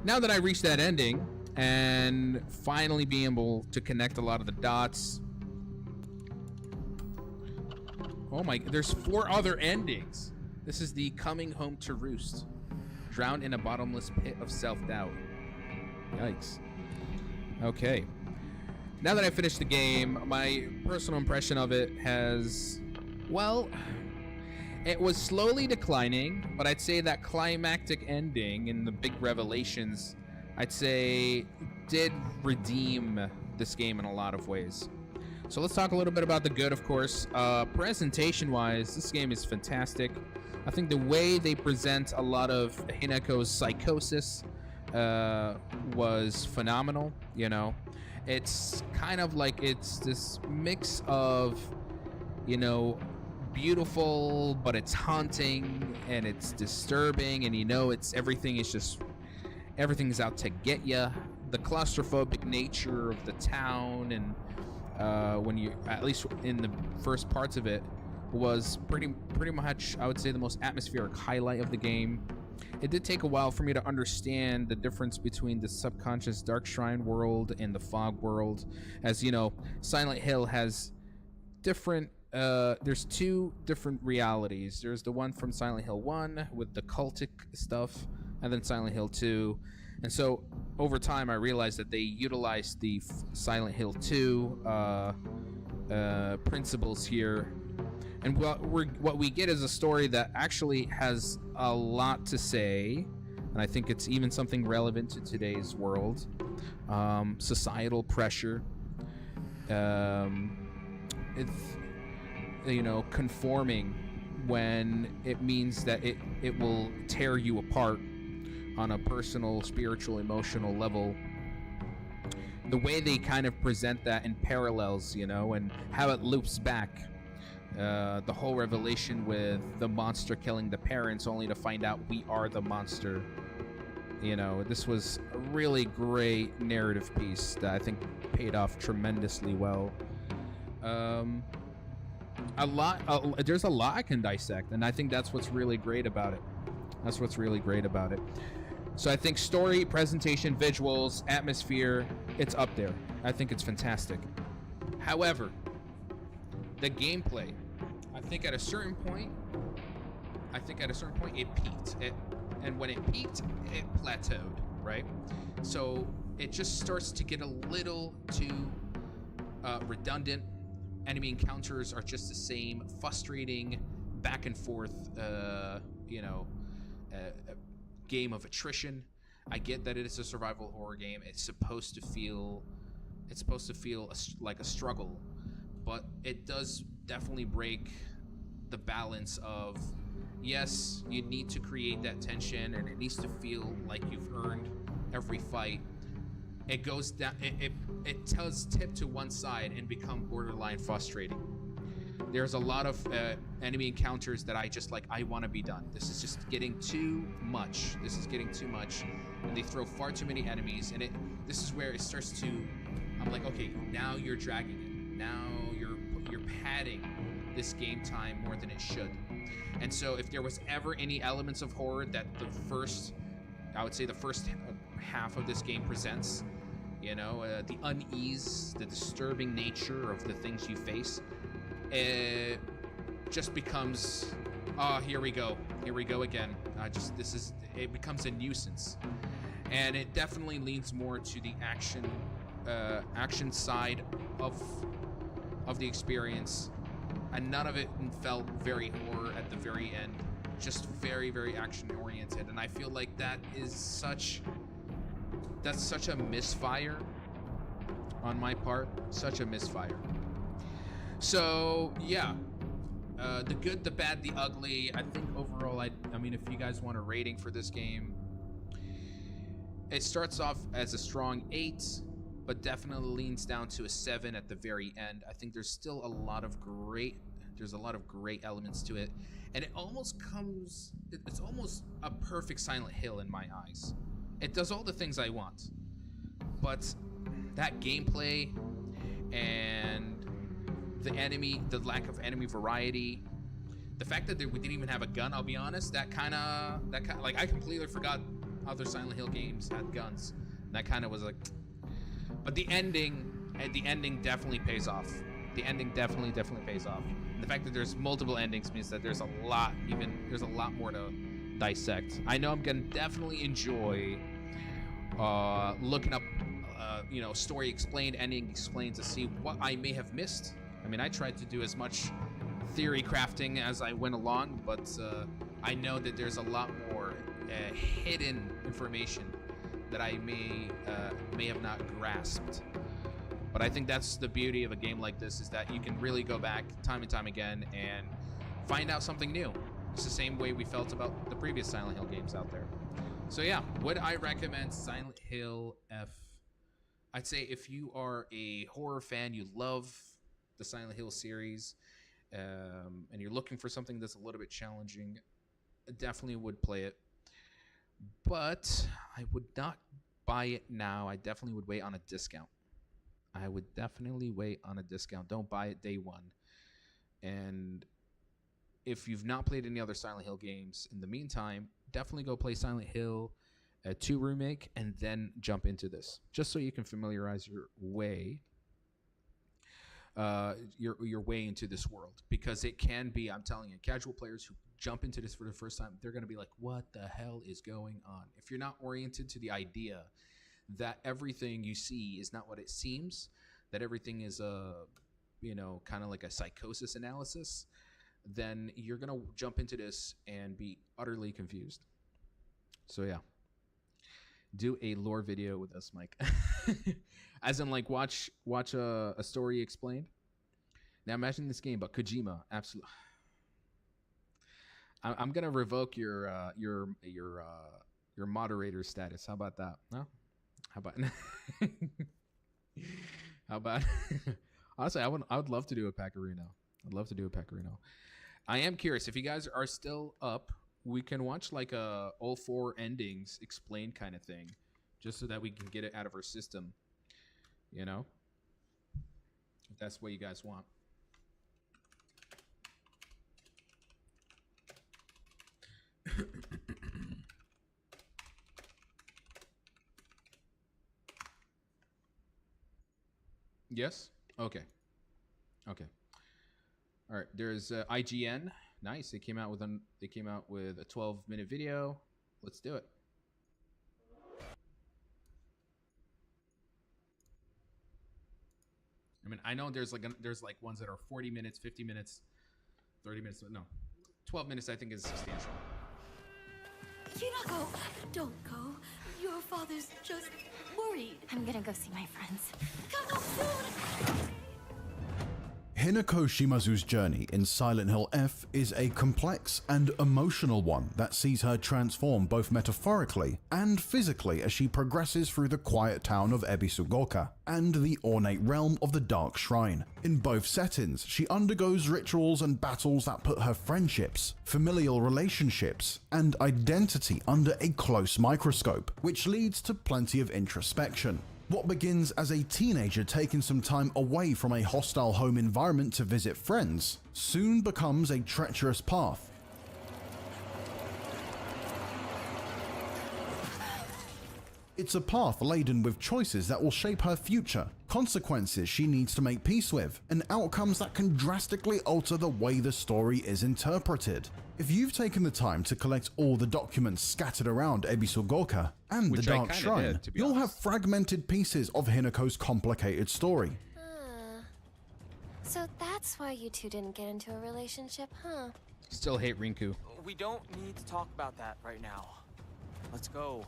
Now that I reached that ending and finally being able to connect a lot of the dots. Oh my, there's 4 other endings. This is the Coming Home to Roost. Drowned in a bottomless pit of self-doubt. Yikes. Okay. Now that I finished the game, my personal impression of it has, well, it was slowly declining, but I'd say that climactic ending and the big revelations, I'd say, did redeem this game in a lot of ways. So let's talk a little bit about the good, of course. Presentation-wise, this game is fantastic. I think the way they present a lot of Hineko's psychosis was phenomenal, It's kind of like it's this mix of, beautiful, but it's haunting and it's disturbing, and everything's out to get you. The claustrophobic nature of the town, and when you, at least in the first parts of it, was pretty much, I would say, the most atmospheric highlight of the game. It did take a while for me to understand the difference between the subconscious Dark Shrine world and the Fog world. As Silent Hill has different, there's 2 different realities. There's the one from Silent Hill 1 with the cultic stuff, and then Silent Hill 2. And so over time I realized that they utilized the Silent Hill 2 principles here. And what we get is a story that actually has a lot to say, and I think it's even something relevant to today's world. Societal pressure, it's, conforming when it means that it will tear you apart on a personal, spiritual, emotional level. the way they kind of present that in parallels, you know, and how it loops back. The whole revelation with the monster killing the parents only to find out we are the monster. You know, this was a really great narrative piece that I think paid off tremendously well. There's a lot I can dissect, and I think that's what's really great about it. So I think story, presentation, visuals, atmosphere, it's up there. I think it's fantastic. However, the gameplay, I think at a certain point it peaked. And when it peaked, it plateaued, right? So it just starts to get a little too redundant. Enemy encounters are just the same, frustrating, back and forth, game of attrition. I get that it is a survival horror game. It's supposed to feel like a struggle, but it does definitely break the balance of, yes, you need to create that tension and it needs to feel like you've earned every fight. It goes down, it does tip to one side and become borderline frustrating. There's a lot of enemy encounters that I want to be done. This is just getting too much. And they throw far too many enemies, and this is where it starts to, I'm like, okay, now you're dragging it. Now you're padding this game time more than it should. And so if there was ever any elements of horror that the first half of this game presents, the unease, the disturbing nature of the things you face, it just becomes, here we go again. It becomes a nuisance. And it definitely leans more to the action side of the experience. And none of it felt very horror at the very end. Just very, very action oriented. And I feel like that's such a misfire on my part. Such a misfire. So yeah, the good, the bad, the ugly. I think overall, I mean, if you guys want a rating for this game, it starts off as a strong 8, but definitely leans down to a 7 at the very end. I think there's still a lot of great elements to it, and it's almost a perfect Silent Hill in my eyes. It does all the things I want, but that gameplay and the lack of enemy variety, the fact that we didn't even have a gun, I'll be honest, that kind of like, I completely forgot other Silent Hill games had guns. That kind of was like, but the ending definitely pays off. The ending definitely pays off. And the fact that there's multiple endings means that there's a lot more to dissect. I know I'm gonna definitely enjoy looking up story explained, ending explained, to see what I may have missed. I mean, I tried to do as much theory crafting as I went along, but I know that there's a lot more hidden information that I may have not grasped. But I think that's the beauty of a game like this, is that you can really go back time and time again and find out something new. It's the same way we felt about the previous Silent Hill games out there. So yeah, would I recommend Silent Hill F? I'd say if you are a horror fan, you love the Silent Hill series, and you're looking for something that's a little bit challenging, I definitely would play it. But I would not buy it now. I definitely would wait on a discount. Don't buy it day one. And if you've not played any other Silent Hill games in the meantime, definitely go play Silent Hill 2 Remake and then jump into this, just so you can familiarize your way into this world, because it can be, I'm telling you, casual players who jump into this for the first time, they're going to be like, what the hell is going on? If you're not oriented to the idea that everything you see is not what it seems, that everything is kind of like a psychosis analysis, then you're going to jump into this and be utterly confused. So yeah, do a lore video with us, Mike. As in, like, watch a story explained. Now imagine this game, but Kojima, absolutely. I'm gonna revoke your moderator status. How about that? No? How about How about honestly, I would love to do a Pecorino. I'd love to do a Pecorino. I am curious if you guys are still up. We can watch like a all 4 endings explained kind of thing, just so that we can get it out of our system. You know, if that's what you guys want. Yes. Okay. Okay. All right. There's IGN. Nice. They came out with a 12-minute video. Let's do it. I mean, I know there's like ones that are 40 minutes, 50 minutes, 30 minutes. No, 12 minutes I think is substantial. Hinako, don't go. Your father's just worried. I'm gonna go see my friends. Come on soon. Hinako Shimazu's journey in Silent Hill F is a complex and emotional one that sees her transform both metaphorically and physically as she progresses through the quiet town of Ebisugoka and the ornate realm of the Dark Shrine. In both settings, she undergoes rituals and battles that put her friendships, familial relationships, and identity under a close microscope, which leads to plenty of introspection. What begins as a teenager taking some time away from a hostile home environment to visit friends soon becomes a treacherous path. It's a path laden with choices that will shape her future, consequences she needs to make peace with, and outcomes that can drastically alter the way the story is interpreted. If you've taken the time to collect all the documents scattered around Ebisugoka and the Dark Shrine, you'll have fragmented pieces of Hinako's complicated story. So that's why you two didn't get into a relationship, huh? Still hate Rinku. We don't need to talk about that right now. Let's go.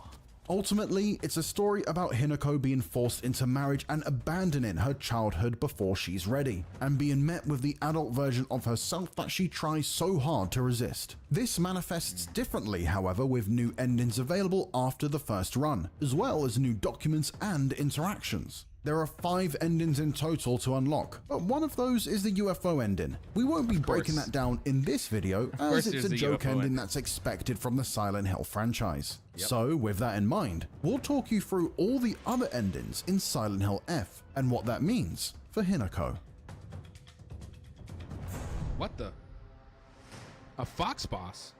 Ultimately, it's a story about Hinako being forced into marriage and abandoning her childhood before she's ready, and being met with the adult version of herself that she tries so hard to resist. This manifests differently, however, with new endings available after the first run, as well as new documents and interactions. There are 5 endings in total to unlock, but one of those is the UFO ending. We won't be breaking that down in this video, as it's a joke ending that's expected from the Silent Hill franchise. Yep. So, with that in mind, we'll talk you through all the other endings in Silent Hill F and what that means for Hinako. What the? A fox boss?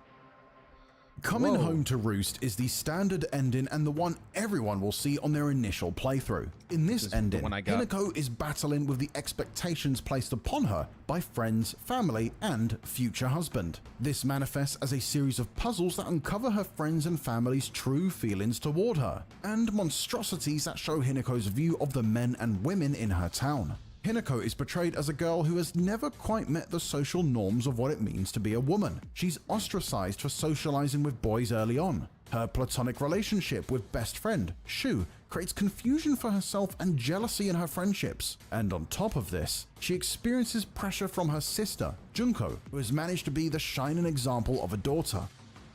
Coming Home to Roost is the standard ending and the one everyone will see on their initial playthrough. In this ending, Hinako is battling with the expectations placed upon her by friends, family, and future husband. This manifests as a series of puzzles that uncover her friends and family's true feelings toward her, and monstrosities that show Hinako's view of the men and women in her town. Hinako is portrayed as a girl who has never quite met the social norms of what it means to be a woman. She's ostracized for socializing with boys early on. Her platonic relationship with best friend, Shu, creates confusion for herself and jealousy in her friendships. And on top of this, she experiences pressure from her sister, Junko, who has managed to be the shining example of a daughter.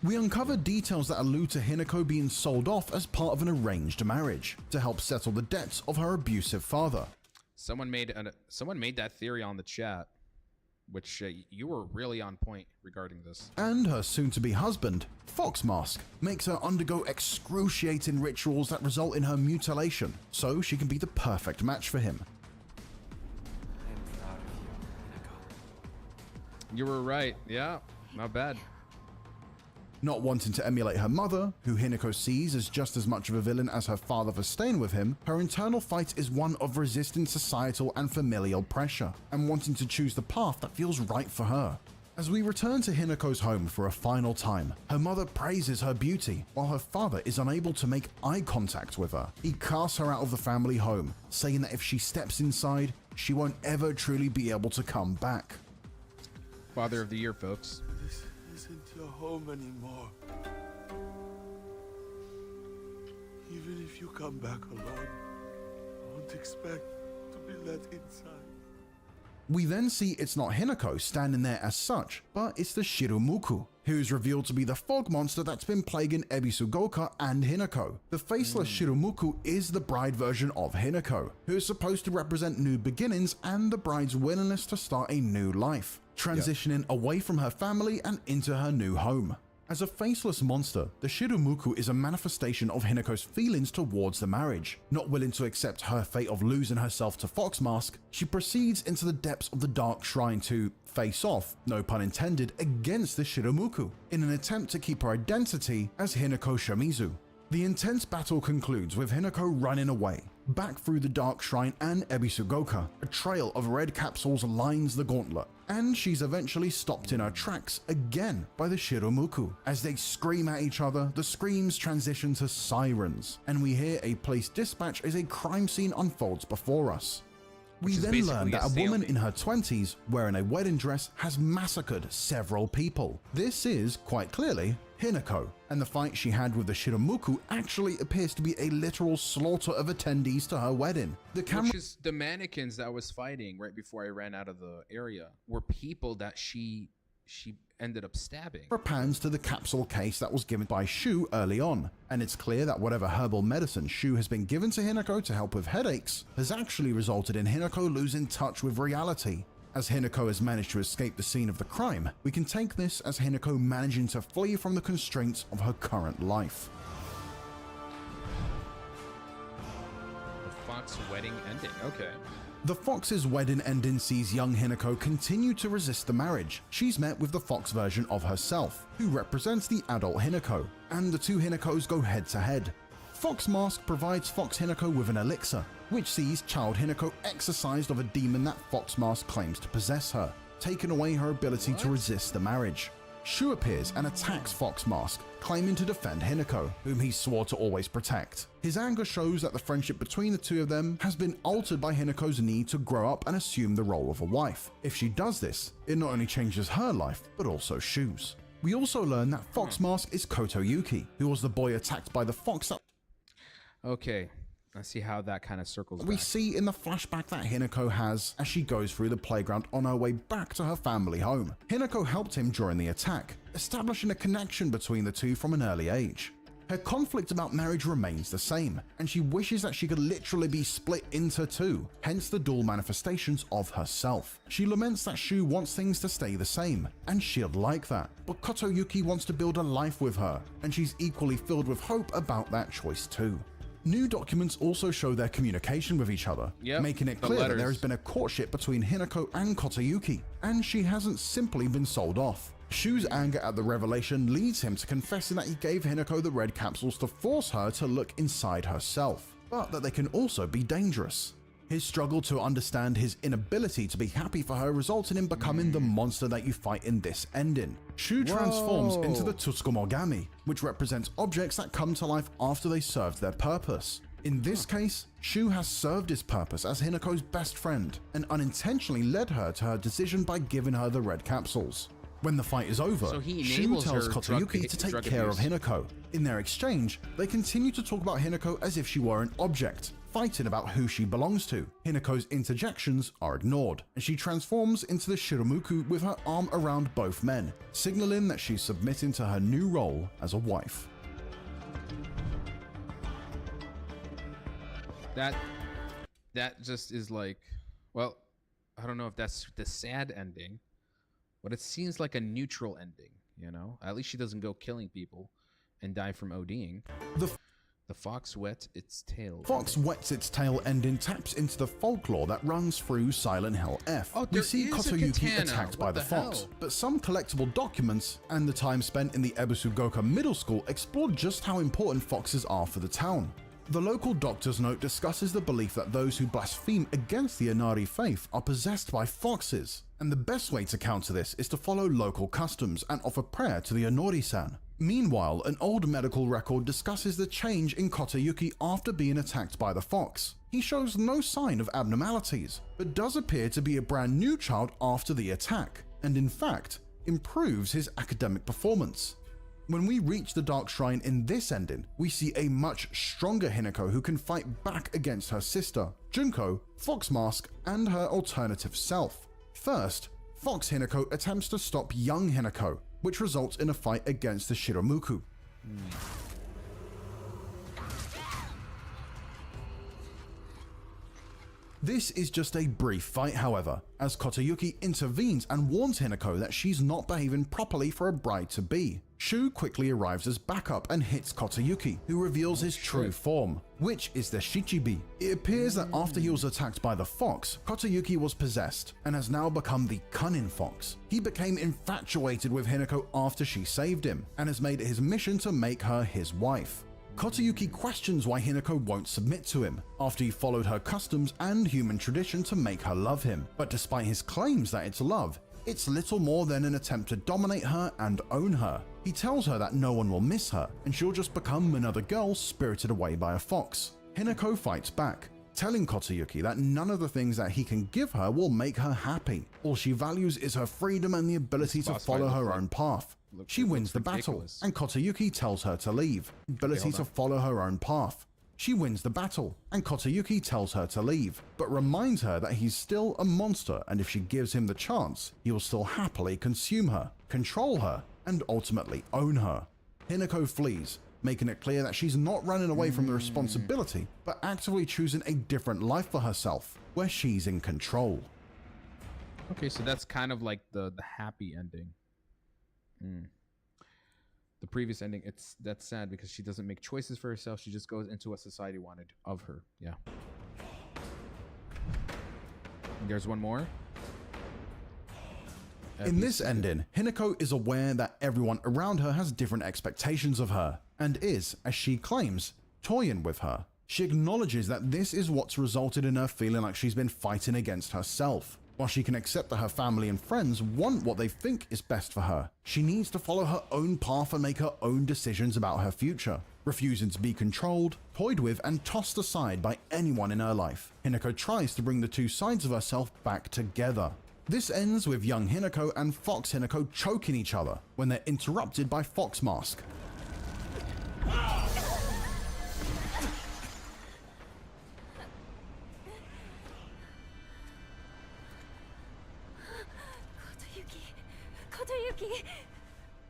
We uncover details that allude to Hinako being sold off as part of an arranged marriage to help settle the debts of her abusive father. Someone made that theory on the chat, which you were really on point regarding this. And her soon-to-be husband, Foxmask, makes her undergo excruciating rituals that result in her mutilation, so she can be the perfect match for him. I'm proud of you, Hinako. You were right. Yeah, not bad. Not wanting to emulate her mother, who Hinako sees as just as much of a villain as her father for staying with him, her internal fight is one of resisting societal and familial pressure, and wanting to choose the path that feels right for her. As we return to Hinako's home for a final time, her mother praises her beauty, while her father is unable to make eye contact with her. He casts her out of the family home, saying that if she steps inside, she won't ever truly be able to come back. Father of the Year, folks. Isn't your home anymore. Even if you come back alone, I won't expect to be let inside. We then see it's not Hinako standing there as such, but it's the Shirumuku, who is revealed to be the fog monster that's been plaguing Ebisugoka and Hinako. The faceless Shirumuku is the bride version of Hinako, who is supposed to represent new beginnings and the bride's willingness to start a new life, transitioning away from her family and into her new home. As a faceless monster, the Shirumuku is a manifestation of Hinako's feelings towards the marriage. Not willing to accept her fate of losing herself to Foxmask, she proceeds into the depths of the Dark Shrine to face off, no pun intended, against the Shirumuku, in an attempt to keep her identity as Hinako Shimizu. The intense battle concludes with Hinako running away, back through the Dark Shrine and Ebisugoka. A trail of red capsules lines the gauntlet, and she's eventually stopped in her tracks again by the Shirumuku. As they scream at each other, the screams transition to sirens, and we hear a police dispatch as a crime scene unfolds before us. We then learn that a woman in her 20s wearing a wedding dress has massacred several people. This is, quite clearly, Hinako, and the fight she had with the Shirumuku actually appears to be a literal slaughter of attendees to her wedding. Which is the mannequins that I was fighting right before I ran out of the area were people that she ended up stabbing. Pans to the capsule case that was given by Shu early on, and it's clear that whatever herbal medicine Shu has been given to Hinako to help with headaches has actually resulted in Hinako losing touch with reality. As Hinako has managed to escape the scene of the crime, we can take this as Hinako managing to flee from the constraints of her current life. The Fox wedding ending, okay. The Fox's wedding ending sees young Hinako continue to resist the marriage. She's met with the Fox version of herself, who represents the adult Hinako, and the two Hinakos go head to head. Foxmask provides Fox Hinako with an elixir, which sees child Hinako exorcised of a demon that Foxmask claims to possess her, taking away her ability to resist the marriage. Shu appears and attacks Foxmask, claiming to defend Hinako, whom he swore to always protect. His anger shows that the friendship between the two of them has been altered by Hinako's need to grow up and assume the role of a wife. If she does this, it not only changes her life, but also Shu's. We also learn that Foxmask is Kotoyuki, who was the boy attacked by the fox that... Okay, I see how that kind of circles back. We see in the flashback that Hinako has as she goes through the playground on her way back to her family home. Hinako helped him during the attack, establishing a connection between the two from an early age. Her conflict about marriage remains the same, and she wishes that she could literally be split into two, hence the dual manifestations of herself. She laments that Shu wants things to stay the same, and she'd like that, but Kotoyuki wants to build a life with her, and she's equally filled with hope about that choice too. New documents also show their communication with each other, making it clear that there has been a courtship between Hinako and Kotoyuki, and she hasn't simply been sold off. Shu's anger at the revelation leads him to confessing that he gave Hinako the red capsules to force her to look inside herself, but that they can also be dangerous. His struggle to understand his inability to be happy for her results in him becoming the monster that you fight in this ending. Shu transforms into the Tsukumogami, which represents objects that come to life after they served their purpose. In this case, Shu has served his purpose as Hinako's best friend and unintentionally led her to her decision by giving her the red capsules. When the fight is over, Shu tells Kotoyuki to take care of Hinako. In their exchange, they continue to talk about Hinako as if she were an object, fighting about who she belongs to. Hinako's interjections are ignored, and she transforms into the Shirumuku with her arm around both men, signaling that she's submitting to her new role as a wife. That just is like, well, I don't know if that's the sad ending, but it seems like a neutral ending, you know? At least she doesn't go killing people and die from ODing. The fox wets its tail. Fox wets its tail ending taps into the folklore that runs through Silent Hill F. We see Kotoyuki attacked by the fox, but some collectible documents and the time spent in the Ebisugoka Middle School explore just how important foxes are for the town. The local doctor's note discusses the belief that those who blaspheme against the Inari faith are possessed by foxes, and the best way to counter this is to follow local customs and offer prayer to the Inori-san. Meanwhile, an old medical record discusses the change in Kotoyuki after being attacked by the fox. He shows no sign of abnormalities, but does appear to be a brand new child after the attack, and in fact, improves his academic performance. When we reach the Dark Shrine in this ending, we see a much stronger Hinako who can fight back against her sister, Junko, Foxmask, and her alternative self. First, Fox Hinako attempts to stop young Hinako, which results in a fight against the Shiramuku. This is just a brief fight, however, as Kotayuki intervenes and warns Hinako that she's not behaving properly for a bride-to-be. Shu quickly arrives as backup and hits Kotayuki, who reveals his true form, which is the Shichibi. It appears that after he was attacked by the fox, Kotayuki was possessed and has now become the cunning fox. He became infatuated with Hinako after she saved him, and has made it his mission to make her his wife. Kotayuki questions why Hinako won't submit to him, after he followed her customs and human tradition to make her love him. But despite his claims that it's love, it's little more than an attempt to dominate her and own her. He tells her that no one will miss her, and she'll just become another girl spirited away by a fox. Hinako fights back, telling Kotayuki that none of the things that he can give her will make her happy. All she values is her freedom and the ability to follow her own path. She wins the battle, and Kotayuki tells her to leave. Ability to follow her own path. She wins the battle, and Kotayuki tells her to leave, but reminds her that he's still a monster, and if she gives him the chance, he will still happily consume her, control her, and ultimately own her. Hinako flees, making it clear that she's not running away from the responsibility, but actively choosing a different life for herself, where she's in control. Okay, so that's kind of like the happy ending. The previous ending, that's sad because she doesn't make choices for herself. She just goes into what society wanted of her. Yeah. And there's one more. In this ending, Hinako is aware that everyone around her has different expectations of her, and is, as she claims, toying with her. She acknowledges that this is what's resulted in her feeling like she's been fighting against herself. While she can accept that her family and friends want what they think is best for her, she needs to follow her own path and make her own decisions about her future. Refusing to be controlled, toyed with, and tossed aside by anyone in her life, Hinako tries to bring the two sides of herself back together. This ends with young Hinako and Fox Hinako choking each other when they're interrupted by Fox Mask.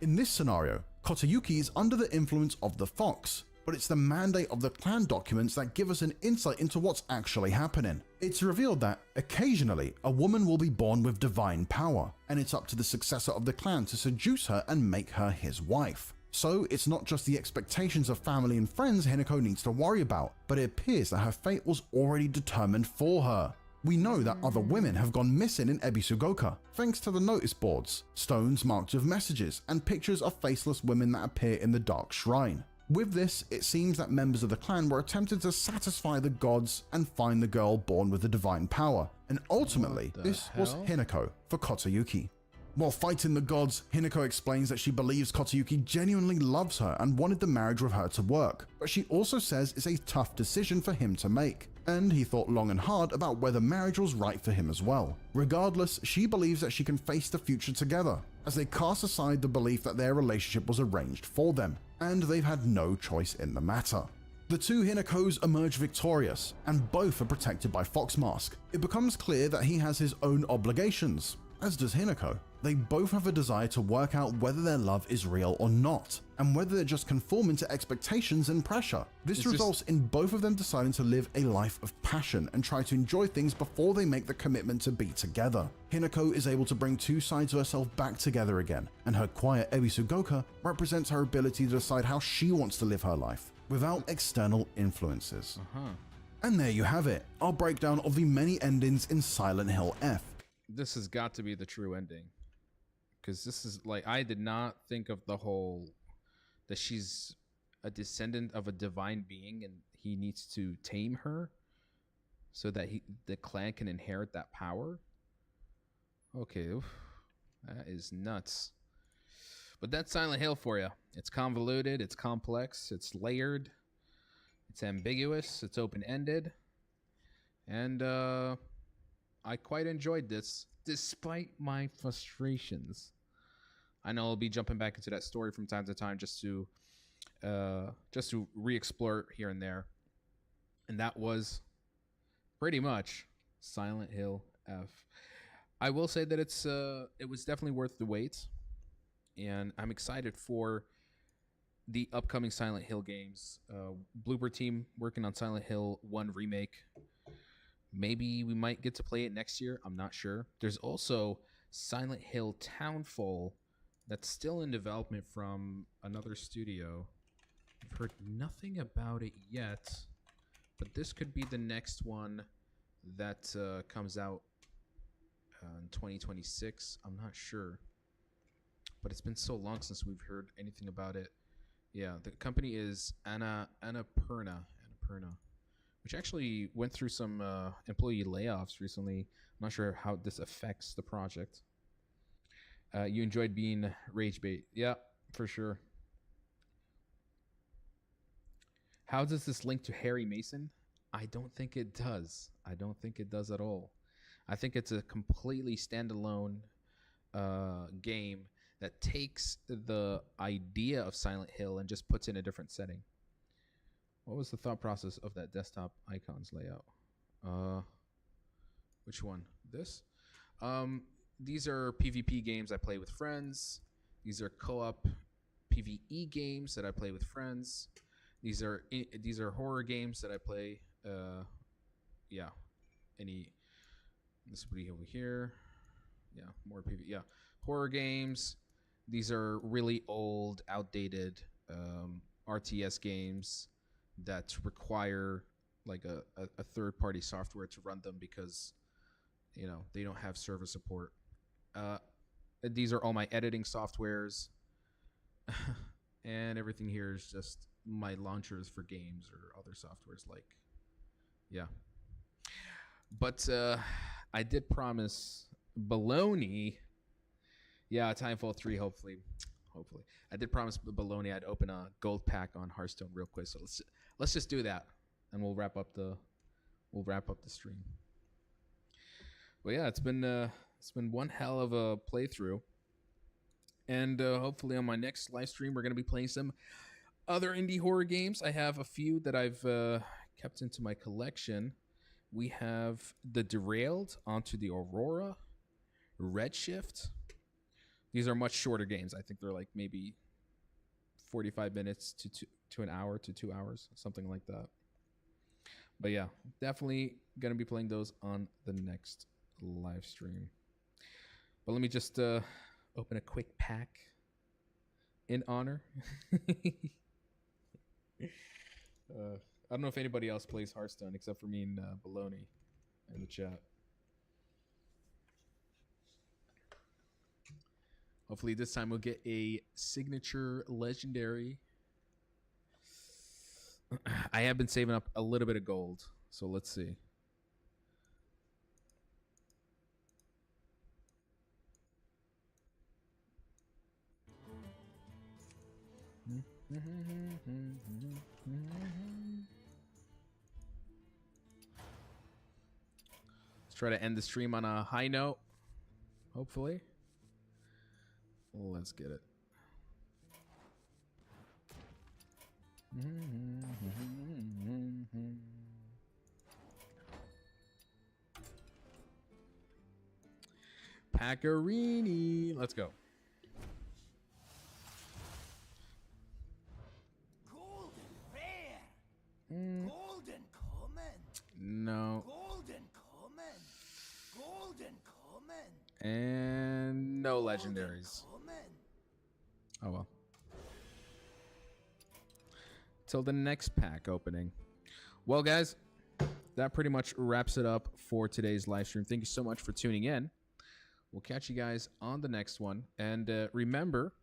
In this scenario, Kotayuki is under the influence of the fox, but it's the mandate of the clan documents that give us an insight into what's actually happening. It's revealed that, occasionally, a woman will be born with divine power, and it's up to the successor of the clan to seduce her and make her his wife. So it's not just the expectations of family and friends Hinako needs to worry about, but it appears that her fate was already determined for her. We know that other women have gone missing in Ebisugoka, thanks to the notice boards, stones marked with messages, and pictures of faceless women that appear in the Dark Shrine. With this, it seems that members of the clan were attempting to satisfy the gods and find the girl born with the divine power, and ultimately, this was Hinako for Kotayuki. While fighting the gods, Hinako explains that she believes Kotayuki genuinely loves her and wanted the marriage with her to work, but she also says it's a tough decision for him to make, and he thought long and hard about whether marriage was right for him as well. Regardless, she believes that she can face the future together, as they cast aside the belief that their relationship was arranged for them, and they've had no choice in the matter. The two Hinakos emerge victorious, and both are protected by Fox Mask. It becomes clear that he has his own obligations, as does Hinako. They both have a desire to work out whether their love is real or not, and whether they're just conforming to expectations and pressure. This results in both of them deciding to live a life of passion and try to enjoy things before they make the commitment to be together. Hinako is able to bring two sides of herself back together again, and her quiet Ebisugoka represents her ability to decide how she wants to live her life, without external influences. And there you have it, our breakdown of the many endings in Silent Hill F. This has got to be the true ending. Because this is like, I did not think of the whole, that she's a descendant of a divine being and he needs to tame her so that the clan can inherit that power. Okay, oof, that is nuts. But that's Silent Hill for you. It's convoluted, it's complex, it's layered, it's ambiguous, it's open-ended, and I quite enjoyed this, despite my frustrations. I know I'll be jumping back into that story from time to time just to re-explore here and there. And that was pretty much Silent Hill F. I will say that it was definitely worth the wait, and I'm excited for the upcoming Silent Hill games. Bloober Team working on Silent Hill 1 remake. Maybe we might get to play it next year. I'm not sure. There's also Silent Hill Townfall that's still in development from another studio. I've heard nothing about it yet, but this could be the next one that comes out in 2026. I'm not sure, but it's been so long since we've heard anything about it. Yeah, the company is Annapurna, which actually went through some employee layoffs recently. I'm not sure how this affects the project. You enjoyed being rage bait. Yeah, for sure. How does this link to Harry Mason? I don't think it does. I don't think it does at all. I think it's a completely standalone game that takes the idea of Silent Hill and just puts it in a different setting. What was the thought process of that desktop icons layout? Which one? This? These are PvP games I play with friends. These are co-op PvE games that I play with friends. These are horror games that I play. Yeah. This would be over here. Yeah, more PvE. Yeah, horror games. These are really old, outdated RTS games that require like a third-party software to run them because they don't have server support. These are all my editing softwares, and everything here is just my launchers for games or other softwares. But I did promise Baloney. Yeah, Timefall 3. Hopefully, I did promise Baloney I'd open a gold pack on Hearthstone real quick. So let's just do that, and we'll wrap up the stream. But yeah, it's been one hell of a playthrough, and hopefully on my next live stream we're gonna be playing some other indie horror games. I have a few that I've kept into my collection. We have The Derailed, Onto the Aurora, Redshift. These are much shorter games. I think they're like maybe 45 minutes to an hour to 2 hours, something like that. But yeah, definitely going to be playing those on the next live stream. But let me just open a quick pack in honor. I don't know if anybody else plays Hearthstone except for me and Baloney in the chat. Hopefully this time we'll get a signature legendary. I have been saving up a little bit of gold, so let's see. Let's try to end the stream on a high note, hopefully. Let's get it. Paccarini. Let's go. Golden rare. Golden common. No. Golden common. Golden common. And no legendaries. Oh well. Till the next pack opening. Well, guys, that pretty much wraps it up for today's live stream. Thank you so much for tuning in. We'll catch you guys on the next one. And remember,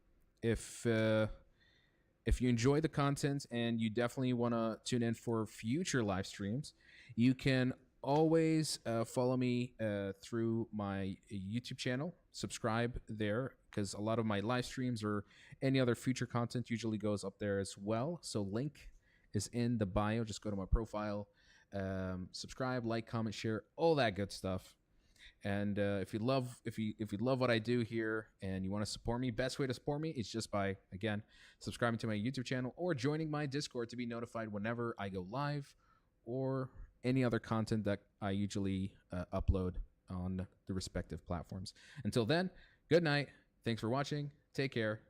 if you enjoy the content and you definitely want to tune in for future live streams, you can always follow me through my YouTube channel. Subscribe there because a lot of my live streams or any other future content usually goes up there as well. So link is in the bio. Just go to my profile, subscribe, like, comment, share, all that good stuff. And if you love what I do here and you want to support me, best way to support me is just by, again, subscribing to my YouTube channel or joining my Discord to be notified whenever I go live or any other content that I usually upload on the respective platforms. Until then, good night. Thanks for watching. Take care.